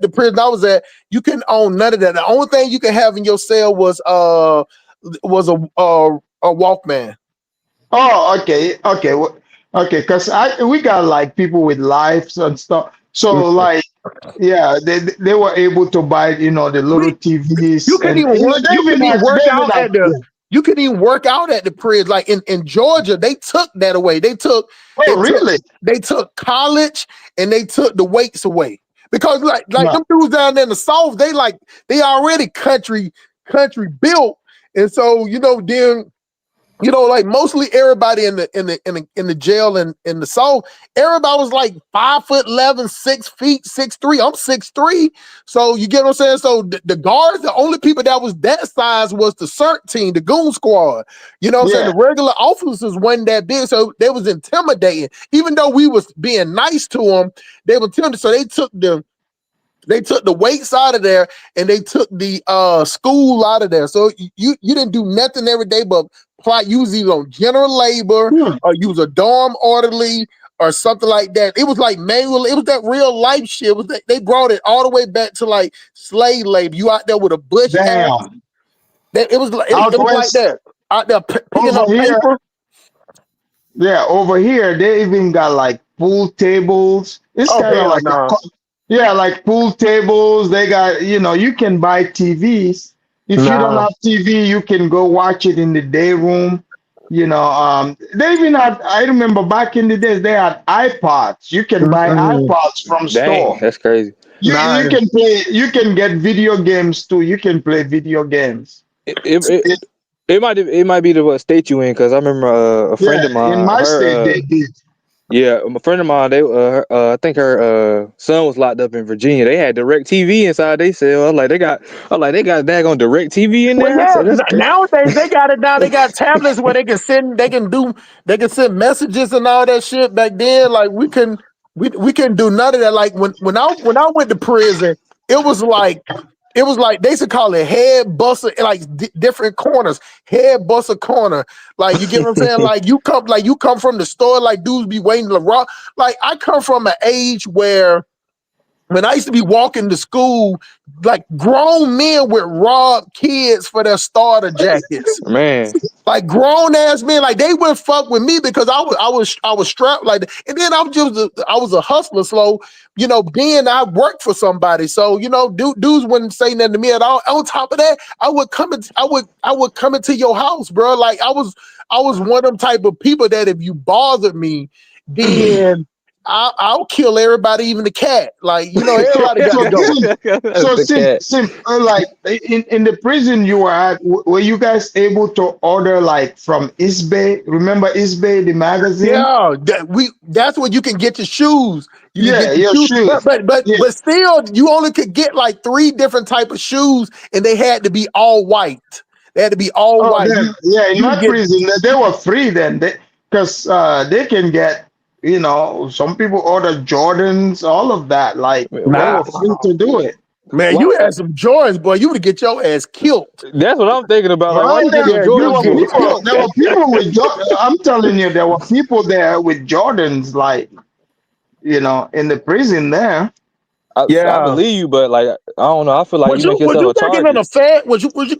K: the prison I was at. You can own none of that. The only thing you can have in your cell was a Walkman.
H: oh, okay, okay. Cause we got like people with lives and stuff. So like, yeah, they were able to buy the little
K: We you
H: TVs
K: can
H: and
K: even work. You can even work
H: they even
K: out
H: have
K: at the. You can even work out at the prison. Like in Georgia, they took that away. They
H: oh
K: took
H: really?
K: they took college and they took the weights away because like
H: No.
K: them dudes down there in the South, they already country built, and so then. Like mostly everybody in the jail in the South, everybody was like 5'11", 6 feet, 6'3". I'm 6'3", so you get what I'm saying. So the guards, the only people that was that size was the CERT team, the goon squad. You know what I'm saying?
H: Yeah.
K: The regular officers wasn't that big, so they was intimidating. Even though we was being nice to them, they were intimidated. So they took the weights out of there and they took the school out of there. So you didn't do nothing every day but apply, use either on general labor
H: Hmm.
K: or use a dorm orderly or something like that. It was like manual, it was that real life shit. It was they brought it all the way back to like slave labor. You out there with a bush axe.
H: Damn.
K: It
H: Out
K: was like
H: west
K: that. Out there picking
H: over
K: up
H: here,
K: paper.
H: yeah, over here they even got like pool tables. It's
K: Oh
H: kind of
K: hell
H: like
K: no.
H: yeah, like pool tables. They got, you can buy TVs. If you don't
K: Nah.
H: have TV, you can go watch it in the day room. They even had, I remember back in the days, they had iPods. You can buy
K: Mm-mm.
H: iPods from
J: Dang,
H: store.
J: that's crazy.
H: You
K: Nah.
H: can play, you can get video games too. You can play video games.
J: It it,
H: It-
J: it, it might be the what state you in, because I remember a friend
H: yeah,
J: of
H: in
J: mine,
H: my state
J: her
H: they did.
J: yeah, a friend of mine, they I think her son was locked up in Virginia. They had direct TV inside they cell. I was like they got daggone direct TV in
K: Well,
J: there. I
K: yeah.
J: said that's crazy.
K: Nowadays they got it now. They got tablets where they can send messages and all that shit. Back then, like we couldn't do none of that. Like when I went to prison, it was like they used to call it head buster, like different corners, head buster corner. Like you get what I'm saying? Like you come from the store, like dudes be waiting to rock. Like I come from an age where when I used to be walking to school, like grown men would rob kids for their starter jackets.
J: Man,
K: Like grown ass men, like they wouldn't fuck with me because I was strapped like that. And then I was a hustler. So being I worked for somebody. So dudes wouldn't say nothing to me at all. On top of that, I would come into your house, bro. Like I was one of them type of people that if you bothered me, then I'll kill everybody, even the cat. Like everybody got to
H: So
K: go.
J: the cat.
H: like in the prison you were at, were you guys able to order like from East Bay? Remember East Bay, the magazine?
K: Yeah, that's where you can get your shoes. You could get the
H: your
K: shoes,
H: shoes. Yeah.
K: but still, you only could get like 3 different type of shoes, and they had to be all white. They had to be all
H: Oh,
K: white.
H: then yeah, in
K: You
H: my
K: could get
H: prison they were free then. Because they can get, some people order Jordans, all of that. Like they
K: nah,
H: were free to do it.
K: man.
J: Why?
K: You had some Jordans, boy. You would get your ass killed.
J: That's what I'm thinking about. Like, why
H: Well,
J: you get some
K: Yeah,
H: there
K: you
J: Jordans
K: would
H: were
K: get
J: for?
H: people.
K: killed.
H: There were people with. I'm telling you, there were people there with Jordans, like in the prison there.
J: I
K: Yeah.
J: believe you, but like, I don't know. I feel like you make
K: Was
J: yourself
K: you
J: a
K: working in
J: target.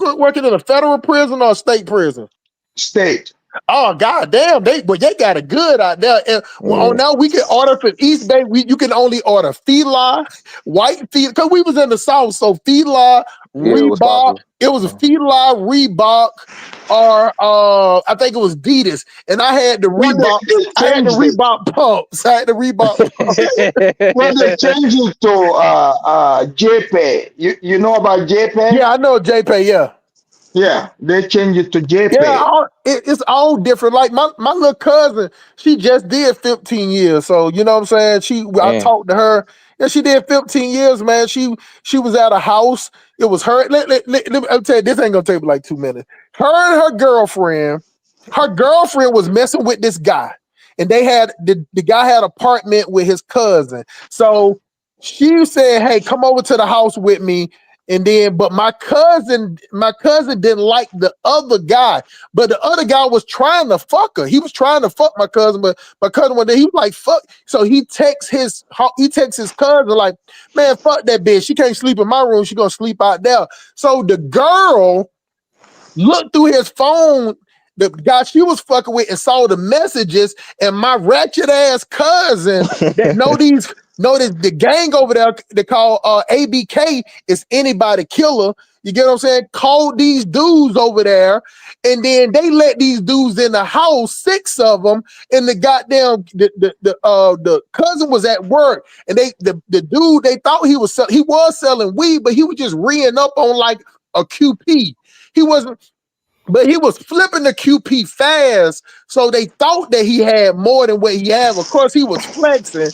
K: a working in a federal prison or a state prison?
H: State.
K: Oh god damn, they got it good out there. And
J: Yeah,
K: now we can order from East Bay. You can only order Fila, white Fila, because we was in the South. So Fila,
J: yeah, it was
K: Reebok,
J: popular.
K: it was a Fila, Reebok, or I think it was Adidas. And I had the
H: When
K: Reebok,
H: they
K: I had the
H: changed it.
K: Reebok pumps. I had the Reebok pumps.
H: When they changed it to JPay. You know about JPay?
K: Yeah, I know JPay, yeah.
H: Yeah, they changed it to
K: Yeah,
H: JPay.
K: it's all different. Like my little cousin, she just did 15 years. So you know what I'm saying? I
J: Man,
K: talked to her, and she did 15 years, man. She was at a house. It was her. I'll tell you, this ain't gonna take like 2 minutes. Her and her girlfriend was messing with this guy, and they had the guy had an apartment with his cousin. So she said, "Hey, come over to the house with me." And then, but my cousin didn't like the other guy, but the other guy was trying to fuck her. He was trying to fuck my cousin, but my cousin one day he was like, "Fuck!" So he texts his cousin like, "Man, fuck that bitch. She can't sleep in my room. She gonna sleep out there." So the girl looked through his phone, the guy she was fucking with, and saw the messages. And my ratchet ass cousin that know the gang over there they call ABK is anybody killer. You get what I'm saying? Called these dudes over there, and then they let these dudes in the house, 6 of them, and the goddamn the cousin was at work, and the dude they thought he was selling weed, but he was just reeing up on like a QP. He wasn't. But he was flipping the QP fast, so they thought that he had more than what he had. Of course, he was flexing.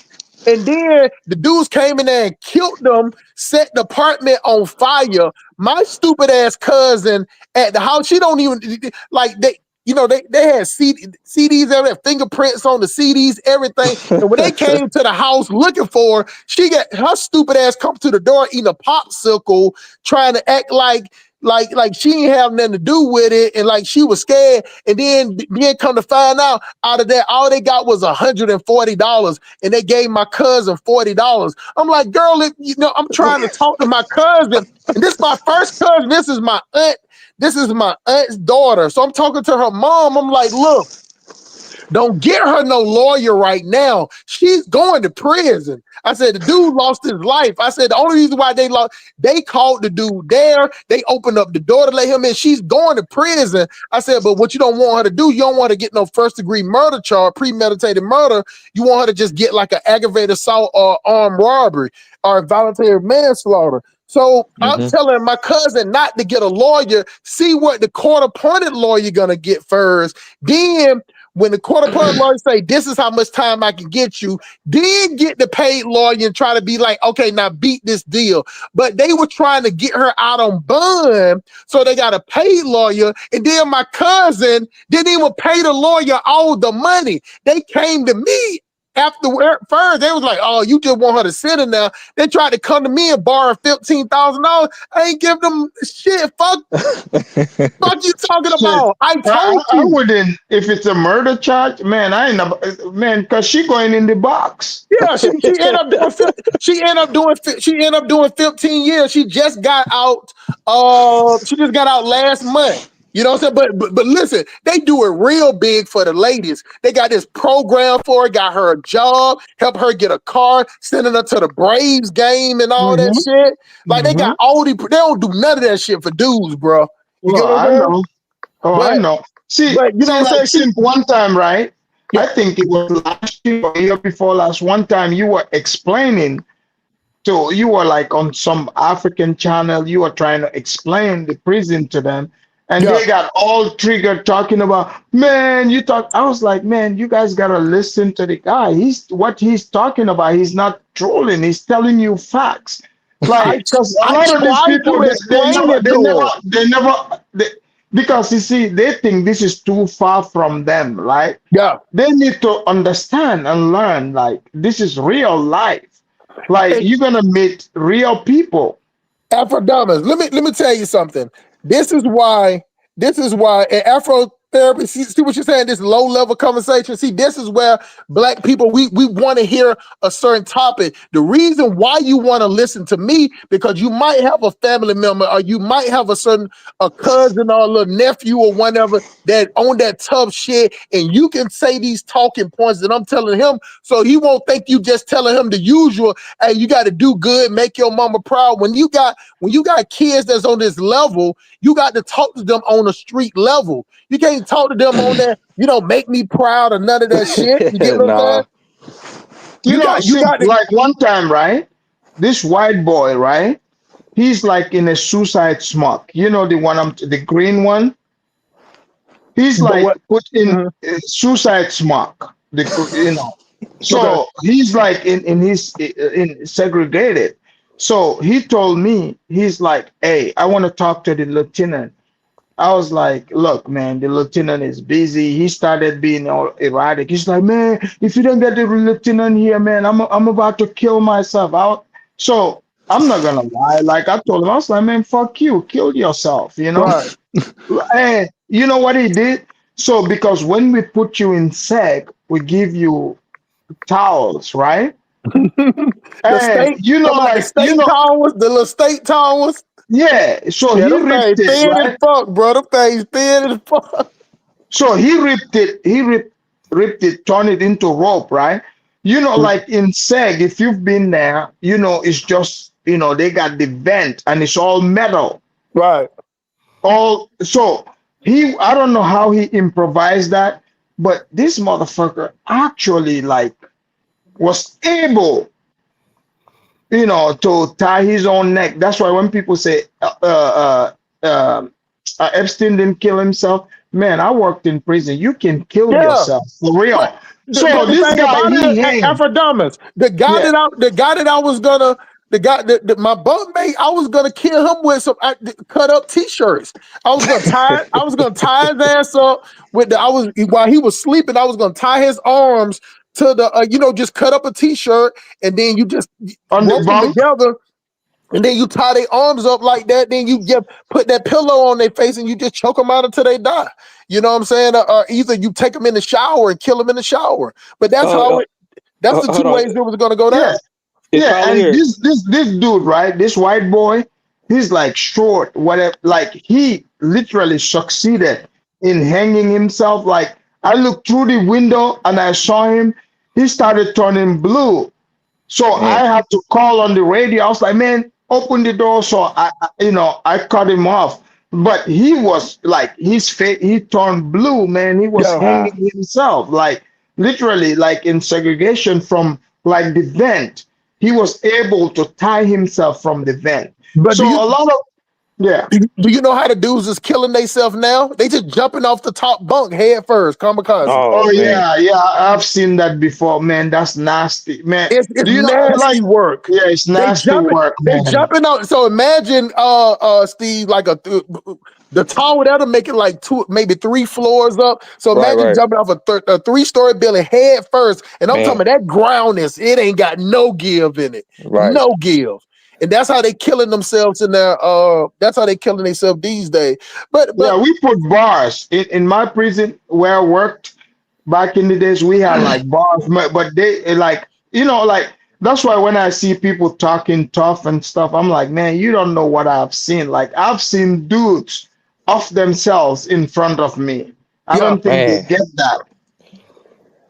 K: And then the dudes came in there and killed them, set the apartment on fire. My stupid ass cousin at the house, she don't even like they had CDs, they had fingerprints on the CDs, everything. And when they came to the house looking for her, she got her stupid ass come to the door eating a popsicle, trying to act like she didn't have nothing to do with it, and like she was scared. And then come to find out of that, all they got was $140, and they gave my cousin $40. I'm like, girl, I'm trying to talk to my cousin, and this is my first cousin. This is my aunt. This is my aunt's daughter. So I'm talking to her mom. I'm like, look, don't get her no lawyer right now. She's going to prison. I said, the dude lost his life. I said, the only reason why they called the dude there. They opened up the door to let him in. She's going to prison. I said, but what you don't want her to do, you don't want to get no first-degree murder charge, premeditated murder. You want her to just get like an aggravated assault or armed robbery or voluntary manslaughter. So I'm telling my cousin not to get a lawyer, see what the court-appointed lawyer gonna get first. Then when the court-appointed lawyer say, this is how much time I can get you, then get the paid lawyer and try to be like, okay, now beat this deal. But they were trying to get her out on bond, so they got a paid lawyer. And then my cousin didn't even pay the lawyer all the money. They came to me after first. They was like, oh, you just want her to sit in there. They tried to come to me and borrow $15,000. I ain't give them shit. Fuck you talking
H: Shit.
K: about? I told
H: I
K: you.
H: wouldn't, if it's a murder charge, man. I ain't man, because she going in the box.
K: Yeah, she ended up doing 15 years. She just got out. She just got out last month. You know what I'm saying? But listen, they do it real big for the ladies. They got this program for her, got her a job, help her get a car, sending her to the Braves game and all that shit. Like they got they don't do none of that shit for dudes, bro. You get
H: Well,
K: what I'm
H: I
K: saying?
H: know. Oh, I know. See,
K: But you know what I'm
H: like
K: saying?
H: one time, right?
K: Yeah.
H: I think it was last year or year before last. One time you were explaining you were like on some African channel. You were trying to explain the prison to them, and
K: Yeah.
H: they got all triggered talking about, man, you talk. I was like, man, you guys gotta listen to the guy. He's talking about. He's not trolling. He's telling you facts. Like, because a
K: I
H: lot of these
K: tried
H: people,
K: to explain it to him.
H: because you see, they think this is too far from them, right?
K: Yeah.
H: They need to understand and learn. Like, this is real life. Like,
K: Hey,
H: you're gonna meet real people.
K: Afrodamas, let me tell you something. This is why. This is why in Afro therapy. See what you're saying. This low level conversation. See, this is where black people we want to hear a certain topic. The reason why you want to listen to me because you might have a family member or you might have a cousin or a little nephew or whatever that on that tough shit, and you can say these talking points that I'm telling him, so he won't think you just telling him the usual. Hey, you got to do good, make your mama proud. When you got kids that's on this level, you got to talk to them on a street level. You can't talk to them on that, make me proud or none of that shit. You get what I'm
J: Nah.
K: saying? You
H: See,
K: got to
H: like one time, right? This white boy, right? He's like in a suicide smoke. You know the one, the green one. He's
K: the
H: like
K: what?
H: put in
K: Mhm.
H: suicide smoke.
K: Okay.
H: So he's like in segregated. So he told me, he's like, hey, I want to talk to the lieutenant. I was like, look, man, the lieutenant is busy. He started being all erratic. He's like, man, if you don't get the lieutenant here, man, I'm about to kill myself. So I'm not gonna lie. Like I told him, I was like, man, fuck you, kill yourself, you know?
K: Right.
H: And you know what he did? So because when we put you in seg, we give you towels, right?
K: The
H: And
K: state, talking about the
H: like,
K: state towers, the little state towers.
H: yeah. So
K: Yeah,
H: he
K: them things
H: ripped it,
K: thin as
H: right?
K: fuck, bro. Them things thin as fuck.
H: So he ripped it. Ripped it, turned it into rope, right? Like in seg, if you've been there, it's just they got the vent and it's all metal.
K: Right.
H: All so I don't know how he improvised that, but this motherfucker actually like was able, to tie his own neck. That's why when people say Epstein didn't kill himself, man, I worked in prison. You can kill
K: Yeah.
H: yourself for
K: But
H: real.
K: but
H: So
K: the
H: this
K: thing
H: guy,
K: about
H: he
K: it,
H: hanged.
K: Afrodamas,
H: Yeah,
K: the guy that I was gonna, the guy that my bunkmate, I was gonna kill him with some cut up t-shirts. I was gonna tie his ass up with while he was sleeping. I was gonna tie his arms to the, just cut up a t-shirt and then you just
H: on the
K: rope them
H: bunk.
K: together. And then you tie their arms up like that. Then you just put that pillow on their face and you just choke them out until they die. You know what I'm saying? Or either you take them in the shower and kill them in the shower. But that's
J: Uh,
K: that's the two
J: hold on.
K: ways it was going to go
H: Yeah,
K: down.
J: Is
H: yeah.
J: Carla
H: And
J: here?
H: this dude, right? This white boy, he's like short, whatever. Like he literally succeeded in hanging himself. Like I looked through the window and I saw him. He started turning blue. So
J: Man.
H: I had to call on the radio. I was like, man, open the door. So I cut him off. But he was like, his face, he turned blue, man. He was
K: Yeah.
J: Wow.
H: hanging himself, like literally, like in segregation from like the vent. He was able to tie himself from the vent.
K: But
H: So a lot of, yeah.
K: do you know how the dudes is killing themselves now? They just jumping off the top bunk head first, kamikaze.
J: Oh
H: Oh
J: man.
H: yeah, I've seen that before, man. That's nasty, man.
K: It's
H: Do you know, like,
K: nasty work.
H: yeah, it's
K: They
H: nasty
K: jumping,
H: work,
K: they
H: man.
K: jumping out. So imagine, Steve, like the tower that'll make it like two, maybe three floors up. So
J: Right,
K: imagine
J: right.
K: jumping off a 3-story building head first, and I'm talking
J: Man.
K: about that ground it ain't got no give in it,
J: Right.
K: no give, and that's how they killing themselves in their. That's how they killing themselves these days. But
H: Yeah, we put bars in my prison where I worked back in the days. We had like bars, but they like like that's why when I see people talking tough and stuff, I'm like, man, you don't know what I've seen. Like I've seen dudes off themselves in front of me. I
K: yeah,
H: don't think they
J: Man.
H: get that.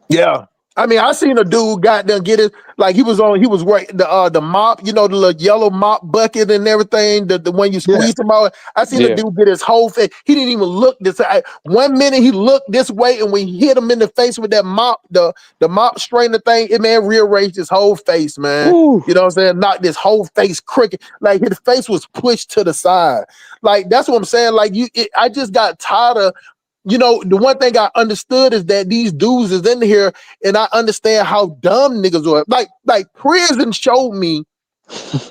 K: yeah. I mean, I seen a dude got there get it like he was wearing the mop, the little yellow mop bucket and everything, the one you
H: Yeah.
K: squeeze them out. I seen a
J: Yeah.
K: dude get his whole face. He didn't even look this. 1 minute he looked this way, and when he hit him in the face with that mop, the mop strainer thing, it man rearranged his whole face, man.
J: Woo.
K: You know what I'm saying? Knocked his whole face crooked. Like his face was pushed to the side. Like that's what I'm saying. Like I just got tired of. The one thing I understood is that these dudes is in here, and I understand how dumb niggas were. Like prison showed me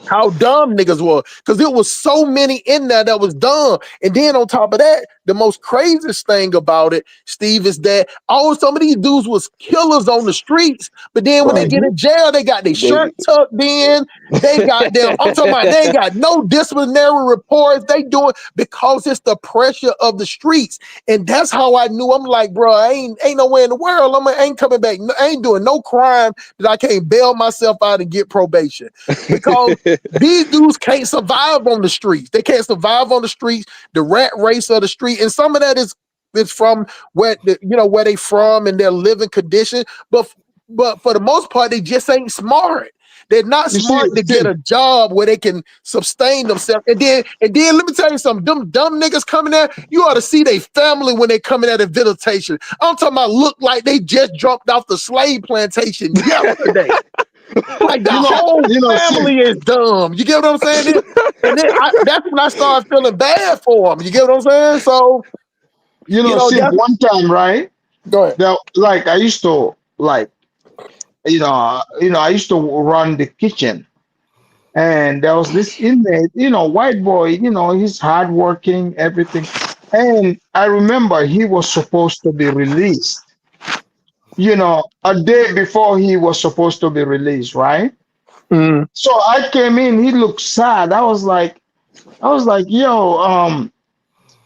K: how dumb niggas were, because it was so many in there that was dumb. And then on top of that, the most craziest thing about it, Steve, is that some of these dudes was killers on the streets, but then when they
H: Right.
K: get in jail, they got their shirt
J: They
K: tucked in. They got them. I'm talking about they ain't got no disciplinary reports. They do it because it's the pressure of the streets. And that's how I knew. I'm like, bro, I ain't nowhere in the world. I ain't coming back. I ain't doing no crime that I can't bail myself out and get probation. Because these dudes can't survive on the streets. They can't survive on the streets, the rat race of the street. And some of that is from where they from and their living condition. But for the most part, they just ain't smart. They're not
H: You see,
K: smart to get
H: Sim,
K: a job where they can sustain themselves. And then let me tell you something. Them dumb niggas coming there, you ought to see their family when they coming at a visitation. I'm talking about look like they just jumped off the slave plantation yesterday. Like the whole
H: Sim,
K: family is dumb. You get what I'm saying? That's when I started feeling bad for them. You get what I'm saying? So,
H: Sim,
K: that's
H: one time, right?
K: go ahead.
H: Now, like I used to like, I used to run the kitchen, and there was this inmate, white boy, he's hardworking, everything. And I remember he was supposed to be released, a day before he was supposed to be released, right?
K: Mm,
H: So I came in, he looked sad. I was like, yo,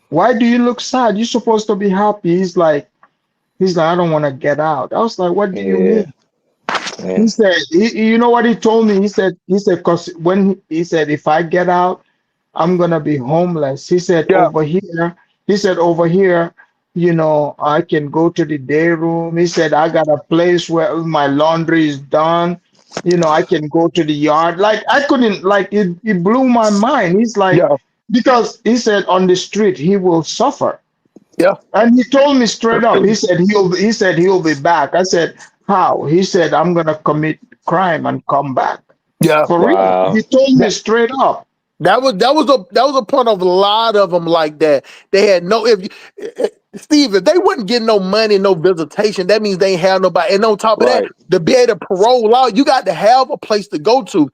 H: why do you look sad? You're supposed to be happy. He's like, I don't want to get out. I was like, what do you
J: yeah,
H: mean? He
J: man.
H: said, you know what he told me? Because when he said, if I get out, I'm gonna be homeless.
K: yeah,
H: He said, over here, I can go to the day room. He said, I got a place where my laundry is done. I can go to the yard. Like I couldn't, like it blew my mind. He's like,
K: yeah,
H: because he said on the street he will suffer.
K: yeah,
H: And he told me straight up. He said he'll be back. I said, how? He said, I'm gonna commit crime and come back.
K: yeah.
H: For real. He
J: Wow.
H: told me straight up.
K: That was a point of a lot of them like that. They had no Steve, if they wouldn't get no money, no visitation, that means they ain't have nobody. And on top of that,
J: Right.
K: to be able to parole out, you got to have a place to go to.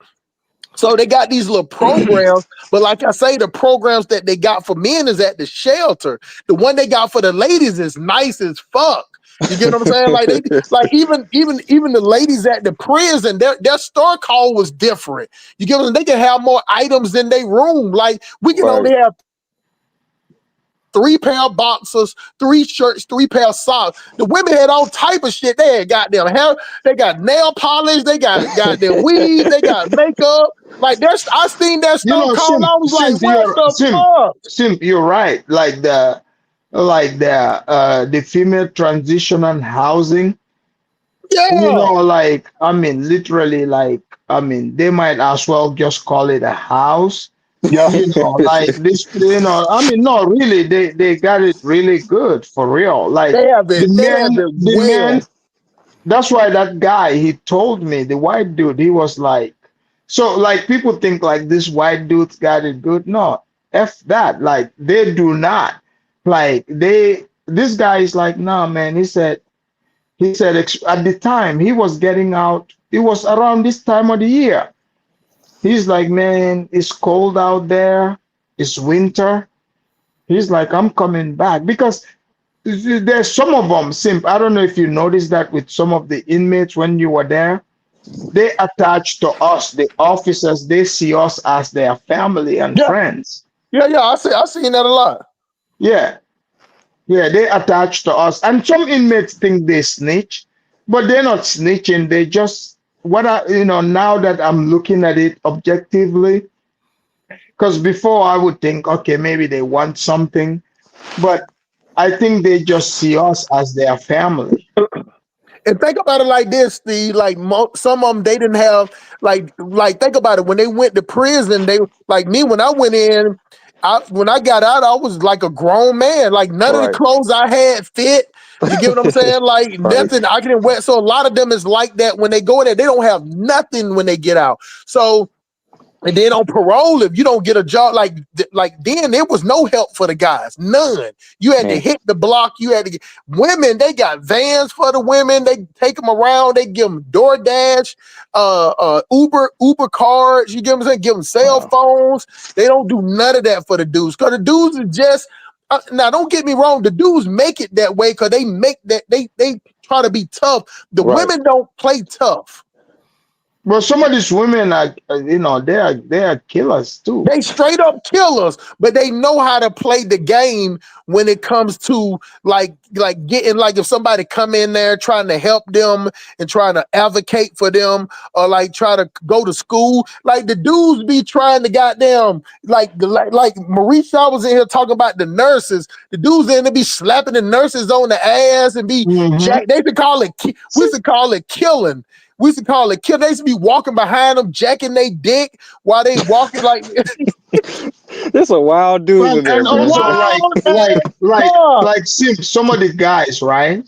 K: So they got these little programs, but like I say, the programs that they got for men is at the shelter. The one they got for the ladies is nice as fuck. You get what I'm saying? Like even the ladies at the prison, their store call was different. You get what I'm saying? They can have more items in their room. Like we can
J: Right.
K: only have 3 pair of boxers, 3 shirts, 3 pair of socks. The women had all type of shit. They had goddamn hair, they got nail polish, they got goddamn weed, they got makeup. Like I seen that store call.
H: Sim,
K: I was like,
H: Sim,
K: what
H: you're
K: the
H: Sim,
K: fuck?
H: Sim, you're right. Like the female transitional housing,
K: Yeah,
H: like I mean, literally, like I mean, they might as well just call it a house.
K: yeah.
H: Like this, I mean, no, really, they got it really good for real. Like
K: They have
H: the
K: it. They have
H: men,
K: it
H: the
K: well.
H: men. That's why that guy, he told me, the white dude, he was like, so like people think like this white dude's got it good. No, F that. Like they do not. Like this guy is like, nah, man. He said at the time he was getting out, it was around this time of the year. He's like, man, it's cold out there. It's winter. He's like, I'm coming back because there's some of them, Simp. I don't know if you noticed that with some of the inmates when you were there, they attach to us, the officers, they see us as their family and
K: Yeah,
H: friends.
K: yeah. I seen that a lot.
H: Yeah, yeah, they attach to us. And some inmates think they snitch, but they're not snitching. They just, now that I'm looking at it objectively, because before I would think, okay, maybe they want something, but I think they just see us as their family.
K: And think about it like this, Steve. Like some of them, they didn't have like think about it. When they went to prison, they like me. When I went in, when I got out, I was like a grown man. Like none of the
J: Right.
K: clothes I had fit. You get what I'm saying? Like
J: Right.
K: nothing I can wear. So a lot of them is like that when they go in there. They don't have nothing when they get out. So. And then on parole, if you don't get a job, like then there was no help for the guys, none. You had to
J: Man.
K: hit the block. You had to get women. They got vans for the women. They take them around. They give them DoorDash, Uber cards. You get what I'm saying? Give them cell
J: Wow.
K: phones. They don't do none of that for the dudes. Cause the dudes is just now. Don't get me wrong. The dudes make it that way because they make that they try to be tough. The
J: Right.
K: women don't play tough.
H: But some of these women are, they are killers too.
K: They straight up killers, but they know how to play the game when it comes to like getting like if somebody come in there trying to help them and trying to advocate for them or like try to go to school. Like the dudes be trying to goddamn like Maurice was in here talking about the nurses. The dudes in there be slapping the nurses on the ass and be
H: Mhm.
K: they used to call it we used to call it killing. We used to call it kill. They used to be walking behind them, jacking their dick while they walking like
J: There's some wild dudes
H: And
J: in there, bro.
H: also
K: wild ass stuff.
H: some of the guys, right?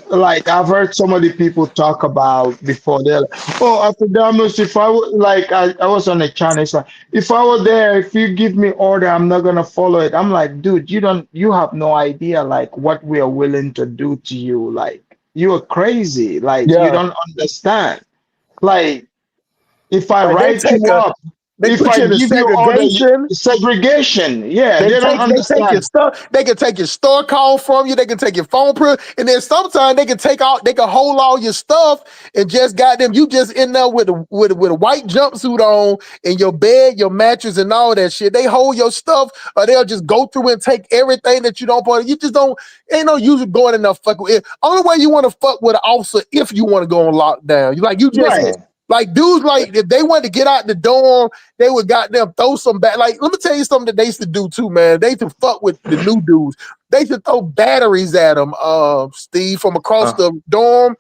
H: Like I've heard some of the people talk about before. They're like, "Oh, Afrodamus, if I was like I was on a channel, it's like if I were there, if you give me order, I'm not gonna follow it." I'm like, dude, you have no idea like what we are willing to do to you. Like you are crazy. Like you
K: Yeah,
H: don't understand. Like if I
K: like
H: write you up,
K: they
H: if
K: put
H: I
K: you in a
H: give you order,
K: segregation.
H: segregation. Yeah, they don't
K: They take your
H: understand.
K: stuff. They can take your store call from you. They can take your phone print, and then sometimes they can they can hold all your stuff and just goddamn you just in there with a white jumpsuit on and your bed, your mattress, and all that shit. They hold your stuff, or they'll just go through and take everything that you don't want. You just don't ain't no use of going in there fuck with it. Only way you want to fuck with an officer if you want to go on lockdown. You just
H: Right.
J: Man.
K: like dudes like if they wanted to get out the dorm. They would goddamn throw some back. Like, let me tell you something that they used to do too, man. They used to fuck with the new dudes. They used to throw batteries at them, Steve, from across
J: Uh,
K: the dorm.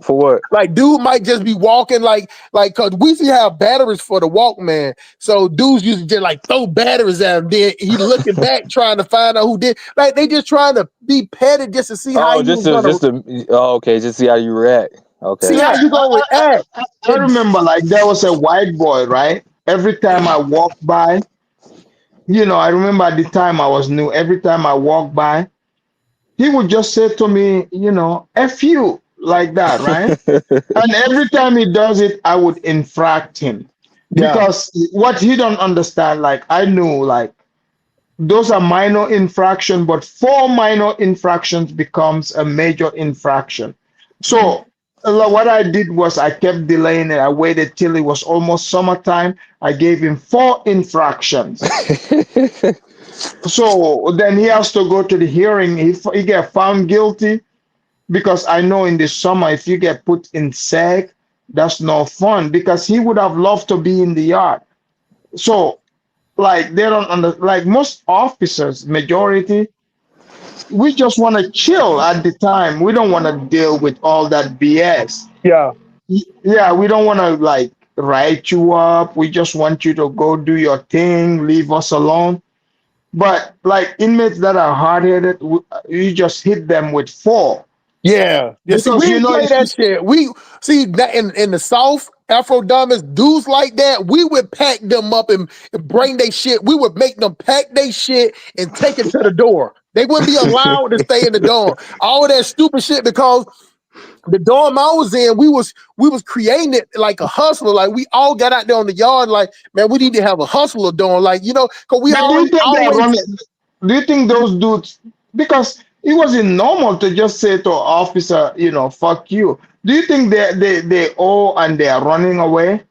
J: for what?
K: Like, dude might just be walking, cause we used to have batteries for the Walkman. So dudes used to just like throw batteries at him. Then he looking back trying to find out who did. Like, they just trying to be petty just to see how
J: Oh,
K: you was gonna
J: okay, just see how you react. Okay.
K: see how
H: Yeah,
K: you gonna react.
H: I remember like there was a white boy, right? Every time I walked by, I remember at the time I was new. Every time I walked by, he would just say to me, F you, like that, right? And every time he does it, I would infract him
K: Yeah,
H: because what he don't understand, like I knew, like those are minor infraction, but 4 minor infractions becomes a major infraction. So what I did was I kept delaying it. I waited till it was almost summertime. I gave him 4 infractions. So then he has to go to the hearing. He get found guilty because I know in the summer if you get put in SAG, that's no fun because he would have loved to be in the yard. So like they don't like most officers, majority, we just want to chill at the time. We don't want to deal with all that BS.
K: yeah.
H: Yeah, we don't want to like write you up. We just want you to go do your thing, leave us alone. But like inmates that are hard-headed, you just hit them with 4
K: Yeah. See,
H: because
K: we didn't play that shit. We see that in the South, Afro dumbest dudes like that, we would pack them up and bring their shit. We would make them pack their shit and take it to the door. They wouldn't be allowed to stay in the dorm. All of that stupid shit because the dorm I was in, we was creating it like a hustler. Like we all got out there on the yard, like, man, we need to have a hustler dorm. Like, because we
H: But do you think they're
K: always
H: running? Do you think those dudes? Because it wasn't normal to just say to an officer, fuck you. Do you think they owe and they are running away?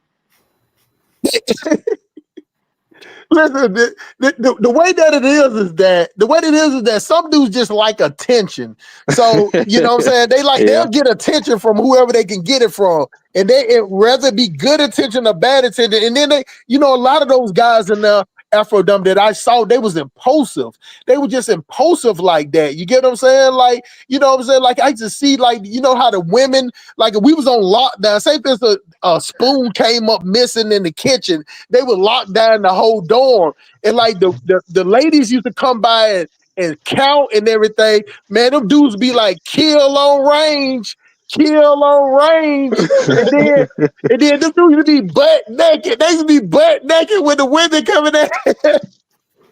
K: listen, the way that it is that some dudes just like attention. So, you know what I'm saying? They'll get attention from whoever they can get it from. And it rather be good attention or bad attention. And then a lot of those guys in there, Afro dumb that I saw, they was impulsive. They were just impulsive like that. You get what I'm saying? Like, you know what I'm saying? Like, I just see, like, you know how the women, like, if we was on lockdown, say if it's a spoon came up missing in the kitchen, they would lock down the whole dorm. And like the ladies used to come by and count and everything. Man, them dudes be like, kill on range. Kill on range, and then them dudes would be butt naked. They used to be butt naked with the women coming in.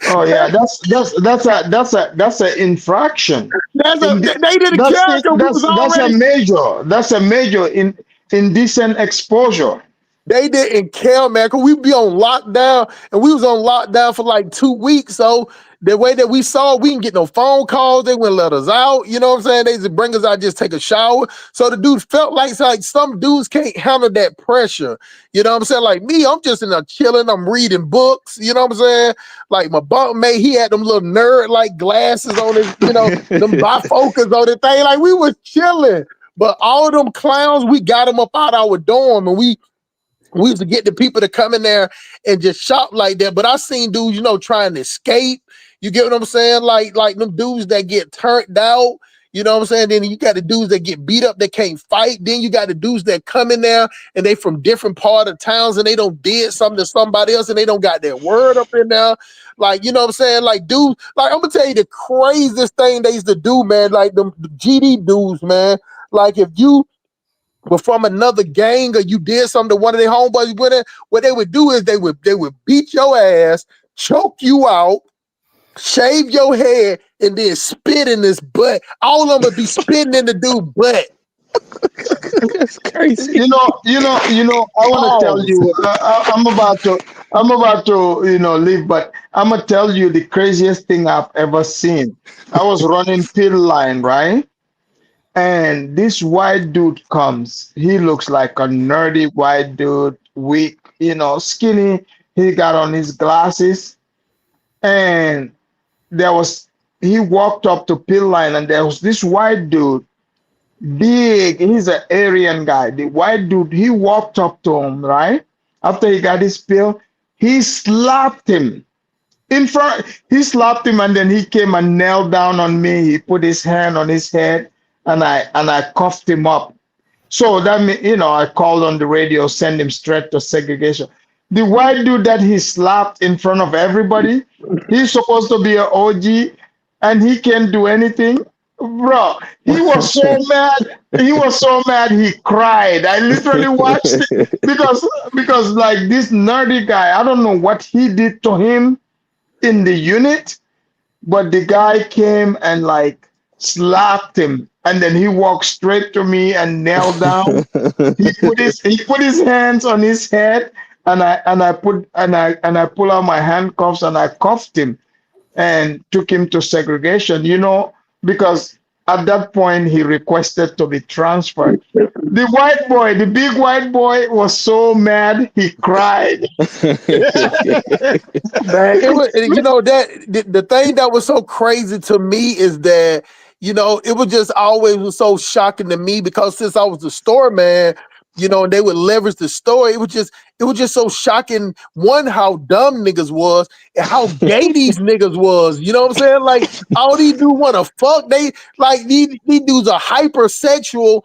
H: Oh yeah, that's a infraction.
K: They didn't care because we was already.
H: That's a major indecent exposure.
K: They didn't care, man, because we be on lockdown, and we was on lockdown for like 2 weeks. So the way that we saw, we didn't get no phone calls. They wouldn't let us out. You know what I'm saying? They just bring us out, just take a shower. So the dude felt like some dudes can't handle that pressure. You know what I'm saying? Like me, I'm just in there chilling. I'm reading books. You know what I'm saying? Like my bunkmate, he had them little nerd-like glasses on his, you know, them bifocals on the thing. Like we was chilling. But all them clowns, we got them up out our dorm, and we used to get the people to come in there and just shop like that. But I seen dudes, you know, trying to escape. You get what I'm saying? Like them dudes that get turned out. You know what I'm saying? Then you got the dudes that get beat up that can't fight. Then you got the dudes that come in there and they from different part of towns and they don't did something to somebody else and they don't got their word up in there. Like, you know what I'm saying? Like, dude, like I'm gonna tell you the craziest thing they used to do, man. Like the GD dudes, man. Like if you but from another gang or you did something to one of their homeboys with it, what they would do is they would beat your ass, choke you out, shave your head, and then spit in his butt. All of them would be spitting in the dude's butt.
J: That's crazy.
H: You know. I want to tell you. I'm about to, leave, but I'm gonna tell you the craziest thing I've ever seen. I was running pill line, right? And this white dude comes. He looks like a nerdy white dude, weak, skinny. He got on his glasses, and he walked up to pill line, and there was this white dude, big. He's an Aryan guy. The white dude, he walked up to him, right? After he got his pill, he slapped him in front. He slapped him, and then he came and knelt down on me. He put his hand on his head, and I cuffed him up. So that means, I called on the radio, send him straight to segregation. The white dude that he slapped in front of everybody, he's supposed to be an OG, and he can't do anything. Bro, he was so mad. He was so mad. He cried. I literally watched it because like this nerdy guy, I don't know what he did to him in the unit, but the guy came and like slapped him, and then he walked straight to me and knelt down. He put his hands on his head, and I pull out my handcuffs and I cuffed him and took him to segregation, because at that point he requested to be transferred. The big white boy was so mad he cried.
K: Man, the thing that was so crazy to me is that, it was just always so shocking to me because since I was the store man, and they would leverage the store. It was just so shocking. One, how dumb niggas was and how gay these niggas was. You know what I'm saying? Like all these dudes want to fuck. They like these dudes are hypersexual.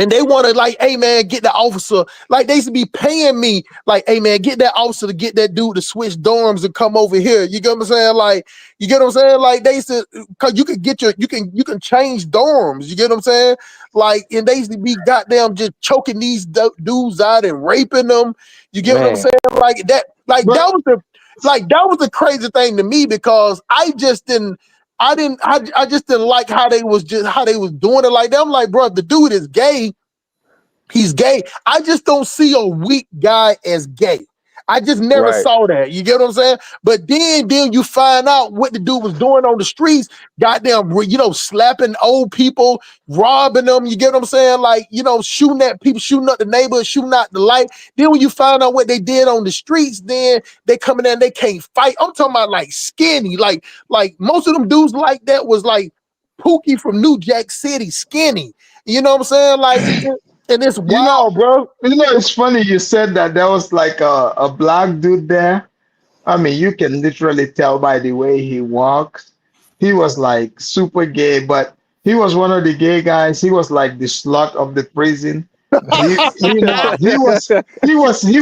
K: And they want to like, hey man, get the officer. Like they used to be paying me, like, hey man, get that officer to get that dude to switch dorms and come over here. You get what I'm saying? Like, you get what I'm saying? Like they used to, cause you can change dorms. You get what I'm saying? Like, and they used to be goddamn just choking these dudes out and raping them. You get what I'm saying? Like that, that was the crazy thing to me because I just didn't like how they was doing it like that. I'm like, bro, the dude is gay. He's gay. I just don't see a weak guy as gay. I just never saw that. You get what I'm saying? But then you find out what the dude was doing on the streets, goddamn, slapping old people, robbing them. You get what I'm saying? Like, shooting at people, shooting up the neighborhood, shooting out the light. Then when you find out what they did on the streets, then they come in there and they can't fight. I'm talking about like skinny, like most of them dudes like that was like Pookie from New Jack City, skinny. You know what I'm saying? Like, and it's wild, bro.
H: It's funny you said that. There was like a black dude there, I mean, you can literally tell by the way he walks. He was like super gay, but he was one of the gay guys. He was like the slut of the prison. He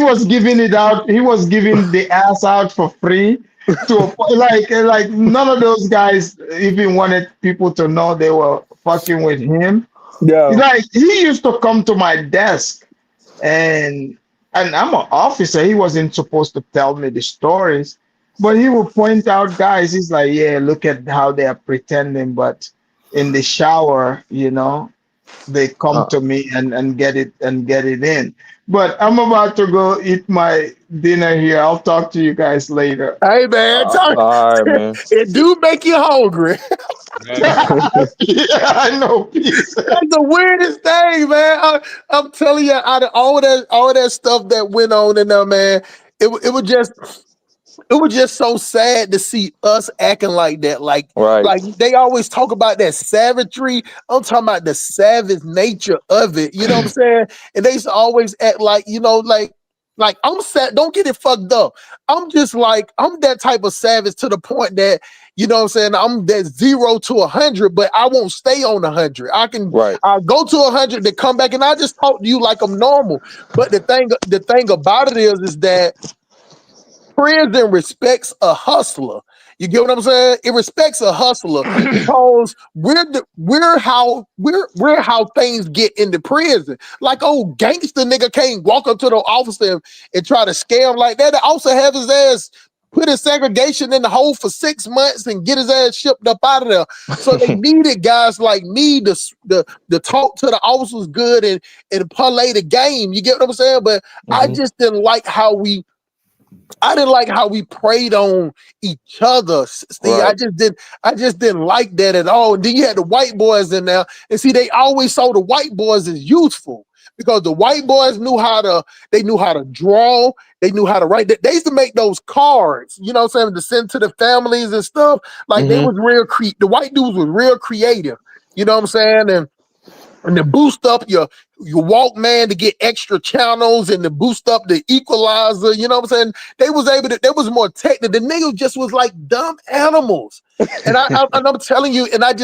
H: was giving it out. He was giving the ass out for free to a like none of those guys even wanted people to know they were fucking with him.
J: Yeah.
H: Like he used to come to my desk and I'm an officer. He wasn't supposed to tell me the stories, but he would point out guys. He's like, yeah, look at how they are pretending, but in the shower, they come
I: Uh,
H: to me and get it in. But I'm about to go eat my dinner here. I'll talk to you guys later.
B: Hey man,
J: All right, man.
B: it do make you hungry.
A: Right.
H: Yeah, I know. Peace.
B: That's the weirdest thing, man. I'm telling you, out of all that stuff that went on in there, man, it was just so sad to see us acting like that.
J: Right.
B: Like they always talk about that savagery. I'm talking about the savage nature of it. You know what I'm saying? And they used to always act like, like I'm sad. Don't get it fucked up. I'm just like, I'm that type of savage to the point that, you know what I'm saying? I'm that 0 to 100, but I won't stay on 100.
J: Right.
B: I'll go to 100, then come back and I just talk to you like I'm normal. But the thing about it is that prison respects a hustler. You get what I'm saying? It respects a hustler because we're how things get into prison. Like old gangster nigga can't walk up to the officer and try to scare him like that. The officer have his ass put in segregation in the hole for 6 months and get his ass shipped up out of there. So they needed guys like me to talk to the officers good and parlay the game. You get what I'm saying? But I
J: Mhm.
B: just didn't like how we preyed on each other. Steve,
J: Right.
B: I just didn't like that at all. And then you had the white boys in there, and see, they always saw the white boys as useful because the white boys knew how to draw, they knew how to write. They used to make those cards, you know what I'm saying, to send to the families and stuff. Like they
J: Mhm.
B: was the white dudes was real creative, you know what I'm saying? And to boost up your Walkman to get extra channels and to boost up the equalizer, you know what I'm saying? They was more technical. The nigga just was like dumb animals. And I'm telling you, and I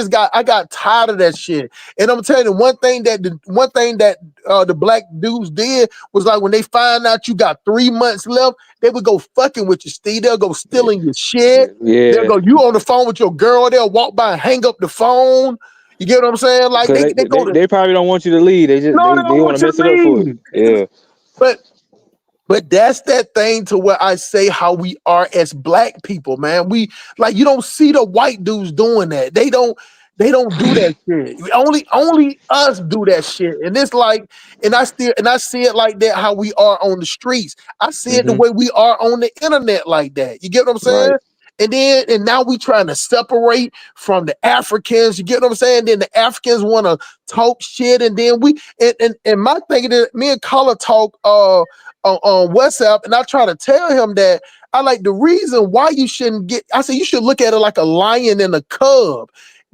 B: got tired of that shit. And I'm telling you, one thing that the black dudes did was like when they find out you got 3 months left, they would go fucking with you, Steve. They'll go stealing your shit. They'll
J: Yeah.
B: go, you on the phone with your girl, they'll walk by and hang up the phone. You get what I'm saying? Like
J: Because
B: they,
J: they,
B: they go
J: they
B: to
J: they probably don't want you to leave. They just
B: no,
J: they,
B: they don't
J: they want
B: want
J: to
B: you
J: mess
B: to
J: it up for you.
B: leave.
J: Yeah.
B: But but that's that thing to where I say how we are as black people, man. We like you don't see the white dudes doing that. They don't do that shit. Only us do that shit. And it's like, and I see it like that how we are on the streets. I see it the
J: Mhm.
B: way we are on the internet like that. You get what I'm
J: Right.
B: saying? And now we trying to separate from the Africans. You get what I'm saying? Then the Africans want to talk shit, and then and my thing is me and Color talk on WhatsApp, and I try to tell him that I like the reason why you shouldn't get. I said you should look at it like a lion and a cub.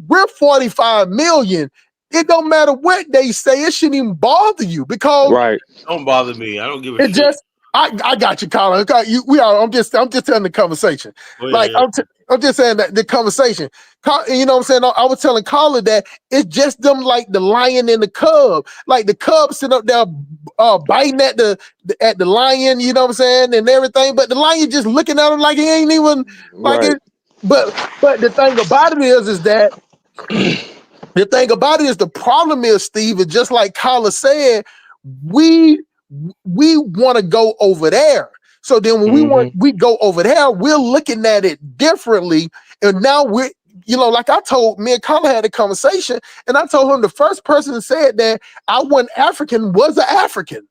B: We're 45 million. It don't matter what they say. It shouldn't even bother you because
J: Right.
A: Don't bother me. I don't give a
B: it
A: shit.
B: just. I got you, Colin. I'm just telling the conversation.
A: Oh yeah,
B: Like
A: yeah.
B: I'm just saying that the conversation. You know what I'm saying? I was telling Colin that it's just them like the lion and the cub. Like the cub sitting up there biting at the lion, you know what I'm saying, and everything. But the lion just looking at him like he ain't even like
J: Right.
B: it. But the thing about it is that the thing about it is the problem is, Steve, is just like Colin said, we we want to go over there. So then when
J: Mhm.
B: we go over there, we're looking at it differently. And now like I told me and Colin had a conversation, and I told him the first person that said that I wasn't African was an African.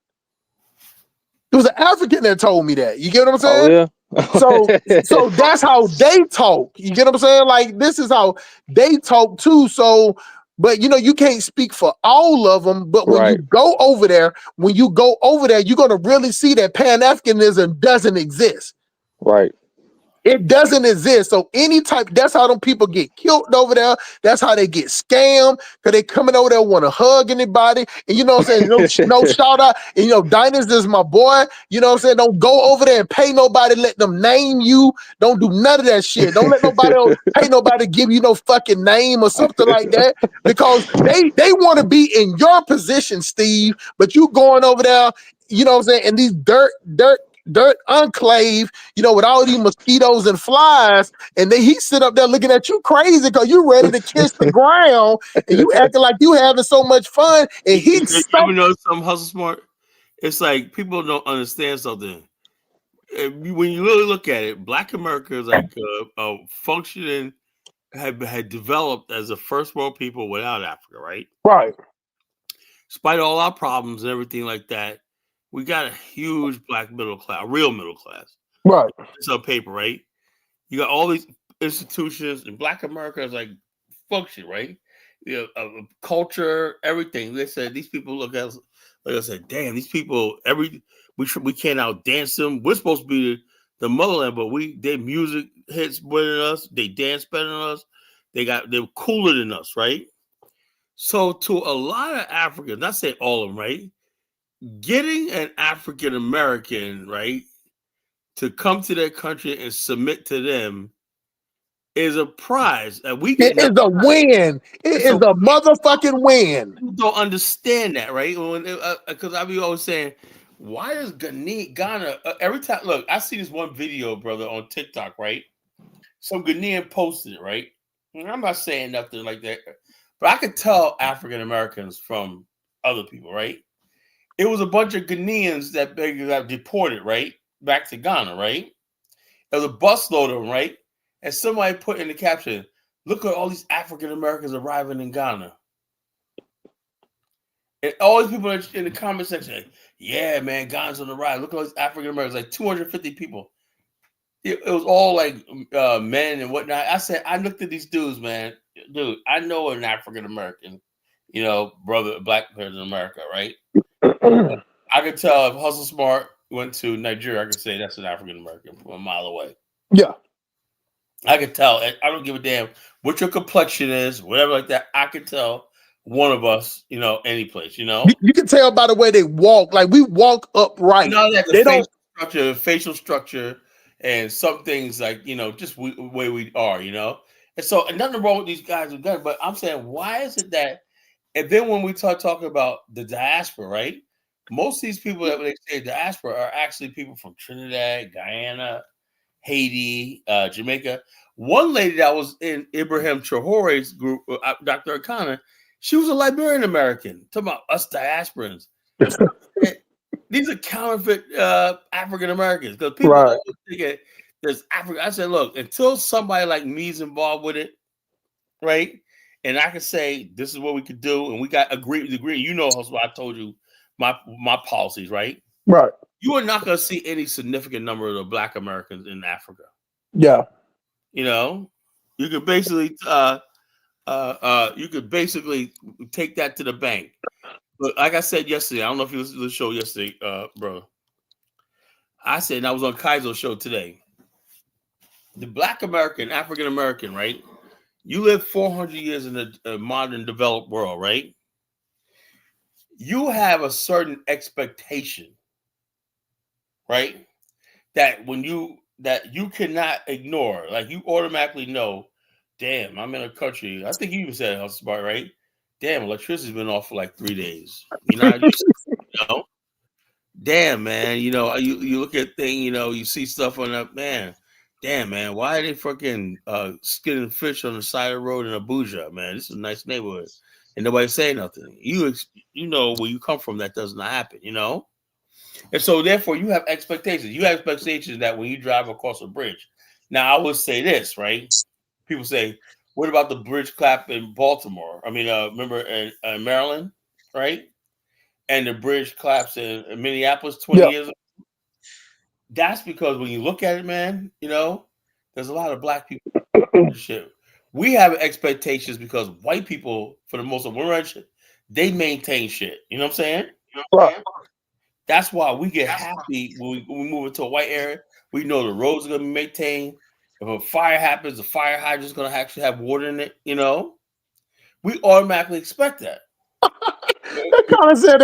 B: It was an African that told me that. You get what I'm
J: Oh
B: saying?
J: yeah.
B: So that's how they talk. You get what I'm saying? Like this is how they talk too. So, but you can't speak for all of them. But when you
J: Right.
B: go over there, you're gonna really see that Pan Africanism doesn't exist.
J: Right.
K: It doesn't exist. So any type, that's how them people get killed over there. That's how they get scammed because they coming over there want to hug anybody. And you know what I'm saying? No shout out. And you know, Diners is my boy. You know what I'm saying? Don't go over there and pay nobody, let them name you. Don't do none of that shit. Don't let nobody else pay nobody give you no fucking name or something like that. Because they want to be in your position, Steve. But you going over there, you know what I'm saying? And these dirt enclave, you know, with all these mosquitoes and flies, and then he sit up there looking at you crazy because you ready to kiss the ground and you acting like you having so much fun, and
A: You
K: he's
A: ever know some hustle smart? It's like people don't understand something. When you really look at it, Black America is like a functioning had developed as a first world people without Africa, right?
K: right,
A: Despite all our problems and everything like that, we got a huge black middle class, a real middle class.
K: right.
A: It's on paper, right? You got all these institutions, and Black America is like function, right? You know, culture, everything. They said these people look at us, like I said, damn, these people, we can't out dance them. We're supposed to be the motherland, but their music hits better than us, they dance better than us, they're cooler than us, right? So to a lot of Africans, not say all of them, right? Getting an African American, right, to come to their country and submit to them is a prize, and we
K: It
A: get
K: is
A: nothing.
K: a win. It is
A: So
K: a motherfucking win.
A: people don't understand that, right? Because I be always saying, why does Ghana every time? Look, I see this one video, brother, on TikTok, right? Some Ghanaian posted it, right? And I'm not saying nothing like that, but I could tell African Americans from other people, right? It was a bunch of Ghanaians that got deported, right, back to Ghana, right? There was a busload of them, right? And somebody put in the caption, "Look at all these African Americans arriving in Ghana." And all these people in the comment section, yeah, man, Ghana's on the rise. Look at all these African Americans, like 250 people. It was all like men and whatnot. I said, I looked at these dudes, man. Dude, I know an African American, you know, brother, black person in America, right? I could tell if Hustle Smart went to Nigeria, I could say that's an African American from a mile away.
K: Yeah.
A: I could tell. I don't give a damn what your complexion is, whatever like that. I could tell one of us, you know, any place, you know.
K: You can tell by the way they walk. Like we walk upright.
A: Not that
K: They don't.
A: the facial structure, and some things like just the way we are, you know. And so, and nothing wrong with these guys with guns, but I'm saying, why is it that? And then when we start talking about the diaspora, right? Most of these people that when they say diaspora are actually people from Trinidad, Guyana, Haiti, Jamaica. One lady that was in Ibrahim Traore's group, Dr. Akana, she was a Liberian American. Talking about us diasporans. These are counterfeit African Americans because people
K: Right.
A: always think there's Africa. I said, look, until somebody like me is involved with it, right? And I can say this is what we could do, and we got agree. You know, I told you my policies, right?
K: Right.
A: You are not going to see any significant number of the Black Americans in Africa.
K: Yeah.
A: You know, you could basically take that to the bank. But like I said yesterday, I don't know if you listened to the show yesterday, bro. I said, and I was on Kaizo's show today. The Black American, African American, right? You live 400 years in a modern developed world, right? You have a certain expectation, right? That you cannot ignore. Like you automatically know, damn, I'm in a country. I think you even said it, smart, right? Damn, electricity's been off for like 3 days. You know, damn, man. You look at thing, you see stuff on that, man. Damn, man, why are they fucking skinning fish on the side of the road in Abuja, man? This is a nice neighborhood. And nobody say nothing. You know where you come from, that does not happen, you know? And so therefore you have expectations. You have expectations that when you drive across a bridge. Now I would say this, right? People say, what about the bridge clap in Baltimore? I mean, remember in Maryland, right? And the bridge collapsed in Minneapolis 20 years ago. That's because when you look at it, man, there's a lot of Black people. Shit. We have expectations because white people, for the most of them, they maintain shit. You know what I'm saying?
K: Right.
A: That's why we get happy when we move into a white area. We know the roads are going to be maintained. If a fire happens, the fire hydrant's going to actually have water in it. We automatically expect that.
K: That kind of said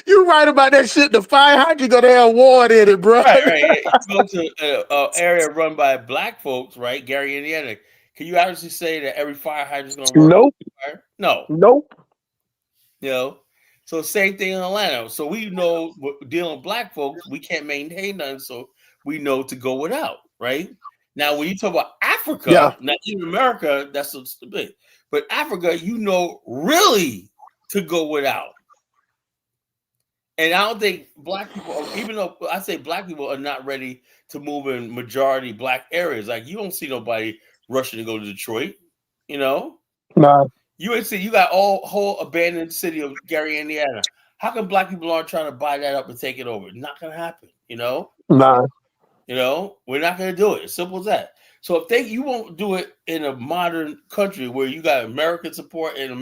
K: you right about that shit. The fire hydrant gonna have water in it, bro.
A: Right. You go to an area run by black folks, right? Gary, Indiana. Can you actually say that every fire hydrant is going to work?
K: Nope.
A: No.
K: Nope.
A: So same thing in Atlanta. So we know dealing with black folks, we can't maintain none, so we know to go without, right? Now, when you talk about Africa, not even America, that's what's the big. But Africa, really to go without. And I don't think black people, even though I say black people are not ready to move in majority black areas, like you don't see nobody rushing to go to Detroit,
K: Nah.
A: You ain't see, you got whole abandoned city of Gary, Indiana. How come black people aren't trying to buy that up and take it over? Not gonna happen,
K: Nah.
A: We're not gonna do it. As simple as that. So if you won't do it in a modern country where you got American support and on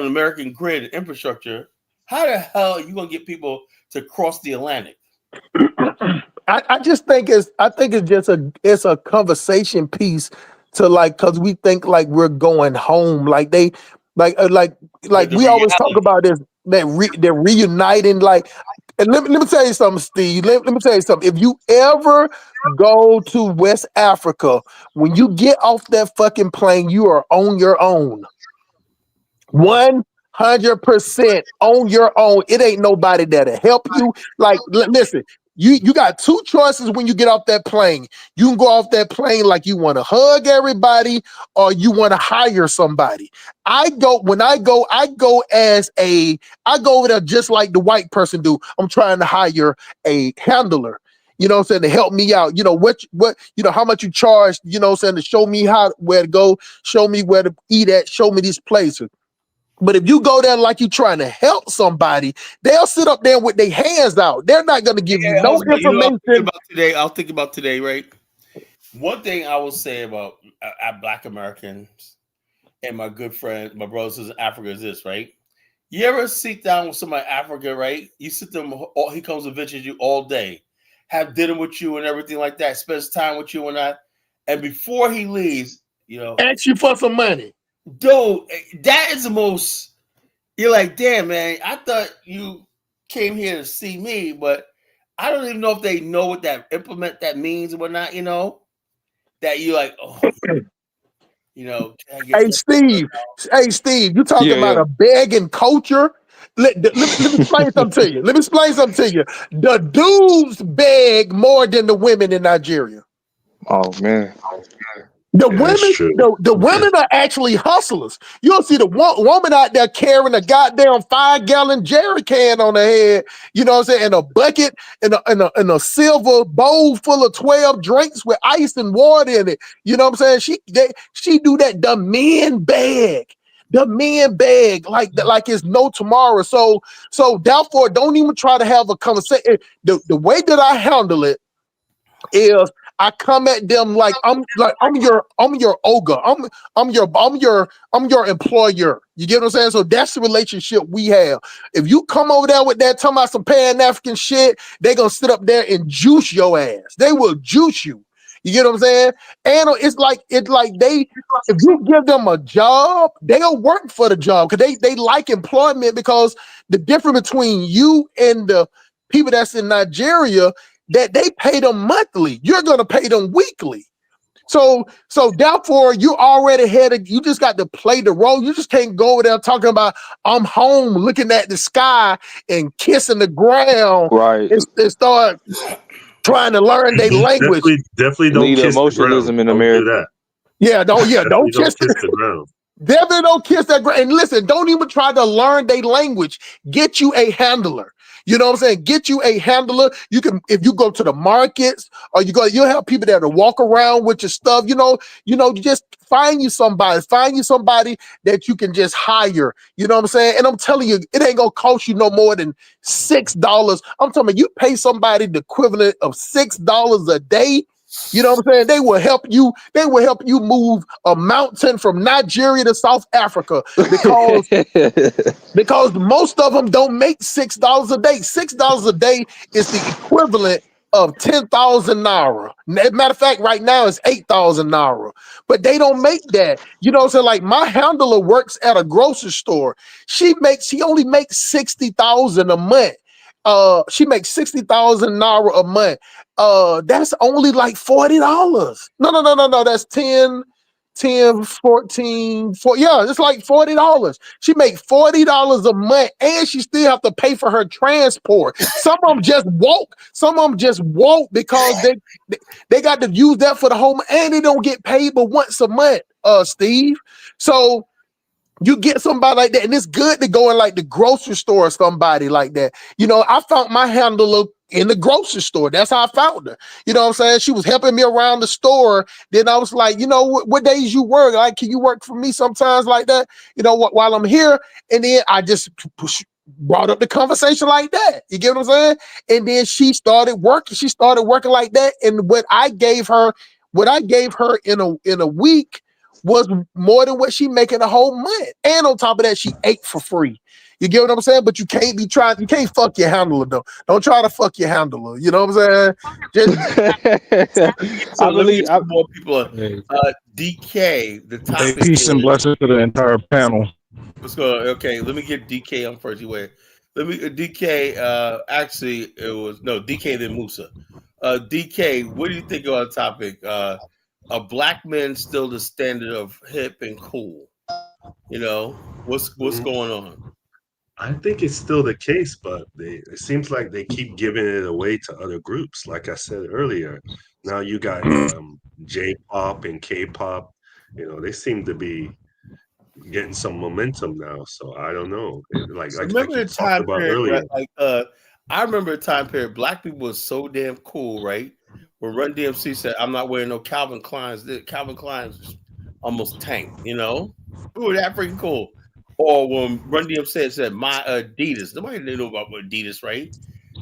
A: American grid and infrastructure, how the hell are you gonna get people to cross the Atlantic?
K: I just think it's just a conversation piece to because we think like we're going home, like they like we always talk about this, that they're reuniting, and let me tell you something, Steve. Let me tell you something. If you ever go to West Africa, when you get off that fucking plane, you are on your own. 100% on your own. It ain't nobody that'll help you. Listen, you got two choices when you get off that plane. You can go off that plane like you want to hug everybody, or you want to hire somebody. I go over there just like the white person do. I'm trying to hire a handler. You know what I'm saying, to help me out. How much you charge, to show me where to go, show me where to eat at, show me these places. But if you go there like you're trying to help somebody, they'll sit up there with their hands out. They're not going to give you no information.
A: I'll think about today, right? One thing I will say about Black Americans and my good friend, my brothers in Africa is this, right? You ever sit down with somebody in Africa, right? You sit them, he comes and visits you all day, have dinner with you and everything like that, spends time with you and that. And before he leaves,
K: ask you for some money.
A: Dude, that is the most. You're like, damn, man. I thought you came here to see me, but I don't even know if they know what that means or whatnot. That you like,
K: Hey, Steve, you talking about a begging culture? Let me explain something to you. The dudes beg more than the women in Nigeria.
J: Oh man.
K: The women are actually hustlers. You'll see the woman out there carrying a goddamn 5-gallon jerry can on her head, you know what I'm saying, and a bucket and a silver bowl full of 12 drinks with ice and water in it. You know what I'm saying? She do that. The men beg. Like it's no tomorrow. So therefore, don't even try to have a conversation. The way that I handle it is I come at them like I'm your ogre. I'm your employer. You get what I'm saying? So that's the relationship we have. If you come over there with that talking about some Pan-African shit, they gonna sit up there and juice your ass. They will juice you. You get what I'm saying? And it's like if you give them a job, they'll work for the job because they like employment, because the difference between you and the people that's in Nigeria, that they pay them monthly. You're going to pay them weekly. So therefore, you already you just got to play the role. You just can't go over there talking about, I'm home looking at the sky and kissing the ground.
J: Right.
K: And start trying to learn their language.
L: Definitely don't kiss
J: emotionalism
L: the ground.
J: in America.
L: Don't do that.
K: Yeah, don't kiss
L: the ground.
K: Definitely don't kiss that ground. And listen, don't even try to learn their language. Get you a handler. You know what I'm saying? Get you a handler. You can, if you go to the markets, or you'll have people that will walk around with your stuff. Just find you somebody that you can just hire. You know what I'm saying? And I'm telling you, it ain't gonna cost you no more than $6. I'm talking about, you pay somebody the equivalent of $6 a day. You know what I'm saying? They will help you move a mountain from Nigeria to South Africa, because most of them don't make $6 a day. $6 a day is the equivalent of 10,000 naira. Matter of fact, right now it's 8,000 naira. But they don't make that. You know, so like my handler works at a grocery store. She only makes 60,000 a month. She makes 60,000 naira a month. That's only like $40. No. That's 10, 14, 4. Yeah, it's like $40. She make $40 a month, and she still have to pay for her transport. Some of them just walk. Some of them just walk because they got to use that for the home, and they don't get paid but once a month, Steve. So you get somebody like that, and it's good to go in like the grocery store or somebody like that. You know, I found my handler in the grocery store. That's how I found her. You know what I'm saying? She was helping me around the store. Then I was like, you know, what days you work? Like, can you work for me sometimes like that? You know, while I'm here. And then I just brought up the conversation like that. You get what I'm saying? And then she started working. She started working like that. And what I gave her in a week was more than what she making a whole month. And on top of that, she ate for free. You get what I'm saying? But you can't fuck your handler though. Don't try to fuck your handler. You know what I'm saying?
J: I
A: Let me
J: believe.
A: get some more people. DK, the
L: Hey,
A: topic
L: peace and
A: is
L: blessings to the entire panel.
A: let's go. Okay, let me get DK on first. Anyway, let me DK. Actually, it was no DK then Musa. DK, what do you think about the topic? Are black men still the standard of hip and cool? You know what's going on?
M: I think it's still the case, but it seems like they keep giving it away to other groups. Like I said earlier, now you got J-pop and K-pop. You know, they seem to be getting some momentum now. So I don't know. Like
A: Remember
M: you
A: the
M: talked
A: time
M: about
A: period,
M: earlier.
A: right? Like, I remember a time period. Black people was so damn cool, right? When Run DMC said, "I'm not wearing no Calvin Kleins." Calvin Kleins almost tanked. You know, we were that freaking cool. Or when Run DMC said, "My Adidas," nobody didn't know about Adidas, right?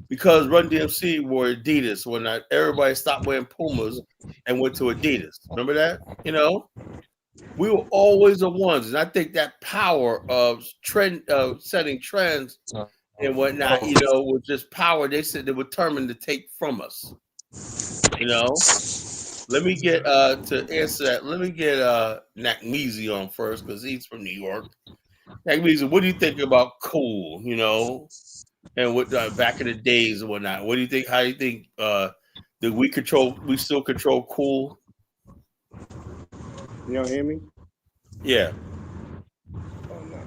A: Because Run DMC wore Adidas when everybody stopped wearing Pumas and went to Adidas. Remember that? You know, we were always the ones, and I think that power of setting trends and whatnot, you know, was just power. They said they were determined to take from us. You know, let me get to answer that. Let me get Nakmeezy on first because he's from New York. Nakmeezy, what do you think about cool? You know, and what back in the days and whatnot. What do you think? How do you think? Do we still control cool?
N: Y'all hear me?
A: Yeah.
N: Oh no.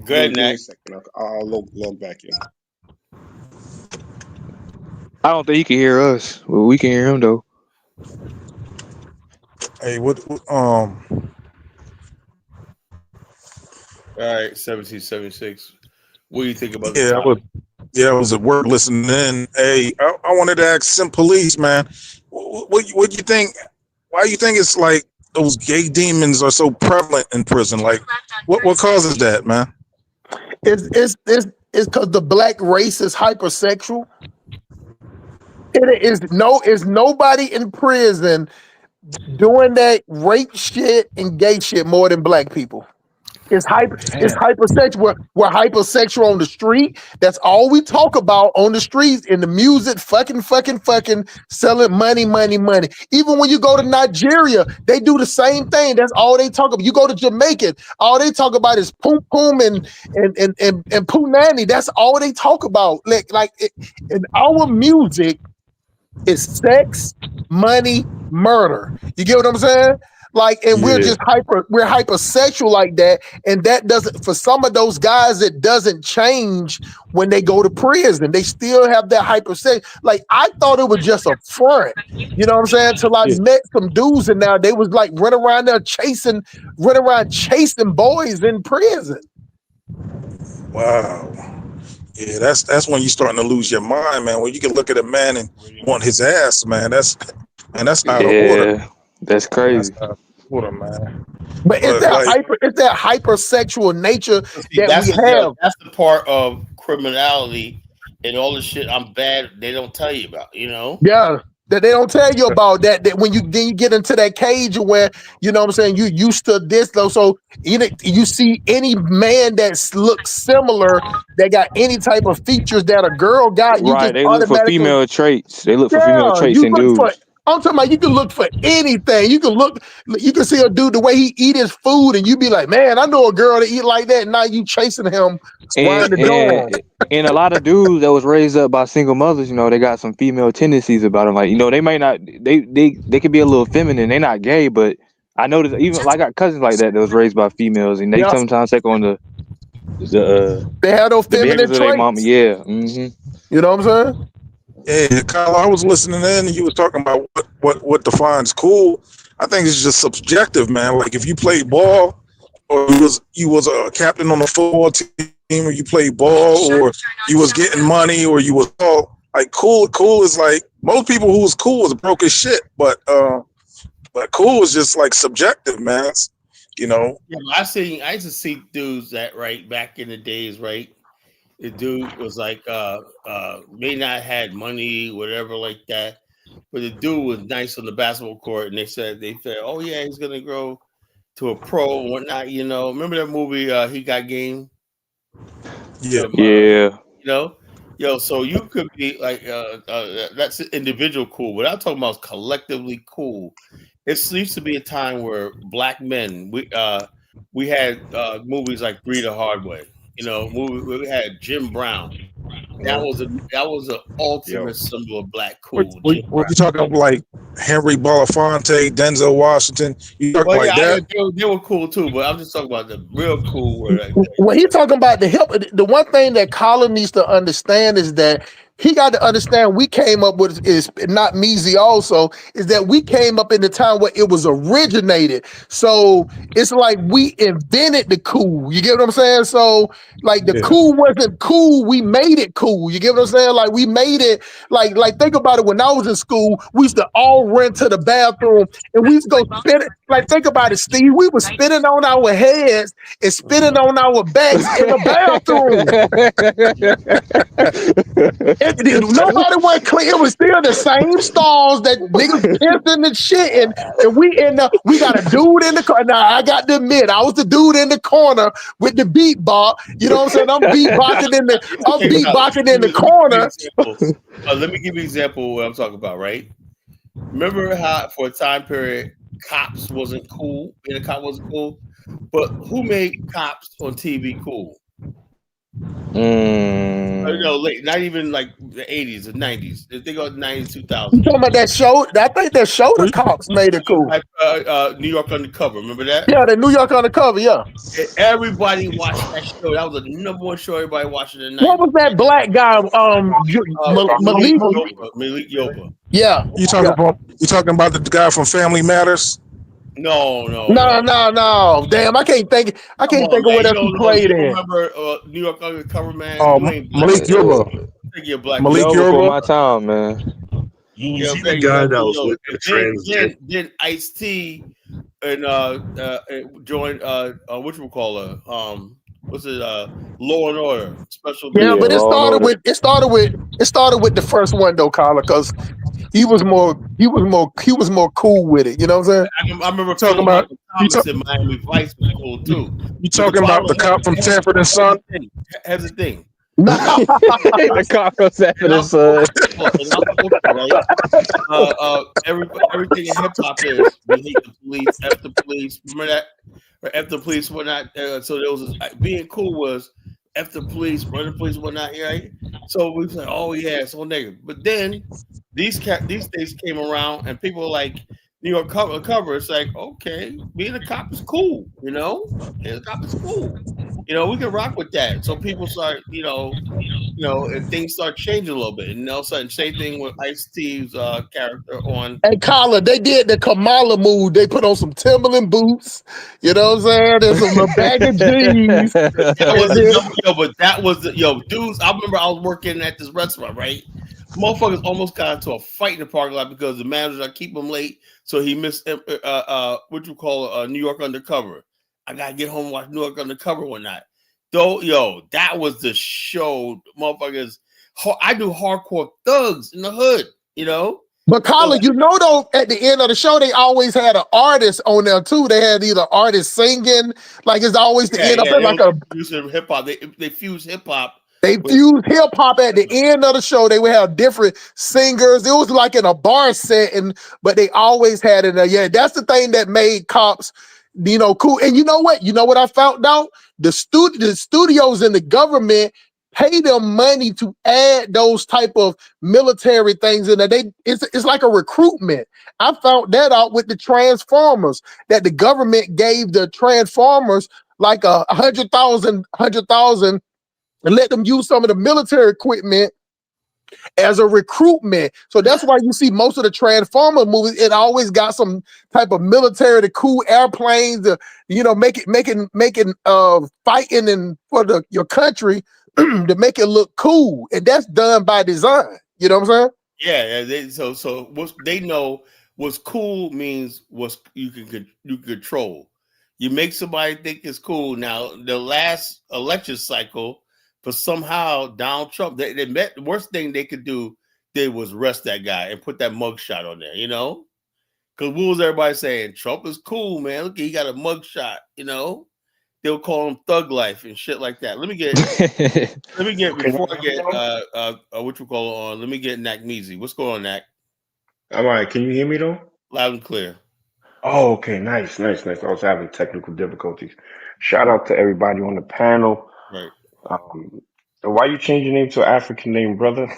A: Go ahead,
N: Give me a
A: Nak.
N: second. I'll log back in.
J: I don't think he can hear us. Well, we can hear him though.
L: Hey, what
A: All right, 1776. What do you think about the
L: yeah,
A: topic?
L: I was at work listening in. Hey, I wanted to ask some police, man. What you think? Why you think it's like those gay demons are so prevalent in prison? Like, what causes that, man?
K: It's because the black race is hypersexual. It's nobody in prison doing that rape shit and gay shit more than black people. It's hypersexual. We're hypersexual on the street. That's all we talk about on the streets in the music, fucking, selling money. Even when you go to Nigeria, they do the same thing. That's all they talk about. You go to Jamaica, all they talk about is poom poom and punani. That's all they talk about. In our music is sex, money, murder. You get what I'm saying? Like, and we're hypersexual like that. And that doesn't, for some of those guys, it doesn't change when they go to prison. They still have that hypersexual. Like, I thought it was just a front. You know what I'm saying? Till I met some dudes and now they was like running around chasing boys in prison.
L: Wow. Yeah, that's when you're starting to lose your mind, man. When you can look at a man and want his ass, man. That's out of order.
J: Yeah, that's crazy.
L: That's out of order, man.
K: But it's that hypersexual nature
A: See,
K: that we have.
A: that's the part of criminality and all the shit I'm bad they don't tell you about, you know?
K: Yeah. that they don't tell you about that when you get into that cage where you know what I'm saying you used to this though. So you see any man that looks similar that got any type of features that a girl got, you
J: Right.
K: just
J: They look for
K: automatically
J: female traits. They look for female
K: yeah,
J: traits
K: you
J: in
K: look for.
J: dudes.
K: I'm talking about you can look for anything. You can see a dude the way he eat his food, and you be like, man, I know a girl that eat like that. Now you chasing him
J: And
K: around the dorm.
J: and and a lot of dudes that was raised up by single mothers, they got some female tendencies about them. Like, they might not they could be a little feminine. They're not gay, but I know that even like I got cousins like that was raised by females, and they
K: Yeah,
J: sometimes take on the
K: they have those
J: the
K: feminine
J: behaviors of their mama.
K: traits.
J: Yeah. Hmm.
K: You know what I'm saying?
L: Yeah, Kyle, I was listening in and you were talking about what defines cool. I think it's just subjective, man. Like if you played ball or you was a captain on the football team or you played ball or you was getting money or you was all like cool is like most people who was cool was broke as shit, but cool is just like subjective, man. You know.
A: Yeah, I used to see dudes that right back in the days, right? The dude was like may not had money, whatever like that. But the dude was nice on the basketball court, and they said, oh yeah, he's gonna grow to a pro and whatnot. Remember that movie? He Got Game.
L: Yeah.
J: Yeah.
A: So you could be like, that's individual cool. What I'm talking about is collectively cool. It used to be a time where black men, we had movies like Three the Hard Way. We had Jim Brown. That
N: Hello?
A: was an
N: Yo.
A: ultimate symbol of black
L: What,
A: cool.
L: what,
A: Jim
L: what
A: Brown.
L: you talking like Henry Belafonte, Denzel Washington? You talking
A: Well,
L: like
A: yeah,
L: that?
A: they were cool too, but I'm just talking about the real cool. Where
K: When he talking about the help, the one thing that Colin needs to understand is that he got to understand we came up with is not Measy also is that we came up in the time where it was originated. So it's like we invented the cool. You get what I'm saying? So like the
L: Yeah.
K: cool wasn't cool, we made it cool. You get what I'm saying? Like we made it like think about it. When I was in school, we used to all run to the bathroom and we used to go spit it. Like think about it, Steve. We was spitting on our heads and spitting on our backs in the bathroom. Nobody went clean. It was still the same stalls that niggas pissing and shitting. And we got a dude in the corner. Now I got to admit, I was the dude in the corner with the beatbox. You know what I'm saying? I'm beatboxing in the corner.
A: Let me give you an example of what I'm talking about, right? Remember how for a time period cops wasn't cool, being a cop wasn't cool, but who made cops on TV cool? Not even like the 80s, the 90s. If they go 90s, 2000.
K: You talking about that show? I think that show the cops made it cool.
A: Like, New York Undercover. Remember that?
K: Yeah, the New York Undercover. Yeah.
A: Everybody watched that show. That was the number one show everybody watched in the 90s.
K: What was that black guy? Malik.
A: Malik Yoba.
K: Yeah.
L: You talking about the guy from Family Matters?
A: No.
K: Damn, I can't think of what else he played in.
A: Remember New York Undercover, man?
L: Malik Yoba.
J: Malik Yoba for my time, man.
M: You see the guy that was with the transgender.
A: Then Ice-T and joined whatchamacallit, what's it, Law and Order Special.
K: Yeah, but it started with the first one though, Colin, because he was more cool with it. You know what I'm saying?
A: I remember
L: talking about
A: Thomas in Miami Vice was cool too.
L: You talking about the cop from Sanford and Son?
A: Here's the thing.
J: The cop from Sanford and Son.
A: Everything in hip hop is we hate the police, F the police. Remember that? Or F the police, whatnot. So there was being cool was F the police, run the police, whatnot. Right? So we said, oh yeah, it's all negative. But then these days came around, and people like New York cover. It's like, okay, being a cop is cool. Being a cop is cool. We can rock with that. So people start, and things start changing a little bit. And all of a sudden, same thing with Ice-T's character on.
K: And Colin, they did the Kamala move. They put on some Timberland boots. You know what I'm saying? There's some little bag of jeans.
A: That was dudes. I remember I was working at this restaurant, right? Motherfuckers almost got into a fight in the parking lot because the manager I keep him late, so he missed New York Undercover. I gotta get home and watch New York Undercover one night. That was the show, motherfuckers. I do hardcore thugs in the hood,
K: But
A: So
K: Colin, you know, though, at the end of the show, they always had an artist on there too. They had either artists singing, like it's always the end up
A: yeah,
K: in
A: they
K: like
A: was
K: a.
A: using hip hop. They fuse hip hop
K: They
A: with
K: fused hip hop at the end of the show. They would have different singers. It was like in a bar setting, but they always had it. Yeah, that's the thing that made Cops, you know, cool. And you know what? You know what I found out? The studios and the government pay them money to add those type of military things in there. It's like a recruitment. I found that out with the Transformers, that the government gave the Transformers like 100,000 and let them use some of the military equipment as a recruitment. So that's why you see most of the Transformer movies, it always got some type of military to cool airplanes, to, you know, making fighting and for your country to make it look cool. And that's done by design. You know what I'm saying?
A: Yeah. So what they know what's cool means what's you can control. You make somebody think it's cool. Now the last election cycle, for somehow Donald Trump, they met the worst thing they could do. They was arrest that guy and put that mugshot on there. You know, because what was everybody saying? Trump is cool, man. Look, he got a mugshot. You know, they'll call him thug life and shit like that. Let me get
O: Okay,
A: before I get what you call on. Let me get Nak Meezy. What's going on, Nak?
O: all right. Can you hear me though?
A: Loud and clear.
O: Oh, okay, nice, nice, nice. I was having technical difficulties. Shout out to everybody on the panel.
A: Right.
O: Um, why you change your name to an African name, brother?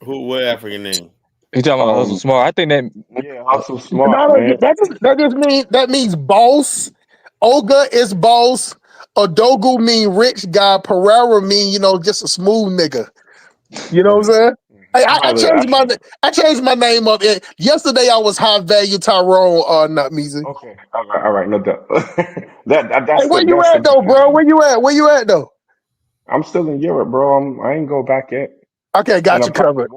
A: Who? What African name?
J: You talking about Hustle
O: um,
J: Smart? I think that
O: yeah, Hustle Smart,
K: No,
O: man.
K: that means boss. Olga is boss. Odogu mean rich guy. Pereira mean, you know, just a smooth nigga. You know what I'm
O: Yeah,
K: saying? Hey,
O: I holler.
K: I changed my name up. Yesterday I was high value Tyrone, not Meezy.
O: Okay, all right, no doubt. That's
K: Hey,
O: the
K: where you
O: that's the
K: at though,
O: good
K: bro?
O: name.
K: Where you at? Where you at though?
O: I'm still in Europe, bro. I ain't go back yet,
K: Okay,
O: and
K: got you covered.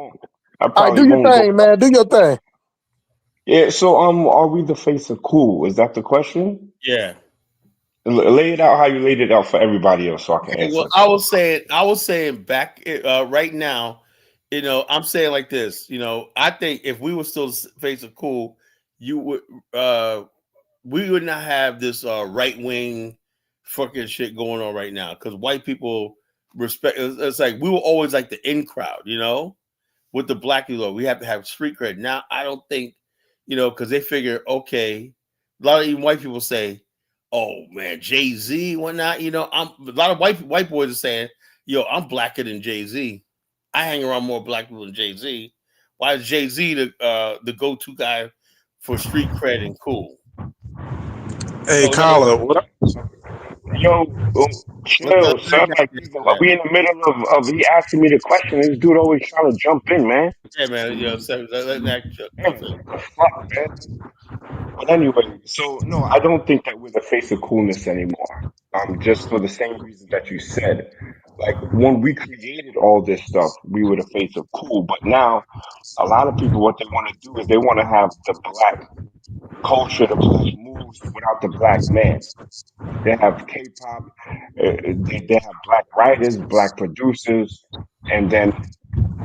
O: I
K: All right,
O: probably
K: do your
O: won't go
K: thing,
O: back.
K: man. Do your thing.
O: Yeah. So, are we the face of cool? Is that the question?
A: Yeah.
O: Lay it out how you laid it out for everybody else, so I can
A: Okay.
O: answer
A: Well,
O: the question.
A: I was saying back right now. You know, I'm saying like this. You know, I think if we were still face of cool, you would. We would not have this right wing fucking shit going on right now because white people respect. It's like we were always like the in crowd, you know, with the black people. We have to have street cred. Now I don't think, you know, because they figure okay, a lot of even white people say, "Oh man, Jay-Z, whatnot." You know, a lot of white boys are saying, "Yo, I'm blacker than Jay-Z. I hang around more black people than Jay-Z. Why is Jay-Z the go to guy for street cred and cool?"
L: Hey,
A: So in other words,
L: Kyla, what?
O: Yo, chill,
A: let
O: son.
A: Dak
O: Like
A: answer that.
O: we in the middle of he asking me the question. This dude always trying to jump in, man.
A: Yeah, man. You know, so let Dak
O: Yeah,
A: jump in.
O: what the fuck, man. But anyway, so no, I don't think that we're the face of coolness anymore. Just for the same reason that you said. Like when we created all this stuff, we were the face of cool. But now, a lot of people, what they want to do is they want to have the black culture, the black moves without the black man. They have K-pop, they have black writers, black producers, and then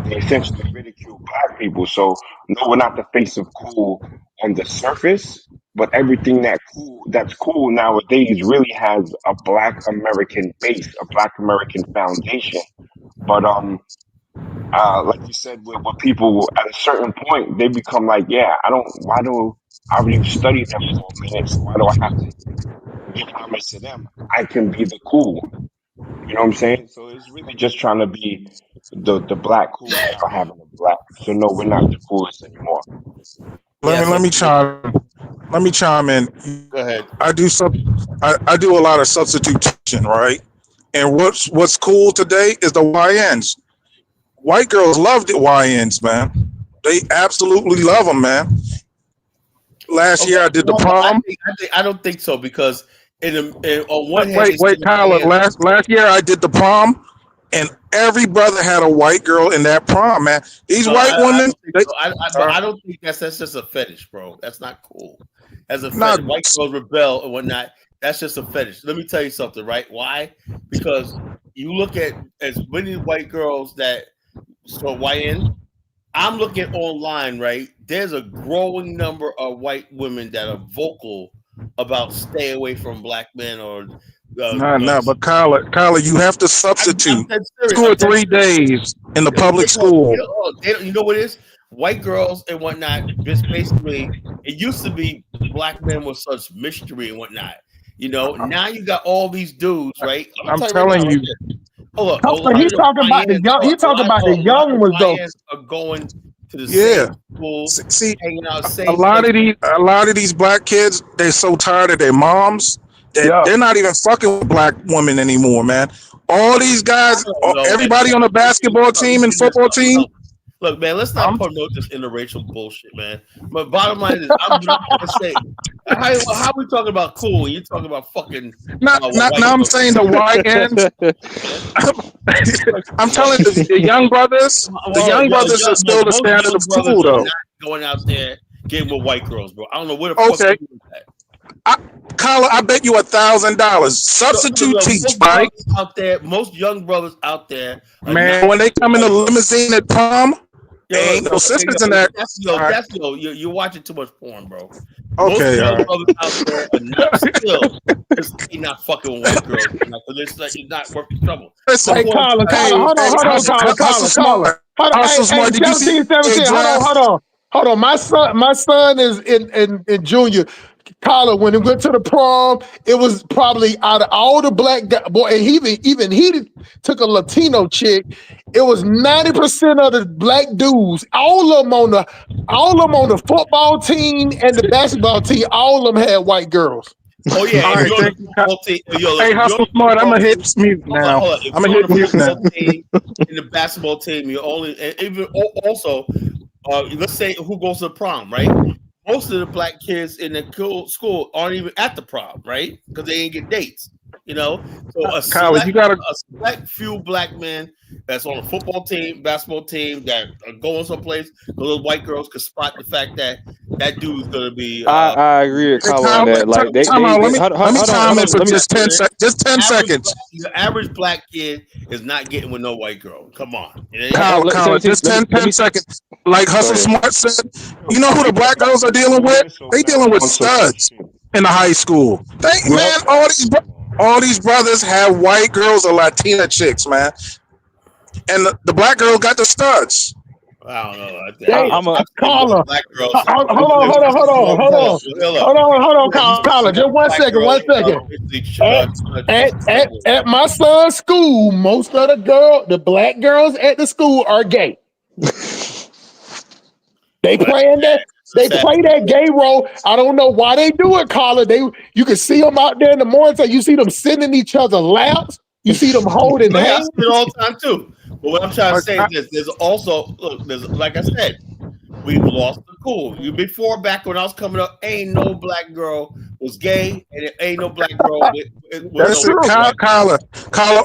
O: they essentially ridicule black people. So no, we're not the face of cool on the surface, but everything that's cool nowadays really has a black American base, a black American foundation. But like you said, with people at a certain point, they become like, yeah, I don't. Why do I already studied them for a minute? So why do I have to give homage to them? I can be the cool. You know what I'm saying? So it's really just trying to be the black cool without having the black. So no, we're not the coolest anymore.
A: Yeah. So
L: Let me chime in.
A: go ahead.
L: I do a lot of substitution, right? And what's cool today is the YNs. White girls love the YNs, man. They absolutely love them, man. Last
A: Okay.
L: year I did the
A: No,
L: prom.
A: I don't think so because on one hand they say
L: Wait, Tyler.
A: YN.
L: Last year I did the prom, and every brother had a white girl in that prom, man. These
A: No,
L: white
A: I
L: women,
A: don't think
L: they
A: so. But I don't think that's just a fetish, bro. That's not cool. As a
L: not
A: fetish, white girls rebel and whatnot. That's just a fetish. Let me tell you something, right? Why? Because you look at as many white girls that so YN. I'm looking online, right? There's a growing number of white women that are vocal about stay away from black men or.
L: Nah, but Kyler, you have to
A: I'm
L: substitute
A: dead serious.
L: 2 or
A: I'm dead
L: 3
A: serious.
L: days in the public
A: First of all,
L: school.
A: you know what it is? White girls and whatnot. Just basically, it used to be black men were such mystery and whatnot. You know, now you got all these dudes, right? I'm
L: I'm
A: gonna tell you right now,
L: telling
A: right
L: you,
A: there. Hold up, a
K: So
A: lot
K: he's
A: of
K: talking about the
A: YNs,
K: young. He's talking about the
A: a lot
K: young
A: of
K: ones though.
A: YNs are going to the
L: yeah.
A: same school,
L: See,
A: hanging out
L: a
A: same
L: lot
A: place.
L: of these black kids, they're so tired of their moms that
K: Yeah.
L: they're not even fucking with black women anymore, man. All these
A: I
L: guys,
A: don't know that.
L: everybody on the basketball team and football team.
A: Look, man, let's not
L: I'm
A: promote this interracial bullshit, man. But bottom line is, I'm gonna say, how we talking about cool and you talking about fucking
L: not
A: white
L: now. I'm
A: girls?
L: saying the YNs. I'm telling you, the young brothers. The young brothers are still the
A: Most
L: standard
A: young
L: of
A: brothers
L: school,
A: are
L: though.
A: not going out there getting with white girls, bro. I don't know where the fuck
L: Okay,
A: you doing that.
L: Kyler, I bet you $1,000. Substitute teach, right?
A: Most young brothers out there are not
L: Man, when they come in the
A: white girls.
L: limousine at prom,
A: Yo,
L: ain't no sisters in that. All right.
A: you're watching too much porn, bro. Most
L: Okay, all
A: young
L: right.
A: brothers out there are not still just not fucking with white girls because it's not worth the trouble.
L: Listen,
K: Hey, Carla,
L: hey,
K: hold
L: hey,
K: on,
L: hustle
K: Carla.
L: smart.
K: Hold on,
L: Hustle
K: hey,
L: smart. Did you see
K: 17,
L: a
K: 17.
L: draft?
K: Hold on. My son is in junior. Carla, when he went to the prom, it was probably out of all the black guy, boy, and even he took a Latino chick. It was 90% of the black dudes, all of them on the football team and the basketball team, all of them had white girls.
A: Oh yeah,
L: All
A: if
L: right,
A: you're on the
L: thank you.
A: football team,
L: Hey,
A: if you're on
L: hustle
A: the
L: smart. I'm
A: football
L: gonna
A: team,
L: hit mute now.
A: hold on. If
L: I'm
A: you're
L: gonna
A: on
L: hit
A: the
L: mute now.
A: football team in the basketball team, you're only and even also let's say who goes to the prom, right? Most of the black kids in the school aren't even at the prom, right? Because they didn't get dates. You know, so
L: Kyler, you gotta.
A: a select few black men that's on a football team, basketball team that are going someplace. Those white girls could spot the fact that that dude's gonna be.
J: I agree with
L: Hey,
J: Colin on
L: Kyler,
J: that. Like
L: time out.
J: they
L: Let me chime in for
J: let me
L: just 10 seconds. Just 10 seconds.
A: The average black kid is not getting with no white girl. Come on,
L: Kyler,
J: 17,
L: just 10 seconds. Like
J: go
L: Hustle
J: ahead.
L: Smart said, you know
O: Carl,
L: who the
O: you
L: black
O: gotta
L: girls are dealing with?
O: also
L: They
O: not
L: dealing with
O: on some other
L: studs
O: shit.
L: in the high school.
K: Yep.
L: Man, all these brothers have white girls or Latina chicks, man. And the black girl got the studs.
A: I don't know.
K: They
J: I'm a
A: I've seen more
K: Carla.
A: black girls.
K: Hold
A: Hold
K: on. Carla, just one second. At my son's school, most of the black girls at the school are gay. They playing that. They play that gay role. I don't know why they do it, Carla. You can see them out there in the morning. You see them sitting in each other's laps. You see them holding
A: I
K: hands.
A: see it all the time too. But what I'm trying to say is this: there's also like I said, we've lost the cool. Before, back when I was coming up, ain't no black girl was gay, and it ain't no black girl with
L: That's
A: no
L: it,
A: white.
L: Kyler.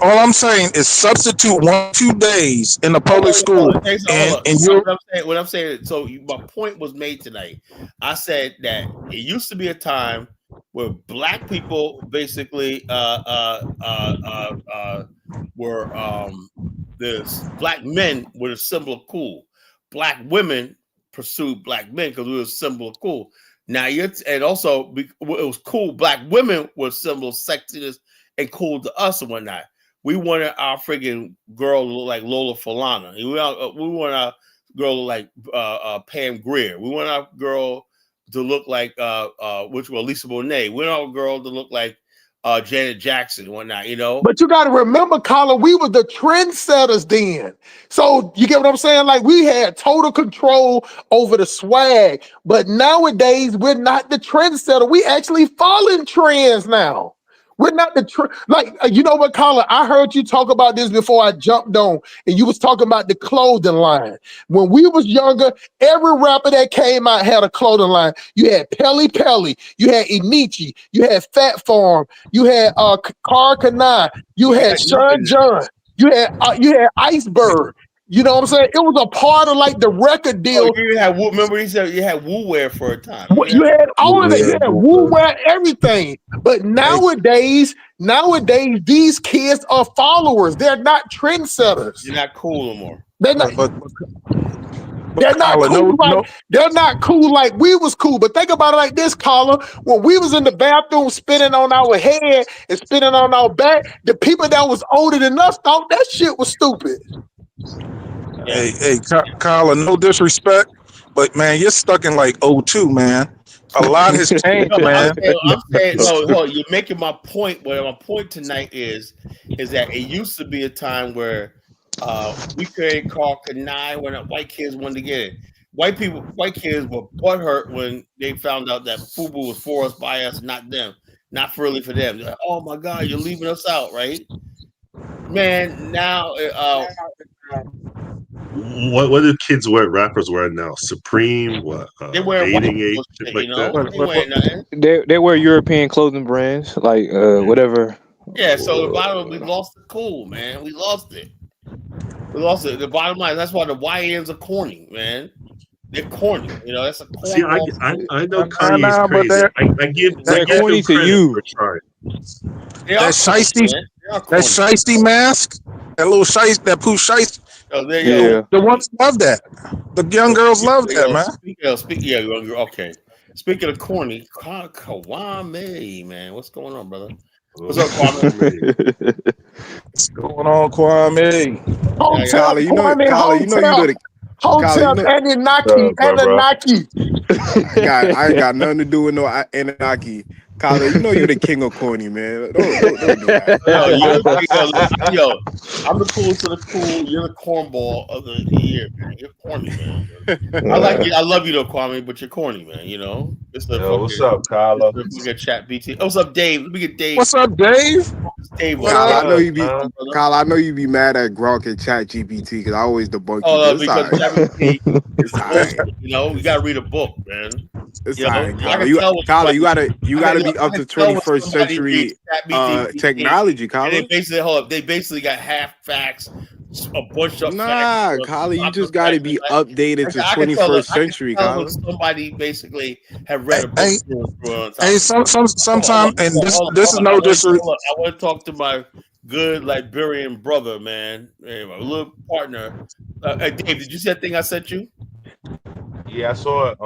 L: All I'm saying is substitute 1-2 days in the public school, and you're.
A: What I'm saying. So my point was made tonight. I said that it used to be a time where black people basically were the black men were the symbol of cool. Black women pursued black men because we were a symbol of cool. Now and also it was cool. Black women were a symbol of sexiness and cool to us and whatnot. We wanted our friggin' girl to look like Lola Falana. We want our girl to look like Pam Grier. We want our girl to look like which was Lisa Bonet. We want our girl to look like Janet Jackson and whatnot, you know.
K: But you got to remember, Colin, we were the trendsetters then. So you get what I'm saying? Like we had total control over the swag. But nowadays, we're not the trendsetter. We actually following trends now. We're not you know what, Colin? I heard you talk about this before I jumped on, and you was talking about the clothing line. When we was younger, every rapper that came out had a clothing line. You had Pelly Pelly, you had Inichi, you had Fat Farm, you had Car Kanai, you had Sean John, you had Iceberg. You know what I'm saying? It was a part of like the record deal.
A: Remember he said you had Woo Wear for a time.
K: You had all of that. You had Woo Wear, everything. But nowadays, these kids are followers. They're not trendsetters.
A: You're not cool no more.
K: They're not. They're not cool they're not cool like we was cool. But think about it like this, caller. When we was in the bathroom spinning on our head and spinning on our back, the people that was older than us thought that shit was stupid.
L: Hey, Kyla, no disrespect, but man, you're stuck in like '02, man. A lot has changed,
A: No, but
L: man.
A: I'm saying, no, hold on, you're making my point. What my point tonight is that it used to be a time where we could call Kanai when white kids wanted to get it. White kids were butthurt when they found out that FUBU was for us, by us, not them, not really for them. They're like, oh my God, you're leaving us out, right? Man, now
M: what do kids wear? Rappers wear now? Supreme, what?
A: they wear white
M: Dating age,
A: shit,
M: shit like that.
A: They wear nothing.
J: They wear European clothing brands like whatever.
A: Yeah, so the bottom, we lost the cool, man. We lost it. The bottom line, that's why the YNs are corny, man. They're corny. That's a corny.
M: See, I know Kanye's crazy. I give
J: they're corny
M: them
J: to you.
M: for trying.
L: That shiesty mask, that little shiesty, that poo shiesty.
A: Oh, there you go.
L: The ones love that. The young girls love that, man.
A: Okay. Speaking of corny, Kwame, man, what's going on, brother? What's up, Kwame?
L: What's going on, Kwame?
K: Hotel,
E: you know the
K: Hotel Anunnaki.
E: I ain't got nothing to do with no Anunnaki. Kyla, you know you're the king of corny, man. Don't do that.
A: Yo, I'm the coolest of the cool. You're the cornball of the year, man. You're corny, man. I like you. I love you though, Kwame, but you're corny, man. It's the
P: what's up, Kyla?
A: We get chat BT. Oh, what's up, Dave? Let me get Dave.
L: What's up, Dave?
A: Dave,
E: Kyla, I know you be mad at Gronk and Chat GPT because I always debunk you.
A: Oh, because ChatGPT is bullshit. You gotta read a book, man.
E: It's Kyla, you gotta be up to 21st century technology, Kyla.
A: They basically got half facts, a bunch of facts.
E: Kyla, you just gotta be updated to 21st century, Kyla.
A: Somebody basically have read a book.
L: Hey, sometimes, and this is no disrespect.
A: I want to talk to my good Liberian brother, man, my little partner. Dave, did you see that thing I sent you?
P: Yeah, I saw it.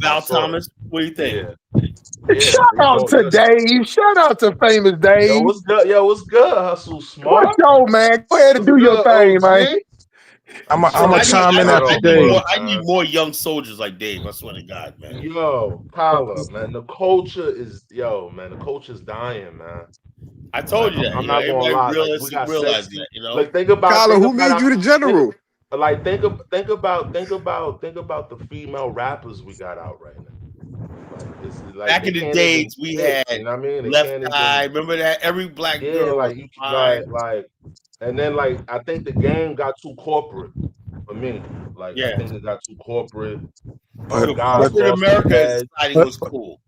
A: Val Thomas, what do you think?
P: Yeah,
K: Shout out to Dave. Shout out to famous Dave.
P: Yo, what's good? What's good? Hustle smart.
K: What's yo, man? Go ahead and do your thing, man.
L: I'm a chime in after
A: Dave. I need more young soldiers like Dave. I swear to God, man.
P: Yo, Kyla, man, the culture is the culture's dying, man.
A: I told you that.
P: I'm not gonna lie.
A: We got realize that.
P: Like, think about
E: Kyla, who made you the general?
P: Think about the female rappers we got out right now.
A: Back in the days, we had Left Eye. Remember that? Every black girl.
P: And then I think the game got too corporate for me. I think it got too corporate.
A: Corporate America society was cool.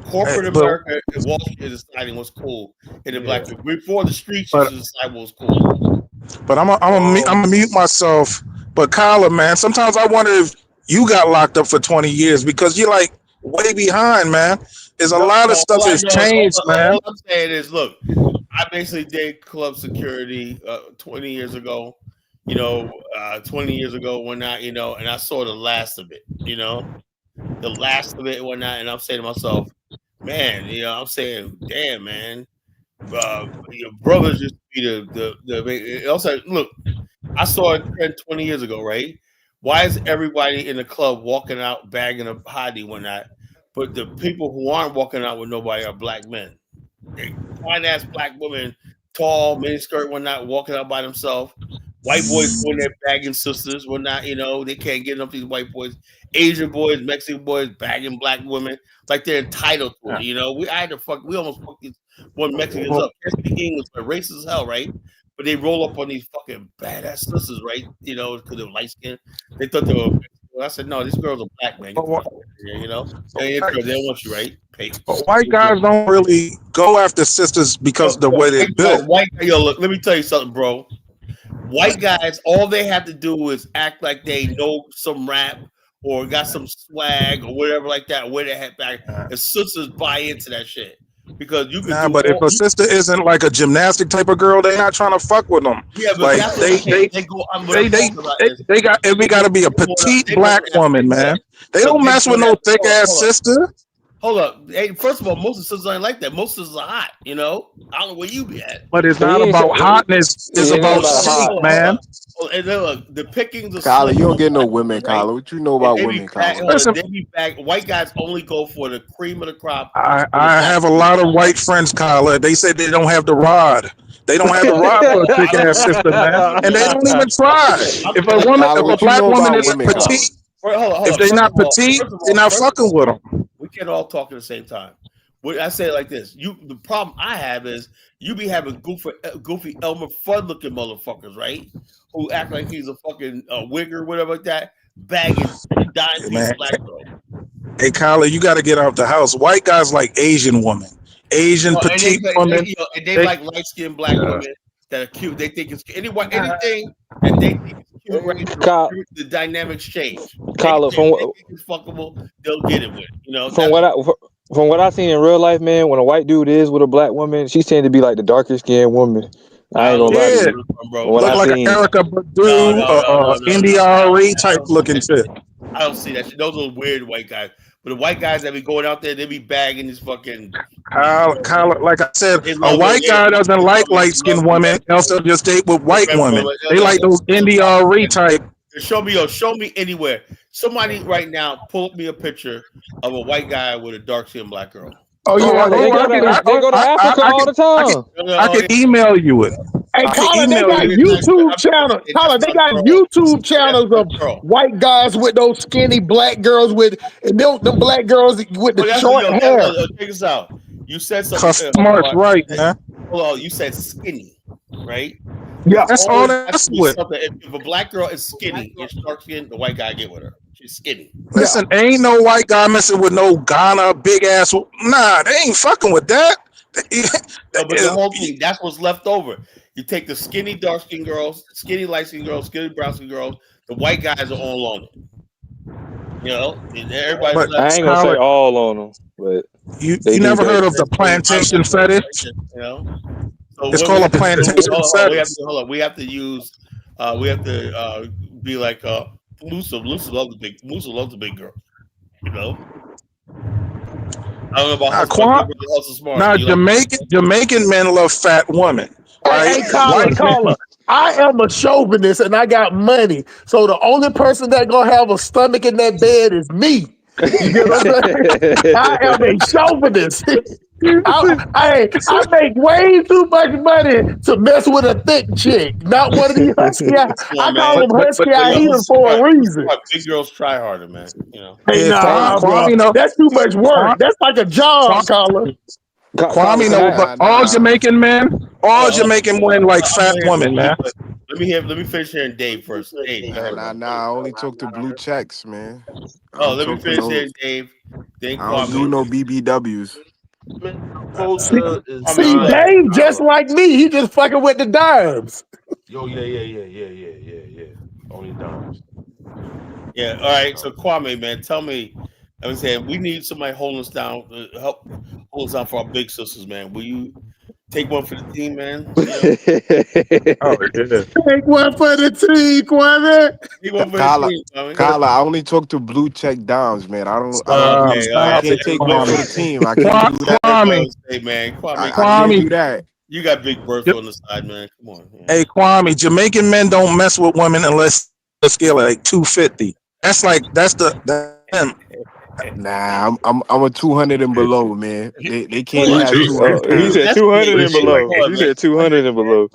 A: Corporate America and Wall Street society was cool. In the black before the street society was cool.
L: But I'm gonna mute myself. But Kyla, man, sometimes I wonder if you got locked up for 20 years because you're way behind, man. There's a lot of stuff that's changed, man.
A: All I'm saying is, look, I basically did club security 20 years ago, 20 years ago when and I saw the last of it, the last of it and whatnot. And I'm saying to myself, man, I'm saying, damn, man, your brothers used to be the also, look, I saw it 20 years ago, right? Why is everybody in the club walking out bagging a hottie when not? But the people who aren't walking out with nobody are black men. Fine ass black women, tall, miniskirt, whatnot, walking out by themselves. White boys going there bagging sisters, whatnot, they can't get enough of these white boys. Asian boys, Mexican boys bagging black women like they're entitled to it. We almost fucked these one Mexicans up. Can't speak English, but racist as hell, right? But they roll up on these fucking badass sisters, right? Because they're light skinned. They thought they were. I said, no, these girls are black, man. Get the fuck out of here, They don't want you, right?
L: But white guys don't really go after sisters because the way they're built.
A: Look, let me tell you something, bro. White guys, all they have to do is act like they know some rap or got some swag or whatever like that. Wear their hat back, and sisters buy into that shit. because you could
L: Nah,
A: do
L: but if
A: all.
L: a sister isn't like a gymnastic type of girl, they not trying to fuck with them.
A: Yeah, but
L: Like
A: that's what I'm saying. They go. What I'm
L: they they
A: talking about
L: they,
A: is
L: they got we got to be a petite
A: they want
L: black
A: to have
L: woman,
A: big
L: man.
A: sex,
L: They
A: but
L: don't
A: they
L: mess with
A: don't
L: no
A: have.
L: thick ass sister.
A: Hold up. Hey, first of all, most of the sisters ain't like that. Most sisters are hot. You know, I don't know where you be at.
L: But it's
J: He
L: not
J: ain't
L: about
J: say,
L: hotness. It's
J: it ain't
L: about
J: about
A: Hold
J: hot.
L: shape,
A: on, hold
L: man.
A: on. Oh, and then look, the pickings are
Q: Kyler,
A: slim
Q: you don't
A: on
Q: get no
A: black
Q: women,
A: women, right?
Q: Kyler. What you know
A: And
Q: about
A: they be
Q: women,
A: back.
Q: Kyler?
A: Hold on,
L: Listen,
A: they be back. White guys only go for the cream of the crop for the
L: I
A: black
L: have a
A: women.
L: lot of white friends, Kyla. They say they don't have the rod. They don't have the
A: Well,
L: rod for a
A: I
L: thick
A: don't
L: ass
A: care.
L: sister, man. And they don't even try.
A: Listen, I'm
L: If a
A: saying,
L: woman, if
Q: Kyler,
L: a
Q: what you
L: black
Q: know
L: woman
Q: about
L: is
Q: women,
L: petite,
Q: Kyler?
A: hold
L: if
A: on.
L: they're not petite, they're not fucking with them.
A: We can't all talk at the same time. I say it like this: the problem I have is you be having goofy Elmer Fudd looking motherfuckers, right? Who act like he's a fucking wig or whatever like that, bagging dime
L: Hey,
A: piece
L: man.
A: black girl.
L: Hey, Kyla, you got to get out the house. White guys like Asian women, Asian
A: And
L: petite women.
A: they
L: They,
A: like light skinned black women that are cute. They think it's anything that they think is cute, right? The dynamics change.
J: Kyler,
A: Anything they think is fuckable, they'll get it with. You know,
J: from
A: that's
J: what I from what I seen in real life, man, when a white dude is with a black woman, she tend to be like the darker skinned woman. I
A: I
J: ain't
A: don't
J: gonna
A: know
J: lie to
L: yeah,
J: you.
A: bro.
J: From what
L: look
J: I
L: like an
J: seen,
L: Erica Badu,
A: No.
L: India Ari type looking shit.
A: I don't see that shit. Those are weird white guys. But the white guys that be going out there, they be bagging these fucking.
L: Kyla, like I said,
A: They
L: a
A: love it.
L: white guy doesn't like
A: They
L: light
A: love
L: skinned
A: the
L: women. Else
A: retro.
L: they'll just date with
A: The
L: white
A: retro.
L: women. They like those India Ari type.
A: Show me anywhere. Somebody right now pull up me a picture of a white guy with a dark skinned black girl.
K: Oh yeah,
J: they go to they go to Africa all the time.
L: I can email you it.
K: Hey,
L: I can
K: Tyler, they
L: email
K: got
L: you.
K: YouTube channels.
A: That's
K: Tyler, they
A: my
K: got
A: girl.
K: YouTube
A: That's
K: channels
A: my
K: of
A: girl.
K: white guys with those skinny black girls and them black girls with the short hair.
A: Check this out. You said something.
L: Customer's right, man.
A: Hold on. You said skinny, right?
K: Yeah.
A: It
L: That's all
A: always has
L: that's
A: to be
L: with.
A: something. If a black girl is skinny and dark skinned, the white guy get with her. She's skinny.
K: Yeah.
L: Listen, ain't no white guy messing with no Ghana big ass. Nah, they ain't fucking with that.
A: No, but the whole thing, that's what's left over. You take the skinny dark skinned girls, skinny light skinned girls, skinny brown skinned girls, the white guys are all on it. You know, and everybody's
L: But
A: left.
J: I ain't gonna say all on them, but
L: you
J: they do
L: never heard
J: that.
L: of the plantation fetish?
A: You know, so
L: It's
A: what we
L: called a
A: have to do?
L: plantation fetish.
A: Hold on. We have to use. We have to be like Lucy. Lucy loves the big girl. You know. I don't know about
L: Now,
A: Hustle. Hustle Smart.
L: now
A: Do you like?
L: Jamaican men love fat women, right?
K: Hey, caller,
L: White men.
K: caller. I am a chauvinist and I got money. So the only person that gonna have a stomach in that bed is me. You get what I'm saying? I am a chauvinist. I make way too much money to mess with a thick chick. Not one of these husky.
A: Come
K: I
A: on,
K: call
A: man.
K: them husky
A: Hustle
K: heathen for
A: Smart.
K: a reason.
A: Big girls try harder, man. You know.
K: Hey,
L: Yeah,
K: nah, bro.
L: Kwame know.
K: That's too much work. That's like a job, caller.
J: Kyler,
L: Kwame
J: can
L: know,
J: I?
L: but
Q: Nah.
L: all Jamaican men like fat women, man.
A: Let me finish hearing Dave first. Dave, go ahead, man.
Q: Nah. I only talk to blue checks, man. I
A: Oh,
Q: don't
A: let me
Q: talk to
A: finish
Q: no.
A: hearing Dave. Then
Q: I don't
A: Kwame.
Q: do no BBWs.
P: Culture is
A: Kwame, you
K: See,
A: love
P: not
A: it.
K: Dave just
P: our.
K: like me. He just fucking with the dimes.
P: Yo, yeah. Only dimes.
A: Yeah. All right. So Kwame, man, tell me. I'm saying we need somebody holding us down, help hold us down for our big sisters, man. Will you take one for the team, man? You know,
L: Oh yeah.
K: Take one for the team, Kwame.
A: take one for the
Q: Kyler,
A: team, Kwame.
Q: Kyler, I only talk to blue check dimes, man. I don't
L: Stop,
Q: do.
A: Okay. All
Q: I
A: right.
L: stop
A: So
Q: can't
L: it,
Q: take one for
L: Kwame.
Q: the team. I can't do that.
L: Kwame,
A: Hey, man, Kwame,
Q: I can't
L: Kwame.
Q: do that.
A: you got big Bertha on the side, man. Come on. Yeah.
L: Hey, Kwame, Jamaican men don't mess with women unless the scale at like 250. That's them.
Q: Nah, I'm a 200 and below, man. They can't
A: Hold on.
Q: have 200
J: He
A: See,
J: said
Q: pounds.
A: that's
J: 200
A: weird.
J: and
A: Dave.
J: below.
A: Hold on,
J: He
A: man.
J: said 200 and below.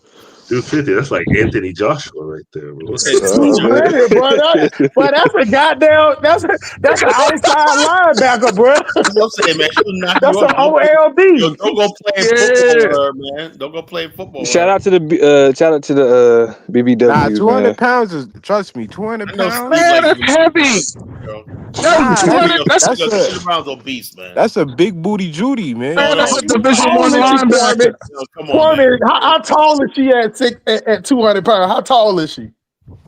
M: 250. That's like Anthony Joshua right there, bro.
A: You said
J: Man.
K: 200, bro. That's a goddamn. That's an outside linebacker, bro.
A: That's what I'm saying, man. She'll knock you
K: That's
A: up.
K: an OLD.
A: Don't go playing football
L: Yeah.
A: with her, man. Don't go playing football with
J: Shout
A: her.
J: out to the
Q: Nah,
J: BBWs,
Q: 200
J: man.
Q: pounds is, trust me, 200
A: I know
Q: pounds.
A: Steve
L: Man,
A: like
L: that's heavy.
A: girl.
L: Yo,
Q: Nah,
L: 200.
Q: that's a
A: 200 pounds obese, man.
Q: that's a big booty Judy, man.
A: No,
L: That's a
K: How
L: Division
K: tall
L: One
K: is she, Kwame?
L: linebacker.
A: no, come on, man.
K: Kwame, how tall is she at 200 pounds? How tall is she?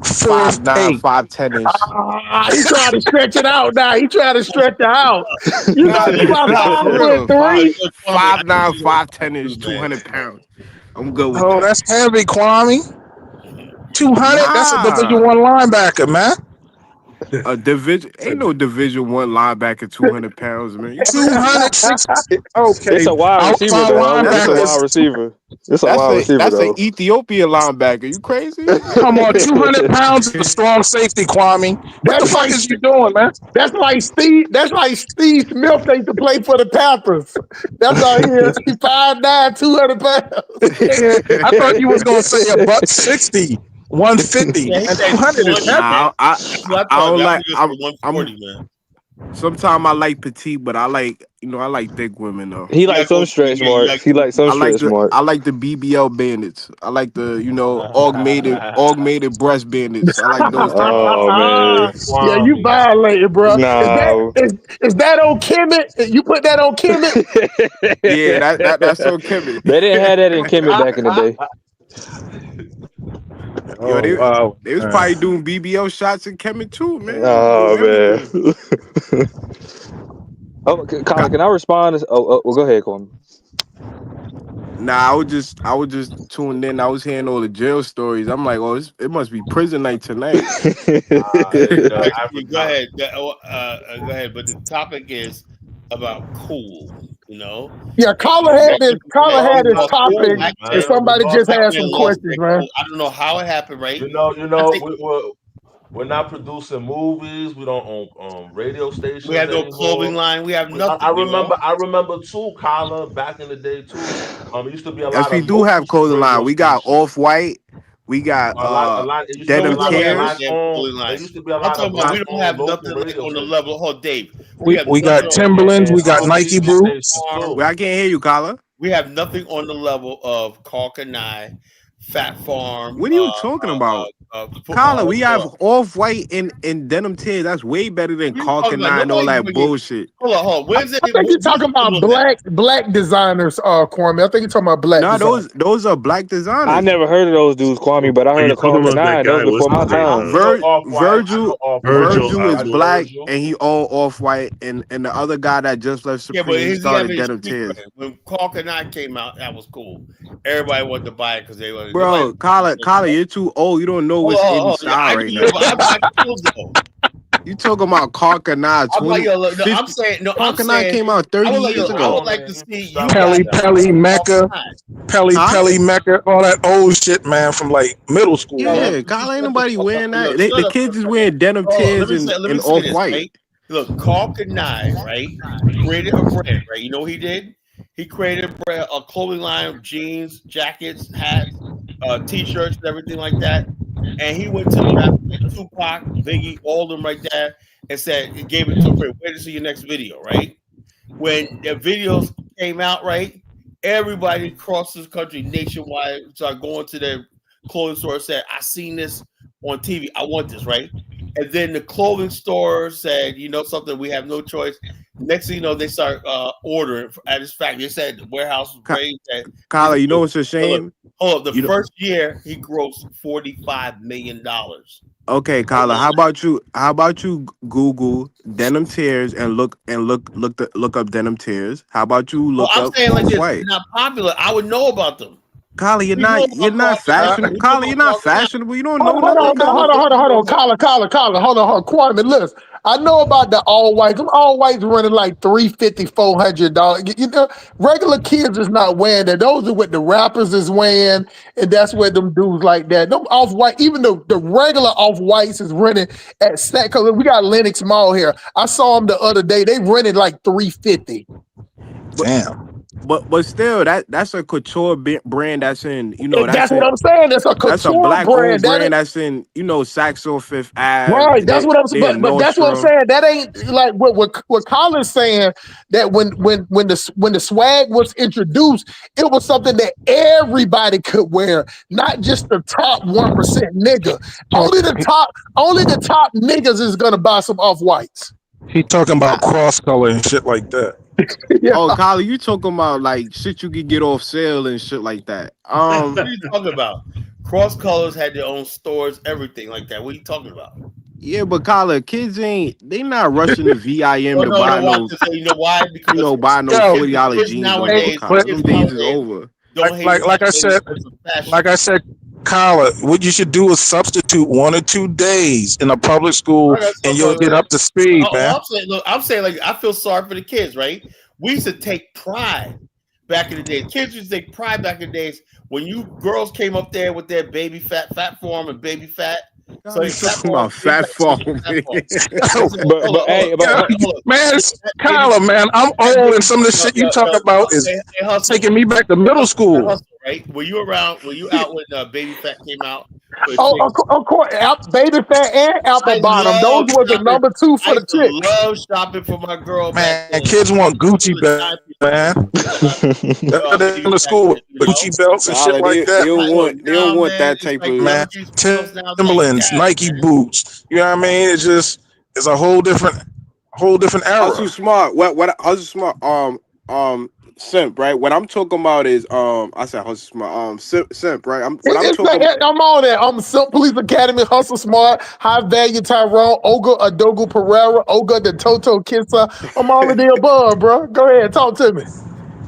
L: Fourth
Q: 5'9",
L: eight.
Q: 5'10"
K: He trying to stretch it out now. He trying to stretch it out. You know
Q: Nah,
K: you about
Q: nah, for
K: 5'3".
Q: real.
A: Kwame, I think
Q: 5'9",
A: you know what to
Q: 5'10"
A: do,
Q: two
A: man.
Q: hundred pounds. I'm good with
L: Oh,
Q: that.
L: that's heavy, Kwame. 200. That's a Division
Q: Nah,
L: One linebacker, man.
Q: a division ain't no Division 1 linebacker 200 pounds, man. You crazy?
L: 206.
J: It's
L: Okay,
J: a wide receiver
L: outside
J: though. It's a
Q: That's
J: wide
L: linebackers.
J: receiver. It's a wide receiver
Q: that's an
J: though.
Q: Ethiopian linebacker. You crazy?
L: Come on, 200 pounds is a strong safety, Kwame. What the
K: That's
L: fuck
K: like
L: is you doing, man?
K: that's like Steve. That's like Steve Smith used to play for the Panthers. That's all he is. He 5'9", 200 pounds.
L: Yeah, I thought you was gonna say a buck 60, 150,
A: Yeah, he
L: and
A: said
L: 200 is
A: 200,
L: heavy.
A: man.
Q: Nah,
A: That's what I
Q: I
A: thought.
Q: don't
A: I
Q: like.
A: think it's for
Q: I'm
A: 140, man.
Q: sometimes I like petite, but I like I like thick women though.
J: He
A: You
J: likes
A: gotta go
J: some
A: to the,
J: stretch
A: yeah, you gotta
J: marks. He
A: go to
J: likes some stretch
Q: I
J: marks.
Q: like the BBL bandits. I like the augmented breast bandits. I like those type of.
J: Oh man.
K: Yeah, you
P: Kwame.
K: violated, bro.
J: Nah.
K: Is that on Kemet? You put that on Kemet?
Q: Yeah,
J: They
Q: that's so Kevin.
J: didn't have that in Kemet back in the day.
Q: Yo,
L: Oh wow,
Q: they was
L: man.
Q: probably doing BBL shots in Kemet too, man. They was
J: Oh
Q: doing everything.
J: man. Oh, Colin, can I respond? Well, go ahead, Colin.
Q: Nah, I was just tuned in. I was hearing all the jail stories. I'm like, oh, it must be prison night tonight.
A: All
P: The
A: right, Steve, go
P: African.
A: ahead. Go ahead. But the topic is about cool. You know,
K: Yeah,
A: and we got some people
K: Caller
A: that
K: had
P: All
K: his
A: lost
P: about
A: their
K: topic,
P: cool,
A: black
K: and
A: men.
P: man.
K: somebody
P: We're all
K: just
A: Black
K: had
A: men
K: some
A: lost
K: questions,
A: their
K: man.
A: cool. I don't know how it happened, right?
P: You
A: I
P: know,
A: think
P: we're not producing movies. We don't own radio
A: we
P: stations
A: have no clothing
P: anymore.
A: line. We have
P: I
A: nothing. You know.
P: remember too, Kyla, back in the day too. It used to be a
Q: Yes,
P: lot
Q: we
P: of
Q: do
P: local
Q: have clothing line.
P: radio
Q: We got
P: stations.
Q: Off White. We got
P: A lot. It used to
A: No,
P: be a
A: we
Q: Denim
P: lot
A: don't
P: of
A: have no
Q: Tears.
A: damn
P: black-owned.
A: clothing
P: There
A: lines.
P: used to be a
A: I'm
P: lot
A: talking
P: of
A: about we don't have
P: black-owned
A: nothing
P: local
A: like
P: radio
A: on the
P: stations
A: level. Oh, Dave, we have
L: We
A: nothing
L: got
A: on the level
L: Timberlands.
A: of
L: We got
P: and
L: Nike
P: TV
A: Fat
L: boots.
P: stations
A: Farm.
P: too.
Q: Well, I can't hear you, Kala.
A: We have nothing on the level of Carcanine, Fat Farm.
Q: What are you talking about? Kala, we have Off White and Denim Tears. That's way better than
A: What are you talking about?
Q: Carcanine and all
A: Nobody's
Q: that
A: bringing.
Q: bullshit.
A: Hold on. Where's it?
K: I think you're
A: Which
K: talking
A: one
K: about
A: was that?
K: black designers, Kwame. I think you're talking about black
Q: Nah,
K: designers.
Q: those are black
J: I
Q: designers.
J: never heard of those dudes, Kwame, but I
M: Are
J: heard
M: you
J: of
M: talking
J: Call
M: about that
J: Nine. That was
M: guy? What's
J: before
M: his
J: my
M: name?
J: time.
P: I know off white.
Q: Virgil
P: I
Q: is
P: know
Q: black
P: Virgil.
Q: and he owned Off White, and the other guy that just left
A: Yeah, but
Q: Supreme, he
A: his he have
Q: started
A: any
Q: Denim
A: street
Q: Tears.
A: cred. When Carcanine came out, that was cool. Everybody wanted to buy it because they wanted. Nobody.
Q: Bro, Kala, you're too old. You don't know what's
A: Hold
Q: in
A: on. Yeah,
Q: style
A: I
Q: right
A: do know,
Q: now.
A: but I buy clothes though.
Q: You talking about Carcanine
A: I buy
Q: 20,
A: yo. Look, no, I'm
Q: 50.
A: saying no. I'm
Q: Carcanine
A: saying
Q: came out
A: I
Q: 30
A: would like.
Q: years
A: Look, I would
Q: ago.
A: like to see you
P: Stop
A: guys
L: Pelly,
P: it now.
L: Pelly, Mecca,
A: Carcanine.
Q: Huh?
L: Pelly, Mecca, all that old shit, man, from like middle school,
A: Yo,
L: man.
Q: Yeah,
A: just
Q: Kala, ain't
A: shut the
Q: nobody
A: fuck up.
Q: wearing that.
A: Look, shut
Q: The
A: up for
Q: kids
A: a
Q: is
A: second.
Q: wearing Denim
A: Oh,
Q: Tears
A: let me
Q: and
A: say
Q: Off
A: this,
Q: White.
A: right? Look, Carl Kanai, right, created a brand, right? You know what he did? He created a brand, a clothing line of jeans, jackets, hats, t-shirts, and everything like that. And he went to the rap Tupac, Biggie, all of them right there, and said, he gave it to him. Wait to see your next video, right? When the videos came out, right? Everybody across this country, nationwide, started going to their clothing store and said, I seen this on TV. I want this, right? And then the clothing store said, you know something, we have no choice. Next thing you know, they start ordering at his factory. They said the warehouse was raised at his
Q: Kala, you know what's a
A: look,
Q: shame?
A: hold up. The
Q: You know,
A: first year he grossed $45 million.
Q: okay, Kala, how about you Google Denim Tears and look up Denim Tears? How about you
A: Well,
Q: look
A: I'm
Q: up
A: saying like
Q: Off
A: this, they're
Q: White?
A: not popular. I would know about them.
Q: Kala,
A: We know
Q: you're
A: about
Q: not
A: Carl Kanai.
Q: fashionable.
A: We know
Q: Kala,
A: about
Q: you're not
A: Carl Kanai.
Q: fashionable. You don't
K: Hold
Q: know
K: on, hold
Q: nothing,
K: on,
Q: Kala.
K: hold on. Hold on. Kwame, listen. I know about the all whites. Them all whites running like $350, $400. You know, regular kids is not wearing that. Those are what the rappers is wearing, and that's where them dudes like that. Them off white, even the regular off whites is running at set. Cause we got Lenox Mall here. I saw them the other day. They rented like $350.
Q: But
L: Damn.
Q: but still, that's a couture brand that's in,
K: That's
Q: that's
K: what
Q: in,
K: I'm saying. That's a
Q: that's a
K: couture
Q: black owned
K: brand. That
Q: brand that's in, Saxo Fifth Ave.
K: Right, that's what I'm saying.
Q: They in
K: But that's what I'm
Q: Nordstrom.
K: saying. That ain't like what Colin's saying. That when the swag was introduced, it was something that everybody could wear, not just the top 1% nigga. Only the top niggas is gonna buy some off whites.
L: He talking about cross color and shit like that.
K: Yeah,
Q: Oh, Kyle, you talking about like shit you could get off sale and shit like that.
A: What are you talking about? Cross Colors had their own stores, everything like that. What are you talking about?
Q: Yeah, but Kyler, kids ain't they not rushing to VIM
A: Oh
Q: to
A: no,
Q: buy
A: no, watch
Q: no
A: this. You know why? Because
Q: buy no
B: Yo,
Q: $40
A: kids
Q: jeans no more,
A: nowadays,
Q: Kyler. Them
A: kids
Q: days is
A: nowadays
Q: over.
A: don't hate it
L: like
A: that
L: I
A: way
L: said,
A: because of fashion.
L: like I said, Kyla, what you should do is substitute 1 or 2 days in a public school,
A: I got
L: and
A: so
L: you'll get up to speed, man.
A: I'm saying, look, I'm saying, like, I feel sorry for the kids, right? We used to take pride back in the days. Kids used to take pride back in the days when you girls came up there with their baby fat form and baby fat. So
Q: Kyler
A: they fat
Q: talking
A: form,
Q: about
A: baby
Q: fat
A: fat form,
Q: farm.
A: fat form. They
L: Yo,
A: said,
J: But hey,
A: hold
L: yeah,
J: but
A: on.
L: man,
A: That baby,
L: Kyla, man, I'm
A: that
L: old, and
A: baby,
L: some of the shit you talk about is
A: hey, hustle.
L: taking me back to
A: Hey,
L: middle
A: hustle, hey,
L: school.
A: hustle, right? Were you around? Were you out when Baby Fat came out for the
B: oh,
A: chicks?
B: of course, baby fat and apple
A: I
B: bottom. Those
A: love
B: were the
A: shopping.
B: number two
A: I
B: for the
A: used to
B: chicks.
A: love shopping for my girl back
L: Man,
A: then.
L: kids want
A: Those
L: Gucci
A: were the
L: belts,
A: time
L: man.
A: Baby
L: In the
A: Fat
L: school
A: shit,
L: with Gucci belts and shit
Q: Kyler,
L: like
Q: they
L: that.
Q: don't
A: Look,
Q: want
A: now, man,
Q: that
A: it's
Q: type
A: like
Q: of
L: Man,
A: young these girls now. It's like,
L: Timberlands,
A: damn,
L: Nike
A: man.
L: boots. You know what I mean? It's a whole different
Q: Hustle
L: era.
Q: smart. What Hustle smart? Simp, right? What I'm talking about is I said Hustle smart. Simp, right? What I'm
B: It's
Q: talking.
B: I'm on that. I'm Silk Police Academy, Hustle Smart, High Value Tyrone, Olga Adogo Pereira, Olga the Toto Kisser. I'm all of the above, bro. Go ahead, talk to me.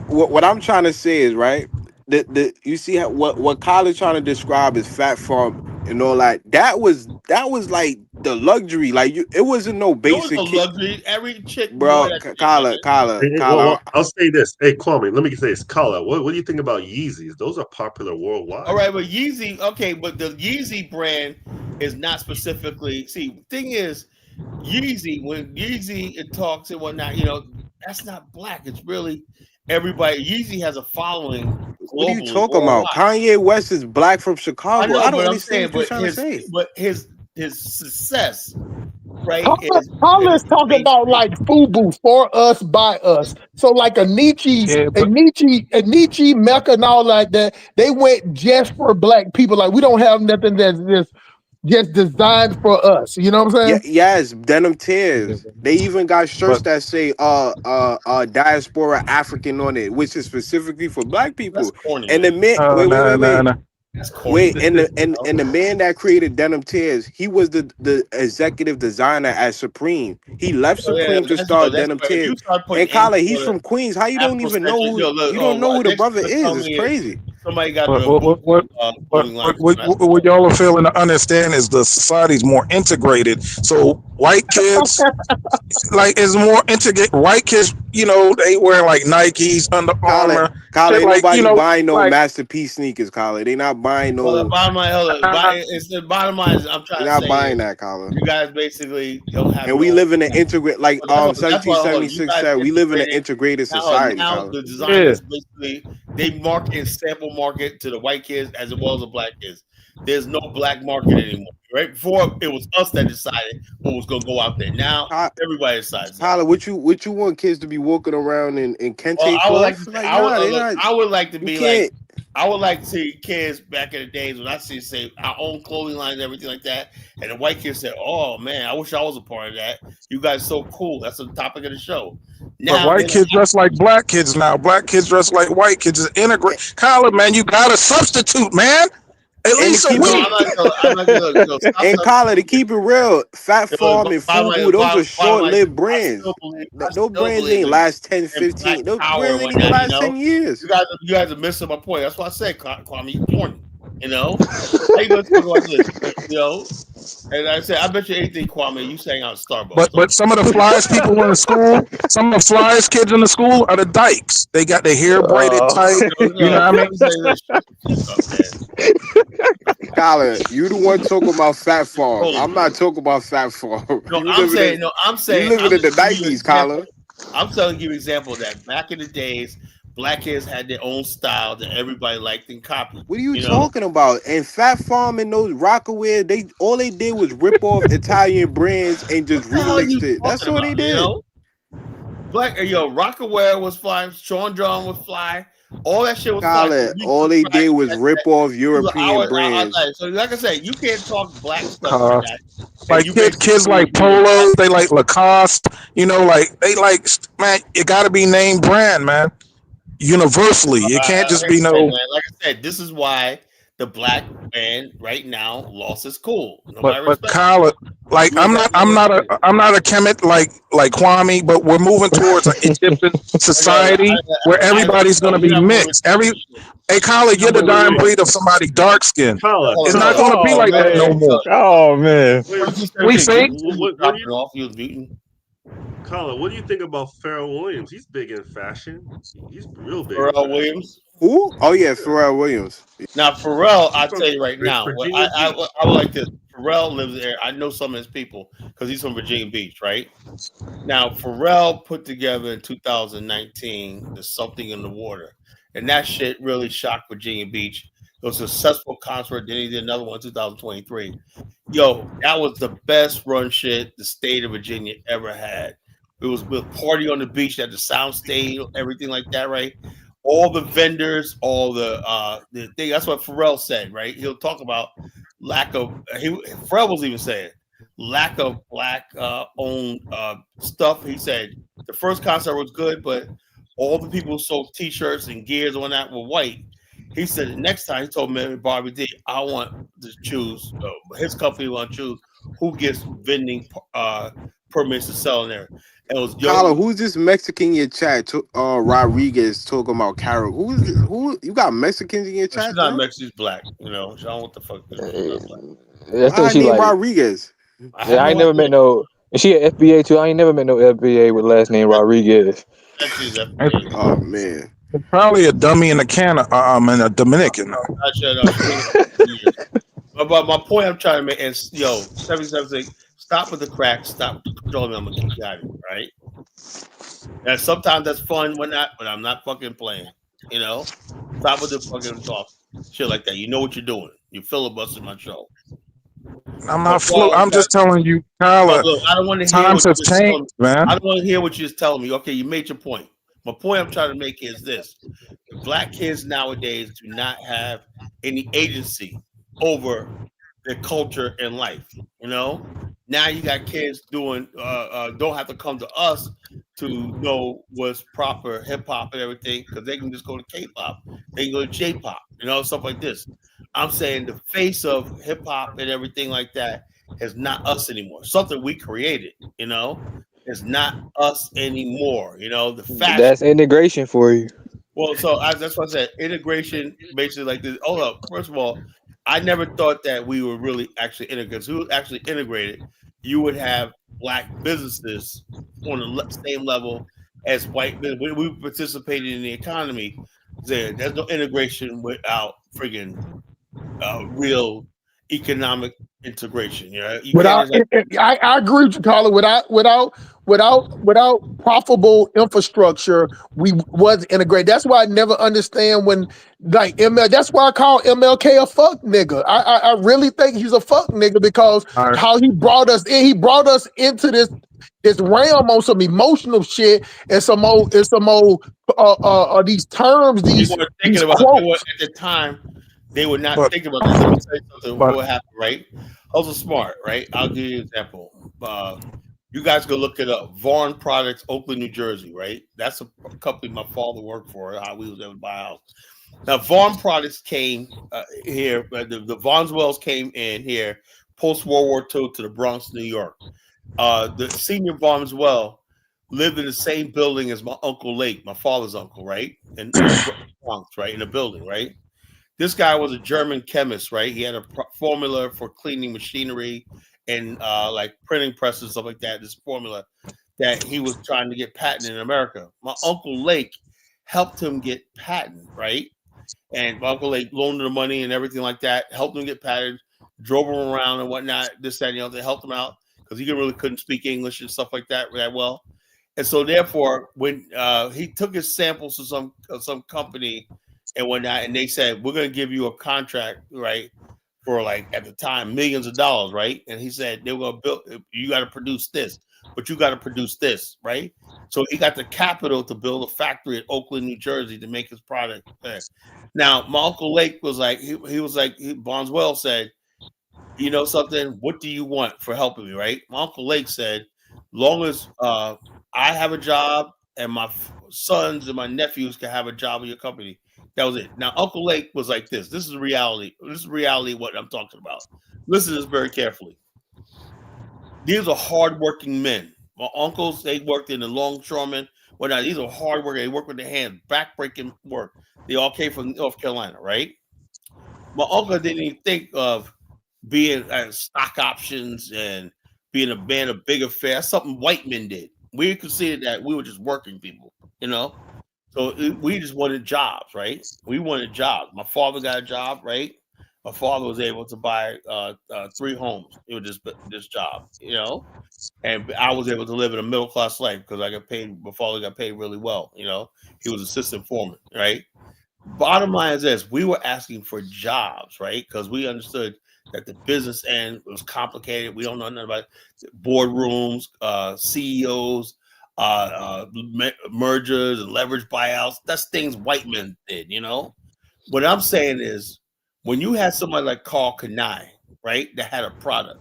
Q: What I'm trying to say is right. The you see how, what Kyler trying to describe as fat farm and all that. That was like the luxury. Like it wasn't no
A: There was no
Q: basic kid,
A: luxury. Every chick
Q: bro.
A: wore that shit,
Q: Kyler,
A: man.
Q: Kyler,
M: Well,
Q: Kyler.
M: I'll say this. Hey, Kwame, let me say this. Kala, what do you think about Yeezys? Those are popular
A: All
M: worldwide.
A: right, but Yeezy, okay, but the Yeezy brand is not specifically. See, thing is, Yeezy, when Yeezy it talks and whatnot, that's not black. It's really everybody. Yeezy has a following
Q: What are you
A: globally,
Q: talking about?
A: worldwide.
Q: Kanye West is black from
A: I
Q: Chicago.
A: know,
Q: I don't
A: but I'm
Q: understand
A: saying,
Q: what you're trying to say.
A: but his success, right,
B: Paula is
A: is
B: talking
A: based.
B: about like FUBU, for us, by us. So like
L: Yeah,
B: A Nietzsche, Mecca, and all like that. They went just for black people. Like we don't have nothing that's just designed for us. You know what I'm
Q: Yeah,
B: saying?
Q: yes, denim tears. They even got shirts
L: but
Q: that say diaspora African on it, which is specifically for black
A: That's
Q: people.
A: corny,
Q: And the
A: man.
Q: man,
L: nah, nah, nah.
A: That's corny.
Q: wait, and the man that created denim tears, he was the executive designer at Supreme. He left
A: Oh yeah,
Q: Supreme to start
A: that's
Q: denim
A: right. If
Q: tears.
A: you start putting
Q: And
A: any
Q: Kyle, he's
A: sort of
Q: from Queens. How you don't even know
A: Afrocentric,
Q: who
A: look,
Q: you don't know who the
A: next
Q: brother
A: you're gonna
Q: is?
A: tell
Q: It's
A: me
Q: crazy.
A: somebody got
L: But
A: the clothing line.
L: what y'all are failing to understand is the society's more integrated. So white kids, like, is more integrated. White kids, they wear like Nikes, Under
Q: Kyle,
L: Armour,
Q: Kyle,
L: shit
Q: ain't
L: like,
Q: nobody buying no
L: like,
Q: masterpiece sneakers, Kyle. They not buying
A: Well, the
Q: no.
A: bottom line, hold on,
L: nah,
A: it's the bottom line is I'm
Q: They're
A: trying to
Q: not
A: say
Q: buying
A: is
Q: that, Kyle.
A: you guys basically don't have
Q: And
A: your
Q: we
A: own.
Q: live in an integrate like
A: But that's why hold on, you
Q: 1776
A: guys
Q: said. We live in an
A: integrated
Q: integrated
A: now.
Q: society,
A: Now
Q: Kyle.
A: the
L: yeah.
A: designers basically they market and sample market to the white kids as well as the black kids. There's no black market anymore. Right before it was us that decided what was going to go out there. Now everybody decides that.
Q: Tyler, what you want kids to be walking around in
A: Well,
Q: kente
A: I would like
Q: cloth?
A: to.
Q: Like, nah, they
A: Look.
Q: not.
A: I would like to
Q: You
A: be like.
Q: can't.
A: I would like to see kids back in the days when I say our own clothing lines, everything like that, and the white kids said, "Oh man, I wish I was a part of that. You guys are so cool." That's the topic of the show.
L: But
A: Now they
L: white
A: don't
L: kids
A: have
L: dress like black kids now. Black kids dress like white kids. Is integrate. Kyler, man, you gotta substitute, man. At
Q: And to
L: least a
Q: keep
A: no,
Q: it
A: I'm
L: week.
A: not gonna. I'm not gonna. Stop
Q: and Kyler, to
A: substituting.
Q: keep it real, Fat Farm and
A: Bottom line,
Q: Fubu, those are
A: bottom line,
Q: short-lived brands.
A: I
Q: Those
A: still
Q: brands
A: believe
Q: ain't
A: in
Q: last 10,
A: black
Q: 15. Those
A: power
Q: brands
A: and
Q: ain't even
A: whatnot.
Q: last 10 years.
A: You guys are missing my point. That's why I said, Kwame, you corny. You know, how you gonna talk about this? And I said, I bet you anything, Kwame, you saying out
L: But
A: Starbucks.
L: but some of the flyest people in the school, some of the flyest kids in the school are the dykes. They got their hair braided tight. You know what I
A: Let
L: mean?
A: me say this. Shut the fuck up, man.
Q: Kyler, you the one talking about Fat Farm.
A: Hold
Q: I'm
A: on.
Q: not talking about Fat Farm.
A: No, I'm saying, no, I'm
Q: You
A: saying,
Q: living
A: I'm
Q: in the
A: just giving you an
Q: Nikes,
A: example.
Q: Kyler.
A: I'm telling you an example that back in the days, black kids had their own style that everybody liked and copied.
Q: What are you talking about? And Fat Farm and those Rockaware, they did was rip off Italian brands and
A: What
Q: just
A: the hell are you
Q: remixed it. That's
A: talking
Q: all
A: about?
Q: they did.
A: Black, Rockaware was fly, Sean John was fly, all that shit was fly. So
Q: Khaled, all they did was rip off European brands.
A: so like I said, you can't talk black stuff like
L: Uh,
A: that, and
L: like
A: you
L: kids
A: basically
L: like
A: being black.
L: polos, they like Lacoste. Like they like, man. It got to be name brand, man. Universally, it can't just
A: Here's
L: be
A: the thing,
L: no.
A: man. Like I said, this is why the black man right now lost his cool.
L: But
A: Nobody
L: but
A: respects him.
L: Kyle, like
A: You ain't got no respect.
L: I'm not a Kemet like Kwame, but we're moving towards an Egyptian society where everybody's gonna
A: You're
L: be
A: not moving
L: mixed.
A: towards shit.
L: Hey Kyle,
A: You're
L: you're
A: not
L: the
A: moving
L: dying
A: towards
L: breed of somebody dark skinned.
M: Kala,
A: Hold
L: It's
A: on,
L: not
A: Kala.
L: gonna be
F: Oh
L: like that no
F: man.
L: more.
F: Oh man.
M: wait,
A: What you say,
L: We
A: King?
L: think
A: You was
M: what do you,
A: dropping off. You was muting.
M: Kala, what do you think about Pharrell Williams? He's big in fashion. He's real big in
A: Pharrell
M: fashion.
A: Williams.
Q: Who? Oh yeah,
M: Yeah,
Q: Pharrell Williams.
A: Now, Pharrell,
M: he's
A: I
M: from
A: tell you right now, what
M: Virginia Beach.
A: I would like this. Pharrell lives there. I know some of his people because he's from Virginia Beach, right? Now, Pharrell put together in 2019 the Something in the Water, and that shit really shocked Virginia Beach. It was a successful concert. Then he did another one in 2023. Yo, that was the best run shit the state of Virginia ever had. It was with party on the beach at the sound stage, everything like that, right? All the vendors, all the thing. That's what Pharrell said, right? He'll talk about lack of. Pharrell was even saying lack of black owned stuff. He said the first concert was good, but all the people who sold T-shirts and gears and that were white. He said the next time he told me Barbie D, I want to choose his company want to choose who gets vending permits to sell in there. And it was
Q: Carla,
A: yo.
Q: who's this Mexican in your chat? Rodriguez talking about Carol. Who is this? Who you got Mexicans in your
A: She's
Q: chat,
A: not
Q: man?
A: Mexican, she's black. You know, she don't know what the fuck. She's not black.
J: I
Q: Why
J: think
Q: her
J: she
Q: name
J: like.
Q: Rodriguez?
A: I
J: Yeah,
A: have
J: I ain't
A: no
J: never met
A: idea.
J: no. And she at FBA too. I ain't never met no FBA with last name Rodriguez.
A: She's
L: it's,
A: FBA.
Q: Oh man.
L: it's probably a dummy in a can and a Dominican.
A: Actually, no, she's been here for 2 years. But my point I'm trying to make is, yo, 77 stop with the crack, stop with the controlling. I'm gonna kick you out of here, right? And sometimes that's fun, whatnot, but I'm not fucking playing. You know, stop with the fucking talk, shit like that. You know what you're doing. You filibustering my show.
L: I'm
A: My
L: not
A: point
L: flu.
A: is
L: I'm
A: that
L: just telling you,
A: no,
L: Kyle.
A: look, I don't want to hear
L: Times
A: what
L: have
A: you're just
L: changed,
A: telling me.
L: man.
A: I don't want to hear what you're just telling me. Okay, you made your point. My point I'm trying to make is this: the black kids nowadays do not have any agency over their culture and life. You know, now you got kids doing don't have to come to us to know what's proper hip hop and everything because they can just go to K-pop, they can go to J-pop, you know, stuff like this. I'm saying the face of hip hop and everything like that is not us anymore. Something we created, you know, is not us anymore. You know, the fashion.
J: That's integration for you.
A: Well, so that's what I said. Integration, basically, like this. Hold up. First of all, I never thought that we were really actually integrated. Because who actually integrated? You would have black businesses on the same level as white business. When we participated in the economy, there's no integration without friggin' real economic integration. You know, you can't
K: Without,
A: just like
K: I agree with you, Carla. Without profitable infrastructure, we wasn't integrated. That's why I never understand when like ML. That's why I call MLK a fuck nigga. I really think he's a fuck nigga because
L: All right.
K: how he brought us in. He brought us into this realm on some emotional shit and some old these terms,
A: they
K: these
A: weren't
K: these
A: thinking about. They were
K: quotes.
A: at the time. They were not
L: But
A: thinking about that. Let me tell you something.
L: but
A: What happened, right? Also smart, right? I'll give you an example. You guys go look it up. Vaughn Products, Oakland, New Jersey, right? That's a company my father worked for. How we was able to buy a house. Now, Vaughn Products came here. The Vaughn's Wells came in here post World War II to the Bronx, New York. The senior Vaughn's Well lived in the same building as my uncle Lake, my father's uncle, right? In the Bronx, right? In the building, right? This guy was a German chemist, right? He had a formula for cleaning machinery and like printing presses, stuff like that. This formula that he was trying to get patent in America. My uncle Lake helped him get patent, right? And my uncle Lake loaned him the money and everything like that, helped him get patent, drove him around and whatnot, this, that, and the other. They helped him out because he really couldn't speak English and stuff like that well. And so therefore, when he took his samples to some company and whatnot, and they said, we're going to give you a contract, right, for like at the time millions of dollars, right? And he said they were going to build. You got to produce this, but you got to produce this, right? So he got the capital to build a factory in Oakland, New Jersey, to make his product. Now, my uncle Lake was like, he was like, Bondswell said, you know something? What do you want for helping me, right? My uncle Lake said, long as I have a job and my sons and my nephews can have a job in your company, That was it. Now, Uncle Lake was like this. This is reality. This is reality what I'm talking about. Listen to this very carefully. These are hardworking men. My uncles, they worked in the longshoremen. Well, now these are hard work. They work with their hands, backbreaking work. They all came from North Carolina, right? My uncle didn't even think of being stock options and being a man of big affairs. That's something white men did. We considered that we were just working people, you know. So we just wanted jobs, right? We wanted jobs. My father got a job, right? My father was able to buy 3 homes. It was just this job, you know. And I was able to live in a middle class life because I got paid. My father got paid really well, you know. He was assistant foreman, right? Bottom line is this: we were asking for jobs, right? Because we understood that the business end was complicated. We don't know nothing about boardrooms, CEOs, mergers and leverage buyouts. That's things white men did, you know. What I'm saying is, when you had somebody like Carl Kanai, right, that had a product,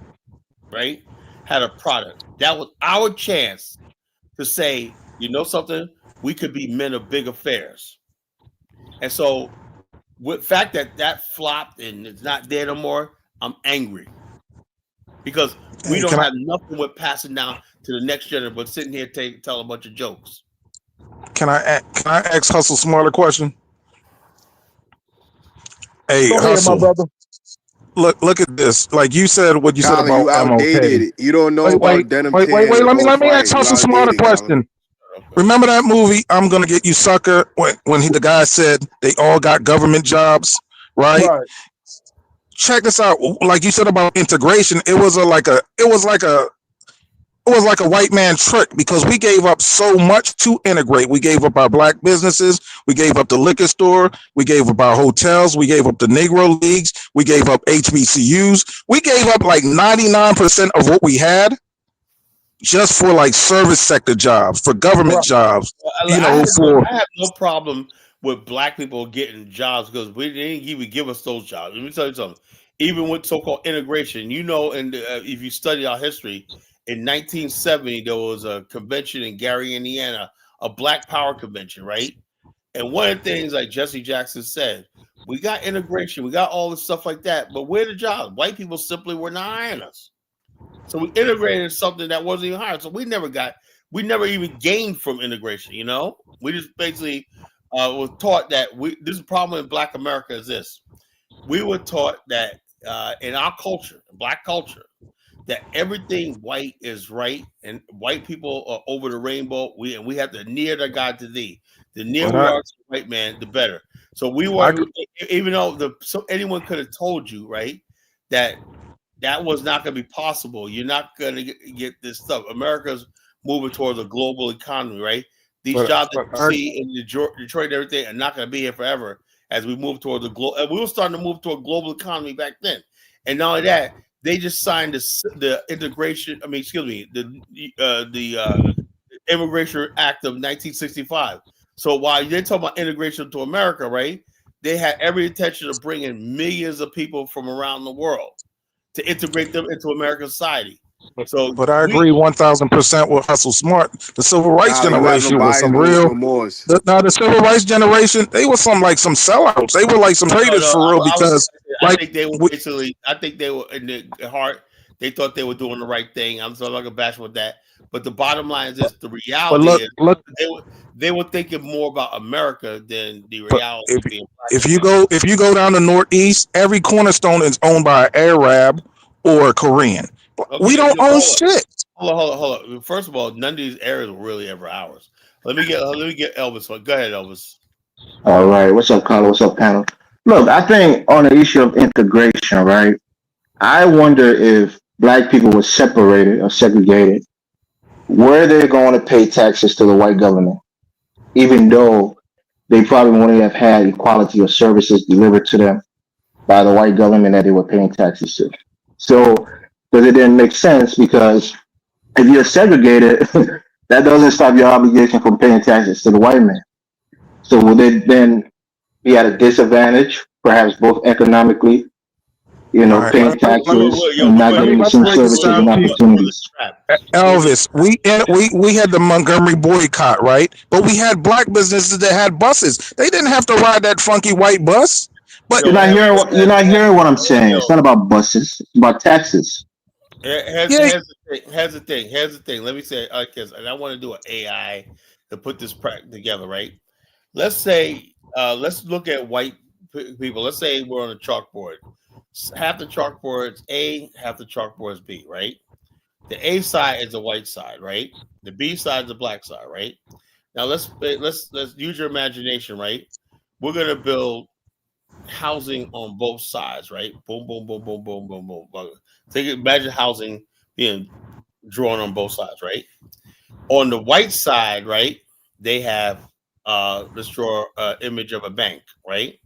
A: right, had a product, that was our chance to say, you know something, we could be men of big affairs. And so, with the fact that that flopped and it's not there no more, I'm angry because we
L: Hey,
A: don't have nothing with passing down to the next generation, but sitting here tell a bunch of jokes.
L: can I ask Hustle Smart a question? Hey,
K: Go ahead, my
L: Hustle.
K: brother.
L: Look at this. Like you said, what you said
Q: Colin,
L: about
Q: you
L: MLK.
Q: outdated. You don't know
L: Wait, wait,
Q: about denim
L: wait, wait,
Q: pants
L: wait.
Q: and
L: Let
Q: off
L: me
Q: white.
L: ask
Q: You
L: Hustle Smart a
Q: outdated, Colin.
L: question. Remember that movie, I'm Gonna Get You Sucker, when the guy said they all got government jobs, right?
K: Right.
L: Check this out. Like you said about integration, it was like a white man trick because we gave up so much to integrate. We gave up our black businesses, we gave up the liquor store, we gave up our hotels, we gave up the Negro leagues, we gave up HBCUs, we gave up like 99% of what we had just for like service sector jobs, for government
K: Right.
L: jobs,
A: I
L: for
A: have no problem with black people getting jobs because we didn't even give us those jobs. Let me tell you something. Even with so-called integration, you know, and if you study our history, in 1970 there was a convention in Gary, Indiana, a Black Power convention, right? And one of the things, like Jesse Jackson said, we got integration, we got all this stuff like that, but where the jobs? White people simply were not hiring us. So we integrated something that wasn't even hired. So we never even gained from integration. You know, we just basically was taught that this problem in Black America is this: we were taught that in our culture, Black culture, that everything white is right, and white people are over the rainbow. We have to near the God to thee. The nearer
L: but
A: we are to the white man, the better. So we
L: I
A: were, even though anyone could have told you, right, that was not going to be possible. You're not going to get this stuff. America's moving towards a global economy, right? These jobs that you see in Detroit and everything are not going to be here forever as we move towards the global. We were starting to move to a global economy back then. And not only that, they just signed the integration. I mean, excuse me, the Immigration Act of 1965. So while they're talking about integration to America, right? They had every intention of bringing millions of people from around the world to integrate them into American society. So
L: but I agree 1,000% with Hustle Smart. The civil rights
Q: Colin, you have no
L: generation was
Q: bias,
L: some
Q: no
L: real.
Q: remorse.
L: Now the civil rights generation, they were some sellouts. They were like some traitors for real because
A: I
L: like
A: think they were
L: we,
A: basically. I think they were in their heart. They thought they were doing the right thing. I'm so not gonna bash with that. But the bottom line is this: the
L: but
A: reality
L: look
A: is
L: look
A: they were thinking more about America than the
L: but
A: reality
L: if
A: of being black
L: if
A: in
L: you
A: America.
L: go down the Northeast, every cornerstone is owned by an Arab or a Korean. We
A: Okay,
L: don't own
A: hold on,
L: shit.
A: hold on. First of all, none of these areas were really ever ours. Let me get Elvis. Go ahead, Elvis.
I: All right. What's up, Carla? What's up, panel? Look, I think on the issue of integration, right? I wonder if black people were separated or segregated, were they going to pay taxes to the white government, even though they probably wouldn't have had equality of services delivered to them by the white government that they were paying taxes to. So, because it didn't make sense, because if you're segregated, that doesn't stop your obligation from paying taxes to the white man. So would it then be at a disadvantage, perhaps both economically
O: You
L: All
O: know,
L: right,
O: paying taxes and not getting the
L: let's
O: same
L: break this
O: services
L: down
O: and
L: piecemeal.
O: opportunities.
L: Elvis, we had the Montgomery boycott, right? But we had black businesses that had buses. They didn't have to ride that funky white bus. But
O: You're not hearing what I'm saying. It's not about buses. It's about taxes.
A: Here's
L: yeah,
A: the thing. Here's the thing. Let me say, because and I want to do an AI to put this together, right? Let's say, let's look at white people. Let's say we're on a chalkboard. Half the chalkboard is A, half the chalkboard is B, right? The A side is the white side, right? The B side is the black side, right? Now let's use your imagination, right? We're gonna build housing on both sides, right? Boom, boom, boom, boom, boom, boom, boom. Imagine housing being drawn on both sides, right? On the white side, right? They have let's draw an image of a bank, right?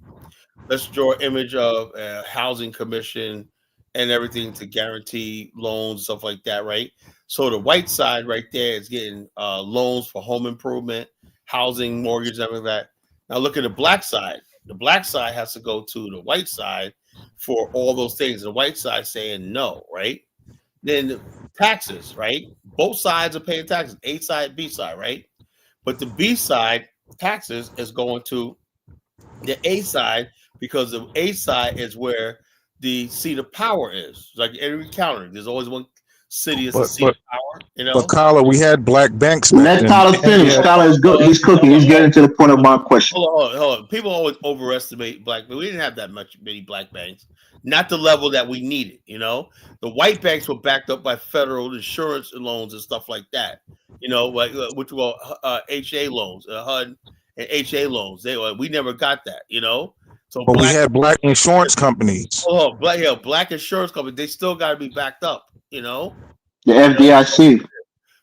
A: Let's draw an image of a housing commission and everything to guarantee loans, stuff like that, right? So the white side right there is getting loans for home improvement, housing, mortgage, everything like that. Now look at the black side. The black side has to go to the white side for all those things. The white side saying no, right? Then taxes, right? Both sides are paying taxes, A side, B side, right? But the B side taxes is going to the A side because the A side is where the seat of power is. Like every county, there's always one city is a
L: but
A: seat
L: but
A: of power,
L: but Carla, we had black banks back
O: Let
L: then.
O: Tyler
L: And we
O: finish.
L: had
O: Tyler is good. He's cooking. He's getting to the point of my question.
A: Hold on. People always overestimate black, but we didn't have that many black banks. Not the level that we needed. The white banks were backed up by federal insurance loans and stuff like that. Like which were HA loans, HUD and HA loans. We never got that. So
L: but we
A: black,
L: had black insurance companies.
A: black insurance companies, they still got to be backed up.
O: The FDIC.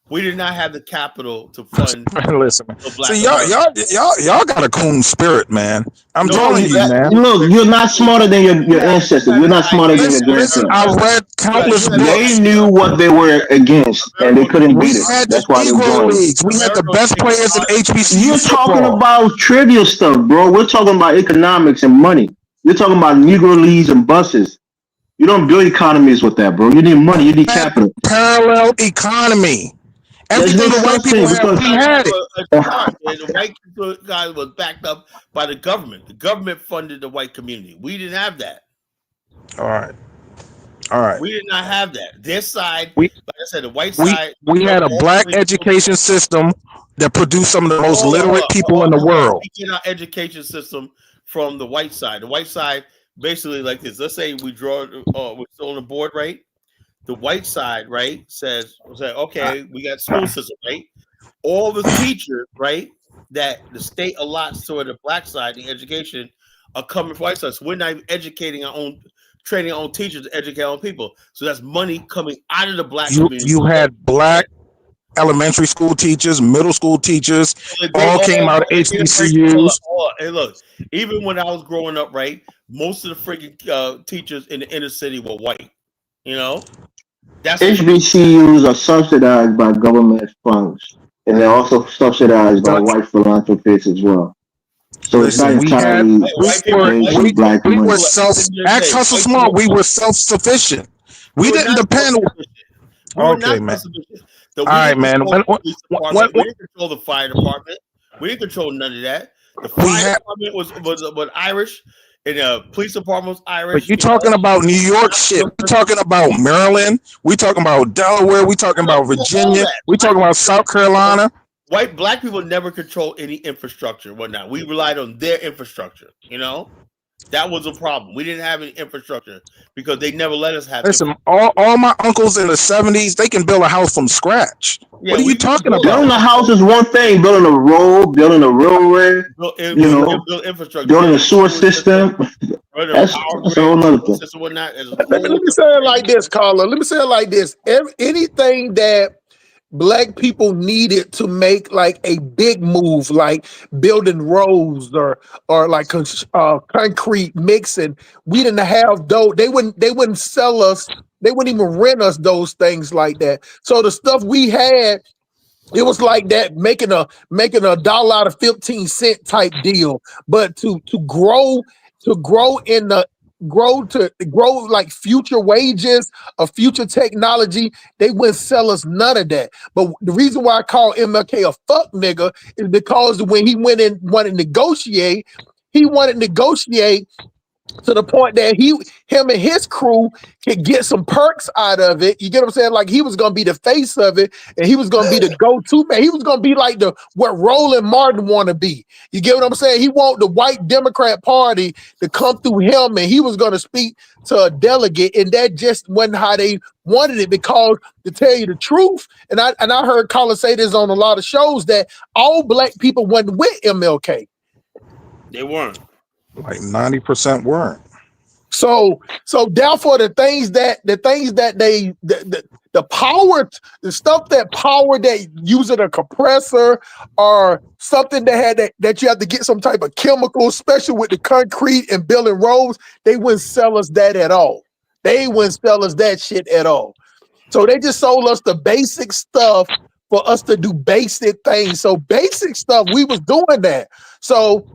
A: We did not have the capital to fund
L: Listen, man.
A: Black
L: See,
A: America.
L: y'all got a coon spirit, man. I'm
O: No,
L: telling you, man.
O: look, you're not smarter than your ancestors. You're not smarter than your
L: Listen, I
O: grandparents.
L: read countless
O: They
L: books.
O: knew what they were against, and they couldn't
L: We
O: beat it.
L: had the
O: That's why they
L: Negro
O: joined.
L: Leagues. We had the best players in HBCU
O: You're talking
L: football.
O: about trivial stuff, bro. We're talking about economics and money. You're talking about Negro Leagues and buses. You don't build economies with that, bro. You need money. You need capital.
L: Parallel economy.
O: There's
L: Everything
O: no
L: the white
O: such
L: people
O: thing
L: have,
O: because
L: we had it.
A: The white guy was backed up by the government. The government funded the white community. We didn't have that.
L: All right.
A: We did not have that. This side,
L: We
A: like I said, the white side.
L: we had a black education system that produced some of the most literate people in the world.
A: We get our education system from the white side. The white side basically like this. Let's say we draw. We're still on the board, right? The white side, right, says, okay, we got school system, right? All the teachers, right, that the state allots to the black side, the education, are coming from white side. So we're not even educating our own, training our own teachers to educate our own people. So that's money coming out of the black community.
L: You had black elementary school teachers, middle school teachers, all came out of HBCUs.
A: Hey, look, even when I was growing up, right, most of the freaking teachers in the inner city were white. That's
O: HBCUs are subsidized by government funds, and they're also subsidized by white philanthropists as well. So it's not entirely based on black money.
L: We were Hustle Smart. We were self-sufficient. We didn't depend. Okay, man.
A: All
L: right, man.
A: We didn't control the fire department. We didn't control none of that. The fire department was Irish. And the police department was Irish.
L: But you're talking about New York shit. We're talking about Maryland. We're talking about Delaware. We're talking about Virginia. We're talking about South Carolina.
A: Black people never control any infrastructure. Whatnot. We relied on their infrastructure. That was a problem. We didn't have any infrastructure because they never let us have.
L: Listen, all my uncles in the 70s, they can build a house from scratch. What are you talking about?
O: Building a house is one thing. Building a road, building a railway, building a sewer system. That's a whole other thing.
K: Let me say it like this, Carla. Let me say it like this. Anything that black people needed to make like a big move, like building roads or like concrete mixing, we didn't have those. They wouldn't sell us. They wouldn't even rent us those things like that. So the stuff we had, it was like that, making a dollar out of 15 cent type deal. But to grow in the grow like future wages or future technology, they wouldn't sell us none of that. But the reason why I call MLK a fuck nigga is because when he went in wanted to negotiate, he wanted to negotiate to the point that him and his crew could get some perks out of it. You get what I'm saying? Like he was gonna be the face of it, and he was gonna be the go-to man. He was gonna be like what Roland Martin want to be. You get what I'm saying? He want the white Democrat Party to come through him, and he was gonna speak to a delegate, and that just wasn't how they wanted it. Because to tell you the truth, and I heard Colin say this on a lot of shows, that all black people wasn't with MLK.
A: They weren't.
L: Like 90% weren't.
K: So therefore the things that they the power, the stuff that power that using a compressor or something that had that you have to get some type of chemical, especially with the concrete and building roads, they wouldn't sell us that at all. They wouldn't sell us that shit at all. So they just sold us the basic stuff for us to do basic things. So basic stuff, we was doing that. So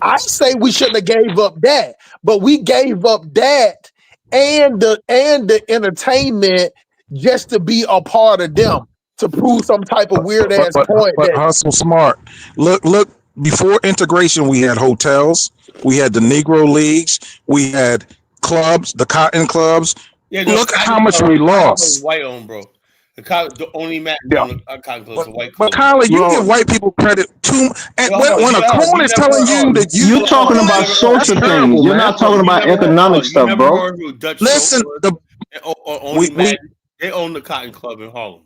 K: I say we shouldn't have gave up that, but we gave up that and the entertainment just to be a part of them, to prove some type of weird ass point
L: But
K: that
L: hustle smart. Look. Before integration, we had hotels, we had the Negro Leagues, we had clubs, the cotton clubs.
A: Yeah, no,
L: Look at how much we lost.
A: White owned, bro. The only man
L: Yeah.
A: on the cotton club is a white.
L: But Kyler, you give white people credit too. And when a coon is telling you that
I: You're talking about social things. You're not talking about economic stuff, bro.
L: Listen,
A: they own the cotton club in Harlem.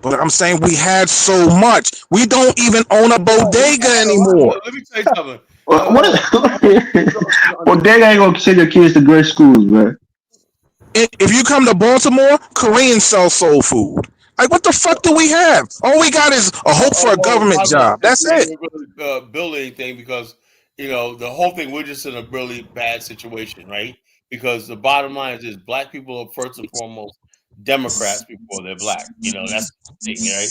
L: But I'm saying we had so much. We don't even own a bodega anymore.
A: Let me tell you something.
I: Bodega ain't gonna send your kids to great schools, man.
L: If you come to Baltimore, Koreans sell soul food. Like, what the fuck do we have? All we got is a hope for a government job. That's it.
A: Really, build anything because the whole thing. We're just in a really bad situation, right? Because the bottom line is black people are first and foremost Democrats before they're black. That's the thing, right?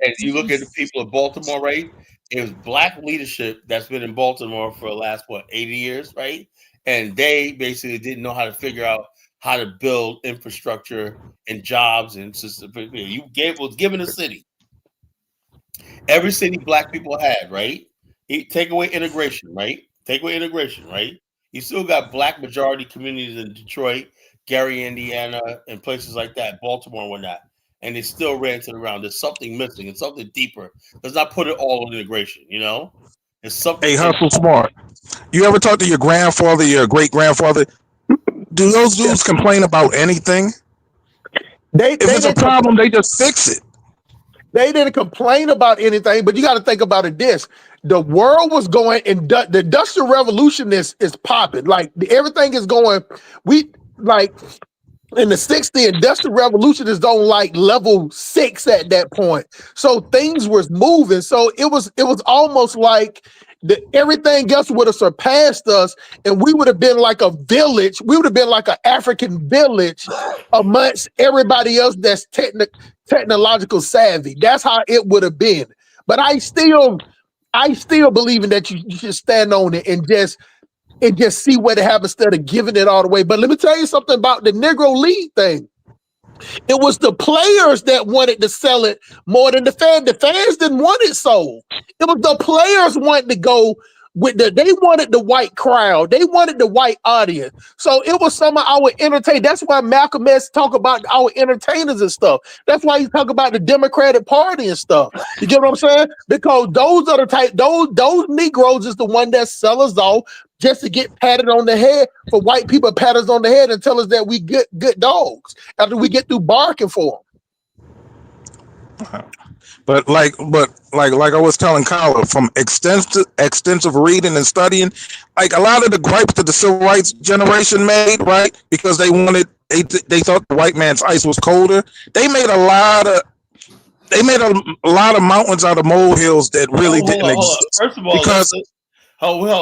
A: And you look at the people of Baltimore, right? It was black leadership that's been in Baltimore for the last 80 years, right? And they basically didn't know how to figure out how to build infrastructure and jobs and system. Was given a city. Every city black people had, right? Take away integration, right? You still got black majority communities in Detroit, Gary, Indiana, and places like that, Baltimore and whatnot. And they still ran to the ground. There's something missing. It's something deeper. Let's not put it all on integration, There's something.
L: Hey, hustle smart. You ever talk to your grandfather, your great grandfather? Do those dudes complain about anything? If it's a problem, they just fix it.
K: They didn't complain about anything, but you got to think about it this. The world was going, and the Industrial Revolution is popping. Like everything is going, in the 60s, Industrial Revolution is on level 6 at that point. So things was moving. So it was almost like everything else would have surpassed us, and we would have been like a village. We would have been like an African village amongst everybody else that's technological savvy. That's how it would have been. But I still believe in that you should stand on it and just see what it happens instead of giving it all away. But let me tell you something about the Negro League thing. It was the players that wanted to sell it more than the fans. The fans didn't want it sold. It was the players wanting to go with they wanted the white crowd. They wanted the white audience. So it was some of our entertainment. That's why Malcolm X talk about our entertainers and stuff. That's why he talk about the Democratic Party and stuff. You get what I'm saying? Because those are the type, those Negroes is the one that sell us off just to get patted on the head, for white people pat us on the head and tell us that we good dogs after we get through barking for them.
L: But like I was telling Kyla, from extensive reading and studying, like a lot of the gripes that the civil rights generation made, right? Because they thought the white man's ice was colder. They made a lot of mountains out of molehills that really didn't exist.
A: First of all,
L: because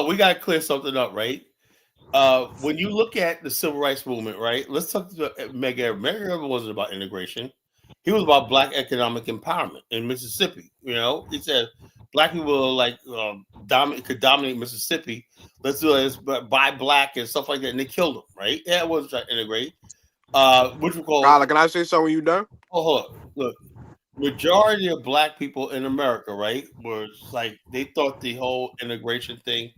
A: we got to clear something up, right? When you look at the civil rights movement, right? Let's talk to Medgar. Medgar wasn't about integration. He was about black economic empowerment in Mississippi. He said black people are like could dominate Mississippi. Let's do this, but buy black and stuff like that, and they killed them, right? Yeah, it was trying to integrate. Which we call
Q: Tyler, can I say something when you done?
A: oh hold on. Look, majority of black people in America, right, was like they thought the whole integration thing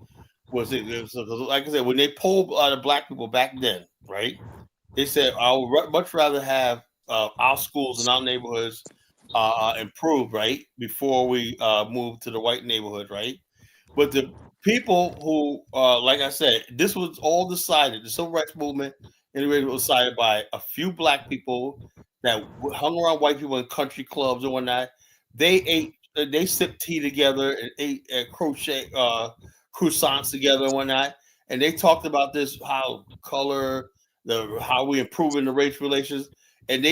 A: it was like I said, when they polled a lot of black people back then, right? They said I would much rather have our schools and our neighborhoods improved, right, before we move to the white neighborhood, right? But the people who, like I said, this was all decided. The civil rights movement integrated was decided by a few black people that hung around white people in country clubs and whatnot. They ate, they sipped tea together and ate croissants together and whatnot. And they talked about this how color, how we improving the race relations. And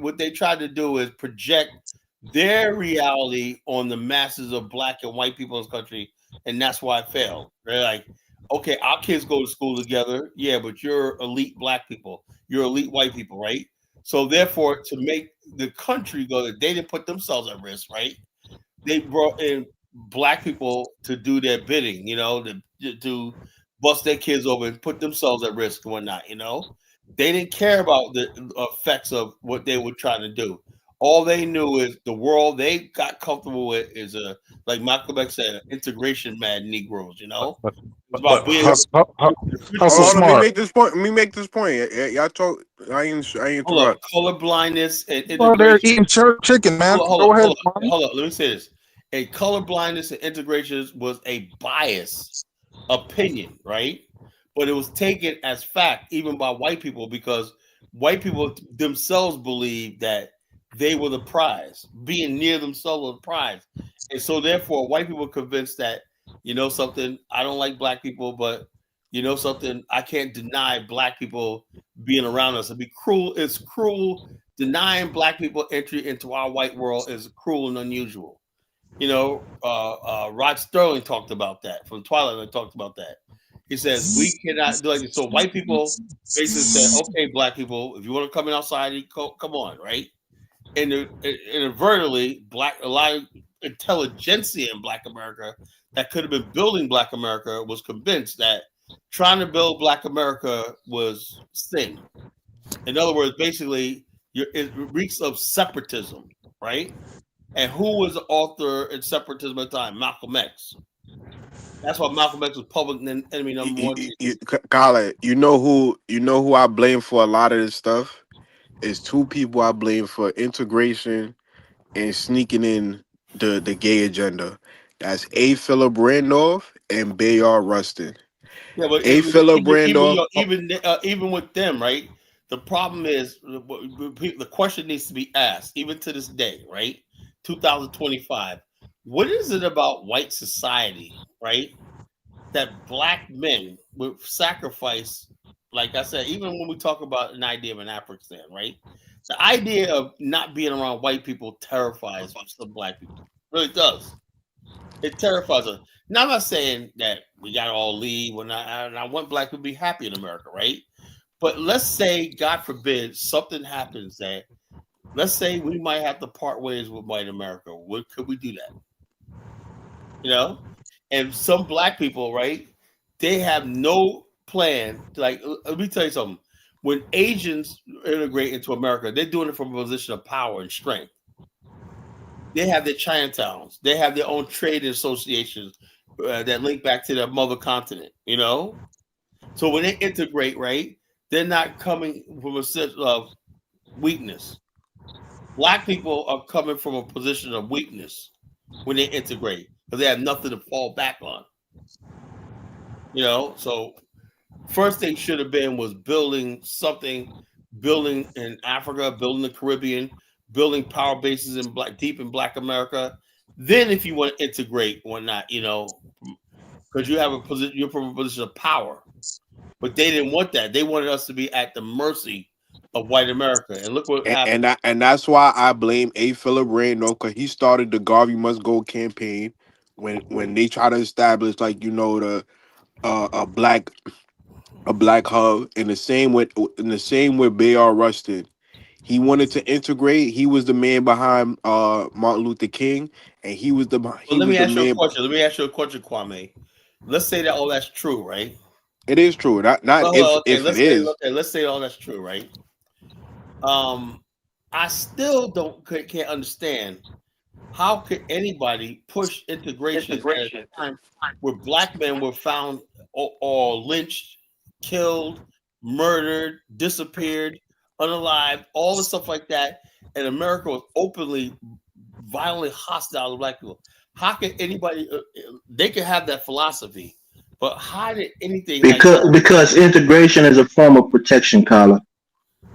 A: what they tried to do is project their reality on the masses of black and white people in this country, and that's why it failed. They're like, okay, our kids go to school together, yeah, but you're elite black people, you're elite white people, right? So therefore, to make the country go, they didn't put themselves at risk, right? They brought in black people to do their bidding, to bust their kids over and put themselves at risk and whatnot. They didn't care about the effects of what they were trying to do. All they knew is the world they got comfortable with is like Malcolm X said, integration mad Negroes. It's about
L: But
A: being
L: hustle
Q: Hold on, let me
L: smart.
Q: make this point. Let me make this point. Y'all talk. I ain't
A: hold up,
Q: interrupt.
A: color blindness and
L: Well, they're
A: integration.
L: eating church chicken, man. Go ahead, Barney.
A: Hold on. Let me say this: a color blindness and integrations was a bias opinion, right? But it was taken as fact even by white people because white people themselves believed that they were the prize, being near themselves was the prize, and so therefore white people were convinced that something. I don't like black people, but something. I can't deny black people being around us. It'd be cruel. It's cruel. Denying black people entry into our white world is cruel and unusual. Rod Sterling talked about that from Twilight. I talked about that. He says we cannot do it. So white people basically said, "Okay, black people, if you want to come in outside, come on, right?" And inadvertently, a lot of intelligentsia in Black America that could have been building Black America was convinced that trying to build Black America was sin. In other words, basically, it reeks of separatism, right? And who was the author in separatism at the time? Malcolm X. That's why Malcolm X was public enemy number one.
Q: Kyle, you know who I blame for a lot of this stuff is two people I blame for integration and sneaking in the gay agenda. That's A. Philip Randolph and Bayard Rustin.
A: Yeah, but
Q: A. Philip Randolph.
A: even with them, right? The problem is the question needs to be asked, even to this day, right? 2025. What is it about white society, right? That black men would sacrifice, like I said, even when we talk about an idea of an Afghanistan, right? The idea of not being around white people terrifies some black people. It really does. It terrifies us. Now, I'm not saying that we got to all leave. I want black people to be happy in America, right? But let's say, God forbid, something happens that, let's say we might have to part ways with white America. Could we do that? You know? And some black people, right? They have no plan. Like, let me tell you something. When Asians integrate into America, they're doing it from a position of power and strength. They have their Chinatowns. They have their own trade associations that link back to their mother continent. So when they integrate, right, they're not coming from a sense of weakness. Black people are coming from a position of weakness when they integrate because they have nothing to fall back on. So first thing should have been was building something, building in Africa, building the Caribbean, building power bases in deep in Black America. Then, if you want to integrate or not, because you have a position, you're from a position of power. But they didn't want that. They wanted us to be at the mercy of white America. And look what happened.
Q: And that's why I blame A. Philip Randolph because he started the Garvey Must Go campaign when they try to establish the a black hub in the same with Bayard Rustin. He wanted to integrate. He was the man behind Martin Luther King, and he was the
A: Well, let me ask you a
Q: man.
A: question. Let me ask you a question, Kwame. Let's say that all that's true, right?
Q: It is true. Not
A: Well, okay.
Q: if it is.
A: Let's say all that's true, right? Um, I still can't understand how could anybody push integration at a time where black men were found or lynched, killed, murdered, disappeared, unalived, all the stuff like that, and America was openly, violently hostile to black people. How could anybody? They could have that philosophy, but how did anything like
I: Because integration is a form of protection, Colin.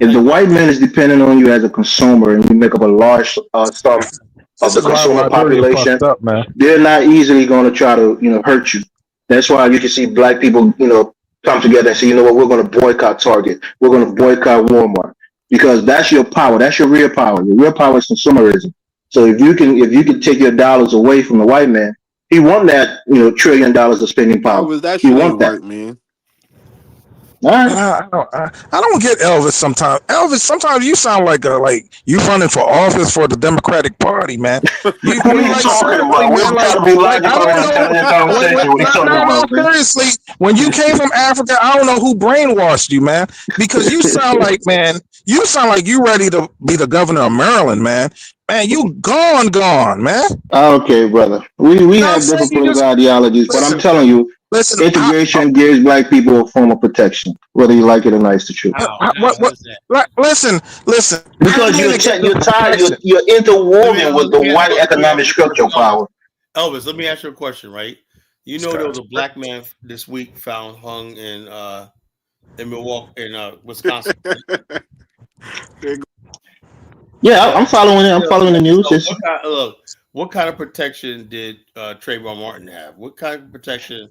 I: If the
A: like what?
I: white man is dependent on you as a consumer and you make up a large sum of
P: This
I: the
P: is why
I: consumer
P: Liberia
I: population,
P: fucked up, man.
I: they're not easily going to try to hurt you. That's why you can see black people come together and say, you know what, we're going to boycott Target, we're going to boycott Walmart, because that's your power, that's your real power. Your real power is consumerism. So if you can take your dollars away from the white man, he want that $1 trillion of spending power.
Q: Elvis, that
I: He
Q: shit
I: want
Q: ain't
I: that.
Q: work, man.
I: All right.
L: I don't get Elvis sometimes. Elvis, sometimes you sound like you running for office for the Democratic Party, man. You
I: What are you
L: like
I: talking
L: seriously,
I: about? We're
L: man.
I: trying to be
L: Like I
I: logical
L: don't
I: and
L: know.
I: in
L: When
I: conversation. What are you talking
L: no,
I: about, man?
L: seriously. When you came from Africa, I don't know who brainwashed you, man. Because you sound like, man, you sound like you ready to be the governor of Maryland, man. Man, you gone, man.
I: Okay, brother. We
L: You know what I'm
I: have
L: saying?
I: different
L: You
I: political
L: just
I: ideologies, but I'm
L: listen,
I: telling you,
L: listen.
I: integration gives black people a form of protection, whether you like it or not. It's the truth.
L: What? Listen. How
I: Because
L: many get this
I: you're tied,
L: protection?
I: you're interwoven with
A: Let
I: the
A: me ask
I: white
A: you, let me ask
I: economic
A: you a
I: structure
A: question, Elvis.
I: power.
A: Elvis, let me ask you a question, right? You
L: This
A: know there was
L: guy's
A: a black man this week found hung in Milwaukee in Wisconsin.
I: Yeah,
A: So
I: I'm following it. I'm following the news.
A: so what kind of protection did Trayvon Martin have? What kind of protection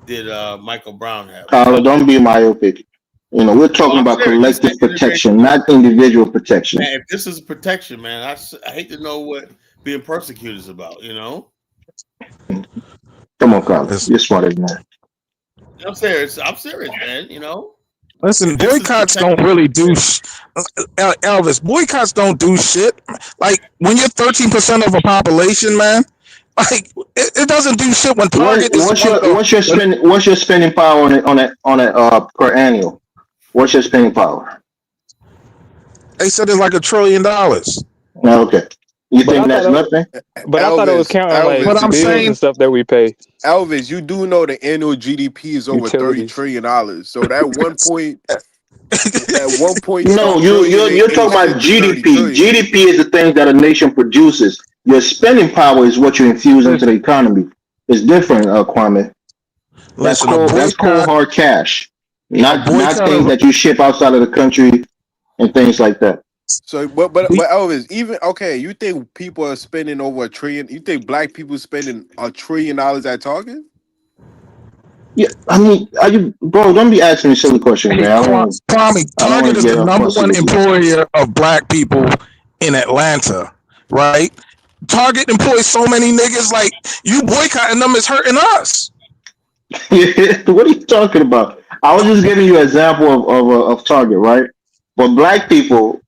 A: did Michael Brown have?
I: Carla, don't be myopic. We're
A: No,
I: talking
A: I'm
I: about
A: serious. This
I: collective
A: is integration,
I: protection,
A: man.
I: not individual protection.
A: Man, if this is protection, man, I hate to know what being persecuted is about.
I: Come on, Carla.
L: listen.
I: You're smarter than that.
A: I'm serious. I'm serious, man.
L: Listen,
A: If this is
L: boycotts don't
A: protection,
L: really do Elvis. Boycotts don't do shit. Like when you're 13% of a population, man. Like it doesn't do shit when
I: What
L: Target is
I: what's
L: one of
I: your
L: the
I: what's your
L: when
I: spending what's your spending power on it per annual? What's your spending power?
L: they said it's like $1 trillion.
I: Okay. You
J: But
I: think
J: I thought
I: that's nothing?
J: I thought it was counting like
L: But I'm
J: bills
L: saying
J: and stuff that we pay,
Q: Elvis, you do know the annual GDP is over
J: utilities.
Q: $30 trillion. So that one point
I: No,
Q: some
I: you
Q: trillion
I: you're you're
Q: ain't
I: talking
Q: shit
I: about
Q: to 30
I: GDP.
Q: trillion.
I: GDP is the things that a nation produces. Your spending power is what you infuse into the
L: listen,
I: economy. It's different, Kwame. That's
L: a
I: cold. That's cold
L: boycott,
I: hard cash.
L: a
I: Not
L: boycott
I: things
L: of
I: that you ship outside of the country and things like that.
Q: So, but
L: we
Q: Elvis, even okay, you think people are spending over a trillion? You think black people spending $1 trillion at Target?
I: Yeah, I mean, are you, bro? Don't be asking me silly questions,
L: hey
I: man.
L: Kwame,
I: I don't want
L: Target
I: to
L: is the
I: get
L: number
I: fussy
L: one
I: with you.
L: employer of black people in Atlanta, right? Target employs so many niggas. Like you boycotting them is hurting us.
I: What are you talking about? I was just giving you an example of Target, right? But black people,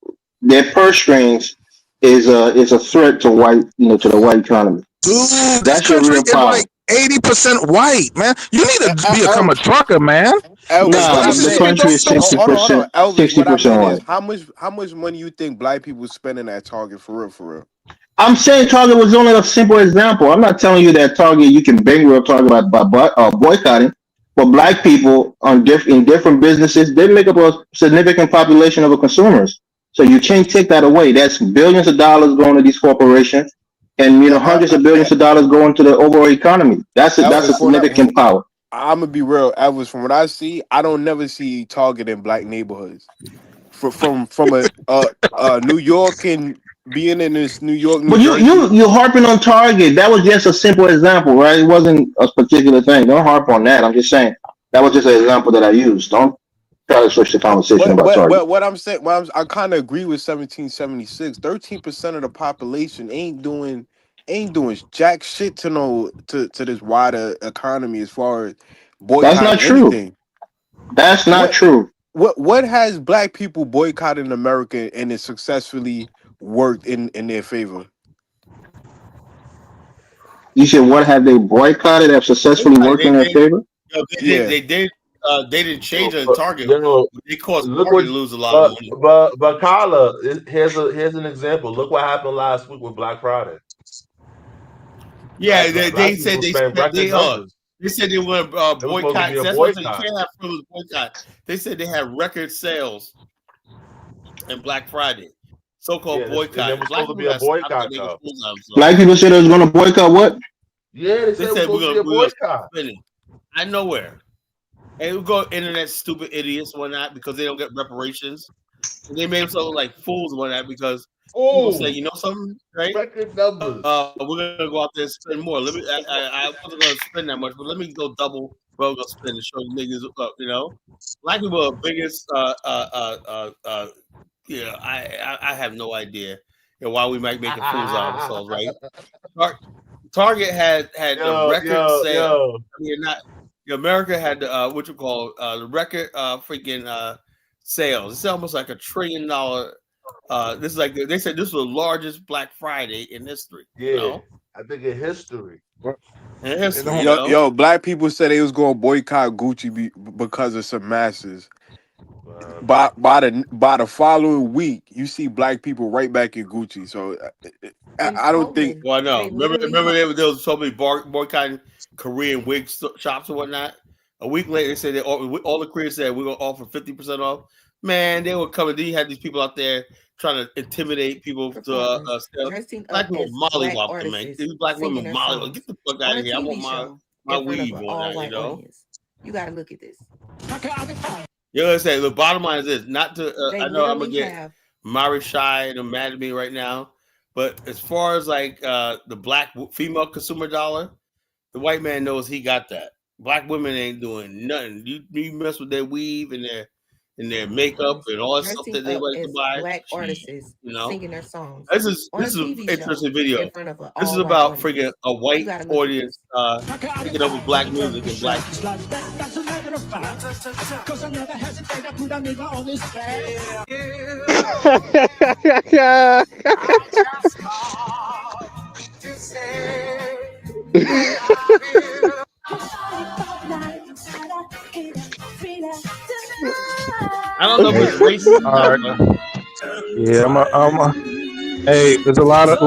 I: their purse strings is a threat to to the white economy.
L: Dude, this
I: That's your
L: country
I: real
L: is
I: power.
L: like 80% white, man. You need to become a
Q: El-
L: trucker, man.
Q: Elvis,
L: These
Q: what
I: Nah,
Q: I
L: niggas
I: the
L: just
Q: meant,
L: can't go
I: country is
L: through
I: sixty
Q: hold on,
I: percent,
Q: Elvis.
I: sixty
Q: What I
I: percent
Q: meant is
I: white.
Q: how much money you think black people spending at Target for real, for real?
I: I'm saying Target was only a simple example. I'm not telling you that Target you can bankrupt Target by boycotting. But black people in different businesses, they make up a significant population of the consumers. So you can't take that away. That's billions of dollars going to these corporations, and hundreds of billions of dollars going to the overall economy. That's a
Q: Elvis,
I: significant power.
Q: I'm gonna be real, Elvis. From what I see, I don't never see Target in black neighborhoods. From a New York and being in this New York, New
I: But
Q: Jersey.
I: you harping on Target. That was just a simple example, right? It wasn't a particular thing. Don't harp on that. I'm just saying that was just an example that I used. Don't try to switch the conversation
Q: But
I: about
Q: but
I: Target.
Q: but what I'm saying, I kind of agree with 1776. 13% of the population ain't doing jack shit to to this wider economy as far as
I: That's not
Q: boycotting
I: true.
Q: anything.
I: That's not
Q: What
I: true.
Q: what has black people boycotted in America and it successfully worked in their favor?
I: You said what have they boycotted that successfully worked in their favor?
A: You know,
Q: Yeah.
A: they didn't change it in
P: But,
A: Target.
P: you know,
A: They caused
P: look
A: Target
P: what.
A: to lose a lot of money.
P: But Kyla, here's an example. Look what happened last week with Black Friday.
A: Yeah,
P: Black
A: they said
P: people spent record numbers.
A: they said they want to
P: It was supposed to be
A: boycott.
P: a
A: That's what I said. You
P: boycott.
A: can't have frivolous boycott. They said they had record sales in Black Friday, so-called
P: Yeah, and
A: boycott.
P: it
A: And
P: was
A: black
P: supposed to
A: people
P: be a
A: got to stop that
P: boycott
A: making
P: though.
A: fools out of themselves.
I: Black people said they was going to boycott what?
P: Yeah, they
A: They
P: said it was
A: said
P: supposed to be a
A: we're gonna stop
P: boycott.
A: spending. I know where. And we go internet stupid idiots and whatnot because they don't get reparations. And they made themselves look like fools and whatnot because people say,
P: Oh,
A: you know something, right?
P: record numbers.
A: We're gonna go out there and spend more. I wasn't gonna spend that much, but let me go double what I'm gonna spend and show you niggas. You know, black people are biggest. Yeah, I have no idea why we might making fools out of ourselves, right? Target had the record sale.
P: Yo.
A: I mean, not America had the what you call the record freaking sales. It's almost like $1 trillion. This is like they said this was the largest Black Friday in history.
P: Yeah,
A: You know,
P: I think in history.
A: in history.
E: don't-
A: You know,
Q: Yo, black people said they was going to boycott Gucci because of some masses. By the following week, you see black people right back in Gucci. So
R: In
Q: I don't think.
R: Poland,
A: well, no.
R: they
A: Remember,
R: literally
A: there was so many boycotting Korean wig shops and whatnot. A week later, they said all the Koreans said we're gonna offer 50% off. Man, they were coming. Then you had these people out there trying to intimidate people to
R: performers
A: sell.
R: dressing
A: Black
R: up
A: people
R: as black
A: mollywop them, man.
R: artists
A: These black
R: singing
A: women
R: their
A: mollywop. Get
R: songs
A: the fuck
R: on
A: out
R: a
A: of here. I want
R: TV show
A: my
R: in front of
A: weave
R: an
A: on that. You
R: all-white
A: know.
R: audience. You got to look at this.
A: You know what I'm saying? The bottom line is this: not to.
R: They
A: I know I'm gonna
R: literally
A: get
R: have
A: Mari Shy and them mad at me right now, but as far as like the black female consumer dollar, the white man knows he got that. Black women ain't doing nothing. You mess with their weave and their makeup and all that stuff
R: dressing
A: that they
R: up
A: like to
R: as
A: buy.
R: black
A: Gee,
R: artists
A: you know,
R: singing their songs on a
A: this is an
R: TV show
A: interesting video.
R: in front of an
A: This is
R: all-white
A: about freaking
R: audience.
A: a
R: You
A: white
R: got to look at
A: audience
R: this.
A: picking up with black music and black. I don't know if
F: Hey,
A: it's racist or
F: all
A: not,
F: right.
A: but
F: Yeah, hey, there's a lot of,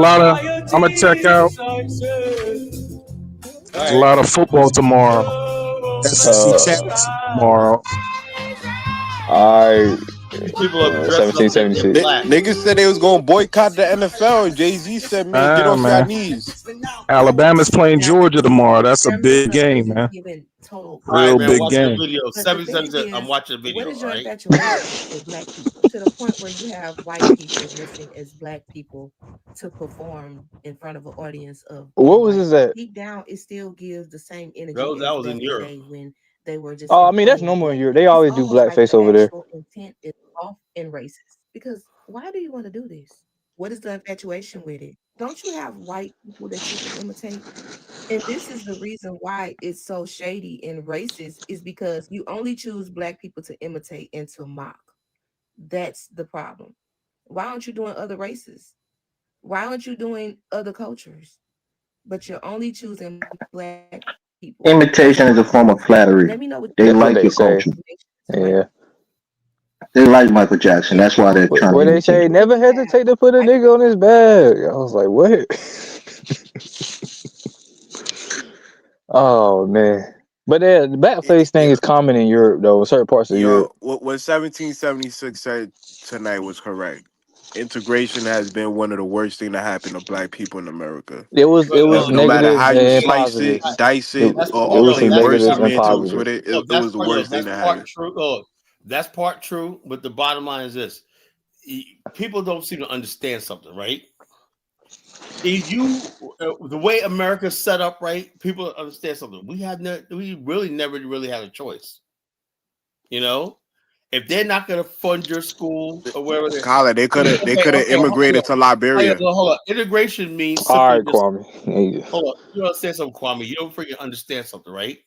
F: I'm gonna check out.
A: all
F: There's a
A: right.
F: lot of football tomorrow. SEC championship tomorrow.
J: I
A: These people are dressing up in
J: 1776.
A: black.
Q: Niggas said they was going to boycott the NFL, and Jay-Z said, "Man, get
F: Ah,
Q: off your
F: man.
Q: knees."
F: Alabama's playing
R: Now,
F: Georgia tomorrow. That's a
R: they're
F: big
R: messing up
F: game,
R: because
F: man.
R: you're giving total
A: All right,
F: Real
A: man.
F: big
A: Watch the
R: perspective.
F: game.
A: video.
R: But the
A: 77
R: thing
A: said, I'm
R: is,
A: watching the
R: what
A: video.
R: is
A: All
R: your
A: right.
R: infatuation with black people to the point where you have white people dressing as black people to perform in front of an audience of
J: What
R: all
J: was
R: white?
J: this at?
R: Deep down, it still gives the same
A: That
R: energy
A: was, that
R: as
A: was in
R: back in the
A: Europe.
R: day when they were just
J: Oh, I
R: in
J: mean that's
R: plain
J: normal in
R: black.
J: Europe. They
R: It's
J: always do
R: almost like
J: blackface
R: the
J: over there.
R: actual intent is off and racist. Because why do you want to do this? What is the infatuation with it? Don't you have white people that you can imitate? And this is the reason why it's so shady and racist is because you only choose black people to imitate and to mock. That's the problem. Why aren't you doing other races? Why aren't you doing other cultures? But you're only choosing black people. That's
I: Imitation is a
R: why.
I: form of
R: Let
I: flattery.
R: me know what
I: They
J: That's what
I: like
J: they
I: your
J: say.
I: culture.
J: Yeah.
I: They like Michael Jackson. That's why they're trying to
J: What they
I: imitate
J: say,
I: him.
J: never hesitate to put a nigga on his bag. I was like, what? Oh man. But the blackface thing is common in Europe though, in certain parts of Europe.
Q: Yo, what 1776 said tonight was correct. Integration has been one of the worst things that happened to black people in America.
J: It was
Q: No matter
J: negatives
Q: how you
J: and
Q: slice it,
J: positives.
Q: dice
J: It,
Q: it,
A: That's
J: it
Q: or
J: was
A: yo,
J: some
Q: paint
A: that's
Q: words
J: negatives
A: part
J: and
Q: semantics
A: true.
Q: with
J: positives.
Q: it,
A: Yo,
Q: it was the worst thing
A: that's
Q: that
A: part
Q: happened.
A: true. Oh, that's part true. But the bottom line is this: people don't seem to understand something, right? If you the way America's set up, right? People understand something. We really never really had a choice. You know, if they're not going to fund your school or wherever,
Q: Colin, they could have
A: okay, hold
Q: immigrated
A: on.
Q: to Liberia.
A: Hold on. Integration means
J: All
A: simply
J: right,
A: just
J: Kwame. Yeah.
A: hold on. You understand something, Kwame? You don't freaking understand something, right?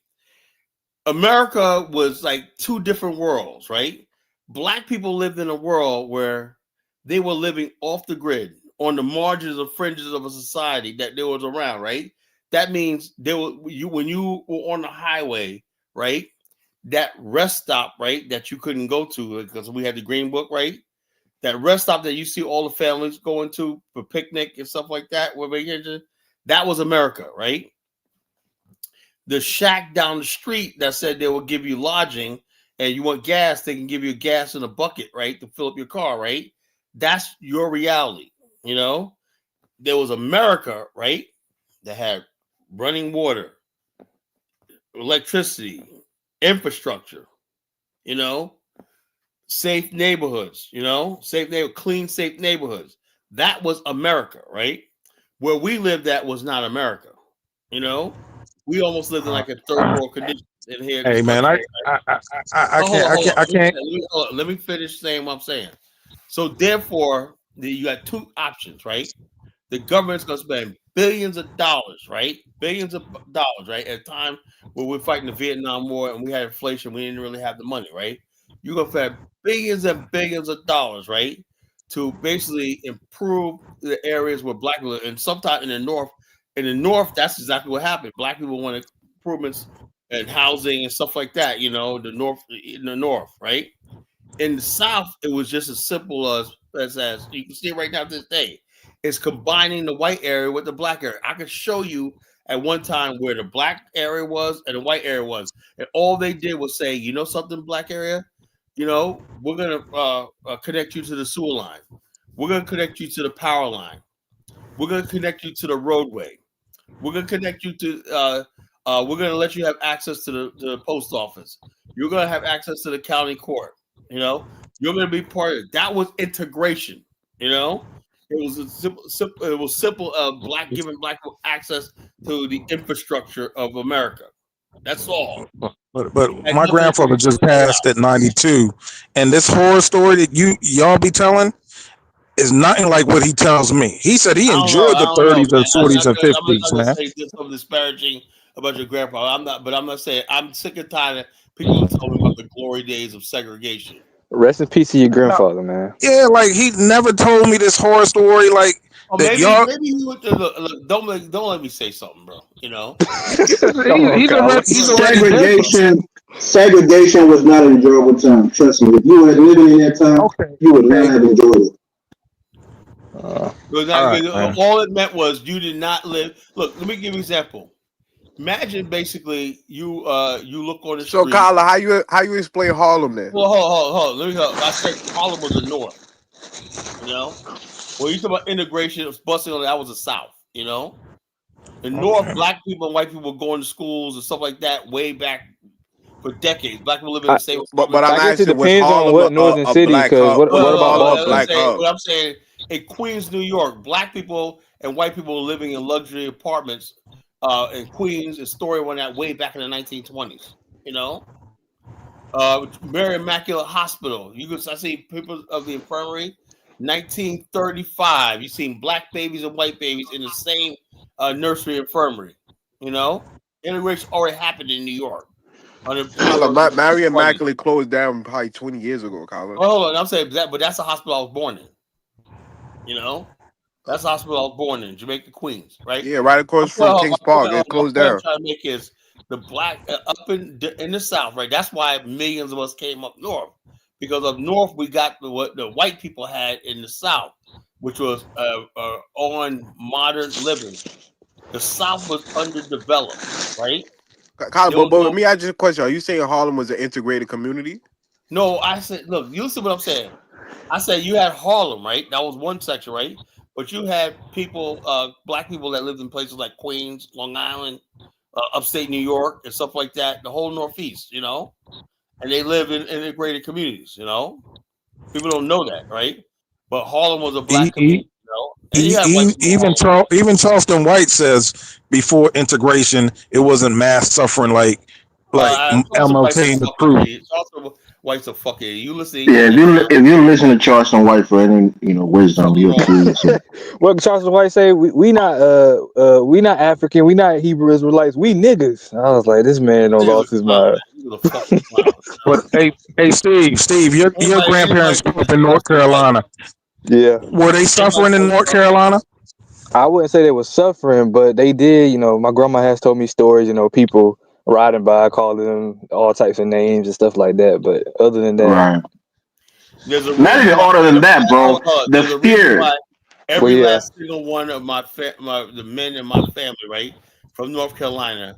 A: America was like two different worlds, right? black people lived in a world where they were living off the grid, on the margins of fringes of a society that there was around, right? That means there were you when you were on the highway, right? That rest stop, right, that you couldn't go to because we had the Green Book, right? That rest stop that you see all the families going to for picnic and stuff like that, where vacation, that was America, right? The shack down the street that said they will give you lodging and you want gas, they can give you gas in a bucket, right, to fill up your car, right? That's your reality, you know? There was America, right, that had running water, electricity, infrastructure, you know, safe neighborhoods, you know, clean, safe neighborhoods. That was America, right? Where we lived at was not America, you know. We almost lived in like a third world condition in here in
L: Hey
A: this
L: man,
A: country.
L: I
A: Oh, hold
L: can't,
A: on,
L: I
A: hold
L: can't,
A: on.
L: I can't.
A: Let me finish saying what I'm saying. So therefore, you got two options, right? The government's going to spend billions of dollars, right? Billions of dollars, right? At a time where we're fighting the Vietnam War and we had inflation, we didn't really have the money, right? You're going to spend billions and billions of dollars, right? To basically improve the areas where black people live. And sometimes in the north, that's exactly what happened. Black people wanted improvements in housing and stuff like that, you know, in the north, right? In the South, it was just as simple as you can see right now to this day. It's combining the white area with the black area. I could show you at one time where the black area was and the white area was, and all they did was say, you know something, black area, you know, we're gonna connect you to the sewer line, we're gonna connect you to the power line, we're gonna connect you to the roadway, we're gonna connect you to we're gonna let you have access to the post office. You're gonna have access to the county court. You know, you're gonna be part of it. That was integration. You know, it was a simple it was simple black giving black people access to the infrastructure of America. That's all.
L: But
A: Had
L: my
A: nothing to do
L: grandfather
A: with
L: just
A: the South.
L: passed at 92, and this horror story that y'all be telling is nothing like what he tells me. He said he enjoyed
A: I
L: the
A: don't know,
L: 30s and
A: man.
L: 40s and 50s,
A: I'm gonna
L: man.
A: say this something disparaging about your grandpa. I'm not, but I'm gonna say I'm sick and tired of people telling me about the glory days of segregation.
J: Rest in peace to your
L: No,
J: grandfather, man.
L: yeah, like he never told me this horror story, like
A: Or
L: that
A: maybe
L: y'all.
A: you would look, don't let me say something, bro. You know,
J: Come on, Colin.
L: He's
A: look,
L: already there.
I: Segregation was not an enjoyable time. Trust me. If you were living in that time,
L: Okay,
I: you would not
L: okay,
I: have enjoyed it.
L: all right, man.
A: all it meant was you did not live. Look, let me give you an example. Imagine basically you look on the
Q: So,
A: street.
Q: Kyla, how you explain Harlem then?
A: Well, hold. Let me go. I said Harlem was the north. You know, when you talk about integration, busting on that was the south. You know, the north,
L: Okay.
A: black people and white people were going to schools and stuff like that way back for decades. Black people living in
J: I,
A: the same
Q: But
A: apartments.
Q: I'm
J: I guess it
Q: asking, was
J: depends on
Q: Harlem
J: what northern
Q: a
J: city.
Q: black
J: Because
Q: hub?
J: what
Q: Was
J: what about
Q: Harlem a
J: Boston?
Q: black hub?
A: What I'm saying, in Queens, New York, black people and white people were living in luxury apartments in Queens. The story went out way back in the 1920s. You know, Mary Immaculate Hospital. I see people of the infirmary, 1935. You seen black babies and white babies in the same nursery infirmary. You know, integration already happened in New York on
Q: Kyla,
A: the
Q: Mary
A: 20s.
Q: Immaculate closed down probably 20 years ago, Kyla.
A: Oh, hold on, I'm saying that, but that's the hospital I was born in. You know, that's the hospital I was born in, Jamaica, Queens, right?
Q: Yeah, right across from Kings Park. It
A: My
Q: closed
A: point I'm
Q: down.
A: trying to make is the black up in the South, right? That's why millions of us came up north, because up north we got what the white people had in the South, which was on modern living. The South was underdeveloped, right?
Q: Kyla,
A: There was
Q: but let
A: no.
Q: me ask you a question. Are you saying Harlem was an integrated community?
A: No, I said, look, you see what I'm saying. I said you had Harlem, right? That was one section, right? But you had people, black people that lived in places like Queens, Long Island, upstate New York, and stuff like that, the whole Northeast, you know? And they live in integrated communities, you know? People don't know that, right? But Harlem was a
L: E,
A: black
L: e,
A: community, you know? And you had white people in
L: even
A: Harlem.
L: Even Charleston White says before integration, it wasn't mass suffering like
A: Also white's a
L: MLK and the
A: fucking
L: crew.
A: idiot. Also white's a fucking idiot. You listen to
I: Yeah,
A: internet now.
I: if you listen to Charleston White for any wisdom,
A: Something
I: you'll
A: wrong.
I: see. So,
J: What Charles White say? We not African. We not Hebrew Israelites. We niggas. I was like, this man done
A: Niggas are
J: lost his
A: clown, man.
J: mind.
A: Who the fuck is clown?
L: But hey, Steve, your
A: Anybody
L: grandparents grew
A: who
L: up
A: just
L: in North
A: wants to like
L: Carolina.
J: Yeah.
L: Were they
A: anybody
L: suffering in
A: who
L: North Carolina?
J: I wouldn't say they were suffering, but they did. You know, my grandma has told me stories. You know, people riding by calling them all types of names and stuff like that. But other than that,
D: Right.
A: there's a
D: Not even
A: reason why.
D: older than that, bro.
A: Hold on.
D: The
A: There's a reason
D: fear.
A: why
J: well,
A: every
J: yeah,
A: last single one of the men in my family, right, from North Carolina,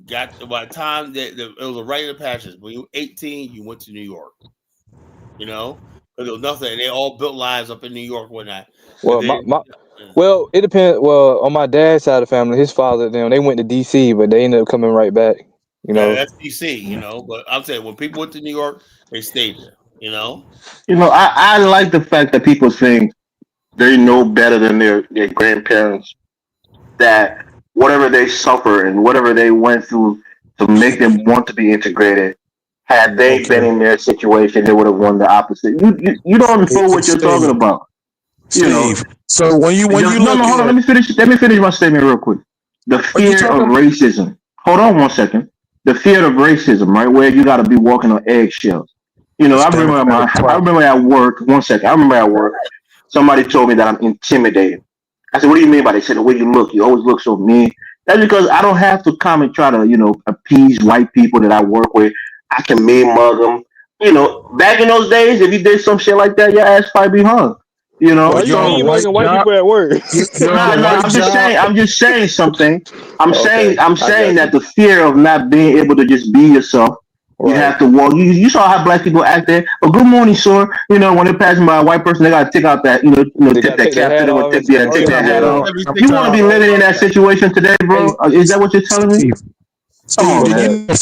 A: got by the time that it was a rite of passage. When you were 18, you went to New York. You know, because there was nothing. They all built lives up in New York when that. And
J: well,
A: then,
J: well, it depends. Well, on my dad's side of the family, his father, they went to D.C., but they ended up coming right back. You
A: yeah,
J: know,
A: that's DC. You know, but I'm saying when people went to New York, they stayed there. You know.
D: I like the fact that people think they know better than their grandparents, that whatever they suffer and whatever they went through to make them want to be integrated, had they been
L: Okay,
D: in their situation, they would have won the opposite. You don't know what you're talking
L: Steve.
D: about. You know,
L: Steve. So when you
D: no,
L: look
D: no, hold on.
L: at,
D: Let me finish. Let me finish my statement real quick. The
L: are you
D: fear of
L: talking?
D: racism. Hold on 1 second. The fear of racism, right, where you got to be walking on eggshells.
L: It's
D: I
L: democratic pride.
D: remember at work. 1 second. I remember at work. Somebody told me that I'm intimidating. I said, "What do you mean by that?" They said, "The way you look. You always look so mean." That's because I don't have to come and try to, appease white people that I work with. I can mean mug them. Back in those days, if you did some shit like that, your ass probably be hung.
J: why
L: But
J: you
L: you're on a
J: mean
L: white
J: mugging white
L: job.
J: people at work?
L: You're on
D: No,
L: a
D: no,
L: white
D: I'm just
L: job.
D: saying. I'm just saying something. I'm
J: Okay,
D: saying. I'm
J: I
D: saying
J: got
D: that
J: you.
D: the fear of not being able to just be yourself, you
J: Right.
D: have to walk. You saw how black people act there. Oh, good morning, sir. When they're passing by a white person, they gotta take out that,
J: They
D: tip
J: gotta
D: that
J: take their
D: cap to
J: hat
D: them or
J: off
D: tip,
J: and
D: yeah,
L: Hey,
D: take
J: tip
D: their
J: their
D: hat
J: head.
D: off.
A: Every
D: You
A: 6
D: want to
A: months,
D: be
A: all
D: living in
A: about
D: that
A: that.
D: situation today,
L: hey,
D: bro? Is that what you're telling me?
L: Steve.
D: Come
L: Steve,
D: on,
L: did you
D: man.
L: know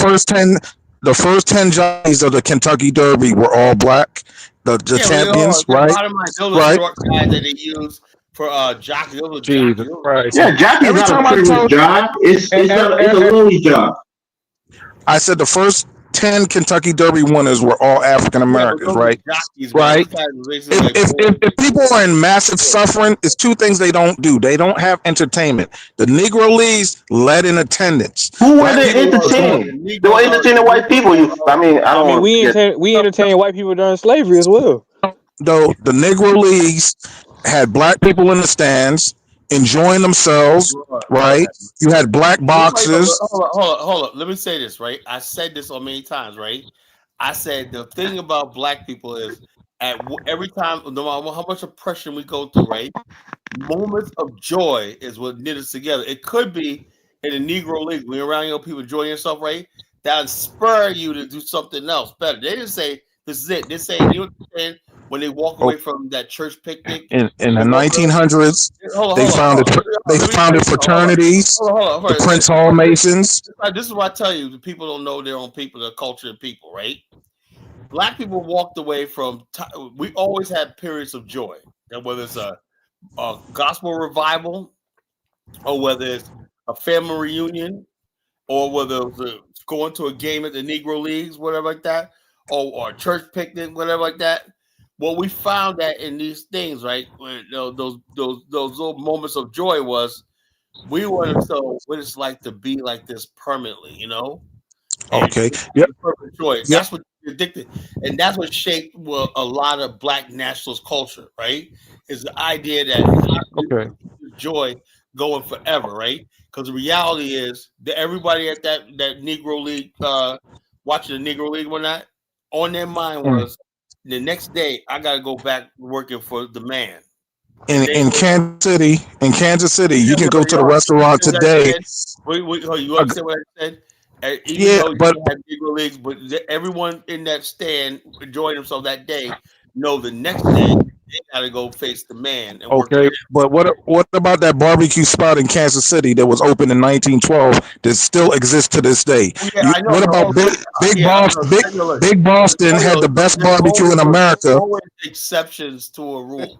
L: the first ten jockeys of the Kentucky Derby were all black? The
A: Yeah, well,
L: champions,
A: the
L: right?
A: bottom line, those are
L: Right.
A: short guys that they use for jockey. Those are jockey.
L: Jesus
A: Those are
L: Christ, man.
D: Yeah, jockey is
L: Every
D: not a
L: time I
D: privileged
L: tell,
D: job. It's
L: and,
D: not. It's a
L: and,
D: lowly job.
L: I said the first 10 Kentucky Derby winners were all African
A: yeah, but
L: Americans,
A: those are
L: right?
A: jockeys, man.
L: Right.
A: Those guys are basically
L: If,
A: like
L: if, if,
A: boys.
L: if people are in massive suffering, it's two things they don't do. They don't have entertainment. The Negro Leagues led in attendance.
D: Who were
L: Black
D: they
L: people were doing.
A: The
D: entertaining? They were
A: Negro,
D: entertaining
A: the
D: white people.
A: Negro,
D: I
J: I
D: don't
J: mean,
D: want to get.
J: we entertained white people during slavery as well.
L: Though the Negro Leagues had black people in the stands enjoying themselves,
A: all
L: right?
A: that.
L: You had black
A: Nobody,
L: boxers.
A: hold up. Let me say this, right? I said this on many times, right? I said the thing about black people is every time, no matter how much oppression we go through, right? Moments of joy is what knit us together. It could be in the Negro League when you're around people enjoying yourself, right? That inspire you to do something else better. They didn't say this is it. They say you know what they're saying when they walk
L: Oh,
A: away from that church picnic.
L: in the
A: They walk away.
L: 1900s,
A: Hold on,
L: they
A: hold on, hold
L: founded
A: on.
L: they
A: Let me tell
L: founded
A: you something. Hold on.
L: fraternities,
A: Hold
L: the
A: on.
L: Prince Hall Masons.
A: This is what I tell you. The people don't know their own people, their culture and people, right? Black people walked away from. We always had periods of joy, and whether it's a gospel revival, or whether it's a family reunion, or whether it's going to a game at the Negro Leagues, whatever like that, or a church picnic, whatever like that. What we found that in these things, right, when, those little moments of joy was we want to know what it's like to be like this permanently, and
L: Okay.
A: be
L: Yep.
A: the perfect joy.
L: Yep.
A: That's what addicted, and that's what shaped a lot of Black nationalist culture. Right, is the idea that how do you
L: Okay.
A: keep your joy going forever, right? Because the reality is that everybody at that Negro League, watching the Negro League one night, on their mind
L: Mm.
A: was the next day I got to go back working for the man, and
L: In
A: they
L: in Kansas City, you can go to the
A: you
L: restaurant
A: understand what I
L: today.
A: said? You
L: Uh,
A: understand what I said? Even
L: yeah,
A: though you
L: but
A: don't have Negro Leagues, but everyone in that stand enjoying themselves that day know the next day they got to go face the man and work for
L: okay.
A: him.
L: But what about that barbecue spot in Kansas City that was opened in 1912 that still exists to this day?
A: Oh, yeah, I know.
L: What
A: No,
L: about
A: yeah, I know.
L: Big Boston had
A: Look,
L: the best
A: there's
L: barbecue
A: always
L: in
A: look, there's
L: America.
A: always exceptions to a rule.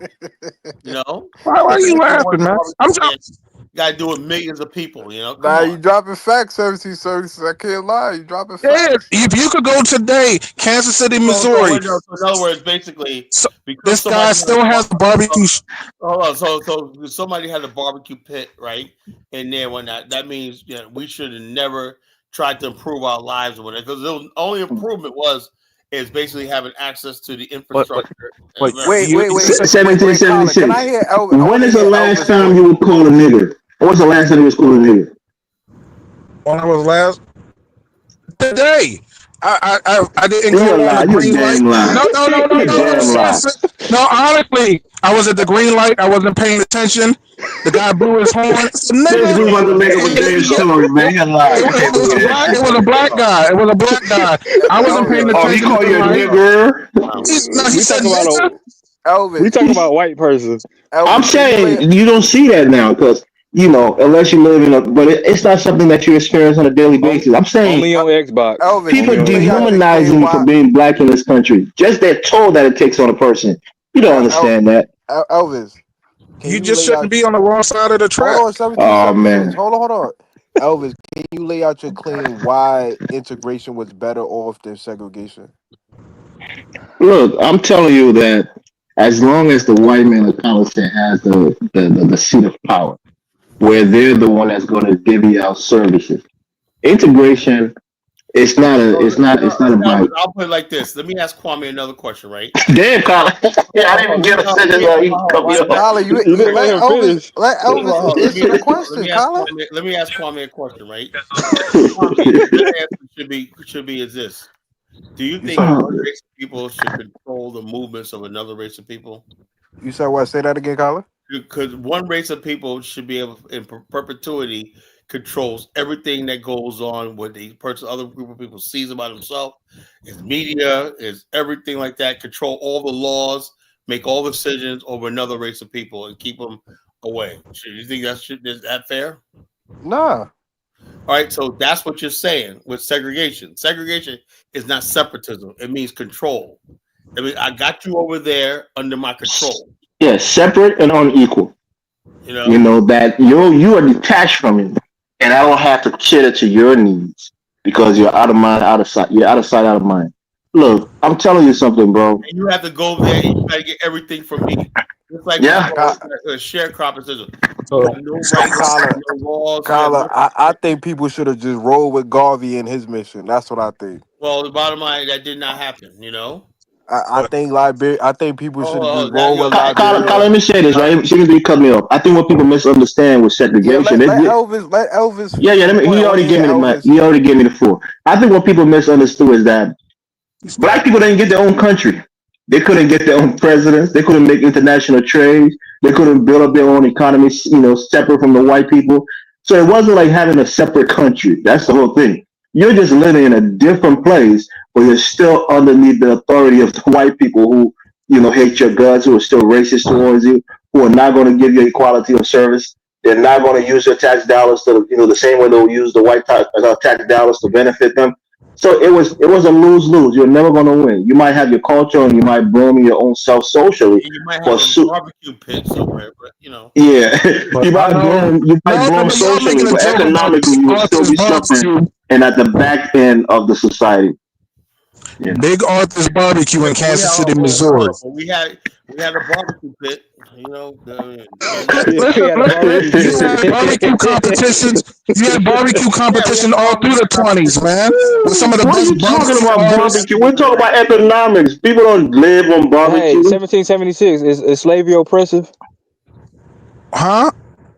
L: Why are you
A: Especially when
L: laughing, man? I'm just,
A: got to do with millions of people. Come
Q: Nah,
A: on.
Q: you dropping facts, 17 services. I can't lie. You dropping
L: yeah.
Q: facts.
L: If you could go today, Kansas City, Missouri,
A: So in other words, basically,
L: so
A: because
L: this guy
A: somebody had
L: still has a barbecue.
A: hold on, so somebody had a barbecue pit right in there when that means we should have never tried to improve our lives with it, because the only improvement is basically having access to the infrastructure in
F: But
A: America.
F: you
B: Wait, Colin. Can
D: 1776.
B: I hear Elvis? I
D: When
B: want to
D: is the
B: hear
D: last
B: Elvis'
D: time
B: voice.
D: you would call a nigger? When was the last time you was called a nigger?
L: When I was last today, I didn't
D: You a
L: go on
D: lie.
L: the
D: You a
L: green light.
D: damn lie. You a
L: No.
D: damn lie.
L: No, honestly, I was at the green light. I wasn't paying attention. The guy blew his horn. I said,
D: This
L: nigga.
D: dude about to make up a damn story, man. You a lie. You can't do that.
L: It was a black guy. It was a black guy. I wasn't paying
B: Elvis,
D: Oh, he
L: attention at
D: called
L: the
D: you a
L: light.
D: nigger?
L: No, he
J: We
L: said
J: talking about
L: nigga.
J: we
B: Elvis,
J: talking about white person.
D: I'm
B: Elvis. Can you lay?
D: saying you don't see that now because, unless you live in but it's not something that you experience on a daily basis. I'm saying
J: Only on Xbox.
B: Elvis,
D: people
J: Only
B: can
J: on
B: you lay out
J: Xbox.
B: and explain
D: dehumanizing you for
B: why?
D: being black in this country. Just that toll that it takes on a person. You don't
B: El, El,
D: understand that.
B: Elvis, can
L: You
B: you
L: just
B: lay
L: shouldn't
B: out?
L: be on the wrong side of the
B: Hold
L: track.
B: on,
D: Oh
B: 1776.
D: man.
B: Hold on. Elvis, can you lay out your claim why integration was better off than segregation?
D: Look, I'm telling you that as long as the white man of Palestine has the seat of power, where they're the one that's going to divvy out services, integration it's not
A: Elvis,
D: about
A: I'll put it like this. Let me ask Kwame another question, right?
D: damn Colin. Yeah, I
A: Hold
D: didn't
A: on,
D: even get a sentence
A: let
D: out.
A: me,
D: You cut me
A: why did
D: off.
B: Colin,
J: You didn't let him finish.
A: hold on, let me
B: answer the
A: let
B: question,
A: me ask
B: Colin.
A: Kwame, let me ask Kwame a question, right? Kwame, your answer should be is this: do you
B: You
A: think
B: said
D: Oh,
A: one race of people should control the movements of another race of people?
B: you said what? Say that again, Colin.
A: Because one race of people should be able, in perpetuity, controls everything that goes on, what the person, other group of people sees about himself, his media, is everything like that. Control all the laws, make all decisions over another race of people, and keep them away. Should you think is that fair?
B: Nah.
A: All right, so that's what you're saying with segregation. Segregation is not separatism; it means control. I mean, I got you over there under my control.
D: yeah, separate and unequal.
A: You
D: You
A: know,
D: know that you are detached from me, and I don't have to cater to your needs because you're out of mind, out of sight. You're out of sight, out of mind. Look, I'm telling you something, bro.
A: and you have to go there and you got to get everything from me. Just like we
D: Yeah,
A: call it a sharecropping system. You
J: So
A: have no rights,
B: Colin,
A: no laws. You have
B: Colin,
A: nothing.
B: I think people should have just rolled with Garvey and his mission. That's what I think.
A: Well, the bottom line, that did not happen. You know.
B: I think I think people should have just
A: That
B: rolled with
D: Colin,
B: Liberia.
D: let me say this, right? She didn't cut me off. I think what people misunderstand with
B: Yeah,
D: segregation,
B: let Elvis
D: yeah,
B: finish
D: yeah.
B: his point.
D: He
B: I want
D: already
B: to
D: gave
B: hear
D: me
B: Elvis.
D: he already gave me the floor. I think what people misunderstood is that black people didn't get their own country. They couldn't get their own presidents. They couldn't make international trade. They couldn't build up their own economy, separate from the white people. So it wasn't like having a separate country. That's the whole thing. You're just living in a different place, but you're still underneath the authority of the white people who, hate your guts, who are still racist towards you, who are not going to give you equality of service. They're not going to use your tax dollars the same way they'll use the white tax dollars to benefit them. So it was a lose lose. You're never gonna win. You might have your culture and you might bloom your own self socially,
A: You might have
D: but
A: a barbecue pit somewhere, but
D: yeah,
L: But
D: you might bloom. You might bloom
L: but y'all
D: socially,
L: making a
D: but
L: joke about
D: economically
L: Big
D: you will still
L: Arthur's
D: be suffering
L: barbecue.
D: and at the back end of the society. Yeah.
L: Big Arthur's barbecue
A: yeah,
L: in
A: but we
L: Kansas
A: have
L: City,
A: hold
L: Missouri.
A: on, but we had a barbecue pit.
J: yeah,
L: Listen,
J: we had a barbecue
L: you had barbecue competitions. You had barbecue
A: Yeah, we had
L: competition
A: a
L: all through
A: barbecue
L: the 20s,
A: competition.
L: man. With some of the
D: What are
L: best
D: you talking
L: barbecue
D: about
L: artists.
D: barbecue? We're talking about economics. People don't live on
J: Hey,
D: barbecue.
J: 1776 is slavery oppressive?
L: Huh?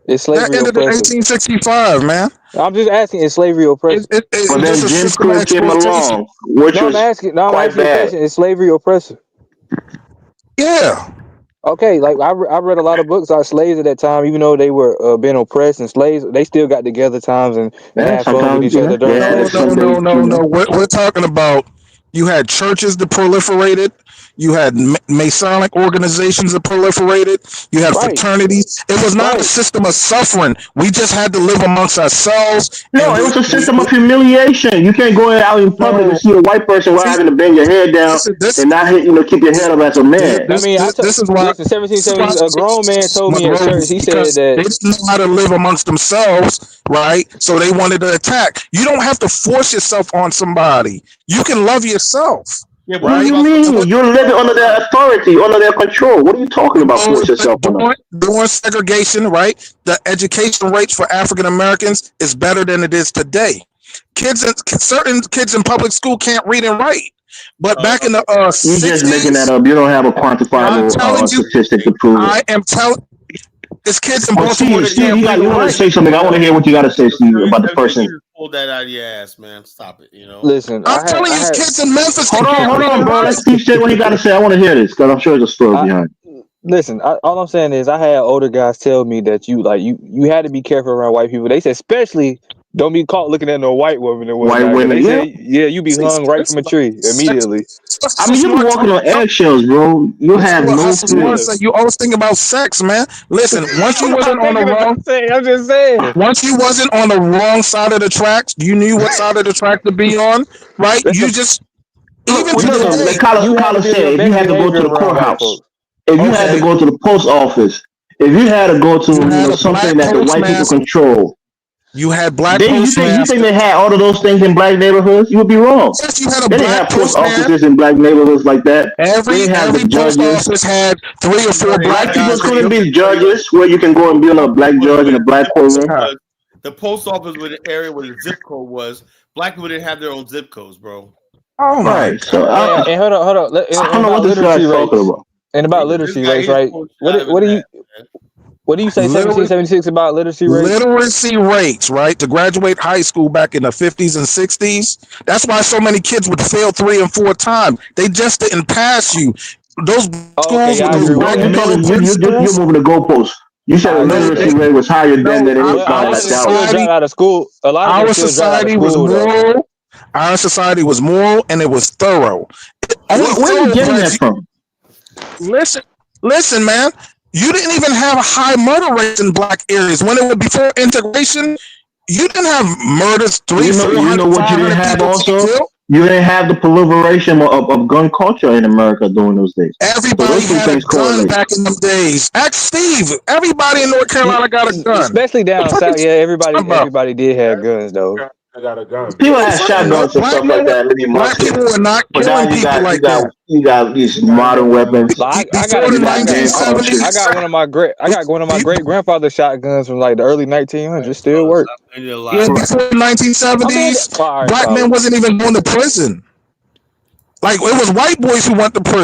J: Is
L: That
J: slavery
L: ended in
J: oppressive?
L: 1865, man.
J: I'm just asking, is slavery
L: It,
J: oppressive?
L: it,
D: But
L: it's just
D: then
L: a
D: Jim
L: system of
D: Crow came
L: exploitation.
D: along, which
J: No, I'm
D: was
J: asking. No, I'm
D: quite
J: asking you a
D: bad.
J: question. Is slavery oppressive?
L: Yeah.
J: Okay, like I read a lot of books on slaves at that time, even though they were being oppressed and slaves, they still got together times and
D: Yeah,
J: had fun with
D: sometimes
J: each other
D: they
J: during
D: had
L: No,
J: slavery.
L: no,
D: Sunday,
L: no, no, no. We're talking about you had churches that proliferated. You had Masonic organizations that proliferated. You had
J: Right,
L: fraternities. It was not a
J: right.
L: system of suffering. We just had to live amongst ourselves,
D: No,
L: and
D: it
L: we,
D: was a
L: we,
D: system
L: we
D: of humiliation. You can't go out in public and
L: no.
D: see a white person without
L: See,
D: having to bend your head down
L: this is this
D: and not keep your head up as a man.
J: I mean,
L: this is why
J: listen, 1770. A grown man told me at church. He said
L: because
J: that.
L: they didn't know how to live amongst themselves, right? So they wanted to attack. You don't have to force yourself on somebody. You can love yourself,
A: Yeah, but
D: What do
A: what
L: right?
D: you
A: about
D: mean?
A: what
D: You're living under their authority, under their control. What are you talking about?
L: No,
D: Force yourself on them.
L: during segregation, right? The education rates for African Americans is better than it is today. certain kids in public school can't read and write. But back in the
I: You're just making that
L: 60s,
I: up. You don't have a
L: I'm
I: quantifiable
L: telling you,
I: statistic to prove it.
L: I am telling. It's kids in
I: Oh,
L: Baltimore
I: Steve,
L: that
I: Steve,
L: can't read
I: you
L: and
I: want to
L: write.
I: say something? I want to hear what you got to say, Steve, about the
A: You
I: person.
A: just pulled that out of your ass, man. Stop it. You know.
J: Listen,
L: I'm telling you, it's kids in Memphis that can't
I: Hold
L: read
I: on,
L: and
I: bro. Let
L: write.
I: Steve say what he got to say. I want to hear this because I'm sure there's a story
J: I
I: behind it.
J: listen. All I'm saying is, I had older guys tell me that you had to be careful around white people. They said especially don't be caught looking at no white woman and
I: White
J: whatnot. Cause
I: women,
J: they
I: yeah.
J: said you be hung right from a tree immediately.
I: I mean, you be walking on eggshells, bro. You
L: This is
I: have
L: what
I: no
L: Hustle
I: fear.
L: Smart said. You always think about sex, man. Listen, once you
J: I'm
L: wasn't
J: not
L: on the
J: thinking
L: wrong,
J: about saying. I'm just saying.
L: once you wasn't on the wrong side of the tracks, you knew what side of the track to be on, right?
J: That's
L: You
J: the
L: just
I: Look,
L: even
I: well, look,
J: yeah.
L: today.
J: You had to
I: Carlos
J: be on your
I: said if you
J: best
I: had to go to
J: behavior
I: the
J: around white
I: courthouse,
J: folks.
I: if you had to
L: Okay,
I: go to the post office, if you had to go to
L: you had a
I: something
L: black
I: that the white people
L: postmaster.
I: control,
L: You had black
I: then you think
L: postmasters.
I: they had all of those things in black neighborhoods? You would be wrong.
L: Yes, you had a
I: They didn't
L: black
I: have post
L: postman.
I: offices in black neighborhoods like that. They
L: Every
I: didn't have the
L: every post
I: judges.
L: office had 3 or 4
A: They
L: black
I: Black
A: had
I: people
L: people.
A: the
I: couldn't be
A: no, yo,
I: judges where you can go and be on a black
A: was
I: judge in
A: where
I: a
A: the
I: black
A: zip code
I: courtroom.
A: was. The post office was the area where the zip code was. Black people didn't have their own zip codes, bro.
L: Oh my
I: Right. So
L: god!
J: And hold on.
I: I
J: And
I: don't know what
J: about
I: this
J: literacy
I: guy's talking
J: rates.
I: about.
J: And about
A: This
J: literacy
A: guy,
J: rates,
A: he just
J: right?
A: pulled shit out of his ass, man.
J: What do you say?
L: Literally,
J: 1776 about literacy rates?
L: literacy rates, right? To graduate high school back in the 50s and 60s. That's why so many kids would fail 3 and 4 times. They just didn't pass you. Those
J: Oh, okay,
L: schools
J: yeah,
L: with
J: I
L: those
J: agree with
I: No,
L: black
I: you're
J: that.
L: male
I: talking. You're
L: principals.
I: moving the goalposts. You said the
J: I
L: No,
J: agree.
I: literacy
L: they
I: rate was higher then
L: no.
I: than it is
J: Well, a
I: now.
L: Our
J: lot
I: I
J: of them
I: doubt it.
J: still drop
L: society,
J: out of school. A lot of them
L: our
J: still drop out of
L: society was
J: school though.
L: moral. Our society was moral and it was thorough. Only
I: Where are you getting
L: thoroughbreds.
I: that from?
L: Listen, listen, man. You didn't even have a high murder rate in black areas when it was before integration. You didn't have murders, three, four
I: You know
L: hundred,
I: what you
L: five
I: didn't
L: hundred
I: have
L: people get
I: also?
L: killed.
I: You didn't have the proliferation of gun culture in America during those days. So
L: Everybody
I: those two
L: had a
I: things
L: gun
I: correlate.
L: back in them days. Ask Steve. Everybody in North Carolina got a gun.
J: Especially
L: The
J: down
L: fuck
J: south.
L: is
J: Yeah,
L: talking about?
J: everybody did have guns though.
P: I got a gun.
I: People
L: What the
I: had
L: fuck? No,
I: shotguns and stuff like that maybe
L: black
I: months
L: people
I: ago.
L: were not
I: But now
L: killing people like that.
I: you got these
P: I got it
I: modern
P: in
I: weapons.
J: Like I got
L: Before
J: a
L: the
I: You got
J: shotgun.
I: gun culture.
J: I
L: 1970s,
J: got one of my great grandfather's shotguns from like the early 1900s. Still
A: Bro,
J: work.
A: stop playing your
L: yeah,
A: lie,
I: Right.
L: before the
J: I mean,
L: 1970s,
J: all right,
L: black men
J: follow.
L: wasn't even going to prison. Like it was white boys who went to prison.